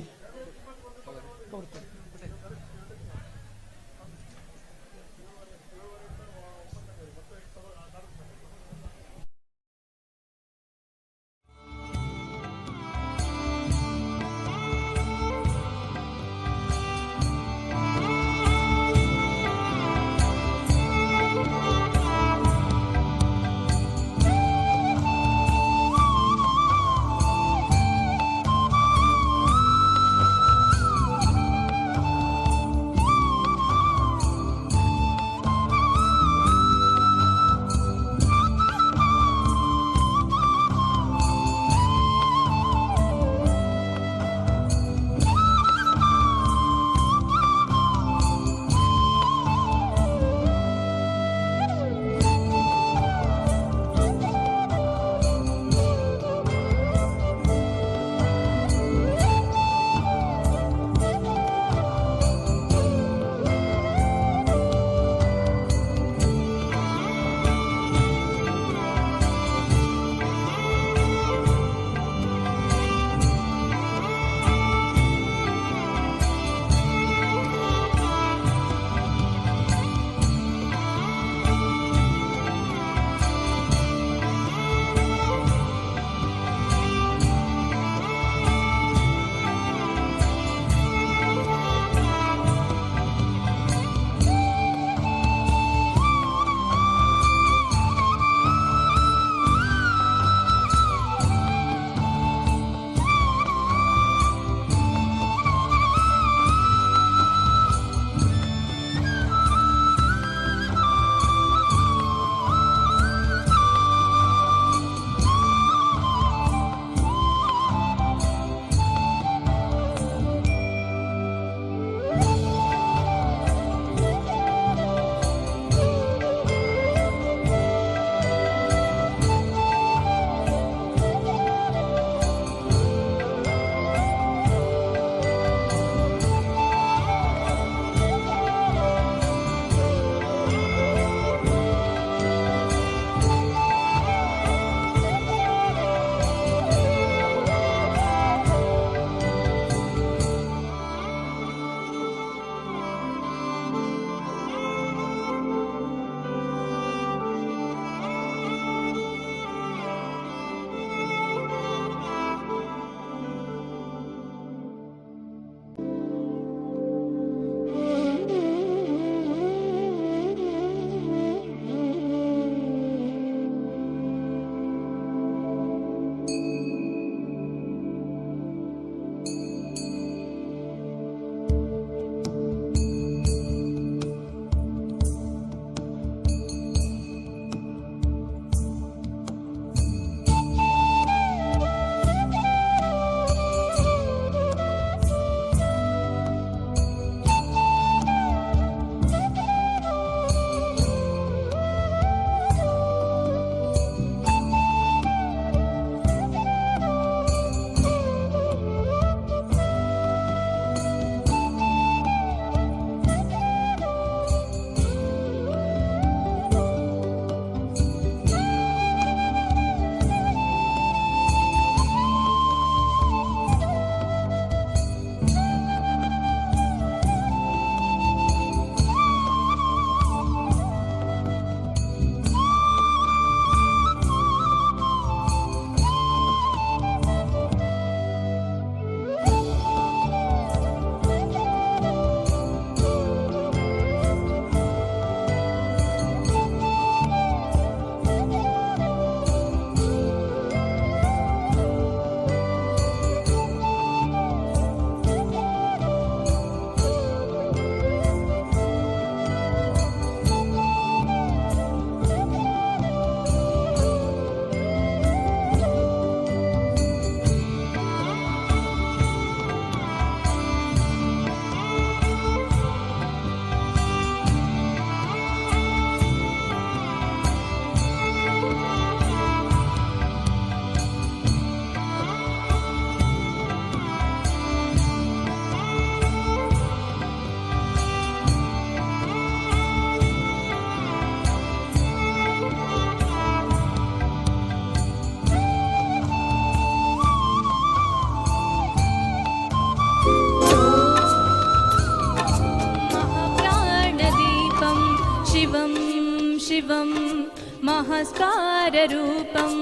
भास्कररूपं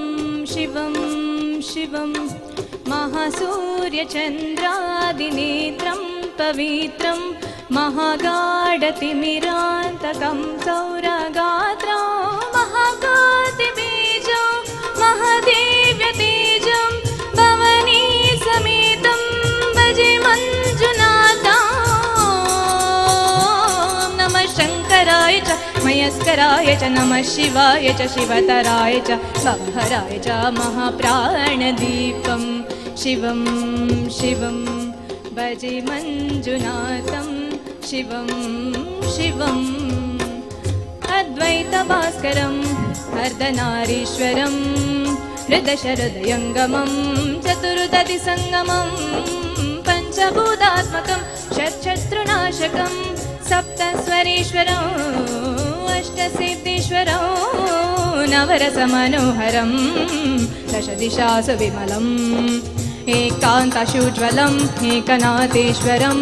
शिवं शिवं महासूर्यचन्द्रादिनेत्रं पवित्रं महागाढतिमिरान्तकं सौरगात्रं महाकातिबीजं महादेव्यतेजं भवनी समेतं भजे मञ्जुनाथं नमः शङ्कराय च मयस्कराय च नमः शिवाय च शिवतराय च भवहराय च महाप्राणदीपं शिवं शिवं भजे मञ्जुनाथं शिवं शिवम् अद्वैतभास्करं अर्धनारीश्वरं हृदशहृदयङ्गमं चतुर्दधिसङ्गमं पञ्चभूतात्मकं षट्शत्रुनाशकं सप्तस्वरेश्वरम् अष्टसिद्धीश्वरं नवरसमनोहरं दशदिशासु विमलम् एकान्तशुज्वलम् एकनाथेश्वरं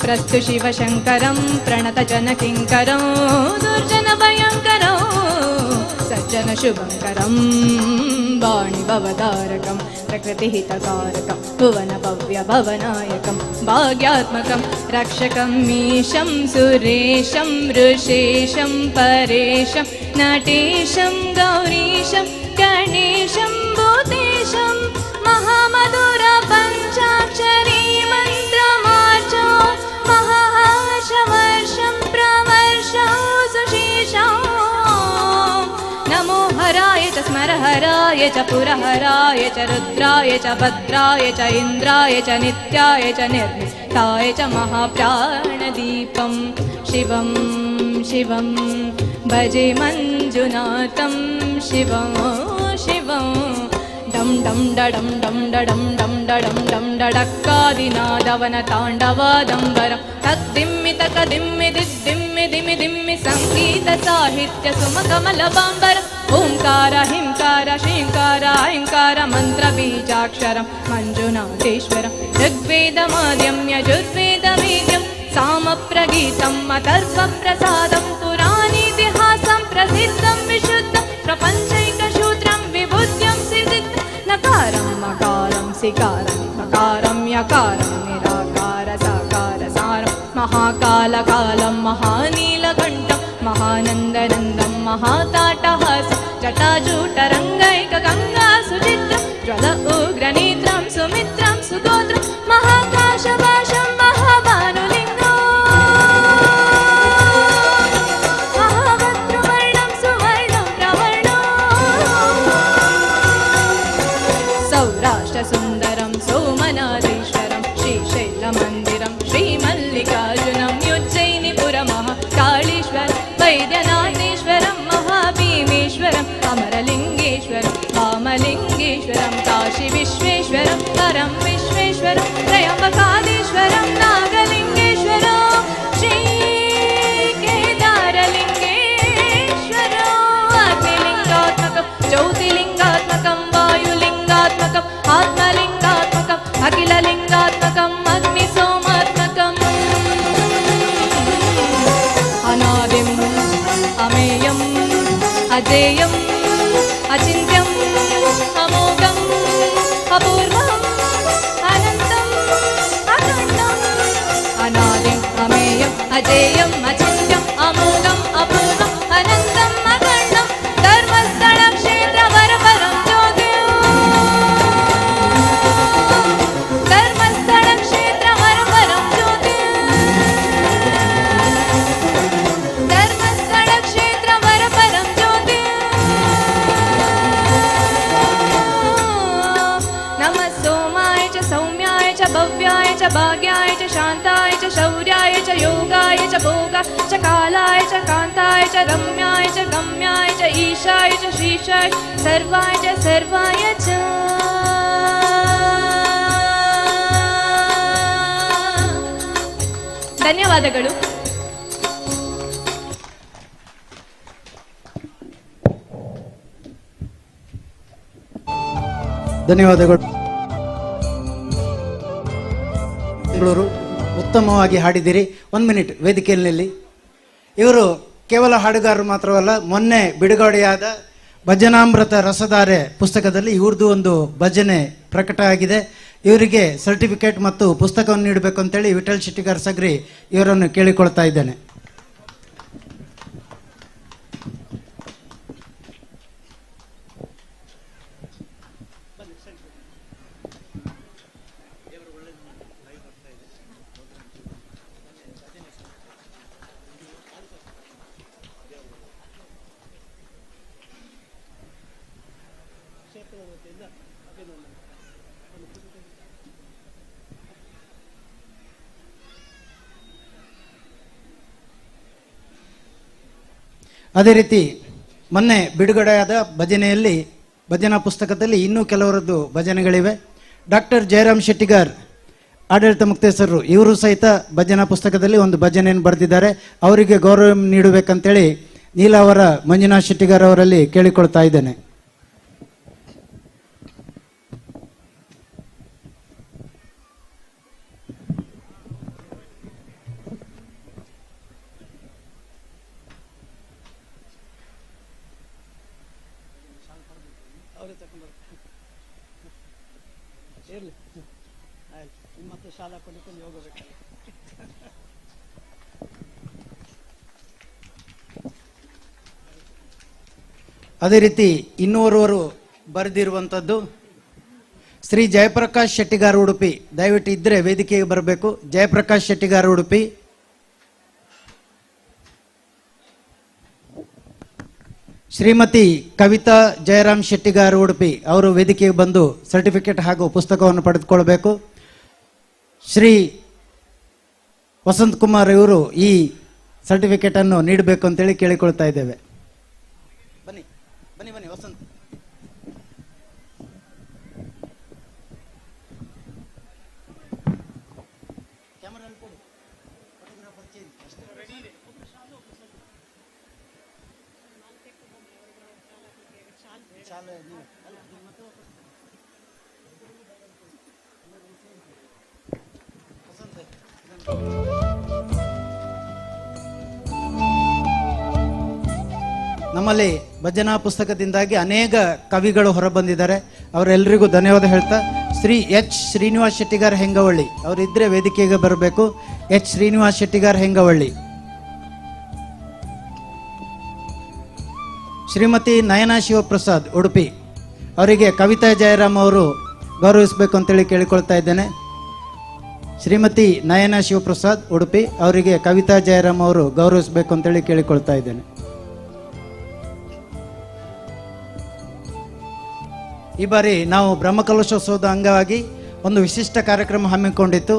प्रस्तु शिवशङ्करं प्रणतजनकिङ्करं दुर्जनभयङ्करं सज्जनशुभङ्करं वाणिभवतारकं प्रकृतिहितकारकं भुवनभव्यभवनायकं भाग्यात्मकं रक्षकं मीशं सुरेशं ऋषेशं परेशं नटेशं गौरीशं गणेशं भूतेशं महामधुर पञ्चाक्षरी मन्त्रमार्चो महाहर्षवर्षं प्रवर्षौ सुशेषौ नमो हराय च स्मरहराय च पुरहराय च रुद्राय च भद्राय च इन्द्राय च नित्याय च निर्निष्ठाय च महाप्राणदीपं शिवं शिवं भजे मञ्जुनाथं शिवं शिवं डं डं डडं डं डडं डं डडं डं डडक्कादिनादवनताण्डवादम्बरं तद्दिम्मि तकदिम्मि दिद्दिम्मि दिमि दिम्मि सङ्गीतसाहित्यसुमकमलबाम्बरम् ओंकार हिंकार श्रींकार ऐंकार मन्त्रबीजाक्षरं मञ्जुनाथेश्वरं ऋग्वेदमाद्यं यजुर्वेदवेद्यं सामप्रगीतम् अथर्वप्रसादं पुराणेतिहासं प्रसिद्धं विशुद्धं प्रपञ्चैकसूत्रं विभुत्यं सिद्धिं नकारं मकारं सिकारं मकारं यकारं निराकार साकार सारं महाकालकालं महानीलकण्ठं महानन्दनन्दं महाताटहासं जटाजूटरङ्गैकगङ्गा सुचित्रं ज्वल उग्रनेत्रं सुमित्रं सुगोत्रं महाकाशभाषं महाभानुलिङ्गं महाभद्रवर्णं सुवर्णं प्रवर्णं सौराष्ट्रसुन्दरं सोमनाथेश्वरं श्रीशैलमन्दिरं श्रीमल्लिकार्जुनं उज्जयिनीपुरमहाकाळेश्वरं वैद्यनाथेश्वरं महाभीमेश्वरम् अमरलिङ्गेश्वरं वामलिङ्गेश्वरं काशीविश्वेश्वरं परं विश्वेश्वरं त्रयम्बकाधीश्वरं नागलिङ्गेश्वरं श्रीकेदारलिङ्गेश्वरं अग्निलिङ्गात्मकं ज्योतिलिङ्गात्मकं वायुलिङ्गात्मकम् आत्मलिङ्गात्मकम् अखिललिङ्गात्मकम् अग्निसोमात्मकम् अनादिम् अमेयम् अजेयम् अचिन्त्यम् अमोघम् अपूर्वम् अनन्तम् अखण्डम् अनादिम् अमेयम् अजेयम् अचिन्त्यम् अमोघम् अपूर्वम् अनन्तम् अखण्डम् धर्मस्थलं क्षेत्रवरपरं धर्मस्थलं क्षेत्रवरपरं धर्मस्थल क्षेत्रवरपरं ज्योति नमः सोमाय च सौम्याय च भव्याय च भाग्याय च शान्ताय च शौर्याय च योगाय च भोगाय च कालाय च कान्ताय च रम्याय च गम्याय च ईशाय च श्रीशाय सर्वाय च सर्वाय च ಧನ್ಯವಾದಗಳು. ಧನ್ಯವಾದಗಳು. ಬೆಂಗಳೂರು ಉತ್ತಮವಾಗಿ ಹಾಡಿದಿರಿ. 1 ಮಿನಿಟ್ ವೇದಿಕೆಯಲ್ಲಿ. ಇವರು ಕೇವಲ ಹಾಡುಗಾರರು ಮಾತ್ರವಲ್ಲ, ಮೊನ್ನೆ ಬಿಡುಗಡೆಯಾದ ಭಜನಾಮೃತ ರಸಧಾರೆ ಪುಸ್ತಕದಲ್ಲಿ ಇವ್ರದ್ದು ಒಂದು ಭಜನೆ ಪ್ರಕಟ ಆಗಿದೆ. ಇವರಿಗೆ ಸರ್ಟಿಫಿಕೇಟ್ ಮತ್ತು ಪುಸ್ತಕವನ್ನು ನೀಡಬೇಕು ಅಂತೇಳಿ ವಿಠಲ್ ಶೆಟ್ಟಿಗಾರ್ ಸಗ್ರಿ ಇವರನ್ನು ಕೇಳಿಕೊಳ್ತಾ ಇದ್ದೇನೆ. ಅದೇ ರೀತಿ ಮೊನ್ನೆ ಬಿಡುಗಡೆಯಾದ ಭಜನೆಯಲ್ಲಿ ಭಜನಾ ಪುಸ್ತಕದಲ್ಲಿ ಇನ್ನೂ ಕೆಲವರದ್ದು ಭಜನೆಗಳಿವೆ. ಡಾಕ್ಟರ್ ಜಯರಾಮ್ ಶೆಟ್ಟಿಗಾರ್ ಆಡಳಿತ ಮುಕ್ತೇಶ್ವರರು ಇವರು ಸಹಿತ ಭಜನಾ ಪುಸ್ತಕದಲ್ಲಿ ಒಂದು ಭಜನೆಯನ್ನು ಬರೆದಿದ್ದಾರೆ. ಅವರಿಗೆ ಗೌರವ ನೀಡಬೇಕಂತೇಳಿ ನೀಲಾವರ ಮಂಜುನಾಥ್ ಶೆಟ್ಟಿಗಾರ್ ಅವರಲ್ಲಿ ಕೇಳಿಕೊಳ್ತಾ ಇದ್ದೇನೆ. ಅದೇ ರೀತಿ ಇನ್ನೋರ್ವರು ಬರೆದಿರುವಂಥದ್ದು ಶ್ರೀ ಜಯಪ್ರಕಾಶ್ ಶೆಟ್ಟಿಗಾರ್ ಉಡುಪಿ. ದಯವಿಟ್ಟು ಇದ್ರೆ ವೇದಿಕೆಗೆ ಬರಬೇಕು. ಜಯಪ್ರಕಾಶ್ ಶೆಟ್ಟಿಗಾರ್ ಉಡುಪಿ. ಶ್ರೀಮತಿ ಕವಿತಾ ಜಯರಾಮ್ ಶೆಟ್ಟಿಗಾರ್ ಉಡುಪಿ ಅವರು ವೇದಿಕೆಗೆ ಬಂದು ಸರ್ಟಿಫಿಕೇಟ್ ಹಾಗೂ ಪುಸ್ತಕವನ್ನು ಪಡೆದುಕೊಳ್ಬೇಕು. ಶ್ರೀ ವಸಂತ್ ಕುಮಾರ್ ಇವರು ಈ ಸರ್ಟಿಫಿಕೇಟ್ ಅನ್ನು ನೀಡಬೇಕು ಅಂತೇಳಿ ಕೇಳಿಕೊಳ್ತಾ ಇದ್ದೇವೆ. ಬನ್ನಿ ಬನ್ನಿ ಬನ್ನಿ ವಸಂತ್. ನಮ್ಮಲ್ಲಿ ಭಜನಾ ಪುಸ್ತಕದಿಂದಾಗಿ ಅನೇಕ ಕವಿಗಳು ಹೊರಬಂದಿದ್ದಾರೆ. ಅವರೆಲ್ಲರಿಗೂ ಧನ್ಯವಾದ ಹೇಳ್ತಾ ಶ್ರೀ ಎಚ್ ಶ್ರೀನಿವಾಸ್ ಶೆಟ್ಟಿಗಾರ್ ಹೆಂಗವಳ್ಳಿ ಅವರಿದ್ರೆ ವೇದಿಕೆಗೆ ಬರಬೇಕು. ಎಚ್ ಶ್ರೀನಿವಾಸ್ ಶೆಟ್ಟಿಗಾರ್ ಹೆಂಗವಳ್ಳಿ. ಶ್ರೀಮತಿ ನಯನಾ ಶಿವಪ್ರಸಾದ್ ಉಡುಪಿ ಅವರಿಗೆ ಕವಿತಾ ಜಯರಾಮ್ ಅವರು ಗೌರವಿಸಬೇಕು ಅಂತೇಳಿ ಕೇಳಿಕೊಳ್ತಾ ಇದ್ದೇನೆ. ಶ್ರೀಮತಿ ನಯನಾ ಶಿವಪ್ರಸಾದ್ ಉಡುಪಿ ಅವರಿಗೆ ಕವಿತಾ ಜಯರಾಮ್ ಅವರು ಗೌರವಿಸಬೇಕು ಅಂತೇಳಿ ಕೇಳಿಕೊಳ್ತಾ ಇದ್ದೇನೆ. ಈ ಬಾರಿ ನಾವು ಬ್ರಹ್ಮಕಲಶೋತ್ಸವದ ಅಂಗವಾಗಿ ಒಂದು ವಿಶಿಷ್ಟ ಕಾರ್ಯಕ್ರಮ ಹಮ್ಮಿಕೊಂಡಿತ್ತು.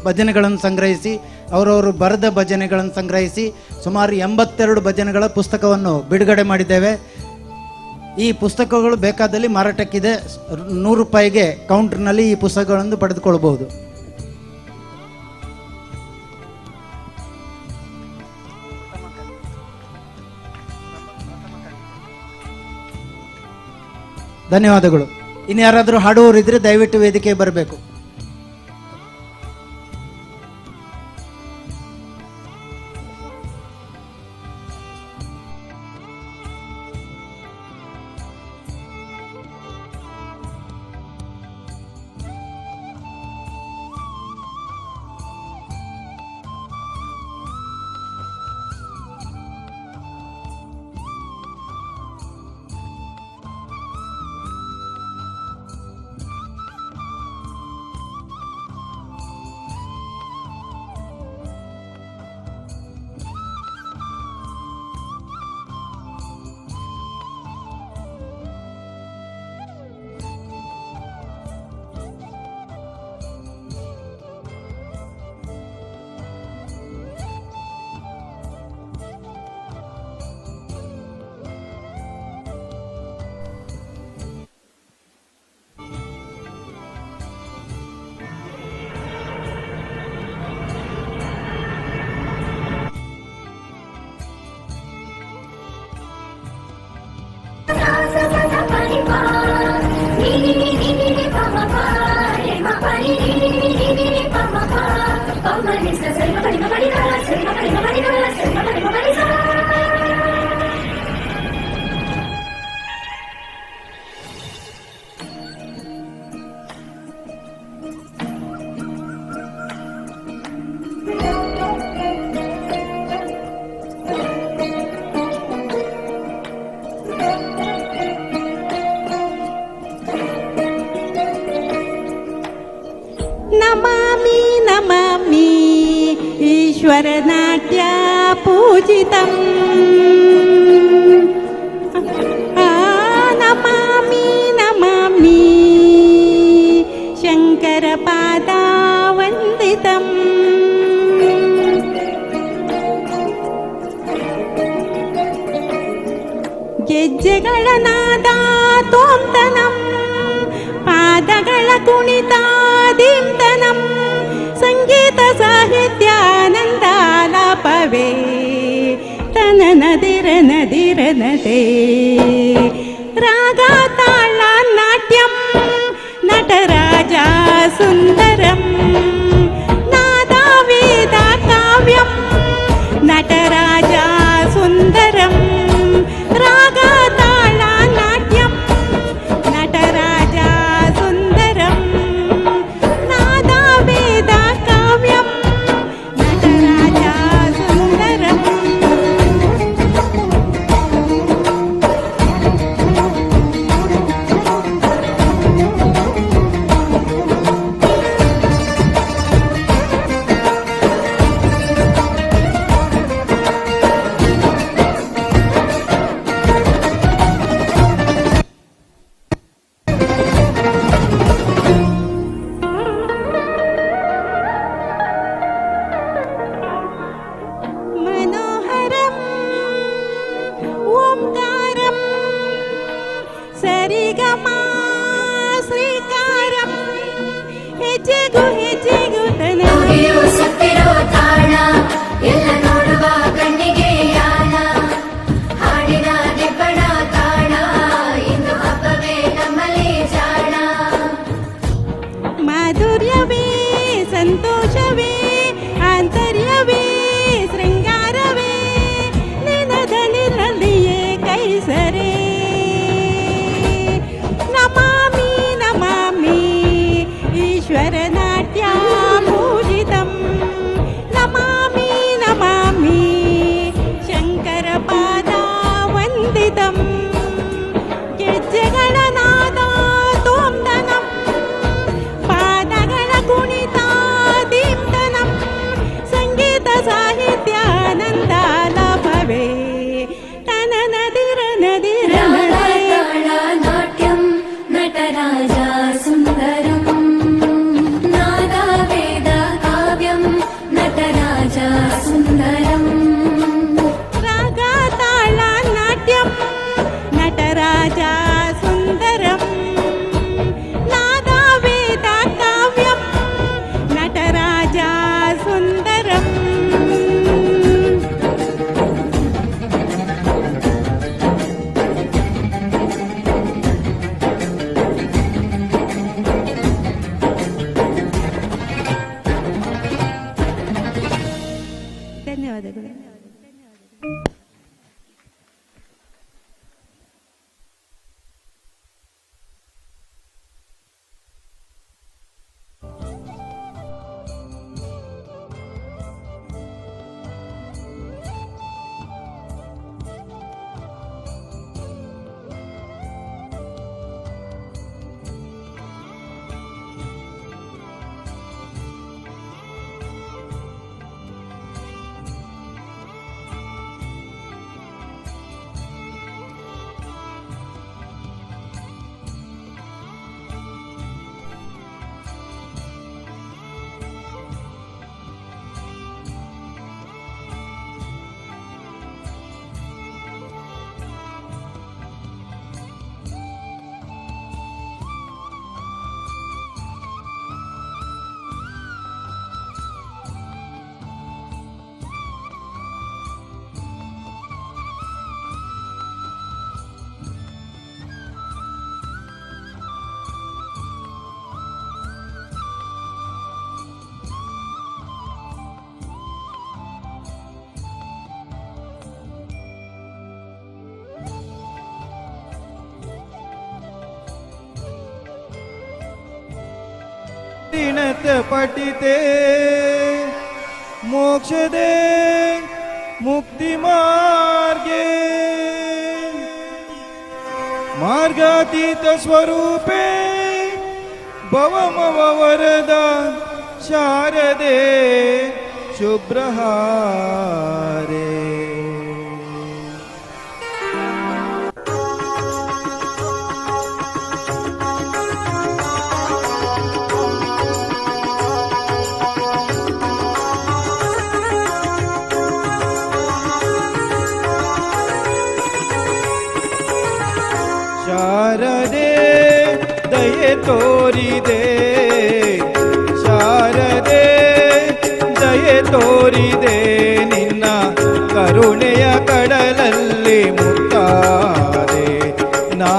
ಭಜನೆಗಳನ್ನು ಸಂಗ್ರಹಿಸಿ ಅವರವರು ಬರೆದ ಭಜನೆಗಳನ್ನು ಸಂಗ್ರಹಿಸಿ ಸುಮಾರು 82 ಭಜನೆಗಳ ಪುಸ್ತಕವನ್ನು ಬಿಡುಗಡೆ ಮಾಡಿದ್ದೇವೆ. ಈ ಪುಸ್ತಕಗಳು ಬೇಕಾದಲ್ಲಿ ಮಾರಾಟಕ್ಕಿದೆ. 100 ರೂಪಾಯಿಗೆ ಕೌಂಟರ್ನಲ್ಲಿ ಈ ಪುಸ್ತಕಗಳನ್ನು ಪಡೆದುಕೊಳ್ಳಬಹುದು. ಧನ್ಯವಾದಗಳು. ಇನ್ನು ಯಾರಾದರೂ ಹಾಡುವವರು ಇದ್ರೆ ದಯವಿಟ್ಟು ವೇದಿಕೆ ಬರಬೇಕು. ನಮಾಮಿ ನಮಾಮಿ ಈಶ್ವರನಾಟ್ಯ ಪೂಜಿತಂ ನಮಾಮಿ ನಮಾಮಿ ಶಂಕರ ಪಾದ ವಂದಿತಂ ಗೆಜ್ಜೆಗಳ ನಾದ ತೋಂತನಂ ಪಾದಗಳ ಕುಣಿತ ದೀಪ್ತನಂ ಸಂಗೀತ ಸಾಹಿತ್ಯಾನಂದಾಲಾಪವೇ ತನನದಿರ ನದಿರನದೇ ರಾಗ ತಾಳ ನಾಟ್ಯಂ ನಟರಾಜ ಸುಂದರಂ ನಾದ ವೇದ ಕಾವ್ಯಂ ನಟರಾಜ ಸುಂದರಂ ರಾಗ ತಾಳ ನಾಟ್ಯಂ ನಟರಾಜ ಸುಂದರಂ ನಾದ ವೇದ ಕಾವ್ಯಂ ನಟರಾಜ ಸುಂದರಂ मनोहरं ओंकारं सरिगमा श्रीकारं ಹೆಜ್ಜೆಗು ಸುತ್ತಿರೋ ತಾಣ ಎಲ್ಲ ನೋಡುವ ಕಣ್ಣಿಗೆ ಯಾನ ಹಾಡಿನ ನಿಬ್ಬಣ ತಾಣ ಇಂದು ಹಬ್ಬವೇ ನಮ್ಮಲ್ಲಿ ಜಾಣ ಮಾಧುರ್ಯವೇ ಸಂತೋಷವೇ ಆಂತರ್ಯವೇ ಶೃಂಗಾರವೇ ನಿನದನಿನಲ್ಲಿಯೇ ಕೈಸರೇ ನಮಾಮಿ ನಮಾಮಿ ಈಶ್ವರನಾಟ್ಯ ಪೂಜಿತಂ ನಮಾಮಿ ನಮಾಮಿ ಶಂಕರ ಪಾದ ವಂದಿತಂ ಗೆಜ್ಜೆಗಳ ನಾದ ತೋಂದನಂ ಪಾದಗಳ ಕುಣಿತ ದೀಪ್ತನಂ ಸಂಗೀತ ಸಾಹಿತ್ಯಾನಂದಾಲಾಪವೇ ತನನದಿರ ನದಿರ ನಾಟ್ಯಂ ನಟರಾಜ ಸುಂದರಂ ನಾದ ವೇದ ಕಾವ್ಯಂ ನಟರಾಜ ಸುಂದರಂ ರಾಗ ತಾಳ ನಾಟ್ಯಂ ನಟರಾಜ ಸುಂದರಂ ನಾದ ವೇದ ಕಾವ್ಯಂ ನಟರಾಜ ಸುಂದರಂ ಧನ್ಯವಾದಗಳು. दिनत पठिते मोक्षदे मुक्ति मार्गे मार्गातीत स्वरूपे ಭವಮವ ವರದ ಶಾರದೆ ಶುಭ್ರಹಾರೆ. ಶಾರದೆ ದಯೆ ತೋರಿದೆ, ಶಾರದೆ ದಯೆ ತೋರಿದೆ, ನಿನ್ನ ಕರುಣೆಯ ಕಡಲಲ್ಲಿ ಮುತ್ತಾದೆ ನಾ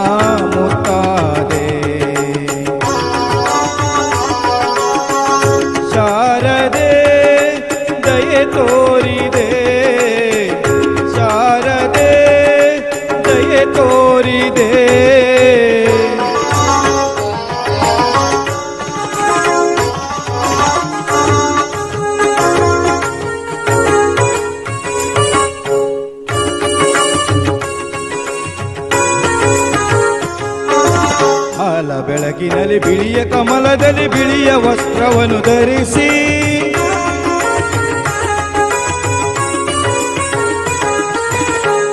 ಮುತ್ತಾದೆ. ಶಾರದೆ ದಯೆ ತೋರಿದೆ, ಶಾರದೆ ದಯೆ ತೋರಿದೆ. ಹಾಲ ಬೆಳಗಿನಲ್ಲಿ ಬಿಳಿಯ ಕಮಲದಲ್ಲಿ ಬಿಳಿಯ ವಸ್ತ್ರವನ್ನು ಧರಿಸಿ,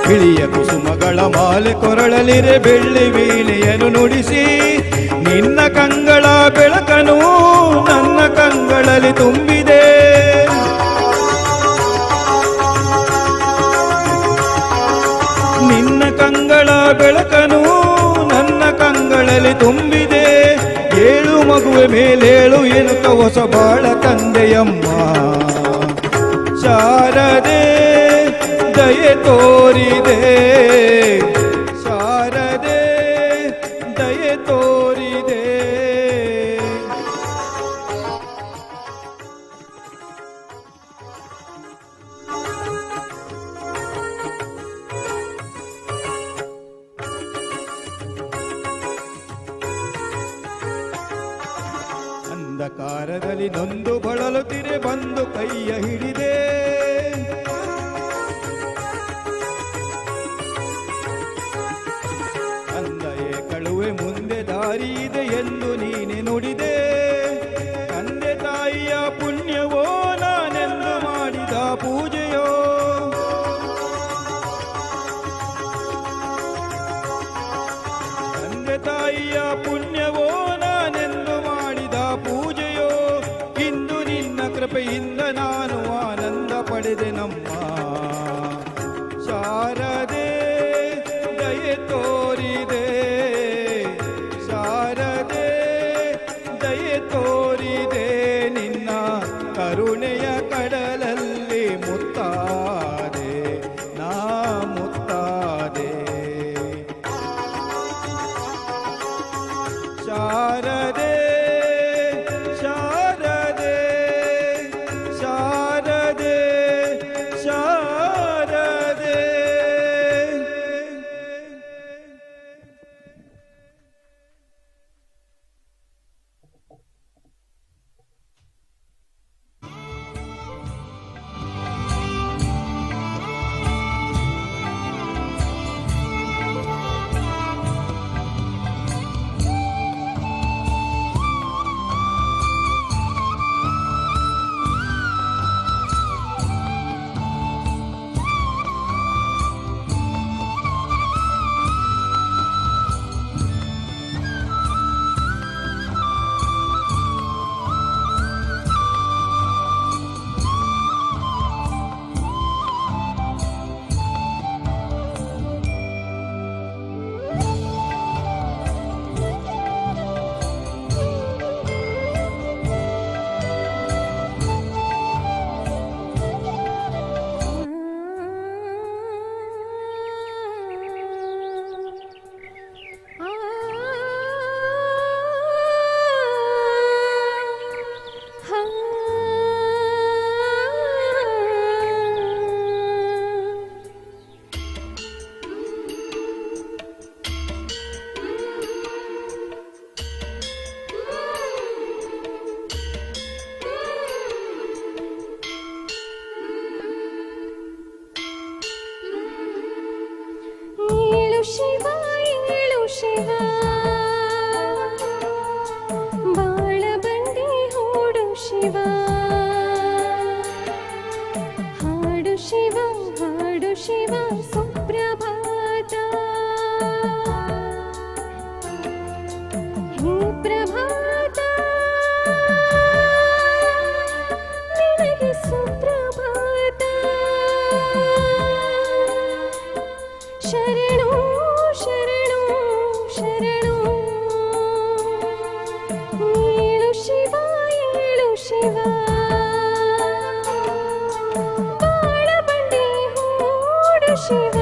ಬಿಳಿಯ ಕುಸುಮಗಳ ಮಾಲೆ ಕೊರಳಲಿರೆ ಬೆಳ್ಳಿ ವೀಣೆಯನ್ನು ನುಡಿಸಿ, ನಿನ್ನ ಕಂಗಳ ಬೆಳಕನು ನನ್ನ ಕಂಗಳಲ್ಲಿ ತುಂಬಿದೆ. ನಿನ್ನ ಕಂಗಳ ಬೆಳಕನು ನನ್ನ ಕಂಗಳಲ್ಲಿ ತುಂಬಿದೆ. ಏಳು ಮಗುವೆ ಮೇಲೇಳು ಎನ್ನುತ್ತ ಹೊಸ ಬಾಳ ತಂದೆಯಮ್ಮ. ಶಾರದೆ ದಯೆ ತೋರಿದೆ, ಶಾರದೆ ದಯೆ ತೋರಿದೆ. ಅಂಧಕಾರದಲ್ಲಿ ನೊಂದು ಬಳಲುತ್ತಿರೆ ಬಂದು ಕೈಯ ಹಿಡಿದೆ. ತಂದೆಯೇ ಕಳುವೆ ಮುಂದೆ ದಾರಿ ಇದೆ ಎಂದು ನೀನೆ ನುಡಿದೆ. ತಂದೆ ತಾಯಿಯ ಪುಣ್ಯವೋ ನಾನೆಂದು ಮಾಡಿದ ಪೂಜೆಯೋ, ತಂದೆ ತಾಯಿಯ ಪುಣ್ಯವೋ ನಾನೆಂದು ಮಾಡಿದ ಪೂಜೆಯೋ. ಇಂದು ನಿನ್ನ ಕೃಪೆಯಿಂದ ನಾನು ಆನಂದ ಪಡೆದೆ ನಮ್ಮ. ಶಾರದೆ ದಯೆ ತೋರಿದೆ, ಶಾರದೆ ಶಿವ ಹಾಡು ಶಿವ ಹಾಡು ಶಿವ ಸುಪ್ರಭಾತ ಹೇ ಪ್ರಭಾತ ನಿನಗೆ ಸುಪ್ರಭಾತ ಶರಣು ಶರಣು ಶರಣು ಏಳು ಶಿವ ಏಳು ಶಿವ ಬಾಳ ಬಂಡಿ ಹೂಡು ಶಿವ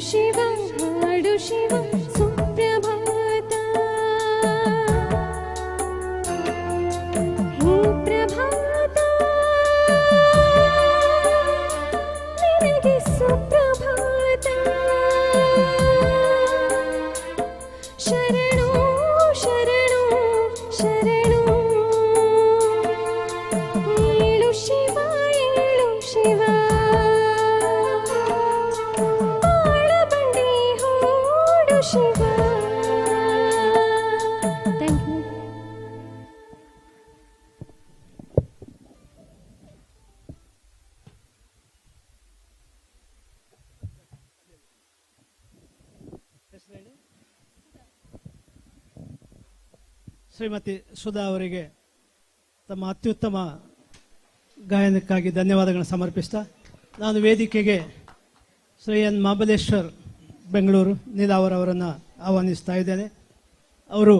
ಶಿವ ಹಾಡು ಶಿವ ಸುಪ್ರಭಾತ ಹೇ ಪ್ರಭಾತ ನಿನಗೆ ಸುಪ್ರಭಾತ ಶರಣು ಶರಣು ಶರಣು ಏಳು ಶಿವ ಏಳು ಶಿವ ಶಿವ ಥ್ಯಾಂಕ್ ಯು. ಶ್ರೀಮತಿ ಸುಧಾ ಅವರಿಗೆ ತಮ್ಮ ಅತ್ಯುತ್ತಮ ಗಾಯನಕ್ಕಾಗಿ ಧನ್ಯವಾದಗಳನ್ನು ಸಮರ್ಪಿಸ್ತಾ ನಾನು ವೇದಿಕೆಗೆ ಶ್ರೀ ಎನ್ ಮಹಾಬಲೇಶ್ವರ್ ಬೆಂಗಳೂರು ನೀಲಾವರ್ ಅವರನ್ನು ಆಹ್ವಾನಿಸ್ತಾ ಇದ್ದೇನೆ. ಅವರು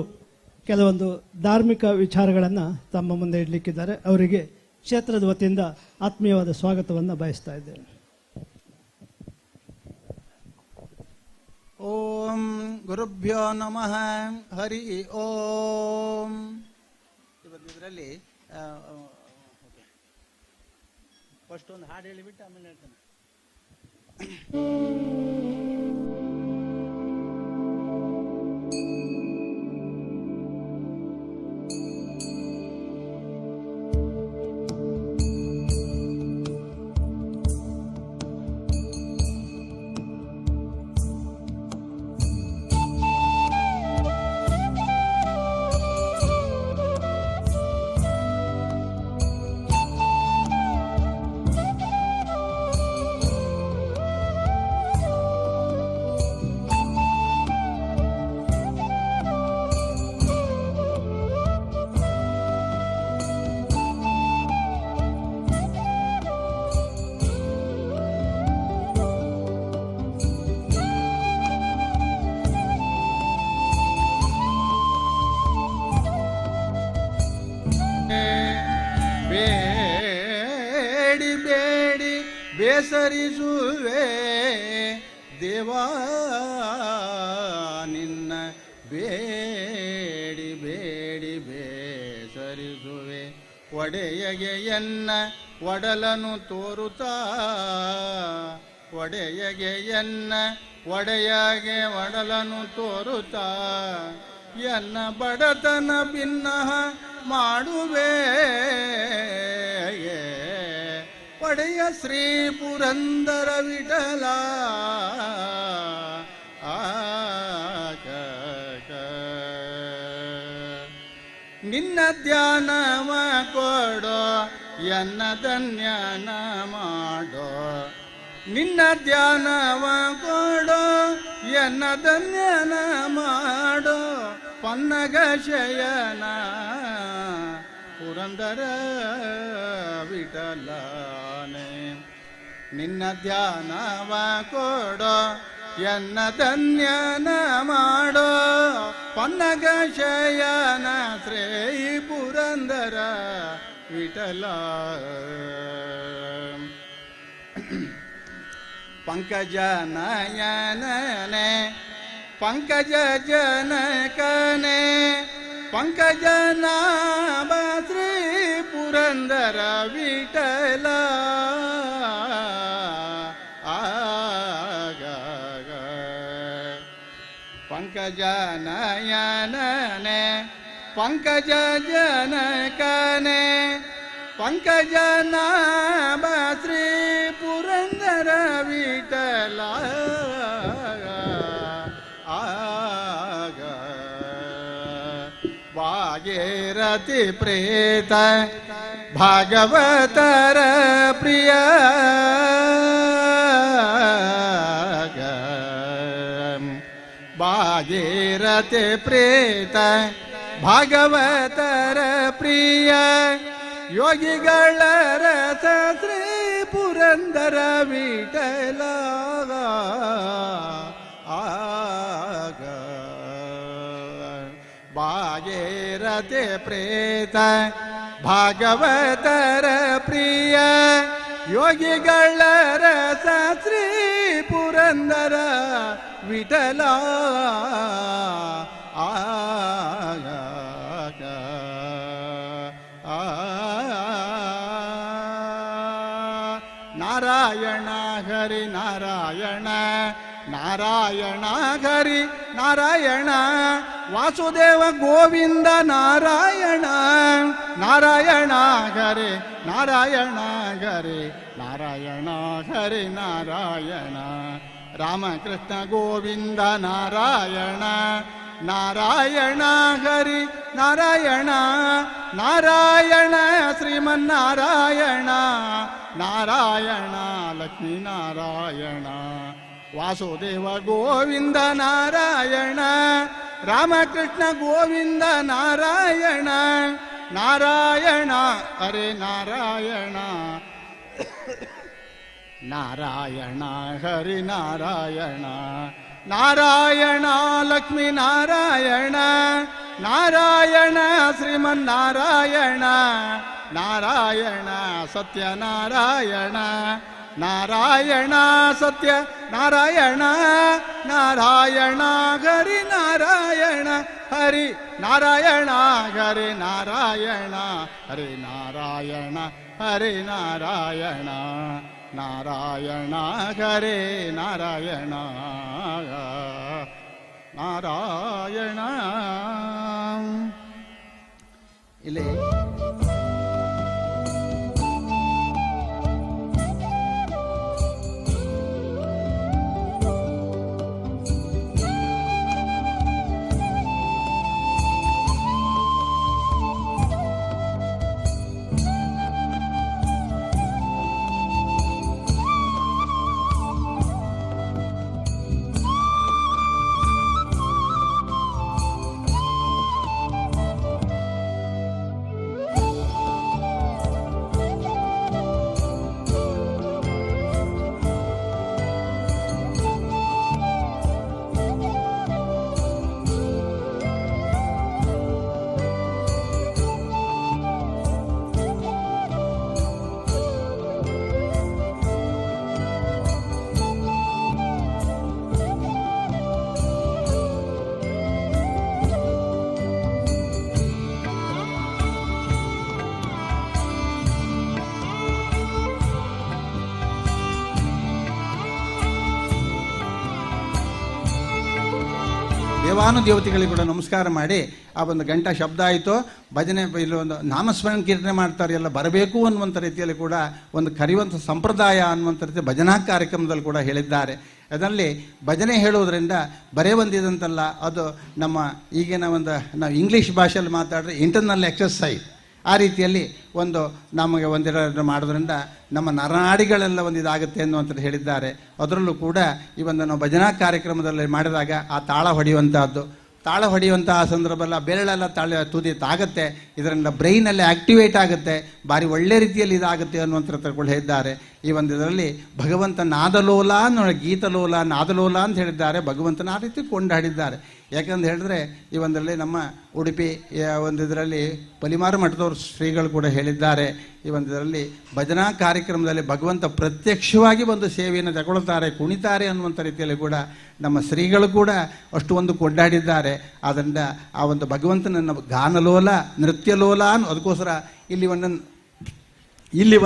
ಕೆಲವೊಂದು ಧಾರ್ಮಿಕ ವಿಚಾರಗಳನ್ನು ತಮ್ಮ ಮುಂದೆ ಇಡಲಿಕ್ಕಿದ್ದಾರೆ. ಅವರಿಗೆ ಕ್ಷೇತ್ರದ ವತಿಯಿಂದ ಆತ್ಮೀಯವಾದ ಸ್ವಾಗತವನ್ನು ಬಯಸ್ತಾ ಇದ್ದೇನೆ. ಓಂ ಗುರುಭ್ಯೋ ನಮಃ ಹರಿ ಓಂ. ಇದರಲ್ಲಿ ಫಸ್ಟ್ ಒಂದು ಹಾಡು ಹೇಳಿಬಿಟ್ಟು ಆಮೇಲೆ ಹೇಳ್ತೇನೆ. ಬೇಸರಿಸುವೆ ದೇವಾ ನಿನ್ನ ಬೇಡಿ ಬೇಡಿ ಬೇಸರಿಸುವೆ ಒಡೆಯಗೆ ಎನ್ನ ಒಡಲನು ತೋರುತ್ತಾ ಒಡೆಯಗೆ ಎನ್ನ ಒಡೆಯಗೆ ಒಡಲನು ತೋರುತ್ತಾ ಎನ್ನ ಬಡತನ ಭಿನ್ನಹ ಮಾಡುವೆ ಒಡೆಯ ಶ್ರೀ ಪುರಂದರ ವಿಠಲ ನಿನ್ನ ಧ್ಯಾನವ ಕೊಡೋ ಎನ್ನ ಧನ್ಯನ ಮಾಡೋ ನಿನ್ನ ಧ್ಯಾನವ ಕೊಡೋ ಎನ್ನ ಧನ್ಯನ ಮಾಡೋ ಪನ್ನಗ ಶಯನ ಪುರಂದರ ವಿಠಲನೆ ನಿನ್ನ ಧ್ಯಾನವ ಕೊಡೋ ಎನ್ನ ಧನ್ಯನ ಮಾಡೋ ಪನ್ನಗ ಶಯನ ಶ್ರೀ ಪುರಂದರ ವಿಠಲ ಪಂಕಜ ನಯನನೆ ಪಂಕಜ ಜನಕನೆ ಪಂಕಜ ನಾಮ ಶ್ರೀ ಪುರಂದರ ವಿಠಲ ಪಂಕಜ ನಯನನೆ ಪಂಕಜ ಜನಕನೆ ಪಂಕಜ ನಾಮ ಶ್ರೀ ಪುರಂದರ ವಿಠಲ ಭಾಗೀರಥಿ ಪ್ರೇತ ಭಾಗವತರ ಪ್ರಿಯ ಭಾಗೀರಥಿ ಪ್ರೇತ ಭಾಗವತರ ಪ್ರಿಯ ಯೋಗಿಗಳ ರಥ ಶ್ರೀ ಪುರಂದರ ವಿಠಲ ಭಾಗೀರಥಿ ಪ್ರೇತ ಭಾಗವತರ ಪ್ರಿಯ ಯೋಗಿಗಳ ರಥ ಶ್ರೀ ಪುರಂದರ ವಿಠಲ ನಾರಾಯಣ ಹರಿ ನಾರಾಯಣ ನಾರಾಯಣ ಹರಿ ನಾರಾಯಣ ವಾಸುದೇವ ಗೋವಿಂದ ನಾರಾಯಣ ನಾರಾಯಣ ಹರಿ ನಾರಾಯಣ ಹರಿ ನಾರಾಯಣ ಹರಿ ನಾರಾಯಣ ರಾಮಕೃಷ್ಣ ಗೋವಿಂದ ನಾರಾಯಣ ನಾರಾಯಣ ಹರಿ ನಾರಾಯಣ ನಾರಾಯಣ ಶ್ರೀಮನ್ನಾರಾಯಣ ನಾರಾಯಣ ಲಕ್ಷ್ಮೀ ನಾರಾಯಣ ವಾಸುದೇವ ಗೋವಿಂದ ನಾರಾಯಣ ರಾಮಕೃಷ್ಣ ಗೋವಿಂದ ನಾರಾಯಣ ನಾರಾಯಣ ಹರೇ ನಾರಾಯಣ ನಾರಾಯಣ ಹರಿ ನಾರಾಯಣ ನಾರಾಯಣ ಲಕ್ಷ್ಮೀ ನಾರಾಯಣ ನಾರಾಯಣ ಶ್ರೀಮನ್ನಾರಾಯಣ ನಾರಾಯಣ ಸತ್ಯನಾರಾಯಣ ನಾರಾಯಣ ಸತ್ಯ ನಾರಾಯಣ ನಾರಾಯಣ ಹರಿ ನಾರಾಯಣ ಹರಿ ನಾರಾಯಣ ಹರಿ ನಾರಾಯಣ ಹರಿ ನಾರಾಯಣ ಹರಿ ನಾರಾಯಣ ನಾರಾಯಣ ಹರೇ ನಾರಾಯಣ ನಾರಾಯಣ ಇಲ್ಲಿ ದೇವಾನುದೇವತೆಗಳಿಗೆ ಕೂಡ ನಮಸ್ಕಾರ ಮಾಡಿ ಆ ಒಂದು ಗಂಟಾ ಶಬ್ದ ಆಯಿತು. ಭಜನೆ ಇಲ್ಲಿ ಒಂದು ನಾಮಸ್ಮರಣೆ ಕೀರ್ತನೆ ಮಾಡ್ತಾರೆ, ಎಲ್ಲ ಬರಬೇಕು ಅನ್ನುವಂಥ ರೀತಿಯಲ್ಲಿ ಕೂಡ ಒಂದು ಕರೆಯುವಂಥ ಸಂಪ್ರದಾಯ ಅನ್ನುವಂಥ ರೀತಿ ಭಜನಾ ಕಾರ್ಯಕ್ರಮದಲ್ಲಿ ಕೂಡ ಹೇಳಿದ್ದಾರೆ. ಅದರಲ್ಲಿ ಭಜನೆ ಹೇಳುವುದರಿಂದ ಬರೇ ಒಂದಿದಂತಲ್ಲ, ಅದು ನಮ್ಮ ಈಗಿನ ಒಂದು ನಾವು ಇಂಗ್ಲೀಷ್ ಭಾಷೆಯಲ್ಲಿ ಮಾತಾಡಿದ್ರೆ ಇಂಟರ್ನಲ್ ಎಕ್ಸರ್ಸೈಸ್ ಆ ರೀತಿಯಲ್ಲಿ ಒಂದು ನಮಗೆ ಒಂದೆರಡು ಮಾಡೋದ್ರಿಂದ ನಮ್ಮ ನರನಾಡಿಗಳೆಲ್ಲ ಒಂದು ಇದಾಗುತ್ತೆ ಅನ್ನುವಂಥದ್ದು ಹೇಳಿದ್ದಾರೆ. ಅದರಲ್ಲೂ ಕೂಡ ಈ ಒಂದು ನಾವು ಭಜನಾ ಕಾರ್ಯಕ್ರಮದಲ್ಲಿ ಮಾಡಿದಾಗ ಆ ತಾಳ ಹೊಡೆಯುವಂತಹ ಸಂದರ್ಭದಲ್ಲಿ ಬೆರಳೆಲ್ಲ ತುದಿ ತಾಗುತ್ತೆ, ಇದರಿಂದ ಬ್ರೈನಲ್ಲಿ ಆಕ್ಟಿವೇಟ್ ಆಗುತ್ತೆ, ಭಾರಿ ಒಳ್ಳೆ ರೀತಿಯಲ್ಲಿ ಇದಾಗುತ್ತೆ ಅನ್ನುವಂಥ ಹೇಳಿದ್ದಾರೆ. ಈ ಒಂದು ಇದರಲ್ಲಿ ಭಗವಂತ ನಾದಲೋಲ ಗೀತಲೋಲ ನಾದಲೋಲ ಅಂತ ಹೇಳಿದ್ದಾರೆ. ಭಗವಂತನ ಆ ರೀತಿ ಕೊಂಡಾಡಿದ್ದಾರೆ. ಯಾಕಂತ ಹೇಳಿದ್ರೆ ಈ ಒಂದರಲ್ಲಿ ನಮ್ಮ ಉಡುಪಿ ಒಂದು ಇದರಲ್ಲಿ ಪಲಿಮಾರು ಮಠದವರು ಶ್ರೀಗಳು ಕೂಡ ಹೇಳಿದ್ದಾರೆ. ಈ ಒಂದು ಇದರಲ್ಲಿ ಭಜನಾ ಕಾರ್ಯಕ್ರಮದಲ್ಲಿ ಭಗವಂತ ಪ್ರತ್ಯಕ್ಷವಾಗಿ ಒಂದು ಸೇವೆಯನ್ನು ತಗೊಳ್ತಾರೆ, ಕುಣಿತಾರೆ ಅನ್ನುವಂಥ ರೀತಿಯಲ್ಲಿ ಕೂಡ ನಮ್ಮ ಶ್ರೀಗಳು ಕೂಡ ಅಷ್ಟು ಒಂದು ಕೊಂಡಾಡಿದ್ದಾರೆ. ಆದ್ದರಿಂದ ಆ ಒಂದು ಭಗವಂತನನ್ನು ಗಾನಲೋಲ ನೃತ್ಯಲೋಲ ಅದಕ್ಕೋಸ್ಕರ ಇಲ್ಲಿ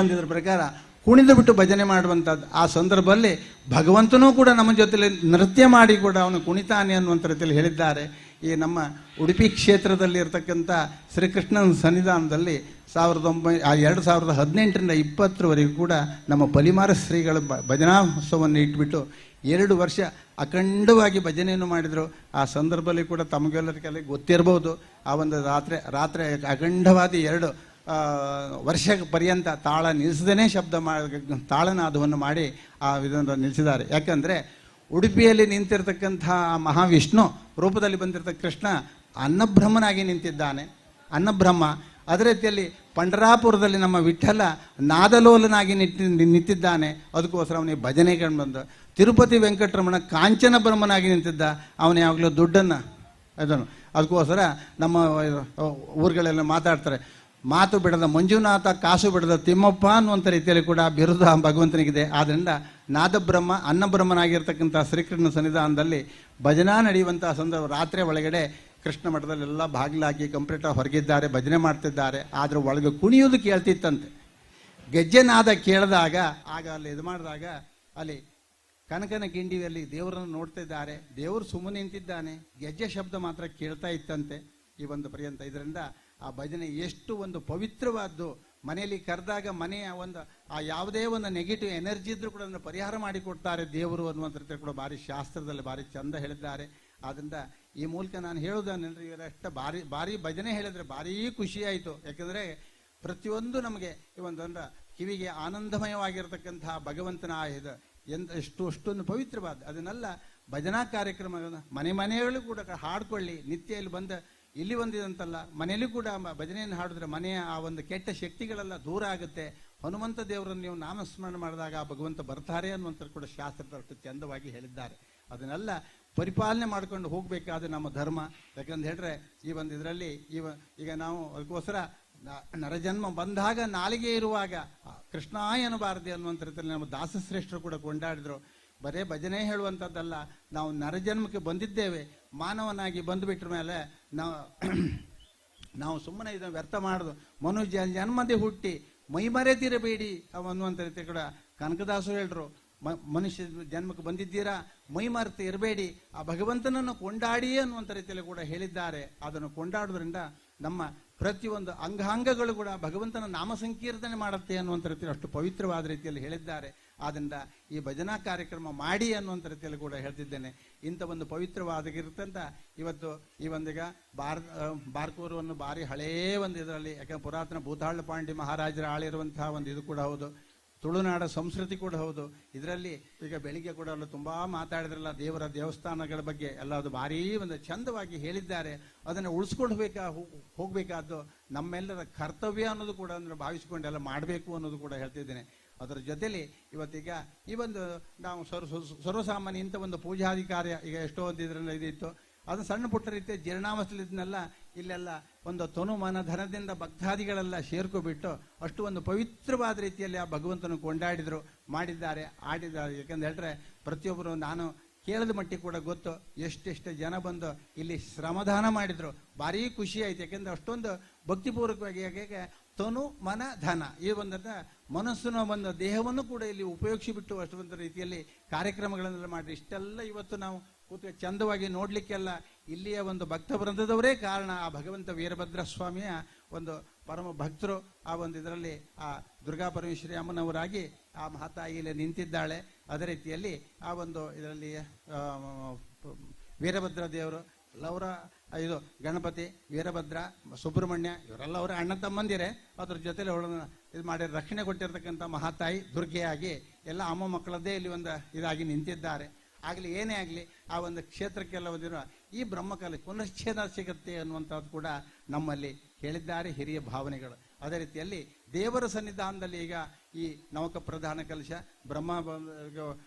ಒಂದಿದ್ರ ಪ್ರಕಾರ ಕುಣಿದು ಬಿಟ್ಟು ಭಜನೆ ಮಾಡುವಂಥದ್ದು. ಆ ಸಂದರ್ಭದಲ್ಲಿ ಭಗವಂತನೂ ಕೂಡ ನಮ್ಮ ಜೊತೆಲಿ ನೃತ್ಯ ಮಾಡಿ ಕೂಡ ಅವನು ಕುಣಿತಾನೆ ಅನ್ನುವಂಥ ರೀತಿಯಲ್ಲಿ ಹೇಳಿದ್ದಾರೆ. ಈ ನಮ್ಮ ಉಡುಪಿ ಕ್ಷೇತ್ರದಲ್ಲಿ ಇರತಕ್ಕಂಥ ಶ್ರೀಕೃಷ್ಣನ ಸನ್ನಿಧಾನದಲ್ಲಿ 2018ರಿಂದ 2020ವರೆಗೂ ಕೂಡ ನಮ್ಮ ಪಲಿಮಾರ ಶ್ರೀಗಳ ಭಜನಾೋತ್ಸವವನ್ನು ಇಟ್ಬಿಟ್ಟು 2 ವರ್ಷ ಅಖಂಡವಾಗಿ ಭಜನೆಯನ್ನು ಮಾಡಿದರು. ಆ ಸಂದರ್ಭದಲ್ಲಿ ಕೂಡ ತಮಗೆಲ್ಲರಿಗೆಲ್ಲ ಗೊತ್ತಿರ್ಬೋದು, ಆ ಒಂದು ರಾತ್ರಿ ಅಖಂಡವಾದ 2 ವರ್ಷ ಪರ್ಯಂತ ತಾಳ ನಿಲ್ಲಿಸದೇ ತಾಳನಾದವನ್ನು ಮಾಡಿ ಆ ಇದನ್ನು ನಿಲ್ಲಿಸಿದ್ದಾರೆ. ಯಾಕಂದರೆ ಉಡುಪಿಯಲ್ಲಿ ನಿಂತಿರ್ತಕ್ಕಂಥ ಮಹಾವಿಷ್ಣು ರೂಪದಲ್ಲಿ ಬಂದಿರತಕ್ಕ ಕೃಷ್ಣ ಅನ್ನಬ್ರಹ್ಮನಾಗಿ ನಿಂತಿದ್ದಾನೆ, ಅನ್ನಬ್ರಹ್ಮ. ಅದೇ ರೀತಿಯಲ್ಲಿ ಪಂಡರಾಪುರದಲ್ಲಿ ನಮ್ಮ ವಿಠಲ ನಾದಲೋಲನಾಗಿ ನಿಂತಿದ್ದಾನೆ. ಅದಕ್ಕೋಸ್ಕರ ಅವನಿಗೆ ಭಜನೆಗಳು ಬಂದು ತಿರುಪತಿ ವೆಂಕಟರಮಣ ಕಾಂಚನ ಬ್ರಹ್ಮನಾಗಿ ನಿಂತಿದ್ದ, ಅವನು ಯಾವಾಗಲೂ ದುಡ್ಡನ್ನು ಅದಕ್ಕೋಸ್ಕರ ನಮ್ಮ ಊರುಗಳೆಲ್ಲ ಮಾತಾಡ್ತಾರೆ, ಮಾತು ಬಿಡದ ಮಂಜುನಾಥ ಕಾಸು ಬಿಡದ ತಿಮ್ಮಪ್ಪ ಅನ್ನುವಂಥ ರೀತಿಯಲ್ಲಿ ಕೂಡ ಬಿರುದು ಭಗವಂತನಿಗಿದೆ. ಆದ್ದರಿಂದ ನಾದಬ್ರಹ್ಮ ಅನ್ನಬ್ರಹ್ಮನಾಗಿರ್ತಕ್ಕಂಥ ಶ್ರೀಕೃಷ್ಣ ಸನ್ನಿಧಾನದಲ್ಲಿ ಭಜನಾ ನಡೆಯುವಂತಹ ಸಂದರ್ಭ ರಾತ್ರಿ ಒಳಗಡೆ ಕೃಷ್ಣ ಮಠದಲ್ಲೆಲ್ಲ ಬಾಗಿಲಾಕಿ ಕಂಪ್ಯೂಟರ್ ಹೊರಗಿದ್ದಾರೆ, ಭಜನೆ ಮಾಡ್ತಿದ್ದಾರೆ. ಆದರೆ ಒಳಗೆ ಕುಣಿಯೋದು ಕೇಳ್ತಿತ್ತಂತೆ. ಗೆಜ್ಜೆ ನಾದ ಕೇಳಿದಾಗ ಆಗ ಅಲ್ಲಿ ಇದು ಮಾಡಿದಾಗ ಅಲ್ಲಿ ಕನಕನ ಕಿಂಡಿಯಲ್ಲಿ ದೇವರನ್ನು ನೋಡ್ತಿದ್ದಾರೆ, ದೇವರು ಸುಮ್ಮನೆ ನಿಂತಿದ್ದಾನೆ, ಗೆಜ್ಜೆ ಶಬ್ದ ಮಾತ್ರ ಕೇಳ್ತಾ ಇತ್ತಂತೆ ಈ ಒಂದು ಪರ್ಯಂತ. ಇದರಿಂದ ಆ ಭಜನೆ ಎಷ್ಟು ಒಂದು ಪವಿತ್ರವಾದ್ದು. ಮನೆಯಲ್ಲಿ ಕರೆದಾಗ ಮನೆಯ ಒಂದು ಆ ಯಾವುದೇ ಒಂದು ನೆಗೆಟಿವ್ ಎನರ್ಜಿ ಇದ್ರೂ ಕೂಡ ಅದನ್ನು ಪರಿಹಾರ ಮಾಡಿಕೊಡ್ತಾರೆ ದೇವರು ಅನ್ನುವಂಥ ಕೂಡ ಭಾರಿ ಶಾಸ್ತ್ರದಲ್ಲಿ ಭಾರಿ ಚಂದ ಹೇಳಿದ್ದಾರೆ. ಆದ್ದರಿಂದ ಈ ಮೂಲಕ ನಾನು ಹೇಳೋದನ್ನೆಲ್ಲರೂ ಇವರಷ್ಟು ಭಾರಿ ಭಜನೆ ಹೇಳಿದ್ರೆ ಭಾರೀ ಖುಷಿಯಾಯಿತು. ಯಾಕೆಂದರೆ ಪ್ರತಿಯೊಂದು ನಮಗೆ ಈ ಒಂದು ಕಿವಿಗೆ ಆನಂದಮಯವಾಗಿರ್ತಕ್ಕಂತಹ ಭಗವಂತನ ಇದು ಅಷ್ಟೊಂದು ಪವಿತ್ರವಾದ ಅದನ್ನೆಲ್ಲ ಭಜನಾ ಕಾರ್ಯಕ್ರಮಗಳನ್ನು ಮನೆಯಲ್ಲೂ ಕೂಡ ಹಾಡ್ಕೊಳ್ಳಿ. ನಿತ್ಯ ಇಲ್ಲಿ ಬಂದ ಇಲ್ಲಿ ಒಂದಿದಂತಲ್ಲ, ಮನೆಯಲ್ಲೂ ಕೂಡ ಭಜನೆಯನ್ನು ಹಾಡಿದ್ರೆ ಮನೆಯ ಆ ಒಂದು ಕೆಟ್ಟ ಶಕ್ತಿಗಳೆಲ್ಲ ದೂರ ಆಗುತ್ತೆ. ಹನುಮಂತ ದೇವರನ್ನು ನೀವು ನಾಮಸ್ಮರಣೆ ಮಾಡಿದಾಗ ಆ ಭಗವಂತ ಬರ್ತಾರೆ ಅನ್ನುವಂಥ ಕೂಡ ಶಾಸ್ತ್ರದಷ್ಟು ಚಂದವಾಗಿ ಹೇಳಿದ್ದಾರೆ. ಅದನ್ನೆಲ್ಲ ಪರಿಪಾಲನೆ ಮಾಡ್ಕೊಂಡು ಹೋಗಬೇಕಾದ ನಮ್ಮ ಧರ್ಮ. ಯಾಕಂತ ಹೇಳಿದ್ರೆ ಈ ಒಂದು ಇದರಲ್ಲಿ ಈಗ ನಾವು ಅದಕ್ಕೋಸ್ಕರ ನರಜನ್ಮ ಬಂದಾಗ ನಾಲಿಗೆ ಇರುವಾಗ ಕೃಷ್ಣಾಯ ಅನ್ನಬಾರದೆ ಅನ್ನುವಂಥ ರೀತಿಯಲ್ಲಿ ನಮ್ಮ ದಾಸಶ್ರೇಷ್ಠರು ಕೂಡ ಕೊಂಡಾಡಿದ್ರು. ಬರೇ ಭಜನೆ ಹೇಳುವಂಥದ್ದಲ್ಲ, ನಾವು ನರಜನ್ಮಕ್ಕೆ ಬಂದಿದ್ದೇವೆ, ಮಾನವನಾಗಿ ಬಂದುಬಿಟ್ರ ಮೇಲೆ ನಾವು ಸುಮ್ಮನೆ ಇದನ್ನು ವ್ಯರ್ಥ ಮಾಡೋದು. ಜನ್ಮದೇ ಹುಟ್ಟಿ ಮೈಮರೆತಿರಬೇಡಿ ಅನ್ನುವಂಥ ರೀತಿ ಕೂಡ ಕನಕದಾಸರು ಹೇಳ್ರು. ಮನುಷ್ಯ ಜನ್ಮಕ್ಕೆ ಬಂದಿದ್ದೀರಾ, ಮೈ ಮರೆತು ಇರಬೇಡಿ, ಆ ಭಗವಂತನನ್ನು ಕೊಂಡಾಡಿ ಅನ್ನುವಂಥ ರೀತಿಯಲ್ಲಿ ಕೂಡ ಹೇಳಿದ್ದಾರೆ. ಅದನ್ನು ಕೊಂಡಾಡೋದ್ರಿಂದ ನಮ್ಮ ಪ್ರತಿಯೊಂದು ಅಂಗಾಂಗಗಳು ಕೂಡ ಭಗವಂತನ ನಾಮ ಸಂಕೀರ್ತನೆ ಮಾಡುತ್ತೆ ಅನ್ನುವಂಥ ರೀತಿಯಲ್ಲಿ ಅಷ್ಟು ಪವಿತ್ರವಾದ ರೀತಿಯಲ್ಲಿ ಹೇಳಿದ್ದಾರೆ. ಆದ್ದರಿಂದ ಈ ಭಜನಾ ಕಾರ್ಯಕ್ರಮ ಮಾಡಿ ಅನ್ನುವಂಥ ರೀತಿಯಲ್ಲಿ ಕೂಡ ಹೇಳ್ತಿದ್ದೇನೆ. ಇಂಥ ಒಂದು ಪವಿತ್ರವಾಗಿರ್ತಂತ ಇವತ್ತು ಈ ಒಂದೀಗ ಬಾರ್ಕೂರವನ್ನು ಭಾರಿ ಹಳೆಯ ಒಂದು ಇದರಲ್ಲಿ, ಯಾಕಂದ್ರೆ ಪುರಾತನ ಭೂತಾಳ ಪಾಂಡಿ ಮಹಾರಾಜರ ಆಳಿರುವಂತಹ ಒಂದು ಇದು ಕೂಡ ಹೌದು, ತುಳುನಾಡ ಸಂಸ್ಕೃತಿ ಕೂಡ ಹೌದು. ಇದರಲ್ಲಿ ಈಗ ಬೆಳಿಗ್ಗೆ ಕೂಡ ತುಂಬ ಮಾತಾಡಿದ್ರಲ್ಲ ದೇವರ ದೇವಸ್ಥಾನಗಳ ಬಗ್ಗೆ ಎಲ್ಲ, ಅದು ಭಾರೀ ಒಂದು ಚಂದವಾಗಿ ಹೇಳಿದ್ದಾರೆ. ಅದನ್ನು ಉಳಿಸ್ಕೊಂಡು ಹೋಗಬೇಕಾದ್ದು ನಮ್ಮೆಲ್ಲರ ಕರ್ತವ್ಯ ಅನ್ನೋದು ಕೂಡ ಅಂದರೆ ಭಾವಿಸಿಕೊಂಡೆಲ್ಲ ಮಾಡಬೇಕು ಅನ್ನೋದು ಕೂಡ ಹೇಳ್ತಿದ್ದೇನೆ. ಅದರ ಜೊತೆಲಿ ಇವತ್ತೀಗ ಈ ಒಂದು ನಾವು ಸರ್ವಸಾಮಾನ್ಯ ಇಂಥ ಒಂದು ಪೂಜಾದಿ ಕಾರ್ಯ ಈಗ ಎಷ್ಟೋ ಒಂದು ಇದರಲ್ಲಿ ಇದಿತ್ತು, ಅದು ಸಣ್ಣ ಪುಟ್ಟ ರೀತಿಯ ಜೀರ್ಣಾವಸ್ಥೆಲಿದ್ನೆಲ್ಲ ಇಲ್ಲೆಲ್ಲ ಒಂದು ತನು ಮನ ಧನದಿಂದ ಭಕ್ತಾದಿಗಳೆಲ್ಲ ಸೇರ್ಕೊಬಿಟ್ಟು ಅಷ್ಟು ಒಂದು ಪವಿತ್ರವಾದ ರೀತಿಯಲ್ಲಿ ಆ ಭಗವಂತನ ಕೊಂಡಾಡಿದ್ರು, ಮಾಡಿದ್ದಾರೆ, ಆಡಿದ್ದಾರೆ. ಯಾಕಂದ್ರೆ ಹೇಳಿದ್ರೆ ಪ್ರತಿಯೊಬ್ಬರು ನಾನು ಕೇಳಿದ ಮಟ್ಟಿಗೆ ಕೂಡ ಗೊತ್ತು, ಎಷ್ಟೆಷ್ಟು ಜನ ಬಂದು ಇಲ್ಲಿ ಶ್ರಮದಾನ ಮಾಡಿದ್ರು. ಭಾರೀ ಖುಷಿ ಆಯ್ತು. ಯಾಕೆಂದ್ರೆ ಅಷ್ಟೊಂದು ಭಕ್ತಿಪೂರ್ವಕವಾಗಿ ಯಾಕೆ ತನು ಮನ ಧನ ಈ ಒಂದನ್ನ ಮನಸ್ಸಿನ ಒಂದು ದೇಹವನ್ನು ಕೂಡ ಇಲ್ಲಿ ಉಪಯೋಗಿಸಿಬಿಟ್ಟು ಅಷ್ಟೊಂದು ರೀತಿಯಲ್ಲಿ ಕಾರ್ಯಕ್ರಮಗಳನ್ನೆಲ್ಲ ಮಾಡಿ ಇಷ್ಟೆಲ್ಲ ಇವತ್ತು ನಾವು ಕೂತು ಚಂದವಾಗಿ ನೋಡಲಿಕ್ಕೆಲ್ಲ ಇಲ್ಲಿಯ ಒಂದು ಭಕ್ತ ವೃಂದದವರೇ ಕಾರಣ. ಆ ಭಗವಂತ ವೀರಭದ್ರ ಸ್ವಾಮಿಯ ಒಂದು ಪರಮ ಭಕ್ತರು. ಆ ಒಂದು ಇದರಲ್ಲಿ ಆ ದುರ್ಗಾ ಪರಮೇಶ್ವರಿ ಅಮ್ಮನವರಾಗಿ ಆ ಮಹಾತಾಯಿ ಇಲ್ಲಿ ನಿಂತಿದ್ದಾಳೆ. ಅದೇ ರೀತಿಯಲ್ಲಿ ಆ ಒಂದು ಇದರಲ್ಲಿ ವೀರಭದ್ರ ದೇವರು ಅವರ ಇದು ಗಣಪತಿ, ವೀರಭದ್ರ, ಸುಬ್ರಹ್ಮಣ್ಯ ಇವರೆಲ್ಲ ಅವರ ಅಣ್ಣ ತಮ್ಮಂದಿರೇ. ಅದ್ರ ಜೊತೆಲಿ ಅವಳನ್ನು ಇದು ಮಾಡಿ ರಕ್ಷಣೆ ಕೊಟ್ಟಿರ್ತಕ್ಕಂಥ ಮಹಾತಾಯಿ ದುರ್ಗೆಯಾಗಿ ಎಲ್ಲ ಅಮ್ಮ ಮಕ್ಕಳದ್ದೇ ಇಲ್ಲಿ ಒಂದು ಇದಾಗಿ ನಿಂತಿದ್ದಾರೆ. ಆಗಲಿ ಏನೇ ಆಗಲಿ ಆ ಒಂದು ಕ್ಷೇತ್ರಕ್ಕೆಲ್ಲ ಬಂದಿರೋ ಈ ಬ್ರಹ್ಮಕಾಲ ಪುನಶ್ಚೇದ ಸಿಗುತ್ತೆ ಅನ್ನುವಂಥದ್ದು ಕೂಡ ನಮ್ಮಲ್ಲಿ ಹೇಳಿದ್ದಾರೆ ಹಿರಿಯ ಭಾವನೆಗಳು. ಅದೇ ರೀತಿಯಲ್ಲಿ ದೇವರ ಸನ್ನಿಧಾನದಲ್ಲಿ ಈಗ ಈ ನವಕ ಪ್ರಧಾನ ಕಲಶ,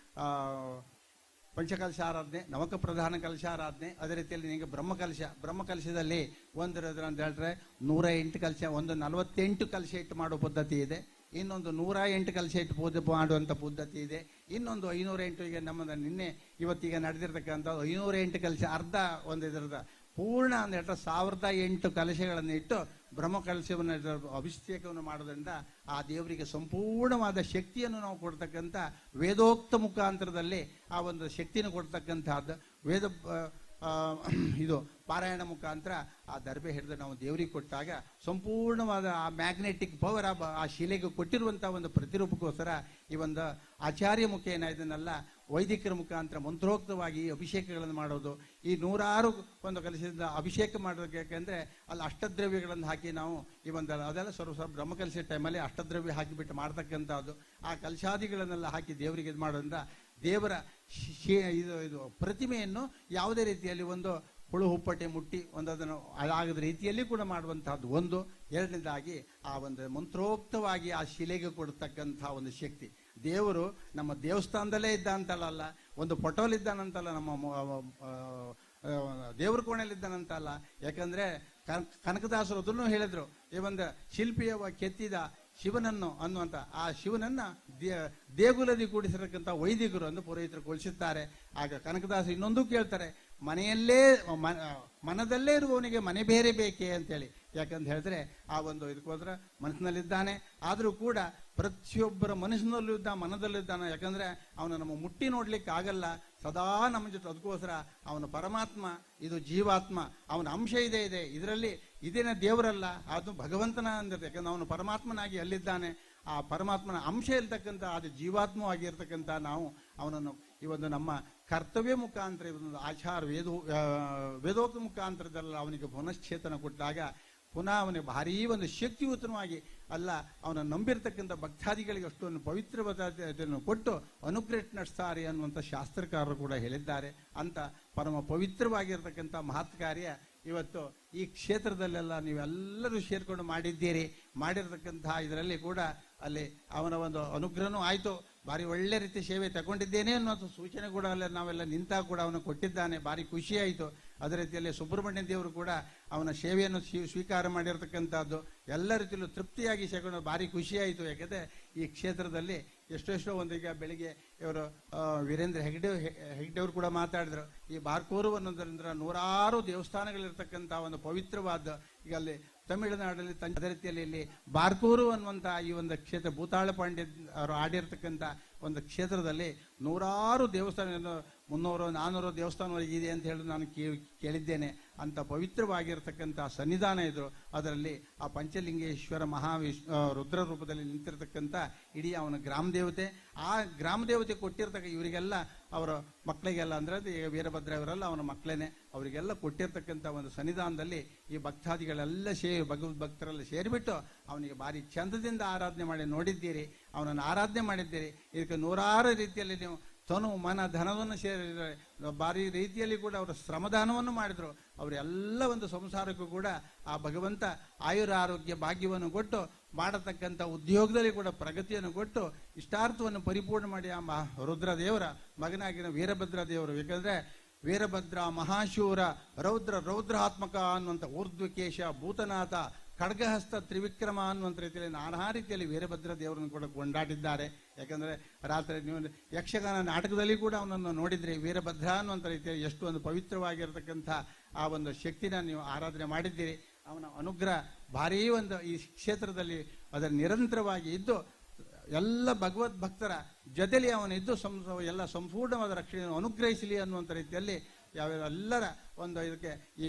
ಪಂಚಕಲಶ ಆರಾಧನೆ, ನವಕ ಪ್ರಧಾನ ಕಲಶಾರಾಧನೆ, ಅದೇ ರೀತಿಯಲ್ಲಿ ನಿಮಗೆ ಬ್ರಹ್ಮಕಲಶದಲ್ಲಿ ಒಂದಿರೋದ್ರ ಅಂತ ಹೇಳಿದ್ರೆ 108 ಕಲಶ, ಒಂದು 48 ಕಲಶ ಇಟ್ಟು ಮಾಡೋ ಪದ್ಧತಿ ಇದೆ. ಇನ್ನೊಂದು 108 ಕಲಶ ಇಟ್ಟು ಪೂಜೆ ಮಾಡುವಂಥ ಪದ್ಧತಿ ಇದೆ. ಇನ್ನೊಂದು 508, ಈಗ ನಮ್ಮದು ನಿನ್ನೆ ಇವತ್ತೀಗ ನಡೆದಿರ್ತಕ್ಕಂಥ 508 ಕಲಶ, ಅರ್ಧ ಒಂದು ಇದರದ ಪೂರ್ಣ ಅಂತ ಹೇಳಿದ್ರೆ 1008 ಕಲಶಗಳನ್ನು ಇಟ್ಟು ಬ್ರಹ್ಮಕಲಶವನ್ನು ಅಭಿಷೇಕವನ್ನು ಮಾಡೋದ್ರಿಂದ ಆ ದೇವರಿಗೆ ಸಂಪೂರ್ಣವಾದ ಶಕ್ತಿಯನ್ನು ನಾವು ಕೊಡ್ತಕ್ಕಂಥ ವೇದೋಕ್ತ ಮುಖಾಂತರದಲ್ಲಿ ಆ ಒಂದು ಶಕ್ತಿಯನ್ನು ಕೊಡ್ತಕ್ಕಂಥದ್ದು. ಇದು ಪಾರಾಯಣ ಮುಖಾಂತರ ಆ ದರ್ಬೆ ಹಿಡಿದು ನಾವು ದೇವರಿಗೆ ಕೊಟ್ಟಾಗ ಸಂಪೂರ್ಣವಾದ ಆ ಮ್ಯಾಗ್ನೆಟಿಕ್ ಪವರ್ ಆ ಶಿಲೆಗೆ ಕೊಟ್ಟಿರುವಂಥ ಒಂದು ಪ್ರತಿರೂಪಕ್ಕೋಸ್ಕರ ಈ ಒಂದು ಆಚಾರ್ಯ ಮುಖೇನ ಇದನ್ನೆಲ್ಲ ವೈದಿಕರ ಮುಖಾಂತರ ಮಂತ್ರೋಕ್ತವಾಗಿ ಅಭಿಷೇಕಗಳನ್ನು ಮಾಡೋದು. ಈ 106 ಒಂದು ಕಲಶದಿಂದ ಅಭಿಷೇಕ ಮಾಡೋದಕ್ಕೆ ಯಾಕೆಂದರೆ ಅಲ್ಲಿ ಅಷ್ಟದ್ರವ್ಯಗಳನ್ನು ಹಾಕಿ ನಾವು ಈ ಒಂದು ಅದೆಲ್ಲ ಸ್ವಲ್ಪ ಬ್ರಹ್ಮಕಲಶ ಟೈಮಲ್ಲಿ ಅಷ್ಟದ್ರವ್ಯ ಹಾಕಿಬಿಟ್ಟು ಮಾಡ್ತಕ್ಕಂಥದ್ದು. ಆ ಕಲಶಾದಿಗಳನ್ನೆಲ್ಲ ಹಾಕಿ ದೇವರಿಗೆ ಇದು ಮಾಡೋದ್ರಿಂದ ದೇವರ ಇದು ಪ್ರತಿಮೆಯನ್ನು ಯಾವುದೇ ರೀತಿಯಲ್ಲಿ ಒಂದು ಹುಳು ಹುಪ್ಪಟೆ ಮುಟ್ಟಿ ಅದನ್ನು ಅದಾಗದ ರೀತಿಯಲ್ಲಿ ಕೂಡ ಮಾಡುವಂತಹದ್ದು ಒಂದು. ಎರಡನೇದಾಗಿ ಆ ಒಂದು ಮಂತ್ರೋಕ್ತವಾಗಿ ಆ ಶಿಲೆಗೆ ಕೊಡ್ತಕ್ಕಂಥ ಒಂದು ಶಕ್ತಿ. ದೇವರು ನಮ್ಮ ದೇವಸ್ಥಾನದಲ್ಲೇ ಇದ್ದ ಅಂತಲ್ಲ, ಒಂದು ಫೋಟೋಲಿದ್ದಾನಂತಲ್ಲ, ನಮ್ಮ ದೇವ್ರ ಕೋಣೆಯಲ್ಲಿದ್ದಾನಂತಲ್ಲ. ಯಾಕಂದ್ರೆ ಕನಕದಾಸರು ಅದನ್ನು ಹೇಳಿದ್ರು, ಈ ಒಂದು ಶಿಲ್ಪಿಯವ ಕೆತ್ತಿದ ಶಿವನನ್ನು ಅನ್ನುವಂಥ ಆ ಶಿವನನ್ನ ದೇಗುಲದಿ ಕೂಡಿಸಿರತಕ್ಕಂಥ ವೈದಿಕರು ಎಂದು ಪುರೋಹಿತರು ಕೊಲಿಸುತ್ತಾರೆ. ಆಗ ಕನಕದಾಸ ಇನ್ನೊಂದು ಕೇಳ್ತಾರೆ, ಮನದಲ್ಲೇ ಇರುವವನಿಗೆ ಮನೆ ಬೇರೆ ಬೇಕೇ ಅಂತೇಳಿ. ಯಾಕಂತ ಹೇಳಿದ್ರೆ ಆ ಒಂದು ಇದಕ್ಕೋಸ್ಕರ ಮನಸ್ಸಿನಲ್ಲಿದ್ದಾನೆ, ಆದರೂ ಕೂಡ ಪ್ರತಿಯೊಬ್ಬರ ಮನಸ್ಸಿನಲ್ಲೂ ಇದ್ದ, ಮನದಲ್ಲಿದ್ದಾನೆ. ಯಾಕಂದ್ರೆ ಅವನು ನಮ್ಮ ಮುಟ್ಟಿ ನೋಡ್ಲಿಕ್ಕೆ ಆಗಲ್ಲ, ಸದಾ ನಮ್ಮ ಜೊತೆ. ಅದಕ್ಕೋಸ್ಕರ ಅವನ ಪರಮಾತ್ಮ, ಇದು ಜೀವಾತ್ಮ, ಅವನ ಅಂಶ ಇದೆ ಇದರಲ್ಲಿ. ಇದೇನ ದೇವರಲ್ಲ, ಅದು ಭಗವಂತನ ಅಂದಿರುತ್ತೆ. ಯಾಕಂದ್ರೆ ಅವನು ಪರಮಾತ್ಮನಾಗಿ ಅಲ್ಲಿದ್ದಾನೆ. ಆ ಪರಮಾತ್ಮನ ಅಂಶ ಇರ್ತಕ್ಕಂಥ ಅದು ಜೀವಾತ್ಮವಾಗಿರ್ತಕ್ಕಂಥ ನಾವು ಅವನನ್ನು ಈ ಒಂದು ನಮ್ಮ ಕರ್ತವ್ಯ ಮುಖಾಂತರ ಇವೊಂದು ಆಚಾರ ವೇದೋಕ್ತ ಮುಖಾಂತರದಲ್ಲ ಅವನಿಗೆ ಪುನಶ್ಚೇತನ ಕೊಟ್ಟಾಗ ಪುನಃ ಅವನಿಗೆ ಭಾರೀ ಒಂದು ಶಕ್ತಿಯುತವಾಗಿ ಅಲ್ಲ, ಅವನ ನಂಬಿರ್ತಕ್ಕಂಥ ಭಕ್ತಾದಿಗಳಿಗೆ ಅಷ್ಟೊಂದು ಪವಿತ್ರವಾದನ್ನು ಕೊಟ್ಟು ಅನುಗ್ರಹ ನಡೆಸ್ತಾರೆ ಅನ್ನುವಂಥ ಶಾಸ್ತ್ರಕಾರರು ಕೂಡ ಹೇಳಿದ್ದಾರೆ. ಅಂತ ಪರಮ ಪವಿತ್ರವಾಗಿರ್ತಕ್ಕಂಥ ಮಹತ್ ಕಾರ್ಯ ಇವತ್ತು ಈ ಕ್ಷೇತ್ರದಲ್ಲೆಲ್ಲ ನೀವೆಲ್ಲರೂ ಸೇರ್ಕೊಂಡು ಮಾಡಿರ್ತಕ್ಕಂತಹ ಇದರಲ್ಲಿ ಕೂಡ ಅಲ್ಲಿ ಅವನ ಒಂದು ಅನುಗ್ರಹನೂ ಆಯಿತು. ಭಾರಿ ಒಳ್ಳೆ ರೀತಿ ಸೇವೆ ತಗೊಂಡಿದ್ದೇನೆ ಅನ್ನೋ ಸೂಚನೆ ಕೂಡ ಅಲ್ಲ ನಾವೆಲ್ಲ ನಿಂತಾಗ ಕೂಡ ಅವನು ಕೊಟ್ಟಿದ್ದಾನೆ. ಭಾರಿ ಖುಷಿ ಆಯಿತು. ಅದೇ ರೀತಿಯಲ್ಲಿ ಸುಬ್ರಹ್ಮಣ್ಯ ದೇವರು ಕೂಡ ಅವನ ಸೇವೆಯನ್ನು ಸ್ವೀಕಾರ ಮಾಡಿರ್ತಕ್ಕಂಥದ್ದು ಎಲ್ಲ ರೀತಿಯಲ್ಲೂ ತೃಪ್ತಿಯಾಗಿ ಸೇಕೊಂಡು ಭಾರಿ ಖುಷಿ ಆಯಿತು. ಯಾಕೆಂದರೆ ಈ ಕ್ಷೇತ್ರದಲ್ಲಿ ಎಷ್ಟೋ ಒಂದೀಗ ಬೆಳಿಗ್ಗೆ ಇವರು ವೀರೇಂದ್ರ ಹೆಗ್ಡೆಯವರು ಕೂಡ ಮಾತಾಡಿದ್ರು. ಈ ಬಾರ್ಕೋರು ಅನ್ನೋದ್ರಿಂದ 106 ದೇವಸ್ಥಾನಗಳಿರ್ತಕ್ಕಂಥ ಒಂದು ಪವಿತ್ರವಾದ, ಈಗ ಅಲ್ಲಿ ತಮಿಳುನಾಡಲ್ಲಿ ಅದೇ ರೀತಿಯಲ್ಲಿ ಇಲ್ಲಿ ಬಾರ್ಕೂರು ಅನ್ನುವಂಥ ಈ ಒಂದು ಕ್ಷೇತ್ರ ಭೂತಾಳ ಪಾಂಡ್ಯ ಅವರು ಆಡಿರ್ತಕ್ಕಂಥ ಒಂದು ಕ್ಷೇತ್ರದಲ್ಲಿ 106 ದೇವಸ್ಥಾನ, 300-400 ದೇವಸ್ಥಾನವರೆಗೆ ಇದೆ ಅಂತ ಹೇಳಿ ನಾನು ಕೇಳಿದ್ದೇನೆ. ಅಂತ ಪವಿತ್ರವಾಗಿರ್ತಕ್ಕಂಥ ಸನ್ನಿಧಾನ ಇದ್ರು. ಅದರಲ್ಲಿ ಆ ಪಂಚಲಿಂಗೇಶ್ವರ ರುದ್ರ ರೂಪದಲ್ಲಿ ನಿಂತಿರ್ತಕ್ಕಂಥ ಇಡೀ ಅವನ ಗ್ರಾಮ ದೇವತೆ, ಆ ಗ್ರಾಮ ದೇವತೆ ಕೊಟ್ಟಿರ್ತಕ್ಕ ಇವರಿಗೆಲ್ಲ ಅವರ ಮಕ್ಕಳಿಗೆಲ್ಲ ಅಂದರೆ ವೀರಭದ್ರ ಇವರೆಲ್ಲ ಅವನ ಮಕ್ಕಳೇನೆ, ಅವರಿಗೆಲ್ಲ ಕೊಟ್ಟಿರ್ತಕ್ಕಂಥ ಒಂದು ಸನ್ನಿಧಾನದಲ್ಲಿ ಈ ಭಕ್ತಾದಿಗಳೆಲ್ಲ ಭಗವದ್ ಭಕ್ತರೆಲ್ಲ ಸೇರಿಬಿಟ್ಟು ಅವನಿಗೆ ಭಾರಿ ಚಂದದಿಂದ ಆರಾಧನೆ ಮಾಡಿ ನೋಡಿದ್ದೀರಿ, ಅವನನ್ನು ಆರಾಧನೆ ಮಾಡಿದ್ದೀರಿ. ಇದಕ್ಕೆ 106 ರೀತಿಯಲ್ಲಿ ನೀವು ತನು ಮನ ಧನವನ್ನು ಸೇರಿದರೆ ಭಾರಿ ರೀತಿಯಲ್ಲಿ ಕೂಡ ಅವರು ಶ್ರಮದಾನವನ್ನು ಮಾಡಿದರು. ಅವರೆಲ್ಲ ಒಂದು ಸಂಸಾರಕ್ಕೂ ಕೂಡ ಆ ಭಗವಂತ ಆಯುರ ಆರೋಗ್ಯ ಭಾಗ್ಯವನ್ನು ಕೊಟ್ಟು ಮಾಡತಕ್ಕಂಥ ಉದ್ಯೋಗದಲ್ಲಿ ಕೂಡ ಪ್ರಗತಿಯನ್ನು ಕೊಟ್ಟು ಇಷ್ಟಾರ್ಥವನ್ನು ಪರಿಪೂರ್ಣ ಮಾಡಿ ಆ ರುದ್ರದೇವರ ಮಗನಾಗಿನ ವೀರಭದ್ರ ದೇವರು. ಯಾಕಂದರೆ ವೀರಭದ್ರ ಮಹಾಶೂರ ರೌದ್ರಾತ್ಮಕ ಅನ್ನುವಂಥ ಊರ್ಧ್ವಕೇಶ ಭೂತನಾಥ ಖಡ್ಗಹಸ್ತ ತ್ರಿವಿಕ್ರಮ ಅನ್ನುವಂಥ ರೀತಿಯಲ್ಲಿ ನಾನಾ ರೀತಿಯಲ್ಲಿ ವೀರಭದ್ರ ದೇವರನ್ನು ಕೂಡ ಕೊಂಡಾಡಿದ್ದಾರೆ. ಯಾಕಂದರೆ ರಾತ್ರಿ ನೀವು ಯಕ್ಷಗಾನ ನಾಟಕದಲ್ಲಿ ಕೂಡ ಅವನನ್ನು ನೋಡಿದ್ರಿ. ವೀರಭದ್ರ ಅನ್ನುವಂಥ ರೀತಿಯಲ್ಲಿ ಎಷ್ಟು ಒಂದು ಪವಿತ್ರವಾಗಿರತಕ್ಕಂಥ ಆ ಒಂದು ಶಕ್ತಿನ ನೀವು ಆರಾಧನೆ ಮಾಡಿದ್ದೀರಿ. ಅವನ ಅನುಗ್ರಹ ಭಾರೀ ಒಂದು ಈ ಕ್ಷೇತ್ರದಲ್ಲಿ ಅದರ ನಿರಂತರವಾಗಿ ಇದ್ದು ಎಲ್ಲ ಭಗವದ್ ಭಕ್ತರ ಜೊತೆಲಿ ಅವನಿದ್ದು ಎಲ್ಲ ಸಂಪೂರ್ಣವಾದ ರಕ್ಷಣೆಯನ್ನು ಅನುಗ್ರಹಿಸಲಿ ಅನ್ನುವಂಥ ರೀತಿಯಲ್ಲಿ ಎಲ್ಲರ ಒಂದು ಇದಕ್ಕೆ ಈ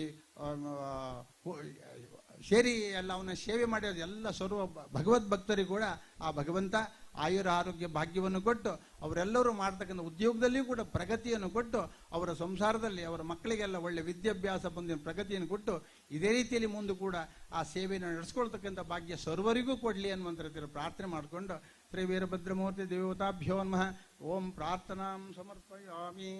ಸೇರಿ ಎಲ್ಲ ಅವನ ಸೇವೆ ಮಾಡಿರೋದು ಎಲ್ಲ ಸರ್ವ ಭಗವದ್ ಭಕ್ತರಿಗೂ ಕೂಡ ಆ ಭಗವಂತ ಆಯುರ ಆರೋಗ್ಯ ಭಾಗ್ಯವನ್ನು ಕೊಟ್ಟು ಅವರೆಲ್ಲರೂ ಮಾಡ್ತಕ್ಕಂಥ ಉದ್ಯೋಗದಲ್ಲಿಯೂ ಕೂಡ ಪ್ರಗತಿಯನ್ನು ಕೊಟ್ಟು ಅವರ ಸಂಸಾರದಲ್ಲಿ ಅವರ ಮಕ್ಕಳಿಗೆಲ್ಲ ಒಳ್ಳೆ ವಿದ್ಯಾಭ್ಯಾಸ ಬಂದಿನ ಪ್ರಗತಿಯನ್ನು ಕೊಟ್ಟು ಇದೇ ರೀತಿಯಲ್ಲಿ ಮುಂದೆ ಕೂಡ ಆ ಸೇವೆಯನ್ನು ನಡೆಸ್ಕೊಳ್ತಕ್ಕಂಥ ಭಾಗ್ಯ ಸರ್ವರಿಗೂ ಕೊಡಲಿ ಅನ್ನುವಂಥ ರೀತಿಯಲ್ಲಿ ಪ್ರಾರ್ಥನೆ ಮಾಡಿಕೊಂಡು ಶ್ರೀ ವೀರಭದ್ರಮೂರ್ತಿ ದೇವತಾಭ್ಯೋ ನಮಃ. ಓಂ ಪ್ರಾರ್ಥನಾಂ ಸಮರ್ಪಯಾಮಿ.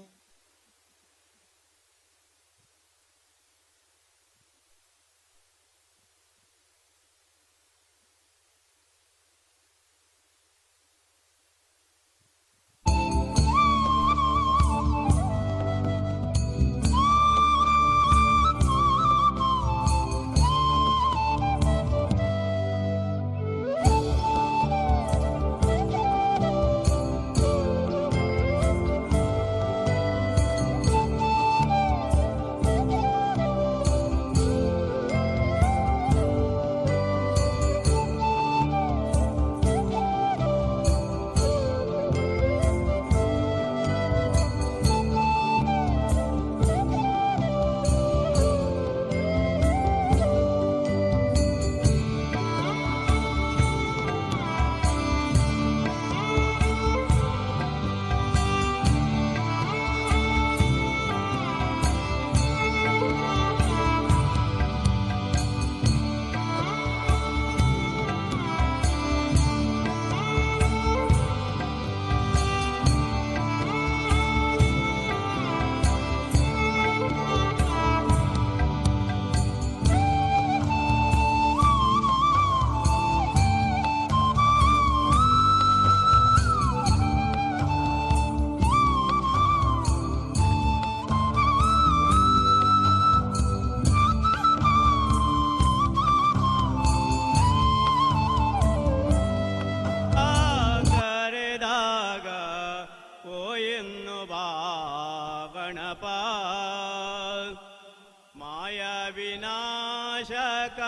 ವಿನಾಶಕ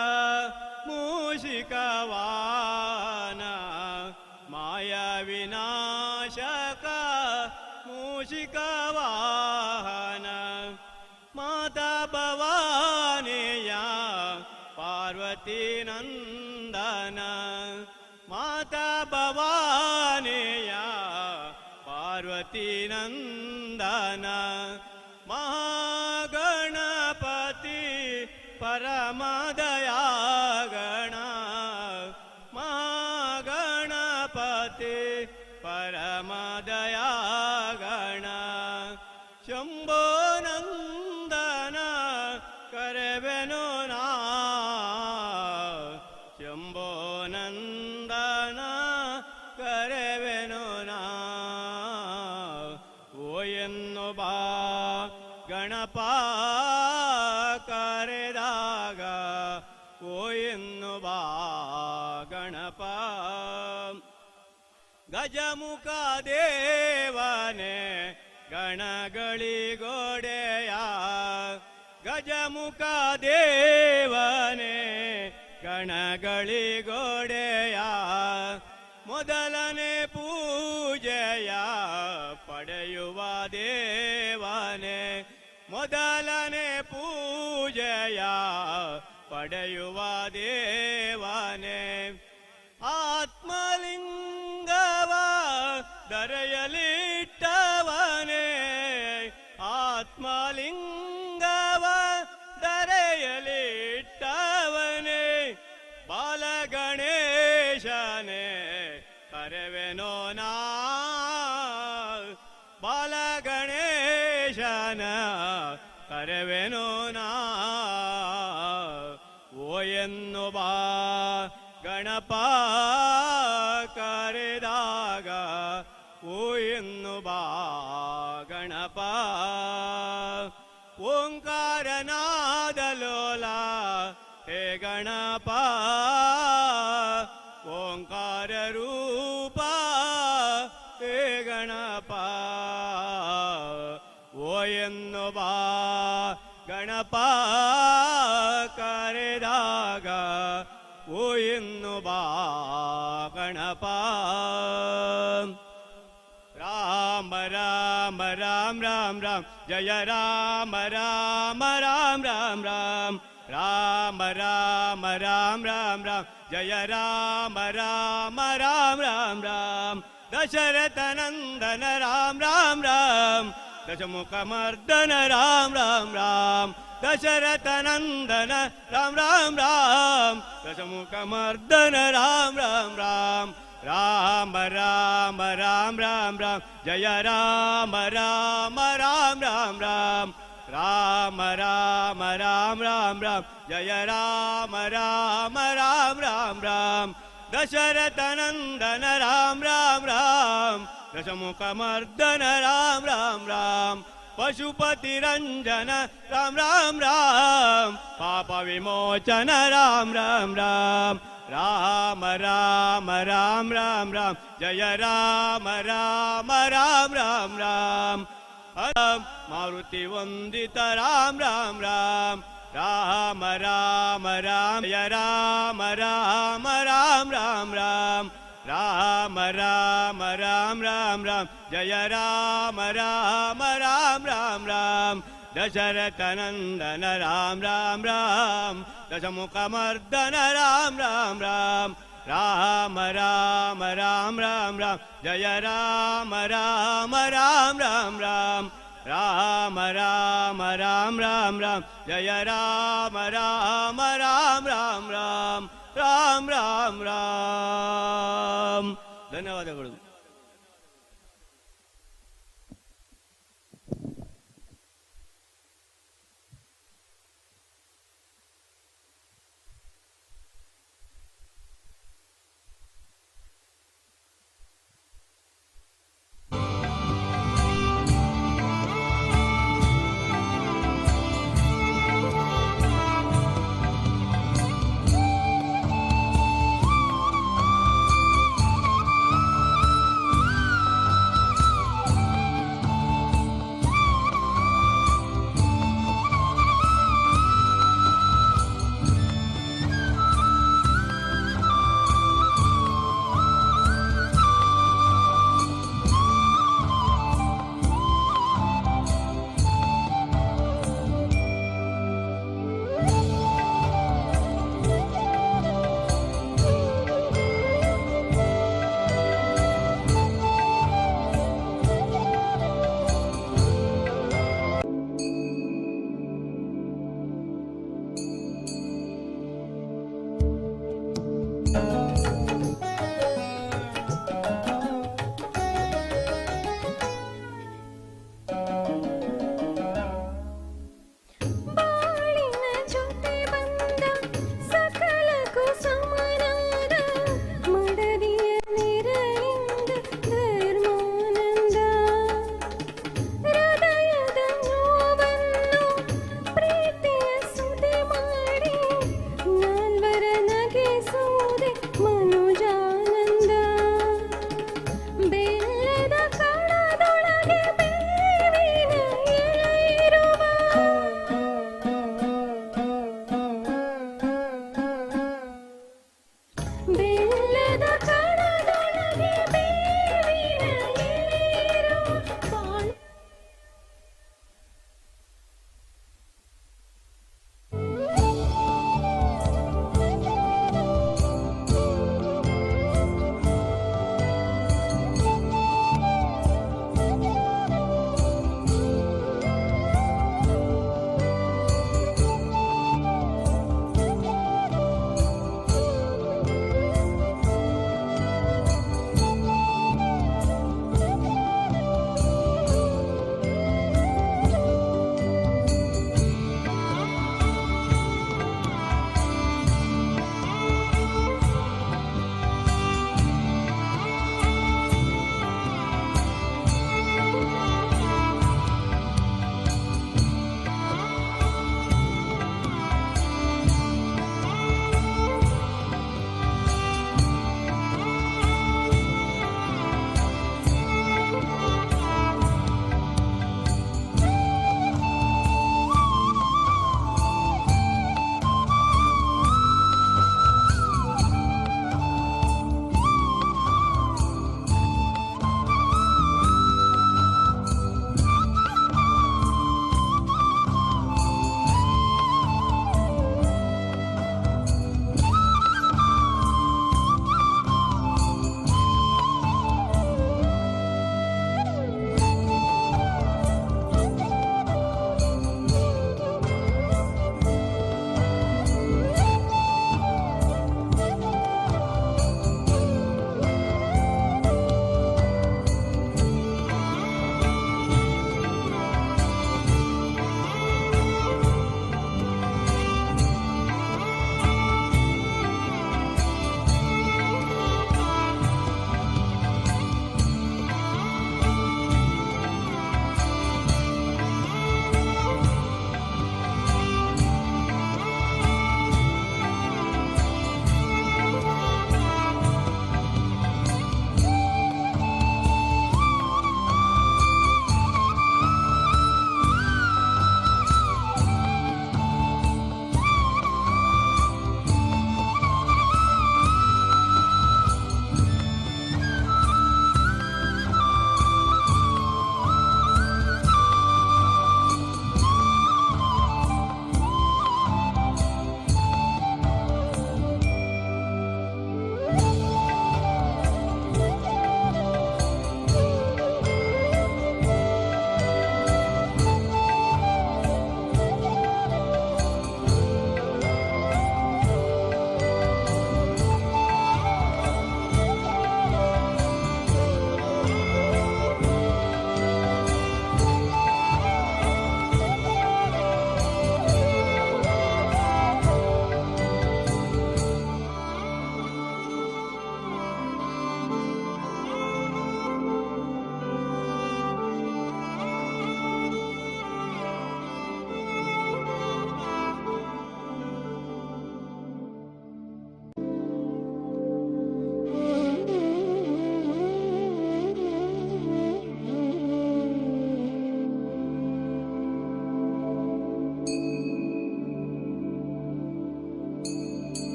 ಮೂಷಿಕವಾನ ಮಾಯ ವಿನಾಶಕ ಮೂಷಿಕವಾಹನ ಮಾತಾ ಭವಾನಿಯ ಪಾರ್ವತಿ ನಂದನ ಮಾತಾ ಭವಾನಿಯ ಪಾರ್ವತಿ ನಂದನ ಮಹಾಗಣಪತಿ ಪರಮದಯಾಗಣ ಮಹಾಗಣಪತಿ ಪರಮದಯಾಗಣ ಶಂಭೋ ನಂದನ ಕರೆವೆನು ನಾ ಶಂಭೋ ನಂದನ ಕರೆವೆನು ನಾ ಓ ಎನ್ನು ಬಾ ಗಣಪ ಕರೆದಾಗ ಓ ಎನ್ನು ಬಾ ಗಣಪ ಗಜಮುಖ ದೇವನೇ ಗಣಗಳಿಗೋಡೆಯ ಗಜಮುಖ ದೇವನೇ ಗಣಗಳಿಗೋಡೆಯ ಮೊದಲನೇ ಪೂಜೆಯ ಪಡೆಯುವ ದೇವನೇ ಮೊದಲನೇ ಪೂಜೆಯ ಪಡೆಯುವ ದೇವನೇ ಆತ್ಮಲಿಂಗವ ದರೆಯಲಿಟ್ಟವನೇ ಆತ್ಮಲಿಂಗವ ದರೆಯಲಿಟ್ಟವನೇ ಬಾಲಗಣೇಶನೇ ಕರೆವೆನೋ ನಾ ಬಾಲಗಣೇಶನ ಕರೆವೆನೋ ನಾ ಓ ಎನ್ನು ಬಾ ಗಣಪ ಕರೆದಾಗ ಓ ಎನ್ನು ಬಾ ಗಣಪ ಓಂಕಾರನಾದಲೋಲ ಹೇ ಗಣಪ ಓಂಕಾರ ರೂಪ ಹೇ ಗಣಪ ಓ ಎನ್ನು ಬಾ ಗಣಪ ಕರೆದಾಗ ಓ ಎನ್ನು ಬಾ ಗಣಪ. ರಾಮ ರಾಮ ರಾಮ ರಾಮ ರಾಮ ಜಯ ರಾಮ ರಾಮ ರಾಮ ರಾಮ ರಾಮ. ರಾಮ ರಾಮ ರಾಮ ರಾಮ ರಾಮ ಜಯ ರಾಮ ರಾಮ ರಾಮ ರಾಮ ರಾಮ. ದಶರಥ ನಂದನ ರಾಮ ರಾಮ ರಾಮ ದಶಮುಖ ಮರ್ದನ ರಾಮ ರಾಮ ರಾಮ. ದಶರಥ ನಂದನ ರಾಮ ರಾಮ ರಾಮ ದಶಮುಖ ಮರ್ದನ ರಾಮ ರಾಮ ರಾಮ. ರಾಮ ರಾಮ ರಾಮ ರಾಮ ರಾಮ ಜಯ ರಾಮ ರಾಮ ರಾಮ ರಾಮ ರಾಮ. ರಾಮ ರಾಮ ರಾಮ ರಾಮ ರಾಮ ಜಯ ರಾಮ ರಾಮ ರಾಮ ರಾಮ ರಾಮ. ದಶರಥ ನಂದನ ರಾಮ ರಾಮ ರಾಮ ದಶಮುಖ ಮರ್ದನ ರಾಮ ರಾಮ ರಾಮ. ಪಶುಪತಿ ರಂಜನ ರಾಮ ರಾಮ ರಾಮ ಪಾಪ ವಿಮೋಚನ ರಾಮ ರಾಮ ರಾಮ. ರಾಮ ರಾಮ ರಾಮ ರಾಮ ರಾಮ ಜಯ ರಾಮ ರಾಮ ರಾಮ ರಾಮ ರಾಮ. ಮಾರುತಿ ವಂದಿತ ರಾಮ ರಾಮ ರಾಮ. ರಾಮ ರಾಮ ರಾಮ ಜಯ ರಾಮ ರಾಮ ರಾಮ ರಾಮ ರಾಮ. ರಾಮ ರಾಮ ರಾಮ ರಾಮ ರಾಮ ಜಯ ರಾಮ ರಾಮ ರಾಮ ರಾಮ ರಾಮ. ದಶರಥ ನಂದನ ರಾಮ ರಾಮ ರಾಮ ದಶಮುಖ ಮರ್ದನ ರಾಮ ರಾಮ ರಾಮ. ರಾಮ ರಾಮ ರಾಮ ರಾಮ ರಾಮ ಜಯ ರಾಮ ರಾಮ ರಾಮ ರಾಮ ರಾಮ. ರಾಮ ರಾಮ ರಾಮ ರಾಮ ರಾಮ ಜಯ ರಾಮ ರಾಮ ರಾಮ ರಾಮ ರಾಮ. ರಾಮ ರಾಮ ರಾಮ. ಧನ್ಯವಾದಗಳು.